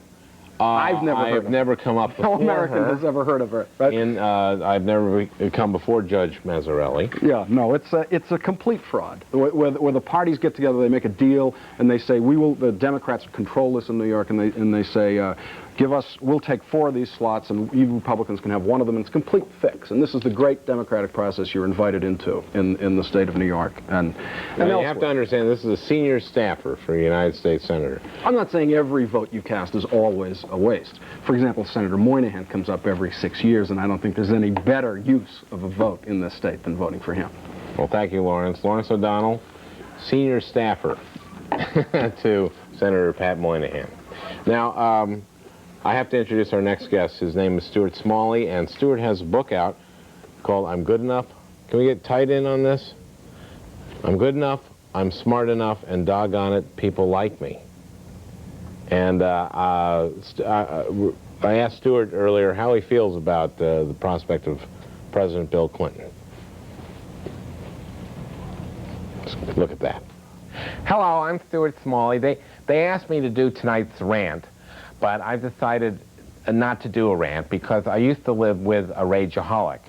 [SPEAKER 4] I've never heard of her.
[SPEAKER 3] I've never come up before
[SPEAKER 4] No American has ever heard of her. Right?
[SPEAKER 3] I've never come before Judge Mazzarelli.
[SPEAKER 4] Yeah, no, it's a complete fraud. Where the parties get together, they make a deal, and they say, the Democrats control this in New York, and they say, we'll take 4 of these slots, and you Republicans can have 1 of them, and it's a complete fix. And this is the great democratic process you're invited into in the state of New York. And
[SPEAKER 3] you have to understand, this is a senior staffer for a United States Senator.
[SPEAKER 4] I'm not saying every vote you cast is always a waste. For example, Senator Moynihan comes up every 6 years, and I don't think there's any better use of a vote in this state than voting for him.
[SPEAKER 3] Well, thank you, Lawrence. Lawrence O'Donnell, senior staffer to Senator Pat Moynihan. Now, I have to introduce our next guest. His name is Stuart Smalley, and Stuart has a book out called I'm Good Enough. Can we get tight in on this? I'm good enough, I'm smart enough, and doggone it, people like me. And I asked Stuart earlier how he feels about the prospect of President Bill Clinton. Let's look at that. Hello, I'm Stuart Smalley. They asked me to do tonight's rant, but I've decided not to do a rant because I used to live with a rageaholic,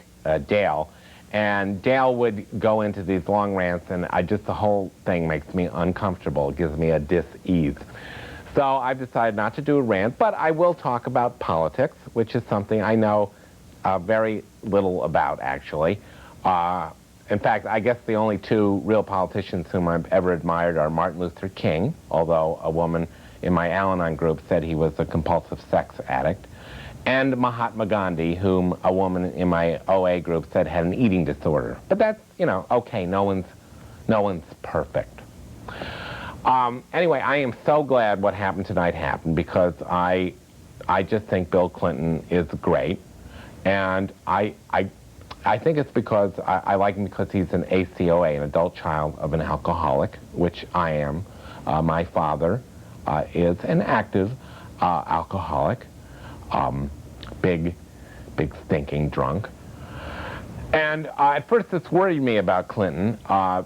[SPEAKER 3] Dale, and Dale would go into these long rants, and the whole thing makes me uncomfortable. It gives me a dis-ease. So I've decided not to do a rant, but I will talk about politics, which is something I know very little about, actually. In fact, I guess the only two real politicians whom I've ever admired are Martin Luther King, although a woman in my Al-Anon group said he was a compulsive sex addict, and Mahatma Gandhi, whom a woman in my OA group said had an eating disorder. But that's, you know, okay, no one's perfect. Anyway, I am so glad what happened tonight happened because I just think Bill Clinton is great, and I think it's because I like him because he's an ACOA, an adult child of an alcoholic, which I am. My father is an active alcoholic, big stinking drunk. And at first this worried me about Clinton,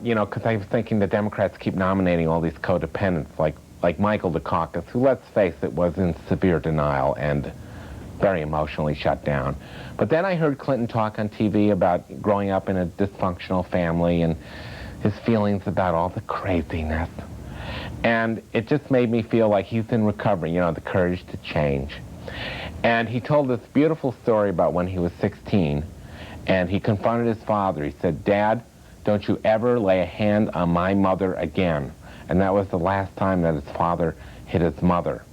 [SPEAKER 3] you know, because I was thinking the Democrats keep nominating all these codependents like Michael Dukakis, who, let's face it, was in severe denial and very emotionally shut down. But then I heard Clinton talk on TV about growing up in a dysfunctional family and his feelings about all the craziness. And it just made me feel like he's in recovery, you know, the courage to change. And he told this beautiful story about when he was 16, and he confronted his father. He said, "Dad, don't you ever lay a hand on my mother again." And that was the last time that his father hit his mother.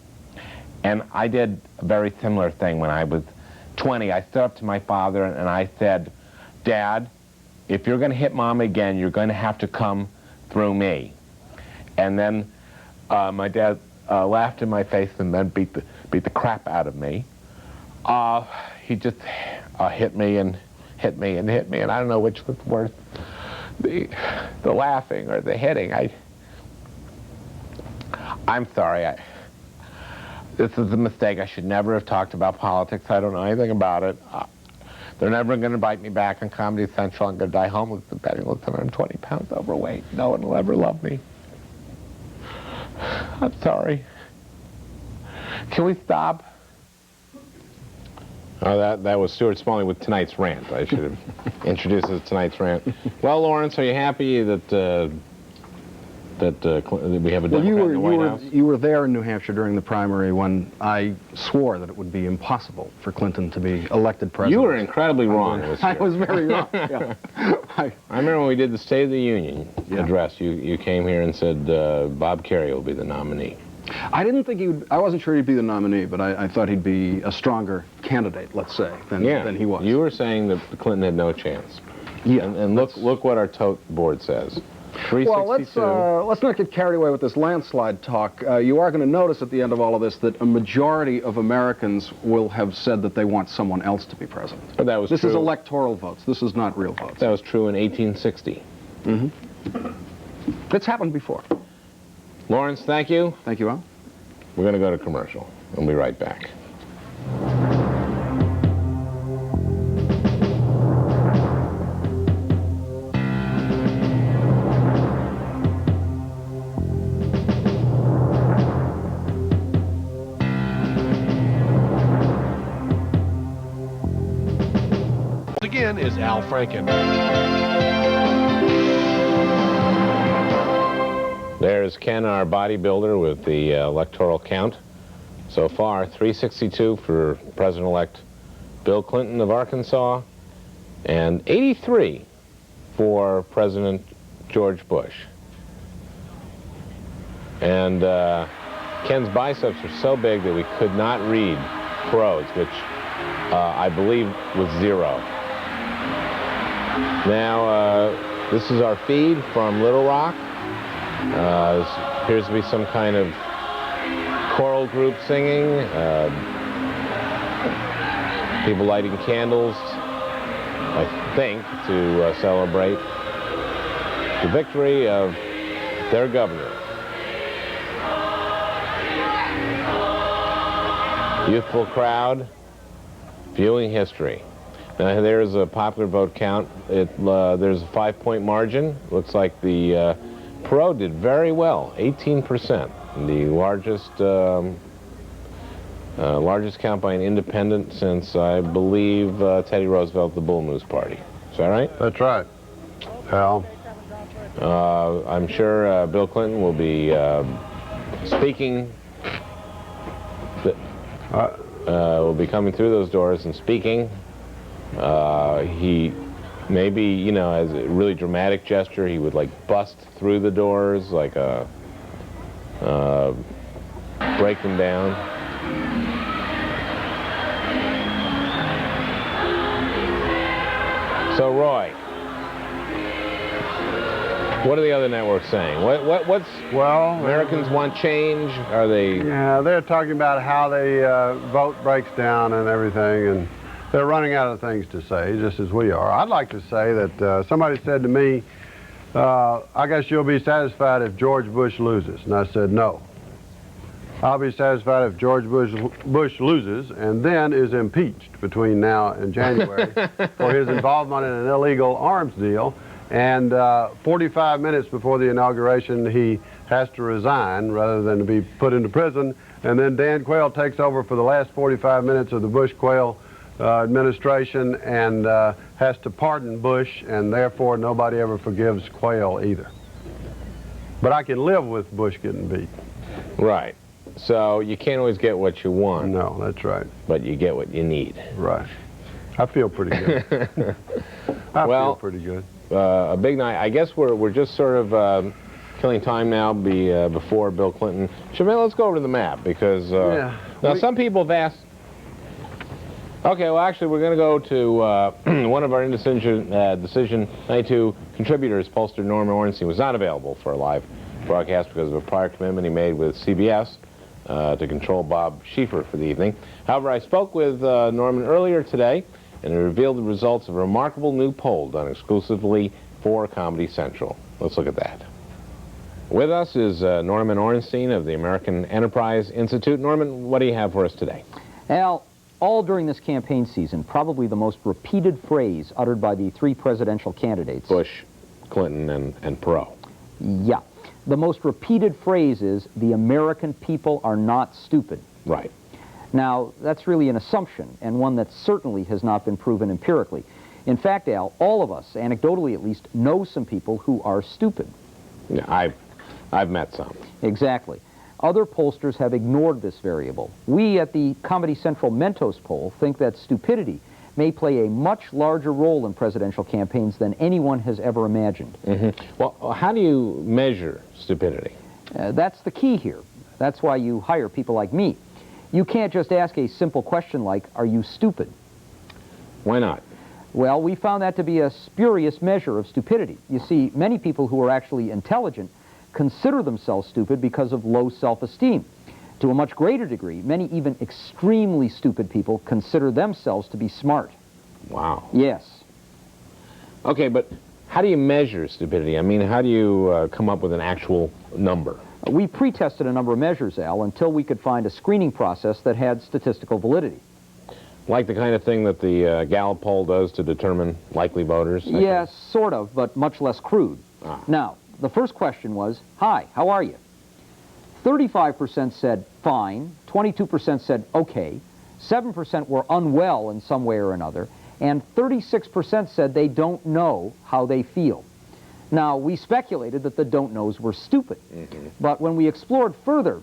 [SPEAKER 3] And I did a very similar thing when I was 20. I stood up to my father and I said, "Dad, if you're going to hit Mom again, you're going to have to come through me." And then my dad laughed in my face and then beat the crap out of me. He just hit me and hit me and hit me, and I don't know which was worse, the laughing or the hitting. I'm sorry. This is a mistake. I should never have talked about politics. I don't know anything about it. They're never going to invite me back on Comedy Central. I'm going to die homeless and penniless, and I'm 20 pounds overweight. No one will ever love me. I'm sorry. Can we stop? Oh, that was Stuart Smalley with tonight's rant. I should have introduced it as tonight's rant. Well, Lawrence, are you happy that we have a Democrat in the White House?
[SPEAKER 4] You were there in New Hampshire during the primary when I swore that it would be impossible for Clinton to be elected president.
[SPEAKER 3] You were incredibly wrong this year.
[SPEAKER 4] I was very wrong, yeah.
[SPEAKER 3] I remember when we did the State of the Union address, you came here and said Bob Kerrey will be the nominee.
[SPEAKER 4] I didn't think I wasn't sure he'd be the nominee, but I thought he'd be a stronger candidate, let's say, than he was.
[SPEAKER 3] You were saying that Clinton had no chance.
[SPEAKER 4] Yeah.
[SPEAKER 3] And look what our tote board says. 362.
[SPEAKER 4] Well, let's not get carried away with this landslide talk. You are going to notice at the end of all of this that a majority of Americans will have said that they want someone else to be president.
[SPEAKER 3] But that was
[SPEAKER 4] This
[SPEAKER 3] true.
[SPEAKER 4] is electoral votes. This is not real votes.
[SPEAKER 3] That was true in 1860.
[SPEAKER 4] Mm-hmm. It's happened before.
[SPEAKER 3] Lawrence, thank you.
[SPEAKER 4] Thank you, Al.
[SPEAKER 3] We're going to go to commercial. We'll be right back.
[SPEAKER 2] Again is Al Franken.
[SPEAKER 3] There's Ken, our bodybuilder, with the electoral count. So far, 362 for President-elect Bill Clinton of Arkansas, and 83 for President George Bush. And Ken's biceps are so big that we could not read pros, which I believe was 0. Now, this is our feed from Little Rock. Appears to be some kind of choral group singing. People lighting candles, I think, to celebrate the victory of their governor. Youthful crowd viewing history. Now there's a popular vote count. There's a 5-point margin. Looks like the Perot did very well, 18%, the largest count by an independent since, I believe, Teddy Roosevelt, the Bull Moose Party. Is that right?
[SPEAKER 5] That's right. Al.
[SPEAKER 3] I'm sure Bill Clinton will be speaking. Will be coming through those doors and speaking. He maybe, you know, as a really dramatic gesture, he would like bust through the doors, like break them down. So Roy, what are the other networks saying? What's Americans want change? Are they?
[SPEAKER 5] Yeah, they're talking about how the vote breaks down and everything, and they're running out of things to say, just as we are. I'd like to say that somebody said to me, I guess you'll be satisfied if George Bush loses. And I said, no. I'll be satisfied if George Bush loses and then is impeached between now and January for his involvement in an illegal arms deal. And 45 minutes before the inauguration, he has to resign rather than to be put into prison. And then Dan Quayle takes over for the last 45 minutes of the Bush-Quayle administration and has to pardon Bush, and therefore nobody ever forgives Quayle either. But I can live with Bush getting beat.
[SPEAKER 3] Right. So you can't always get what you want.
[SPEAKER 5] No, that's right.
[SPEAKER 3] But you get what you need.
[SPEAKER 5] Right. I feel pretty good. I feel pretty good.
[SPEAKER 3] A big night. I guess we're just sort of killing time now before Bill Clinton. Chevelle, let's go over to the map because now some people have asked. Okay, well actually we're going to go to one of our Indecision Decision 92 contributors, pollster Norman Ornstein, was not available for a live broadcast because of a prior commitment he made with CBS to control Bob Schieffer for the evening. However, I spoke with Norman earlier today, and he revealed the results of a remarkable new poll done exclusively for Comedy Central. Let's look at that. With us is Norman Ornstein of the American Enterprise Institute. Norman, what do you have for us today?
[SPEAKER 9] Al, all during this campaign season, probably the most repeated phrase uttered by the three presidential candidates.
[SPEAKER 3] Bush, Clinton, and Perot.
[SPEAKER 9] Yeah. The most repeated phrase is, the American people are not stupid.
[SPEAKER 3] Right.
[SPEAKER 9] Now, that's really an assumption, and one that certainly has not been proven empirically. In fact, Al, all of us, anecdotally at least, know some people who are stupid.
[SPEAKER 3] Yeah, I've met some.
[SPEAKER 9] Exactly. Other pollsters have ignored this variable. We at the Comedy Central Mentos poll think that stupidity may play a much larger role in presidential campaigns than anyone has ever imagined.
[SPEAKER 3] Well, how do you measure stupidity?
[SPEAKER 9] That's the key here. That's why you hire people like me. You can't just ask a simple question like, are you stupid?
[SPEAKER 3] Why not?
[SPEAKER 9] Well, we found that to be a spurious measure of stupidity. You see, many people who are actually intelligent consider themselves stupid because of low self-esteem. To a much greater degree, many even extremely stupid people consider themselves to be smart.
[SPEAKER 3] Wow.
[SPEAKER 9] Yes.
[SPEAKER 3] Okay, but how do you measure stupidity? I mean, how do you come up with an actual number?
[SPEAKER 9] We pre-tested a number of measures, Al, until we could find a screening process that had statistical validity.
[SPEAKER 3] Like the kind of thing that the Gallup poll does to determine likely voters?
[SPEAKER 9] Yes, sort of, but much less crude. Now, the first question was, hi, how are you? 35% said fine, 22% said okay, 7% were unwell in some way or another, and 36% said they don't know how they feel. Now, we speculated that the don't knows were stupid, but when we explored further,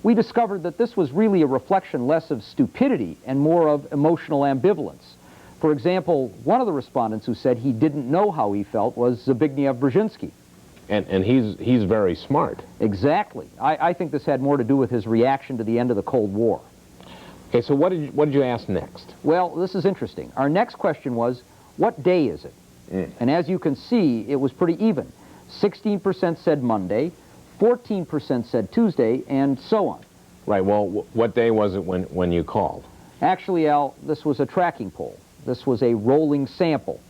[SPEAKER 9] we discovered that this was really a reflection less of stupidity and more of emotional ambivalence. For example, one of the respondents who said he didn't know how he felt was Zbigniew Brzezinski.
[SPEAKER 3] And he's very smart.
[SPEAKER 9] Exactly. I think this had more to do with his reaction to the end of the Cold War.
[SPEAKER 3] Okay, so what did you ask next?
[SPEAKER 9] Well, this is interesting. Our next question was, what day is it? And as you can see, it was pretty even. 16% said Monday, 14% said Tuesday, and so on.
[SPEAKER 3] Right, well, what day was it when you called?
[SPEAKER 9] Actually, Al, this was a tracking poll. This was a rolling sample.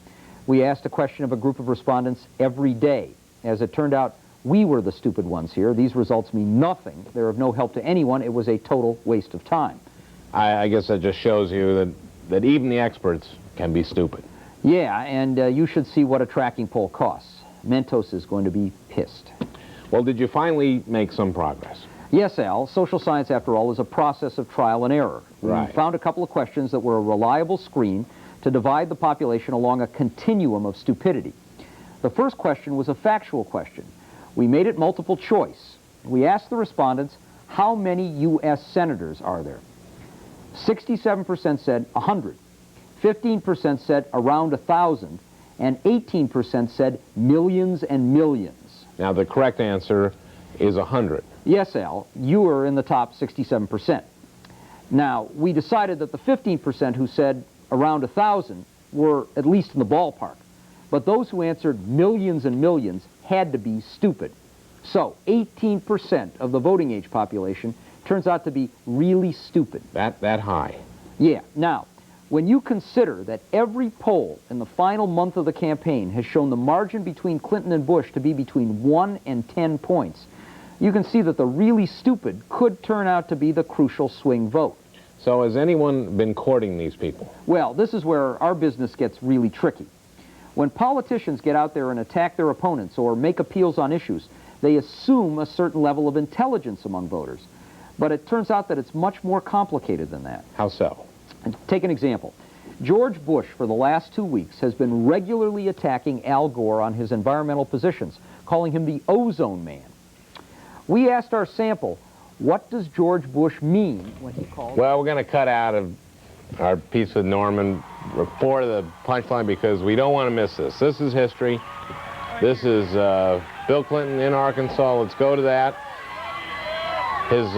[SPEAKER 9] We asked a question of a group of respondents every day. As it turned out, we were the stupid ones here. These results mean nothing. They're of no help to anyone. It was a total waste of time.
[SPEAKER 3] I guess that just shows you that even the experts can be stupid.
[SPEAKER 9] Yeah, and you should see what a tracking poll costs. Mentos is going to be pissed.
[SPEAKER 3] Well, did you finally make some progress?
[SPEAKER 9] Yes, Al. Social science, after all, is a process of trial and error.
[SPEAKER 3] Right.
[SPEAKER 9] We found a couple of questions that were a reliable screen to divide the population along a continuum of stupidity. The first question was a factual question. We made it multiple choice. We asked the respondents, how many U.S. senators are there? 67% said 100. 15% said around 1,000. And 18% said millions and millions.
[SPEAKER 3] Now, the correct answer is 100.
[SPEAKER 9] Yes, Al, you were in the top 67%. Now, we decided that the 15% who said around 1,000 were at least in the ballpark. But those who answered millions and millions had to be stupid. So, 18% of the voting age population turns out to be really stupid.
[SPEAKER 3] That high?
[SPEAKER 9] Yeah. Now, when you consider that every poll in the final month of the campaign has shown the margin between Clinton and Bush to be between 1 and 10 points, you can see that the really stupid could turn out to be the crucial swing vote.
[SPEAKER 3] So has anyone been courting these people?
[SPEAKER 9] Well, this is where our business gets really tricky. When politicians get out there and attack their opponents or make appeals on issues, they assume a certain level of intelligence among voters. But it turns out that it's much more complicated than that.
[SPEAKER 3] How so?
[SPEAKER 9] Take an example. George Bush, for the last 2 weeks, has been regularly attacking Al Gore on his environmental positions, calling him the ozone man. We asked our sample, what does George Bush mean when he calls...
[SPEAKER 3] Well, we're going to cut out of our piece with Norman before the punchline because we don't want to miss this. This is history. This is Bill Clinton in Arkansas. Let's go to that. His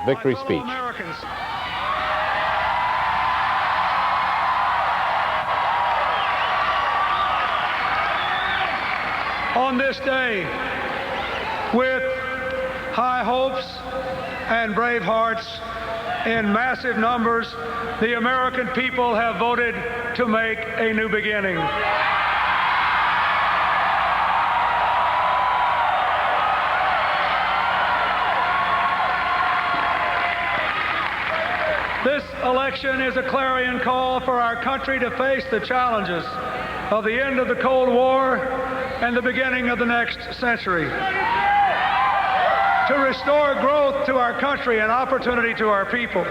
[SPEAKER 3] victory speech.
[SPEAKER 7] Americans. On this day, with high hopes and brave hearts, in massive numbers, the American people have voted to make a new beginning. This election is a clarion call for our country to face the challenges of the end of the Cold War and the beginning of the next century. To restore growth to our country and opportunity to our people.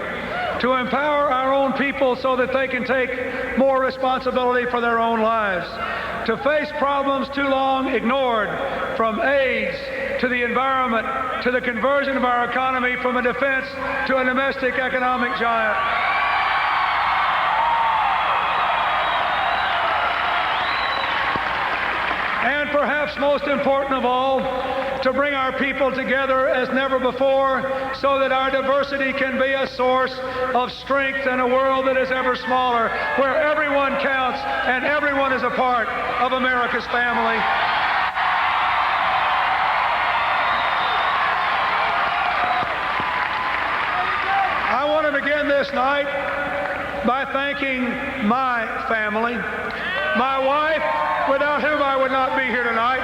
[SPEAKER 7] To empower our own people so that they can take more responsibility for their own lives. To face problems too long ignored, from AIDS to the environment, to the conversion of our economy from a defense to a domestic economic giant. And perhaps most important of all, to bring our people together as never before so that our diversity can be a source of strength in a world that is ever smaller, where everyone counts and everyone is a part of America's family. I want to begin this night by thanking my family, my wife, without whom I would not be here tonight.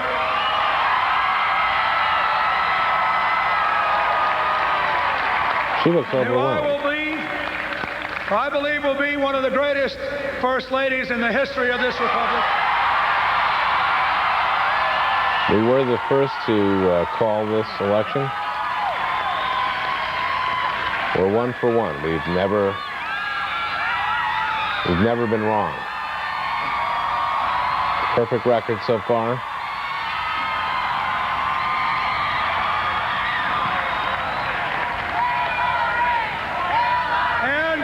[SPEAKER 3] She looks overwhelmed.
[SPEAKER 7] I believe will be one of the greatest first ladies in the history of this republic.
[SPEAKER 3] We were the first to call this election. We're 1 for 1. We've never been wrong. Perfect record so far.
[SPEAKER 7] And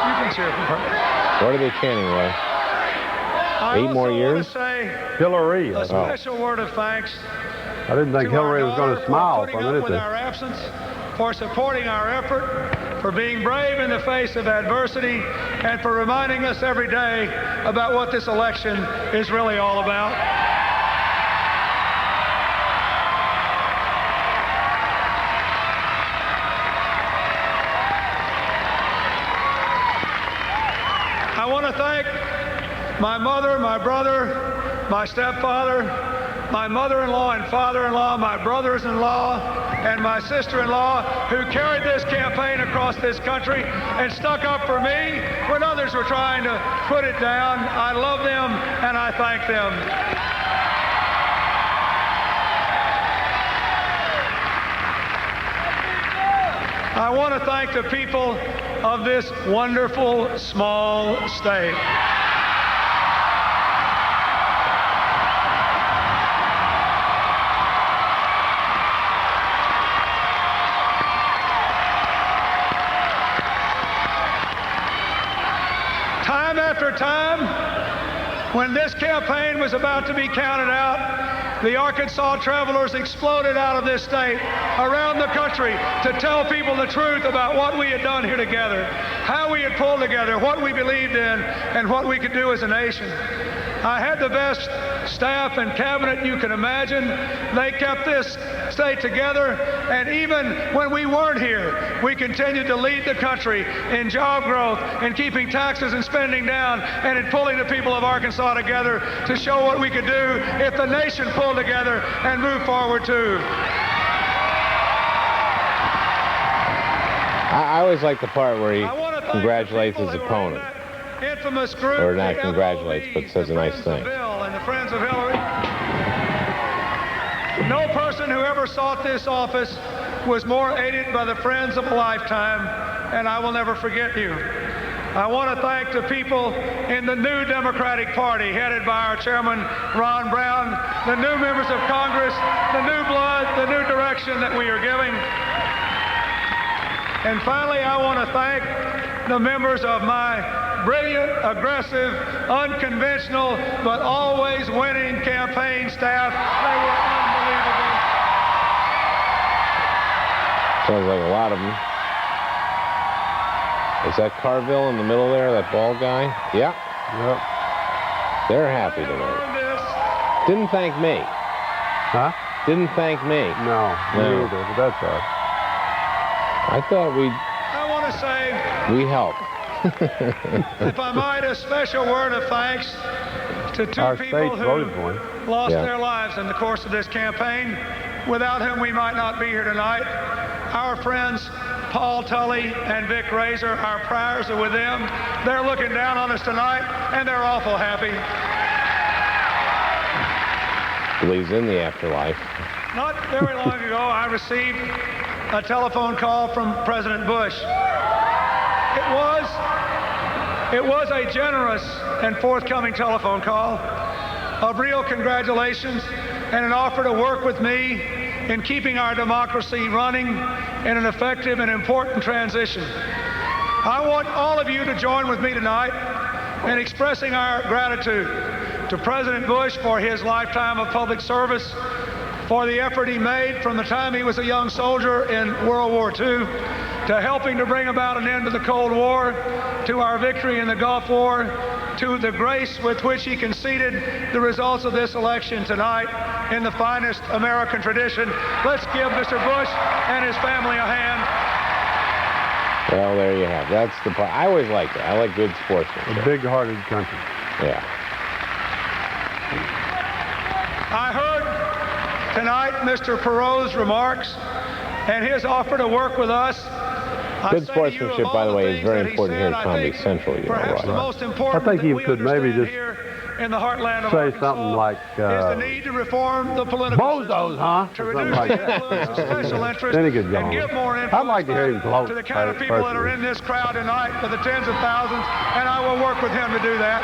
[SPEAKER 7] you can cheer for her.
[SPEAKER 3] What are they chanting, Roy? 8 more years?
[SPEAKER 5] Hillary.
[SPEAKER 7] A special word of thanks.
[SPEAKER 5] I didn't think Hillary was going to smile for a minute
[SPEAKER 7] with our absence, for supporting our effort, for being brave in the face of adversity, and for reminding us every day about what this election is really all about. thank my mother, my brother, my stepfather, my mother-in-law and father-in-law, my brothers-in-law, and my sister-in-law who carried this campaign across this country and stuck up for me when others were trying to put it down. I love them and I thank them. I want to thank the people of this wonderful small state. Time after time, when this campaign was about to be counted out, the Arkansas travelers exploded out of this state around the country to tell people the truth about what we had done here together, how we had pulled together, what we believed in, and what we could do as a nation. I had the best staff and cabinet you can imagine. They kept this state together, and even when we weren't here, we continued to lead the country in job growth, in keeping taxes and spending down, and in pulling the people of Arkansas together to show what we could do if the nation pulled together and moved forward too.
[SPEAKER 3] I always like the part where he congratulates his opponent.
[SPEAKER 7] Infamous group,
[SPEAKER 3] or not congratulates, but says a nice thing.
[SPEAKER 7] Bill and the Friends of Hillary. No person who ever sought this office was more aided by the friends of a lifetime, and I will never forget you. I want to thank the people in the new Democratic Party, headed by our chairman, Ron Brown, the new members of Congress, the new blood, the new direction that we are giving. And finally, I want to thank the members of my brilliant, aggressive, unconventional, but always winning campaign staff. They were unbelievable.
[SPEAKER 3] Sounds like a lot of them. Is that Carville in the middle there, that bald guy? Yeah.
[SPEAKER 5] Yep.
[SPEAKER 3] They're happy tonight. Didn't thank me.
[SPEAKER 5] Huh?
[SPEAKER 3] Didn't thank me.
[SPEAKER 5] No, me either, but that's all right.
[SPEAKER 3] I thought
[SPEAKER 7] I want to say,
[SPEAKER 3] we helped.
[SPEAKER 7] if I might, a special word of thanks to two
[SPEAKER 5] Our
[SPEAKER 7] people
[SPEAKER 5] state voted for him.
[SPEAKER 7] who lost their lives in the course of this campaign, without whom we might not be here tonight. Our friends Paul Tully and Vic Razor, our prayers are with them. They're looking down on us tonight, and they're awful happy.
[SPEAKER 3] Believes in the afterlife.
[SPEAKER 7] Not very long ago, I received a telephone call from President Bush. It was a generous and forthcoming telephone call of real congratulations and an offer to work with me in keeping our democracy running in an effective and important transition. I want all of you to join with me tonight in expressing our gratitude to President Bush for his lifetime of public service, for the effort he made from the time he was a young soldier in World War II, to helping to bring about an end to the Cold War, to our victory in the Gulf War, to the grace with which he conceded the results of this election tonight in the finest American tradition. Let's give Mr. Bush and his family a hand.
[SPEAKER 3] Well, there you have. That's the part. I always like it. I like good sportsmanship.
[SPEAKER 5] A big-hearted country.
[SPEAKER 3] Yeah.
[SPEAKER 7] I heard tonight Mr. Perot's remarks and his offer to work with us.
[SPEAKER 3] Good sportsmanship, by the way, is very important here at Comedy Central. You know,
[SPEAKER 7] perhaps the most important
[SPEAKER 5] I think
[SPEAKER 7] that
[SPEAKER 5] you
[SPEAKER 7] we
[SPEAKER 5] could maybe
[SPEAKER 7] understand
[SPEAKER 5] just
[SPEAKER 7] here in the heartland of
[SPEAKER 5] say
[SPEAKER 7] Arkansas
[SPEAKER 5] something like,
[SPEAKER 7] is the need to reform the political
[SPEAKER 5] bozos,
[SPEAKER 7] system,
[SPEAKER 5] huh?
[SPEAKER 7] to
[SPEAKER 5] Or
[SPEAKER 7] reduce
[SPEAKER 5] something like
[SPEAKER 7] the
[SPEAKER 5] that.
[SPEAKER 7] influence of special interests,
[SPEAKER 5] Then he could go
[SPEAKER 7] and
[SPEAKER 5] on.
[SPEAKER 7] give more influence
[SPEAKER 5] I'd like to hear him gloat
[SPEAKER 7] to the kind of people that are in this crowd tonight, for the tens of thousands, and I will work with him to do that.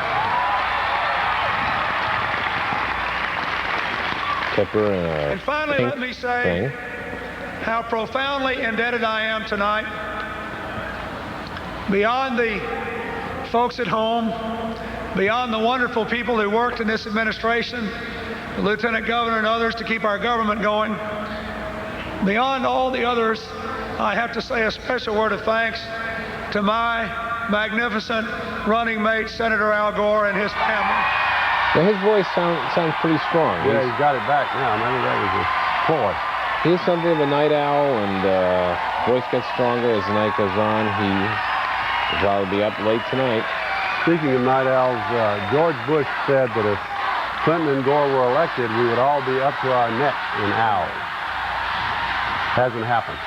[SPEAKER 3] Kipper and a
[SPEAKER 7] And finally,
[SPEAKER 3] pink
[SPEAKER 7] let me say how profoundly indebted I am tonight, beyond the folks at home, beyond the wonderful people who worked in this administration, the Lieutenant Governor and others to keep our government going, beyond all the others, I have to say a special word of thanks to my magnificent running mate, Senator Al Gore, and his family.
[SPEAKER 3] Well, his voice sounds pretty strong.
[SPEAKER 5] Yeah, he's got it back now. Maybe that was his ploy.
[SPEAKER 3] He's something of a night owl, and voice gets stronger as the night goes on. He will probably be up late tonight.
[SPEAKER 5] Speaking of night owls, George Bush said that if Clinton and Gore were elected, we would all be up to our neck in owls. Hasn't happened.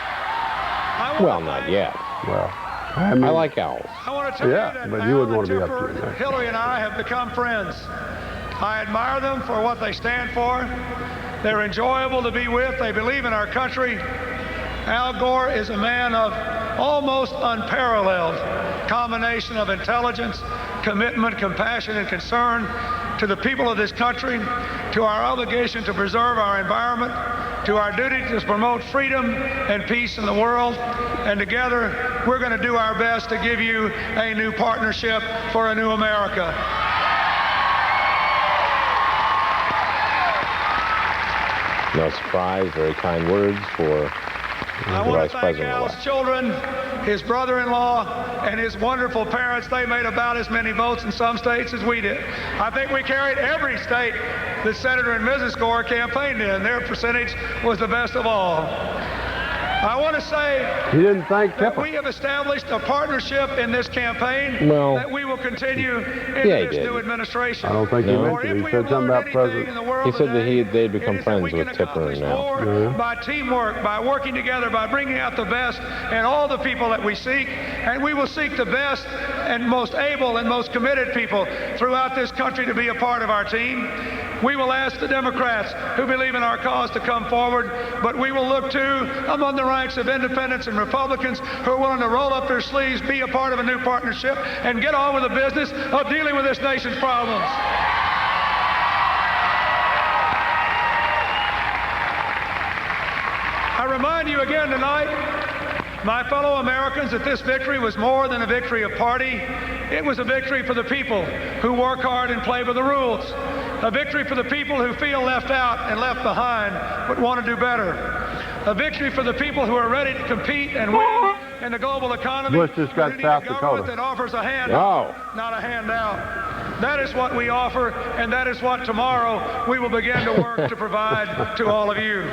[SPEAKER 3] Well, not yet.
[SPEAKER 5] Well,
[SPEAKER 3] I like owls.
[SPEAKER 7] I want to tell you that
[SPEAKER 5] but you wouldn't want to be up to your neck.
[SPEAKER 7] Hillary and I have become friends. I admire them for what they stand for. They're enjoyable to be with. They believe in our country. Al Gore is a man of almost unparalleled combination of intelligence, commitment, compassion, and concern to the people of this country, to our obligation to preserve our environment, to our duty to promote freedom and peace in the world. And together, we're going to do our best to give you a new partnership for a new America.
[SPEAKER 3] No surprise, very kind words for the Vice President-elect.
[SPEAKER 7] Al's children, his brother-in-law, and his wonderful parents. They made about as many votes in some states as we did. I think we carried every state that Senator and Mrs. Gore campaigned in. Their percentage was the best of all. I want to say that we have established a partnership in this campaign that we will continue into this new administration.
[SPEAKER 5] I don't think he mentioned it. He said something about President.
[SPEAKER 3] He said that they'd become friends with Tipper now.
[SPEAKER 7] By teamwork, by working together, by bringing out the best in all the people that we seek, and we will seek the best and most able and most committed people throughout this country to be a part of our team. We will ask the Democrats who believe in our cause to come forward, but we will look too among the ranks of independents and Republicans who are willing to roll up their sleeves, be a part of a new partnership, and get on with the business of dealing with this nation's problems. I remind you again tonight, my fellow Americans, that this victory was more than a victory of party. It was a victory for the people who work hard and play by the rules. A victory for the people who feel left out and left behind but want to do better. A victory for the people who are ready to compete and win in the global economy.
[SPEAKER 5] Bush just got South Dakota.
[SPEAKER 7] That offers a handout, not a handout. That is what we offer, and that is what tomorrow we will begin to work to provide to all of you.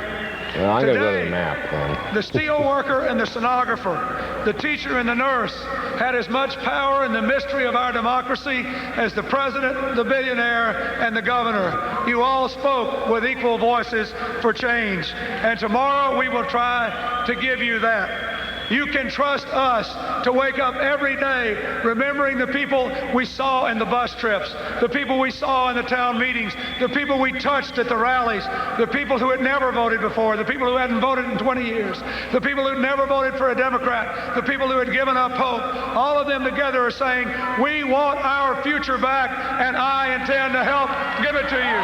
[SPEAKER 3] Well, I'm going to go to the map, then.
[SPEAKER 7] The steel worker and the stenographer, the teacher and the nurse had as much power in the mystery of our democracy as the president, the billionaire, and the governor. You all spoke with equal voices for change, and tomorrow we will try to give you that. You can trust us to wake up every day remembering the people we saw in the bus trips, the people we saw in the town meetings, the people we touched at the rallies, the people who had never voted before, the people who hadn't voted in 20 years, the people who never voted for a Democrat, the people who had given up hope. All of them together are saying, we want our future back, and I intend to help give it to you.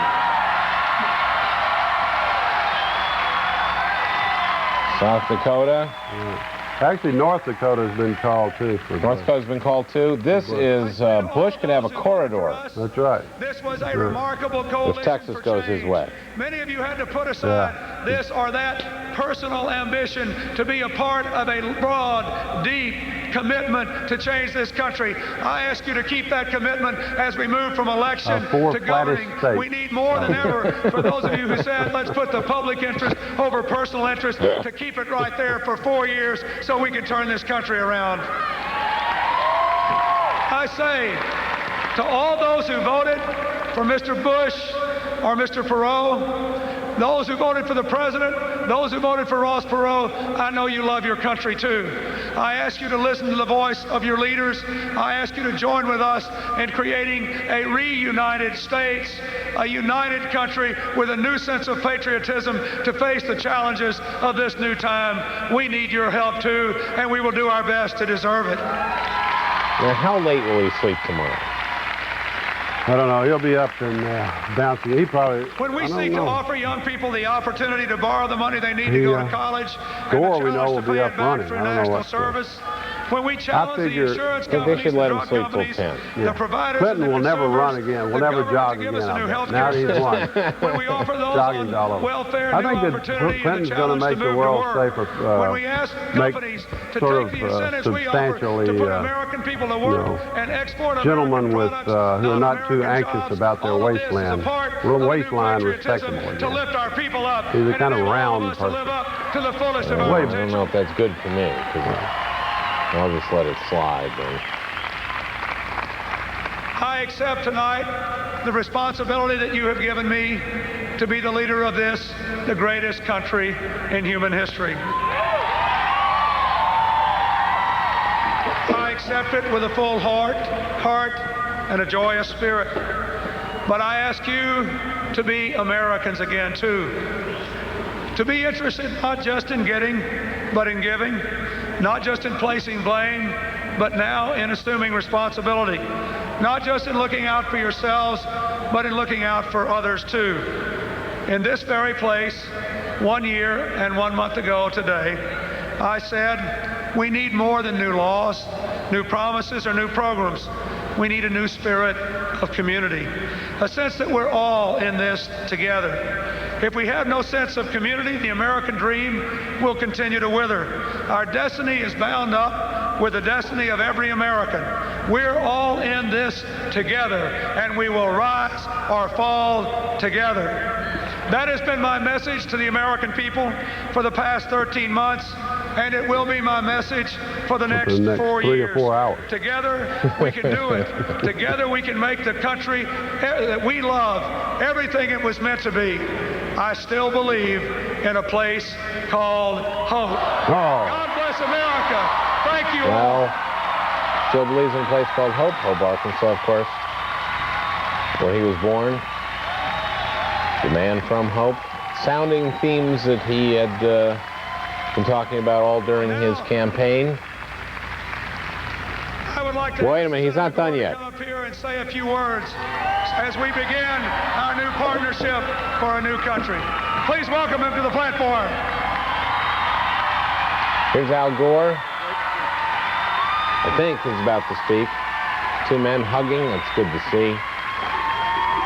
[SPEAKER 3] South Dakota.
[SPEAKER 5] Actually, North Dakota has been called, too.
[SPEAKER 3] North Dakota's been called, too. This is, Bush could have a corridor.
[SPEAKER 5] That's right.
[SPEAKER 7] This was a remarkable coalition
[SPEAKER 3] if Texas goes his way.
[SPEAKER 7] Many of you had to put aside this or that personal ambition to be a part of a broad, deep commitment to change this country. I ask you to keep that commitment as we move from election to governing. We need more than ever, for those of you who said, let's put the public interest over personal interest, to keep it right there for 4 years so we can turn this country around. I say to all those who voted for Mr. Bush or Mr. Perot, those who voted for the president, those who voted for Ross Perot, I know you love your country too. I ask you to listen to the voice of your leaders. I ask you to join with us in creating a reunited states, a united country with a new sense of patriotism to face the challenges of this new time. We need your help too, and we will do our best to deserve it.
[SPEAKER 3] Now, how late will he sleep tomorrow?
[SPEAKER 5] I don't know. He'll be up and bouncing. He probably.
[SPEAKER 7] When we seek to offer young people the opportunity to borrow the money they need to go to college,
[SPEAKER 5] Gore, we know, will be up running. I don't know what.
[SPEAKER 7] Service, when we challenge the insurance
[SPEAKER 3] I think they should let him sleep till 10.
[SPEAKER 7] The providers,
[SPEAKER 5] Clinton will never run again. Will never jog again. Now he's won.
[SPEAKER 7] When we offer those
[SPEAKER 5] jogging's all over.
[SPEAKER 7] welfare,
[SPEAKER 5] I think that Clinton's going to make the world safer.
[SPEAKER 7] When we ask companies to
[SPEAKER 5] sort
[SPEAKER 7] take
[SPEAKER 5] of
[SPEAKER 7] the incentives we offer
[SPEAKER 5] substantially,
[SPEAKER 7] to put American people to work and export
[SPEAKER 5] gentlemen with who are not too anxious about their waistline. Waistline respectable again.
[SPEAKER 7] To lift our people up.
[SPEAKER 5] He's a kind of round person.
[SPEAKER 7] To the fullest of
[SPEAKER 3] I
[SPEAKER 7] our
[SPEAKER 3] don't know if that's good for me, because I'll just let it slide then.
[SPEAKER 7] I accept tonight the responsibility that you have given me to be the leader of this, the greatest country in human history. I accept it with a full heart, and a joyous spirit. But I ask you to be Americans again, too. To be interested not just in getting, but in giving. Not just in placing blame, but now in assuming responsibility. Not just in looking out for yourselves, but in looking out for others, too. In this very place, 1 year and 1 month ago today, I said, we need more than new laws, new promises, or new programs. We need a new spirit of community, a sense that we're all in this together. If we have no sense of community, the American dream will continue to wither. Our destiny is bound up with the destiny of every American. We're all in this together, and we will rise or fall together. That has been my message to the American people for the past 13 months, and it will be my message for the next 4
[SPEAKER 5] 3
[SPEAKER 7] years.
[SPEAKER 5] or 4 hours.
[SPEAKER 7] Together, we can do it. Together, we can make the country that we love everything it was meant to be. I still believe in a place called hope. God bless America. Thank you all.
[SPEAKER 3] Well, still believes in a place called Hope, Arkansas, of course, where he was born. The man from Hope. Sounding themes that he had been talking about all during his campaign.
[SPEAKER 7] I would like to
[SPEAKER 3] wait a minute, he's not done yet.
[SPEAKER 7] come up here and say a few words as we begin our new partnership for a new country. Please welcome him to the platform.
[SPEAKER 3] Here's Al Gore. I think he's about to speak. Two men hugging, that's good to see.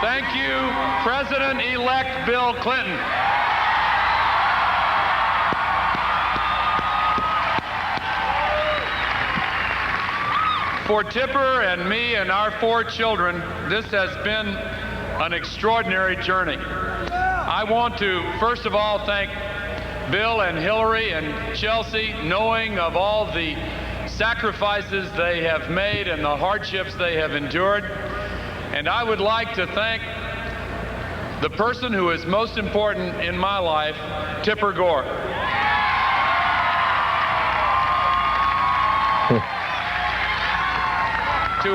[SPEAKER 6] Thank you, President-elect Bill Clinton. For Tipper and me and our 4 children, this has been an extraordinary journey. I want to, first of all, thank Bill and Hillary and Chelsea, knowing of all the sacrifices they have made and the hardships they have endured. And I would like to thank the person who is most important in my life, Tipper Gore. To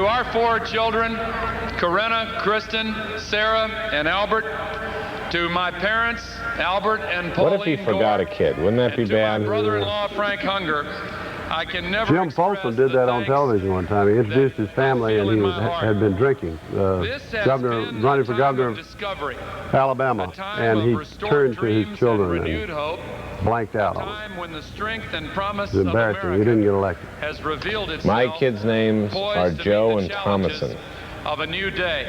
[SPEAKER 6] our four children, Corinna, Kristen, Sarah, and Albert, to my parents, Albert and Pauline
[SPEAKER 3] What if he forgot a kid? Wouldn't that be bad?
[SPEAKER 6] My brother-in-law, Frank Hunger, I can never
[SPEAKER 5] Jim Folsom did that on television one time. He introduced his family, and he had been drinking. Governor, running for governor of Alabama, and he turned to his children and blanked out on them.
[SPEAKER 6] when the strength and promise
[SPEAKER 5] It's embarrassing. He didn't get elected.
[SPEAKER 6] has revealed itself.
[SPEAKER 3] My kids' names are Joe and Thomason.
[SPEAKER 6] Of a new day.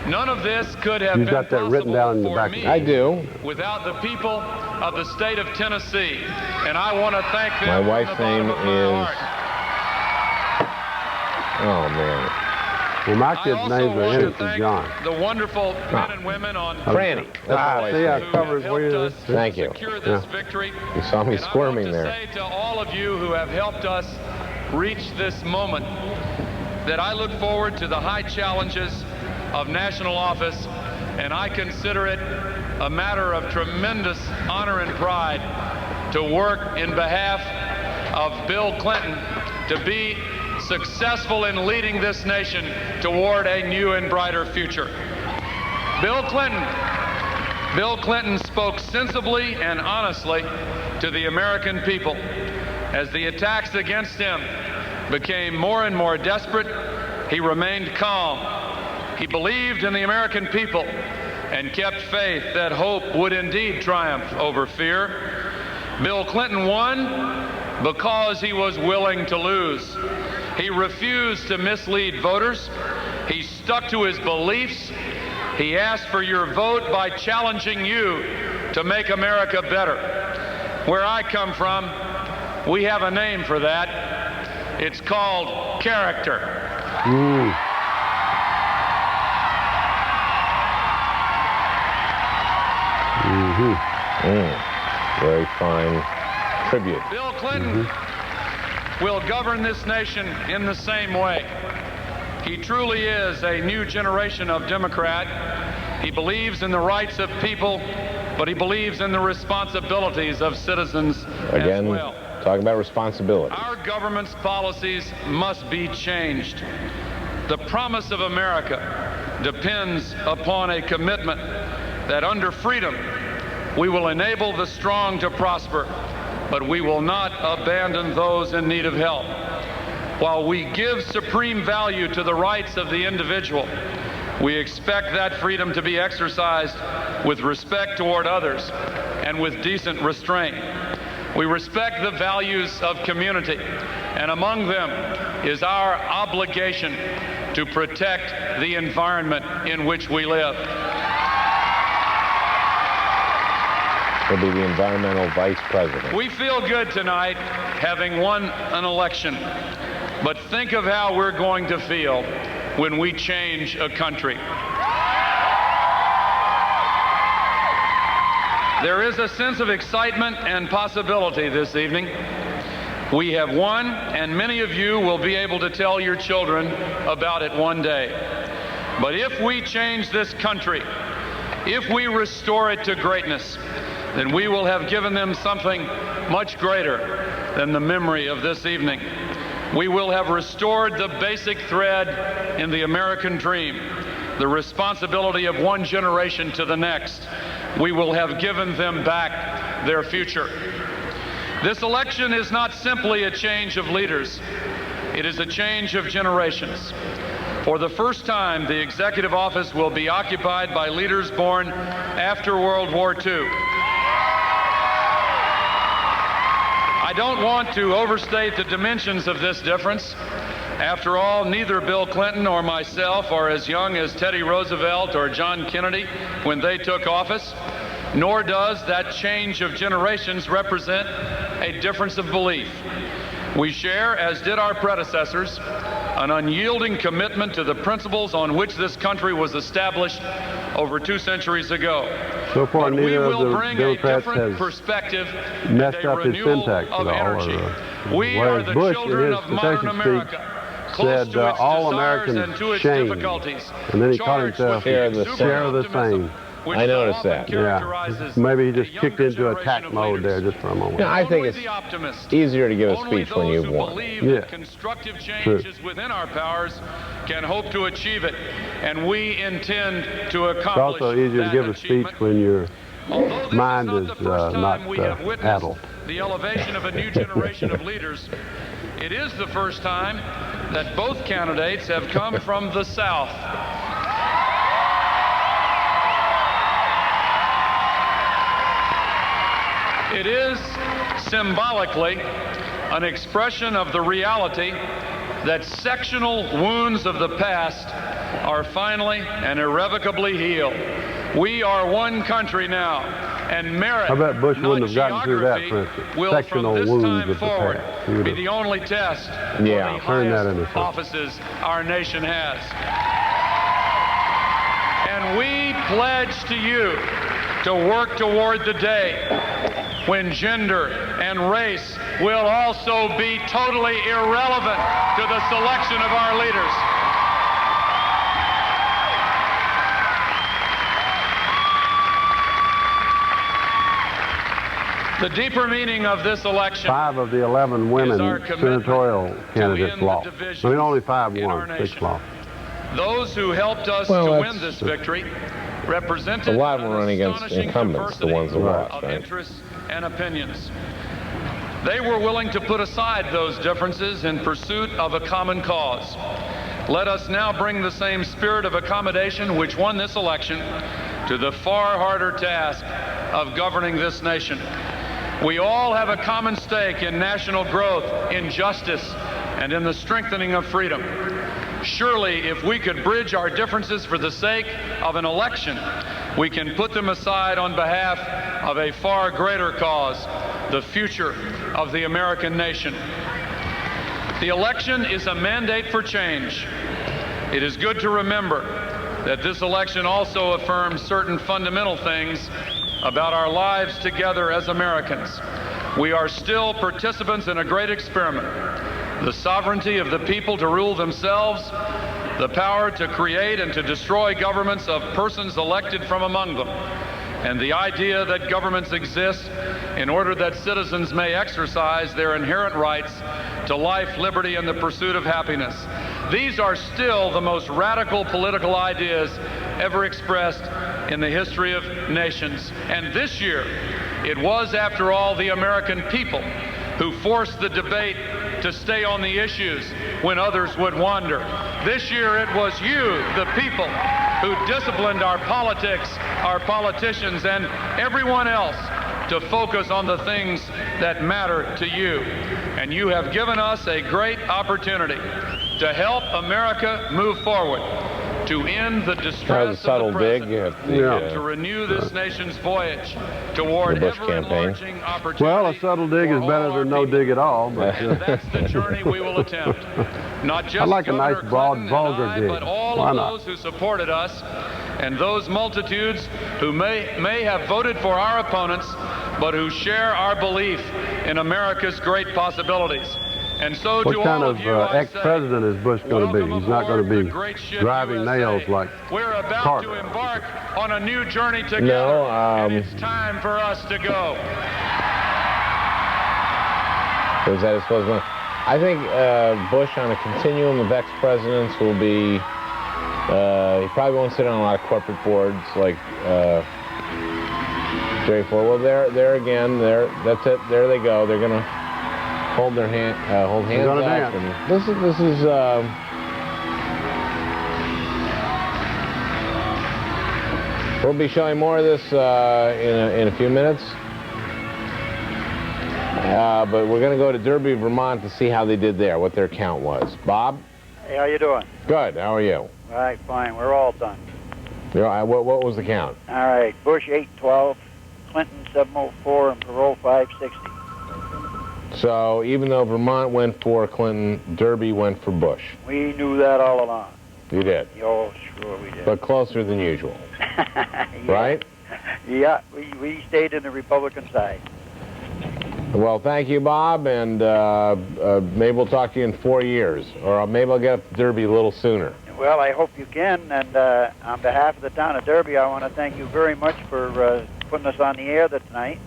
[SPEAKER 6] None of this could have
[SPEAKER 5] You've
[SPEAKER 6] been
[SPEAKER 5] got that written down in the back.
[SPEAKER 3] I do.
[SPEAKER 6] without the people of the state of Tennessee, and I want to thank them.
[SPEAKER 3] My
[SPEAKER 6] from
[SPEAKER 3] wife's
[SPEAKER 6] the bottom
[SPEAKER 3] name
[SPEAKER 6] of my
[SPEAKER 3] is...
[SPEAKER 6] heart.
[SPEAKER 3] Oh, man.
[SPEAKER 5] Well, my kids' names are Innocent John.
[SPEAKER 6] The wonderful men and women on
[SPEAKER 3] Franny.
[SPEAKER 5] See, I covered for you.
[SPEAKER 3] Thank you.
[SPEAKER 6] secure this victory.
[SPEAKER 3] You saw me squirming
[SPEAKER 6] I
[SPEAKER 3] there.
[SPEAKER 6] want to say to all of you who have helped us reach this moment that I look forward to the high challenges of national office, and I consider it a matter of tremendous honor and pride to work in behalf of Bill Clinton to be successful in leading this nation toward a new and brighter future. Bill Clinton spoke sensibly and honestly to the American people. As the attacks against him became more and more desperate, he remained calm. He believed in the American people and kept faith that hope would indeed triumph over fear. Bill Clinton won because he was willing to lose. He refused to mislead voters. He stuck to his beliefs. He asked for your vote by challenging you to make America better. Where I come from, we have a name for that. It's called character.
[SPEAKER 3] Very fine tribute.
[SPEAKER 6] Bill Clinton will govern this nation in the same way. He truly is a new generation of Democrat. He believes in the rights of people, but he believes in the responsibilities of citizens as well.
[SPEAKER 3] Talking about responsibility.
[SPEAKER 6] Our government's policies must be changed. The promise of America depends upon a commitment that under freedom we will enable the strong to prosper, but we will not abandon those in need of help. While we give supreme value to the rights of the individual, we expect that freedom to be exercised with respect toward others and with decent restraint. We respect the values of community, and among them is our obligation to protect the environment in which we live.
[SPEAKER 3] He'll be the environmental vice president.
[SPEAKER 6] We feel good tonight having won an election, but think of how we're going to feel when we change a country. There is a sense of excitement and possibility this evening. We have won, and many of you will be able to tell your children about it one day. But if we change this country, if we restore it to greatness, then we will have given them something much greater than the memory of this evening. We will have restored the basic thread in the American dream, the responsibility of one generation to the next. We will have given them back their future. This election is not simply a change of leaders. It is a change of generations. For the first time, the executive office will be occupied by leaders born after World War II. I don't want to overstate the dimensions of this difference. After all, neither Bill Clinton or myself are as young as Teddy Roosevelt or John Kennedy when they took office, nor does that change of generations represent a difference of belief. We share, as did our predecessors, an unyielding commitment to the principles on which this country was established over 2 centuries ago.
[SPEAKER 5] So far,
[SPEAKER 6] But we
[SPEAKER 5] neither
[SPEAKER 6] will
[SPEAKER 5] of the
[SPEAKER 6] bring
[SPEAKER 5] Democrats
[SPEAKER 6] a
[SPEAKER 5] has
[SPEAKER 6] different perspective
[SPEAKER 5] messed
[SPEAKER 6] and a
[SPEAKER 5] up his
[SPEAKER 6] renewal
[SPEAKER 5] syntax
[SPEAKER 6] of
[SPEAKER 5] at all.
[SPEAKER 6] energy. We are
[SPEAKER 5] Whereas
[SPEAKER 6] the
[SPEAKER 5] Bush,
[SPEAKER 6] children
[SPEAKER 5] in
[SPEAKER 6] of
[SPEAKER 5] his
[SPEAKER 6] modern
[SPEAKER 5] concession
[SPEAKER 6] America,
[SPEAKER 5] speech,
[SPEAKER 6] close
[SPEAKER 5] said
[SPEAKER 6] to its
[SPEAKER 5] all
[SPEAKER 6] desires
[SPEAKER 5] Americans
[SPEAKER 6] and to its
[SPEAKER 5] shame.
[SPEAKER 6] difficulties,
[SPEAKER 5] And then he called
[SPEAKER 6] charged
[SPEAKER 5] himself
[SPEAKER 6] with
[SPEAKER 3] Share the
[SPEAKER 6] super
[SPEAKER 5] share the
[SPEAKER 6] optimism,
[SPEAKER 5] same.
[SPEAKER 6] which
[SPEAKER 3] I
[SPEAKER 6] so
[SPEAKER 3] noticed
[SPEAKER 6] often
[SPEAKER 3] that.
[SPEAKER 6] characterizes
[SPEAKER 5] Maybe he just
[SPEAKER 6] a
[SPEAKER 5] kicked
[SPEAKER 6] younger
[SPEAKER 5] into
[SPEAKER 6] generation
[SPEAKER 5] attack
[SPEAKER 6] of
[SPEAKER 5] mode there
[SPEAKER 6] leaders.
[SPEAKER 5] just for a moment.
[SPEAKER 3] No, I think
[SPEAKER 6] Only
[SPEAKER 3] it's
[SPEAKER 6] the optimist,
[SPEAKER 3] easier to give a
[SPEAKER 6] only
[SPEAKER 3] speech when
[SPEAKER 6] those
[SPEAKER 3] you've
[SPEAKER 6] who
[SPEAKER 3] won.
[SPEAKER 6] believe
[SPEAKER 5] Yeah.
[SPEAKER 6] that constructive
[SPEAKER 5] True.
[SPEAKER 6] change is within our powers can hope to achieve it, and we intend to
[SPEAKER 5] It's
[SPEAKER 6] accomplish
[SPEAKER 5] also easier to
[SPEAKER 6] that
[SPEAKER 5] give a speech
[SPEAKER 6] achievement.
[SPEAKER 5] when your
[SPEAKER 6] Although this
[SPEAKER 5] mind
[SPEAKER 6] is
[SPEAKER 5] is
[SPEAKER 6] not the first time we have
[SPEAKER 5] not
[SPEAKER 6] witnessed
[SPEAKER 5] addled.
[SPEAKER 6] the elevation of a new generation of leaders, it is the first time that both candidates have come from the South. It is symbolically an expression of the reality that sectional wounds of the past are finally and irrevocably healed. We are one country now, and merit,
[SPEAKER 5] I bet Bush
[SPEAKER 6] not
[SPEAKER 5] wouldn't have gotten through that,
[SPEAKER 6] geography,
[SPEAKER 5] for instance.
[SPEAKER 6] will
[SPEAKER 5] Sectional
[SPEAKER 6] from this
[SPEAKER 5] wounds
[SPEAKER 6] time
[SPEAKER 5] of the
[SPEAKER 6] forward
[SPEAKER 5] past. He would
[SPEAKER 6] be
[SPEAKER 5] have-
[SPEAKER 6] the only test
[SPEAKER 3] Yeah,
[SPEAKER 6] for the
[SPEAKER 5] turn that into
[SPEAKER 6] highest
[SPEAKER 5] something.
[SPEAKER 6] offices our nation has. And we pledge to you to work toward the day when gender and race will also be totally irrelevant to the selection of our leaders. The deeper meaning of this election
[SPEAKER 5] 5 of the 11 women
[SPEAKER 6] our commitment
[SPEAKER 5] senatorial candidates
[SPEAKER 6] end the
[SPEAKER 5] lost.
[SPEAKER 6] divisions
[SPEAKER 5] I mean, only 5
[SPEAKER 6] in our
[SPEAKER 5] won, 6
[SPEAKER 6] nation.
[SPEAKER 5] lost.
[SPEAKER 6] Those who helped us
[SPEAKER 3] Well,
[SPEAKER 6] to
[SPEAKER 3] that's-
[SPEAKER 6] win this victory represented
[SPEAKER 3] A lot of them
[SPEAKER 6] an
[SPEAKER 3] running against
[SPEAKER 6] astonishing
[SPEAKER 3] incumbents, the ones that
[SPEAKER 6] diversity
[SPEAKER 3] lost,
[SPEAKER 6] of
[SPEAKER 3] right?
[SPEAKER 6] interests and opinions. They were willing to put aside those differences in pursuit of a common cause. Let us now bring the same spirit of accommodation which won this election to the far harder task of governing this nation. We all have a common stake in national growth, in justice, and in the strengthening of freedom. Surely, if we could bridge our differences for the sake of an election, we can put them aside on behalf of a far greater cause, the future of the American nation. The election is a mandate for change. It is good to remember that this election also affirms certain fundamental things about our lives together as Americans. We are still participants in a great experiment. The sovereignty of the people to rule themselves, the power to create and to destroy governments of persons elected from among them, and the idea that governments exist in order that citizens may exercise their inherent rights to life, liberty, and the pursuit of happiness. These are still the most radical political ideas ever expressed in the history of nations. And this year, it was, after all, the American people who forced the debate to stay on the issues when others would wander. This year, it was you, the people, who disciplined our politics, our politicians, and everyone else to focus on the things that matter to you. And you have given us a great opportunity to help America move forward, to end the distress of the present, to renew this nation's voyage toward ever-enlarging opportunity.
[SPEAKER 5] Well, a subtle dig is better than no dig at all. But
[SPEAKER 6] that's the journey we will attempt. Not just
[SPEAKER 5] I like a nice,
[SPEAKER 6] Governor
[SPEAKER 5] broad,
[SPEAKER 6] Clinton
[SPEAKER 5] vulgar
[SPEAKER 6] and I,
[SPEAKER 5] dig.
[SPEAKER 6] but all
[SPEAKER 5] Why
[SPEAKER 6] of
[SPEAKER 5] not?
[SPEAKER 6] those who supported us, and those multitudes who may have voted for our opponents, but who share our belief in America's great possibilities. And so
[SPEAKER 5] What
[SPEAKER 6] to
[SPEAKER 5] kind
[SPEAKER 6] all
[SPEAKER 5] of
[SPEAKER 6] of you, I say,
[SPEAKER 5] ex-president is Bush going to be? He's not going to be driving nails like
[SPEAKER 6] we're about
[SPEAKER 5] Carter.
[SPEAKER 6] to embark on a new journey together,
[SPEAKER 3] No,
[SPEAKER 6] and it's time for us to go.
[SPEAKER 3] Was that his supposed one? I think Bush on a continuum of ex-presidents will be, he probably won't sit on a lot of corporate boards like Jerry Ford. Well, there again, that's it. There they go. They're gonna hold their hold hands up.
[SPEAKER 5] Dance.
[SPEAKER 3] And this is. We'll be showing more of this in a few minutes. But we're going to go to Derby, Vermont to see how they did there, what their count was. Bob?
[SPEAKER 11] Hey, how you doing?
[SPEAKER 3] Good. How are you?
[SPEAKER 11] All right, fine. We're all done.
[SPEAKER 3] What was the count?
[SPEAKER 11] All right. Bush 812, Clinton 704, and Perot 560.
[SPEAKER 3] So even though Vermont went for Clinton, Derby went for Bush.
[SPEAKER 11] We knew that all along.
[SPEAKER 3] You did?
[SPEAKER 11] Oh, sure we did.
[SPEAKER 3] But closer than usual. Right?
[SPEAKER 11] Yeah, we stayed in the Republican side.
[SPEAKER 3] Well, thank you, Bob, and maybe we'll talk to you in 4 years, or maybe I'll get up to Derby a little sooner.
[SPEAKER 11] Well, I hope you can, and on behalf of the town of Derby, I want to thank you very much for putting us on the air tonight.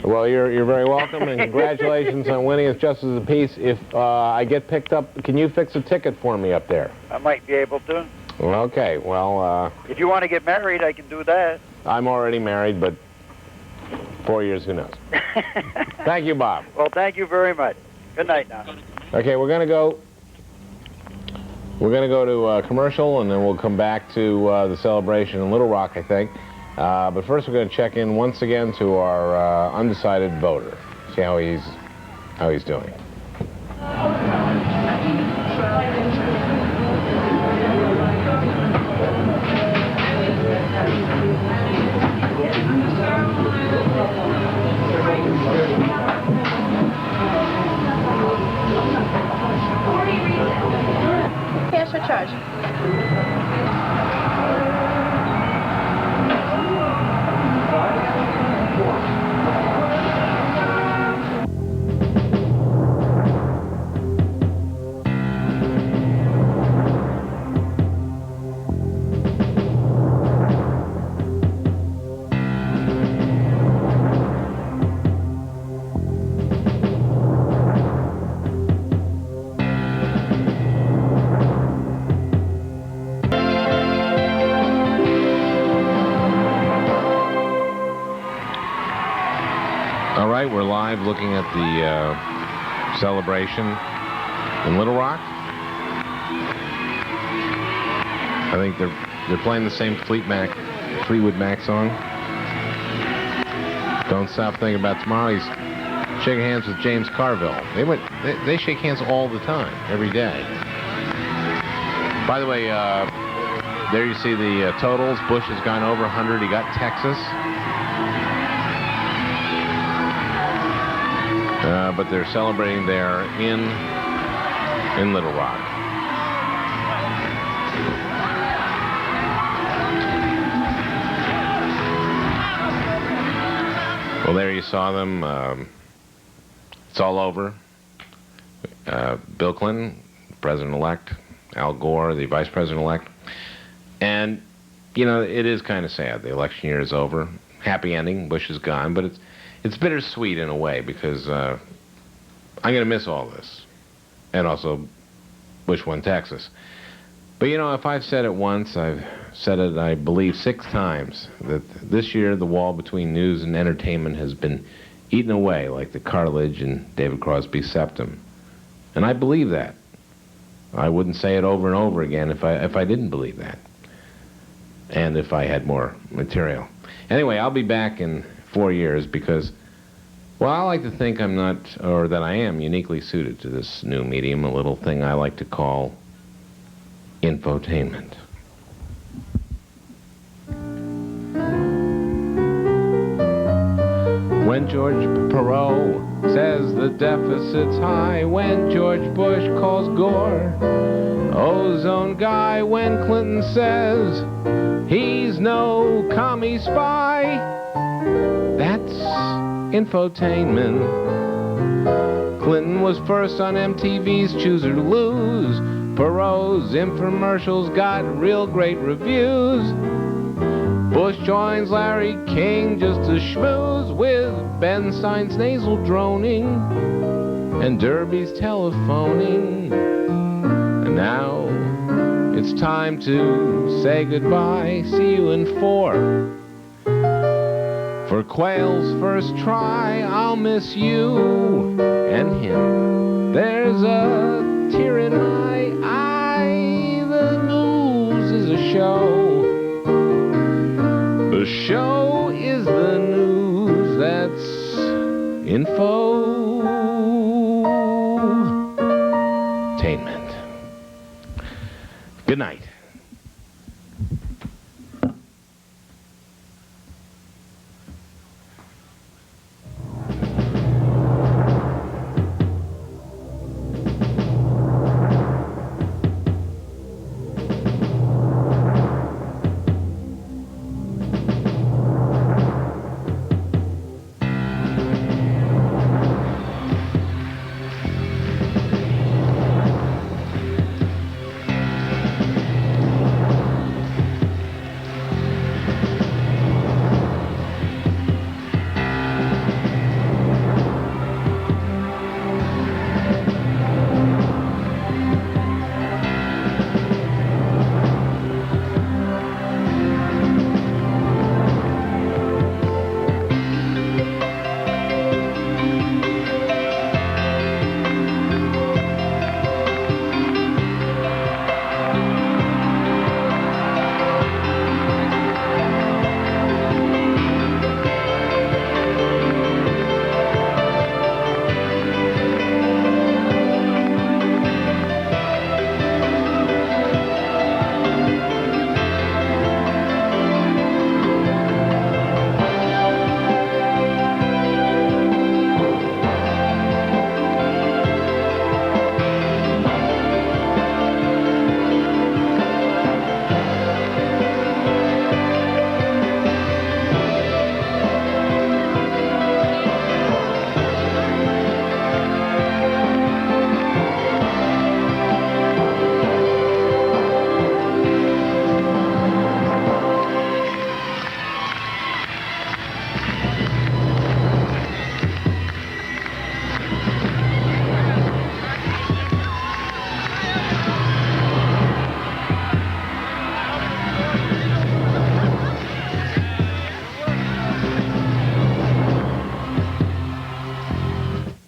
[SPEAKER 3] Well, you're very welcome, and congratulations on winning as Justice of the Peace. If I get picked up, can you fix a ticket for me up there?
[SPEAKER 11] I might be able to.
[SPEAKER 3] Okay, well...
[SPEAKER 11] if you want to get married, I can do that.
[SPEAKER 3] I'm already married, but 4 years, who knows? Thank you, Bob.
[SPEAKER 11] Well, thank you very much. Good night now.
[SPEAKER 3] Okay, we're gonna go to commercial, and then we'll come back to the celebration in Little Rock, I think. But first, we're going to check in once again to our undecided voter, see how he's doing.
[SPEAKER 18] Cash or charge?
[SPEAKER 3] All right, we're live looking at the celebration in Little Rock. I think they're playing the same Fleetwood Mac song. Don't Stop Thinking About Tomorrow. He's shaking hands with James Carville. They shake hands all the time, every day. By the way, there you see the totals. Bush has gone over 100. He got Texas. But they're celebrating there in Little Rock. Well, there you saw them. It's all over. Bill Clinton, president-elect, Al Gore, the vice president-elect. And, you know, it is kind of sad. The election year is over. Happy ending. Bush is gone. But it's bittersweet in a way because I'm going to miss all this. And also, Bush won Texas. But, you know, if I've said it once, I've said it, I believe, 6 times, that this year the wall between news and entertainment has been eaten away like the cartilage in David Crosby's septum. And I believe that. I wouldn't say it over and over again if I didn't believe that. And if I had more material. Anyway, I'll be back in 4 years because, well, I like to think I'm not, or that I am uniquely suited to this new medium, a little thing I like to call infotainment. When George Perot says the deficit's high, when George Bush calls Gore ozone guy, when Clinton says he's no commie spy, that's infotainment. Clinton was first on MTV's Choose or Lose. Perot's infomercials got real great reviews. Bush joins Larry King just to schmooze with Ben Stein's nasal droning and Derby's telephoning. And now it's time to say goodbye. See you in 4. For Quayle's first try, I'll miss you and him. There's a tear in my eye. The news is a show. The show is the news, that's infotainment. Good night.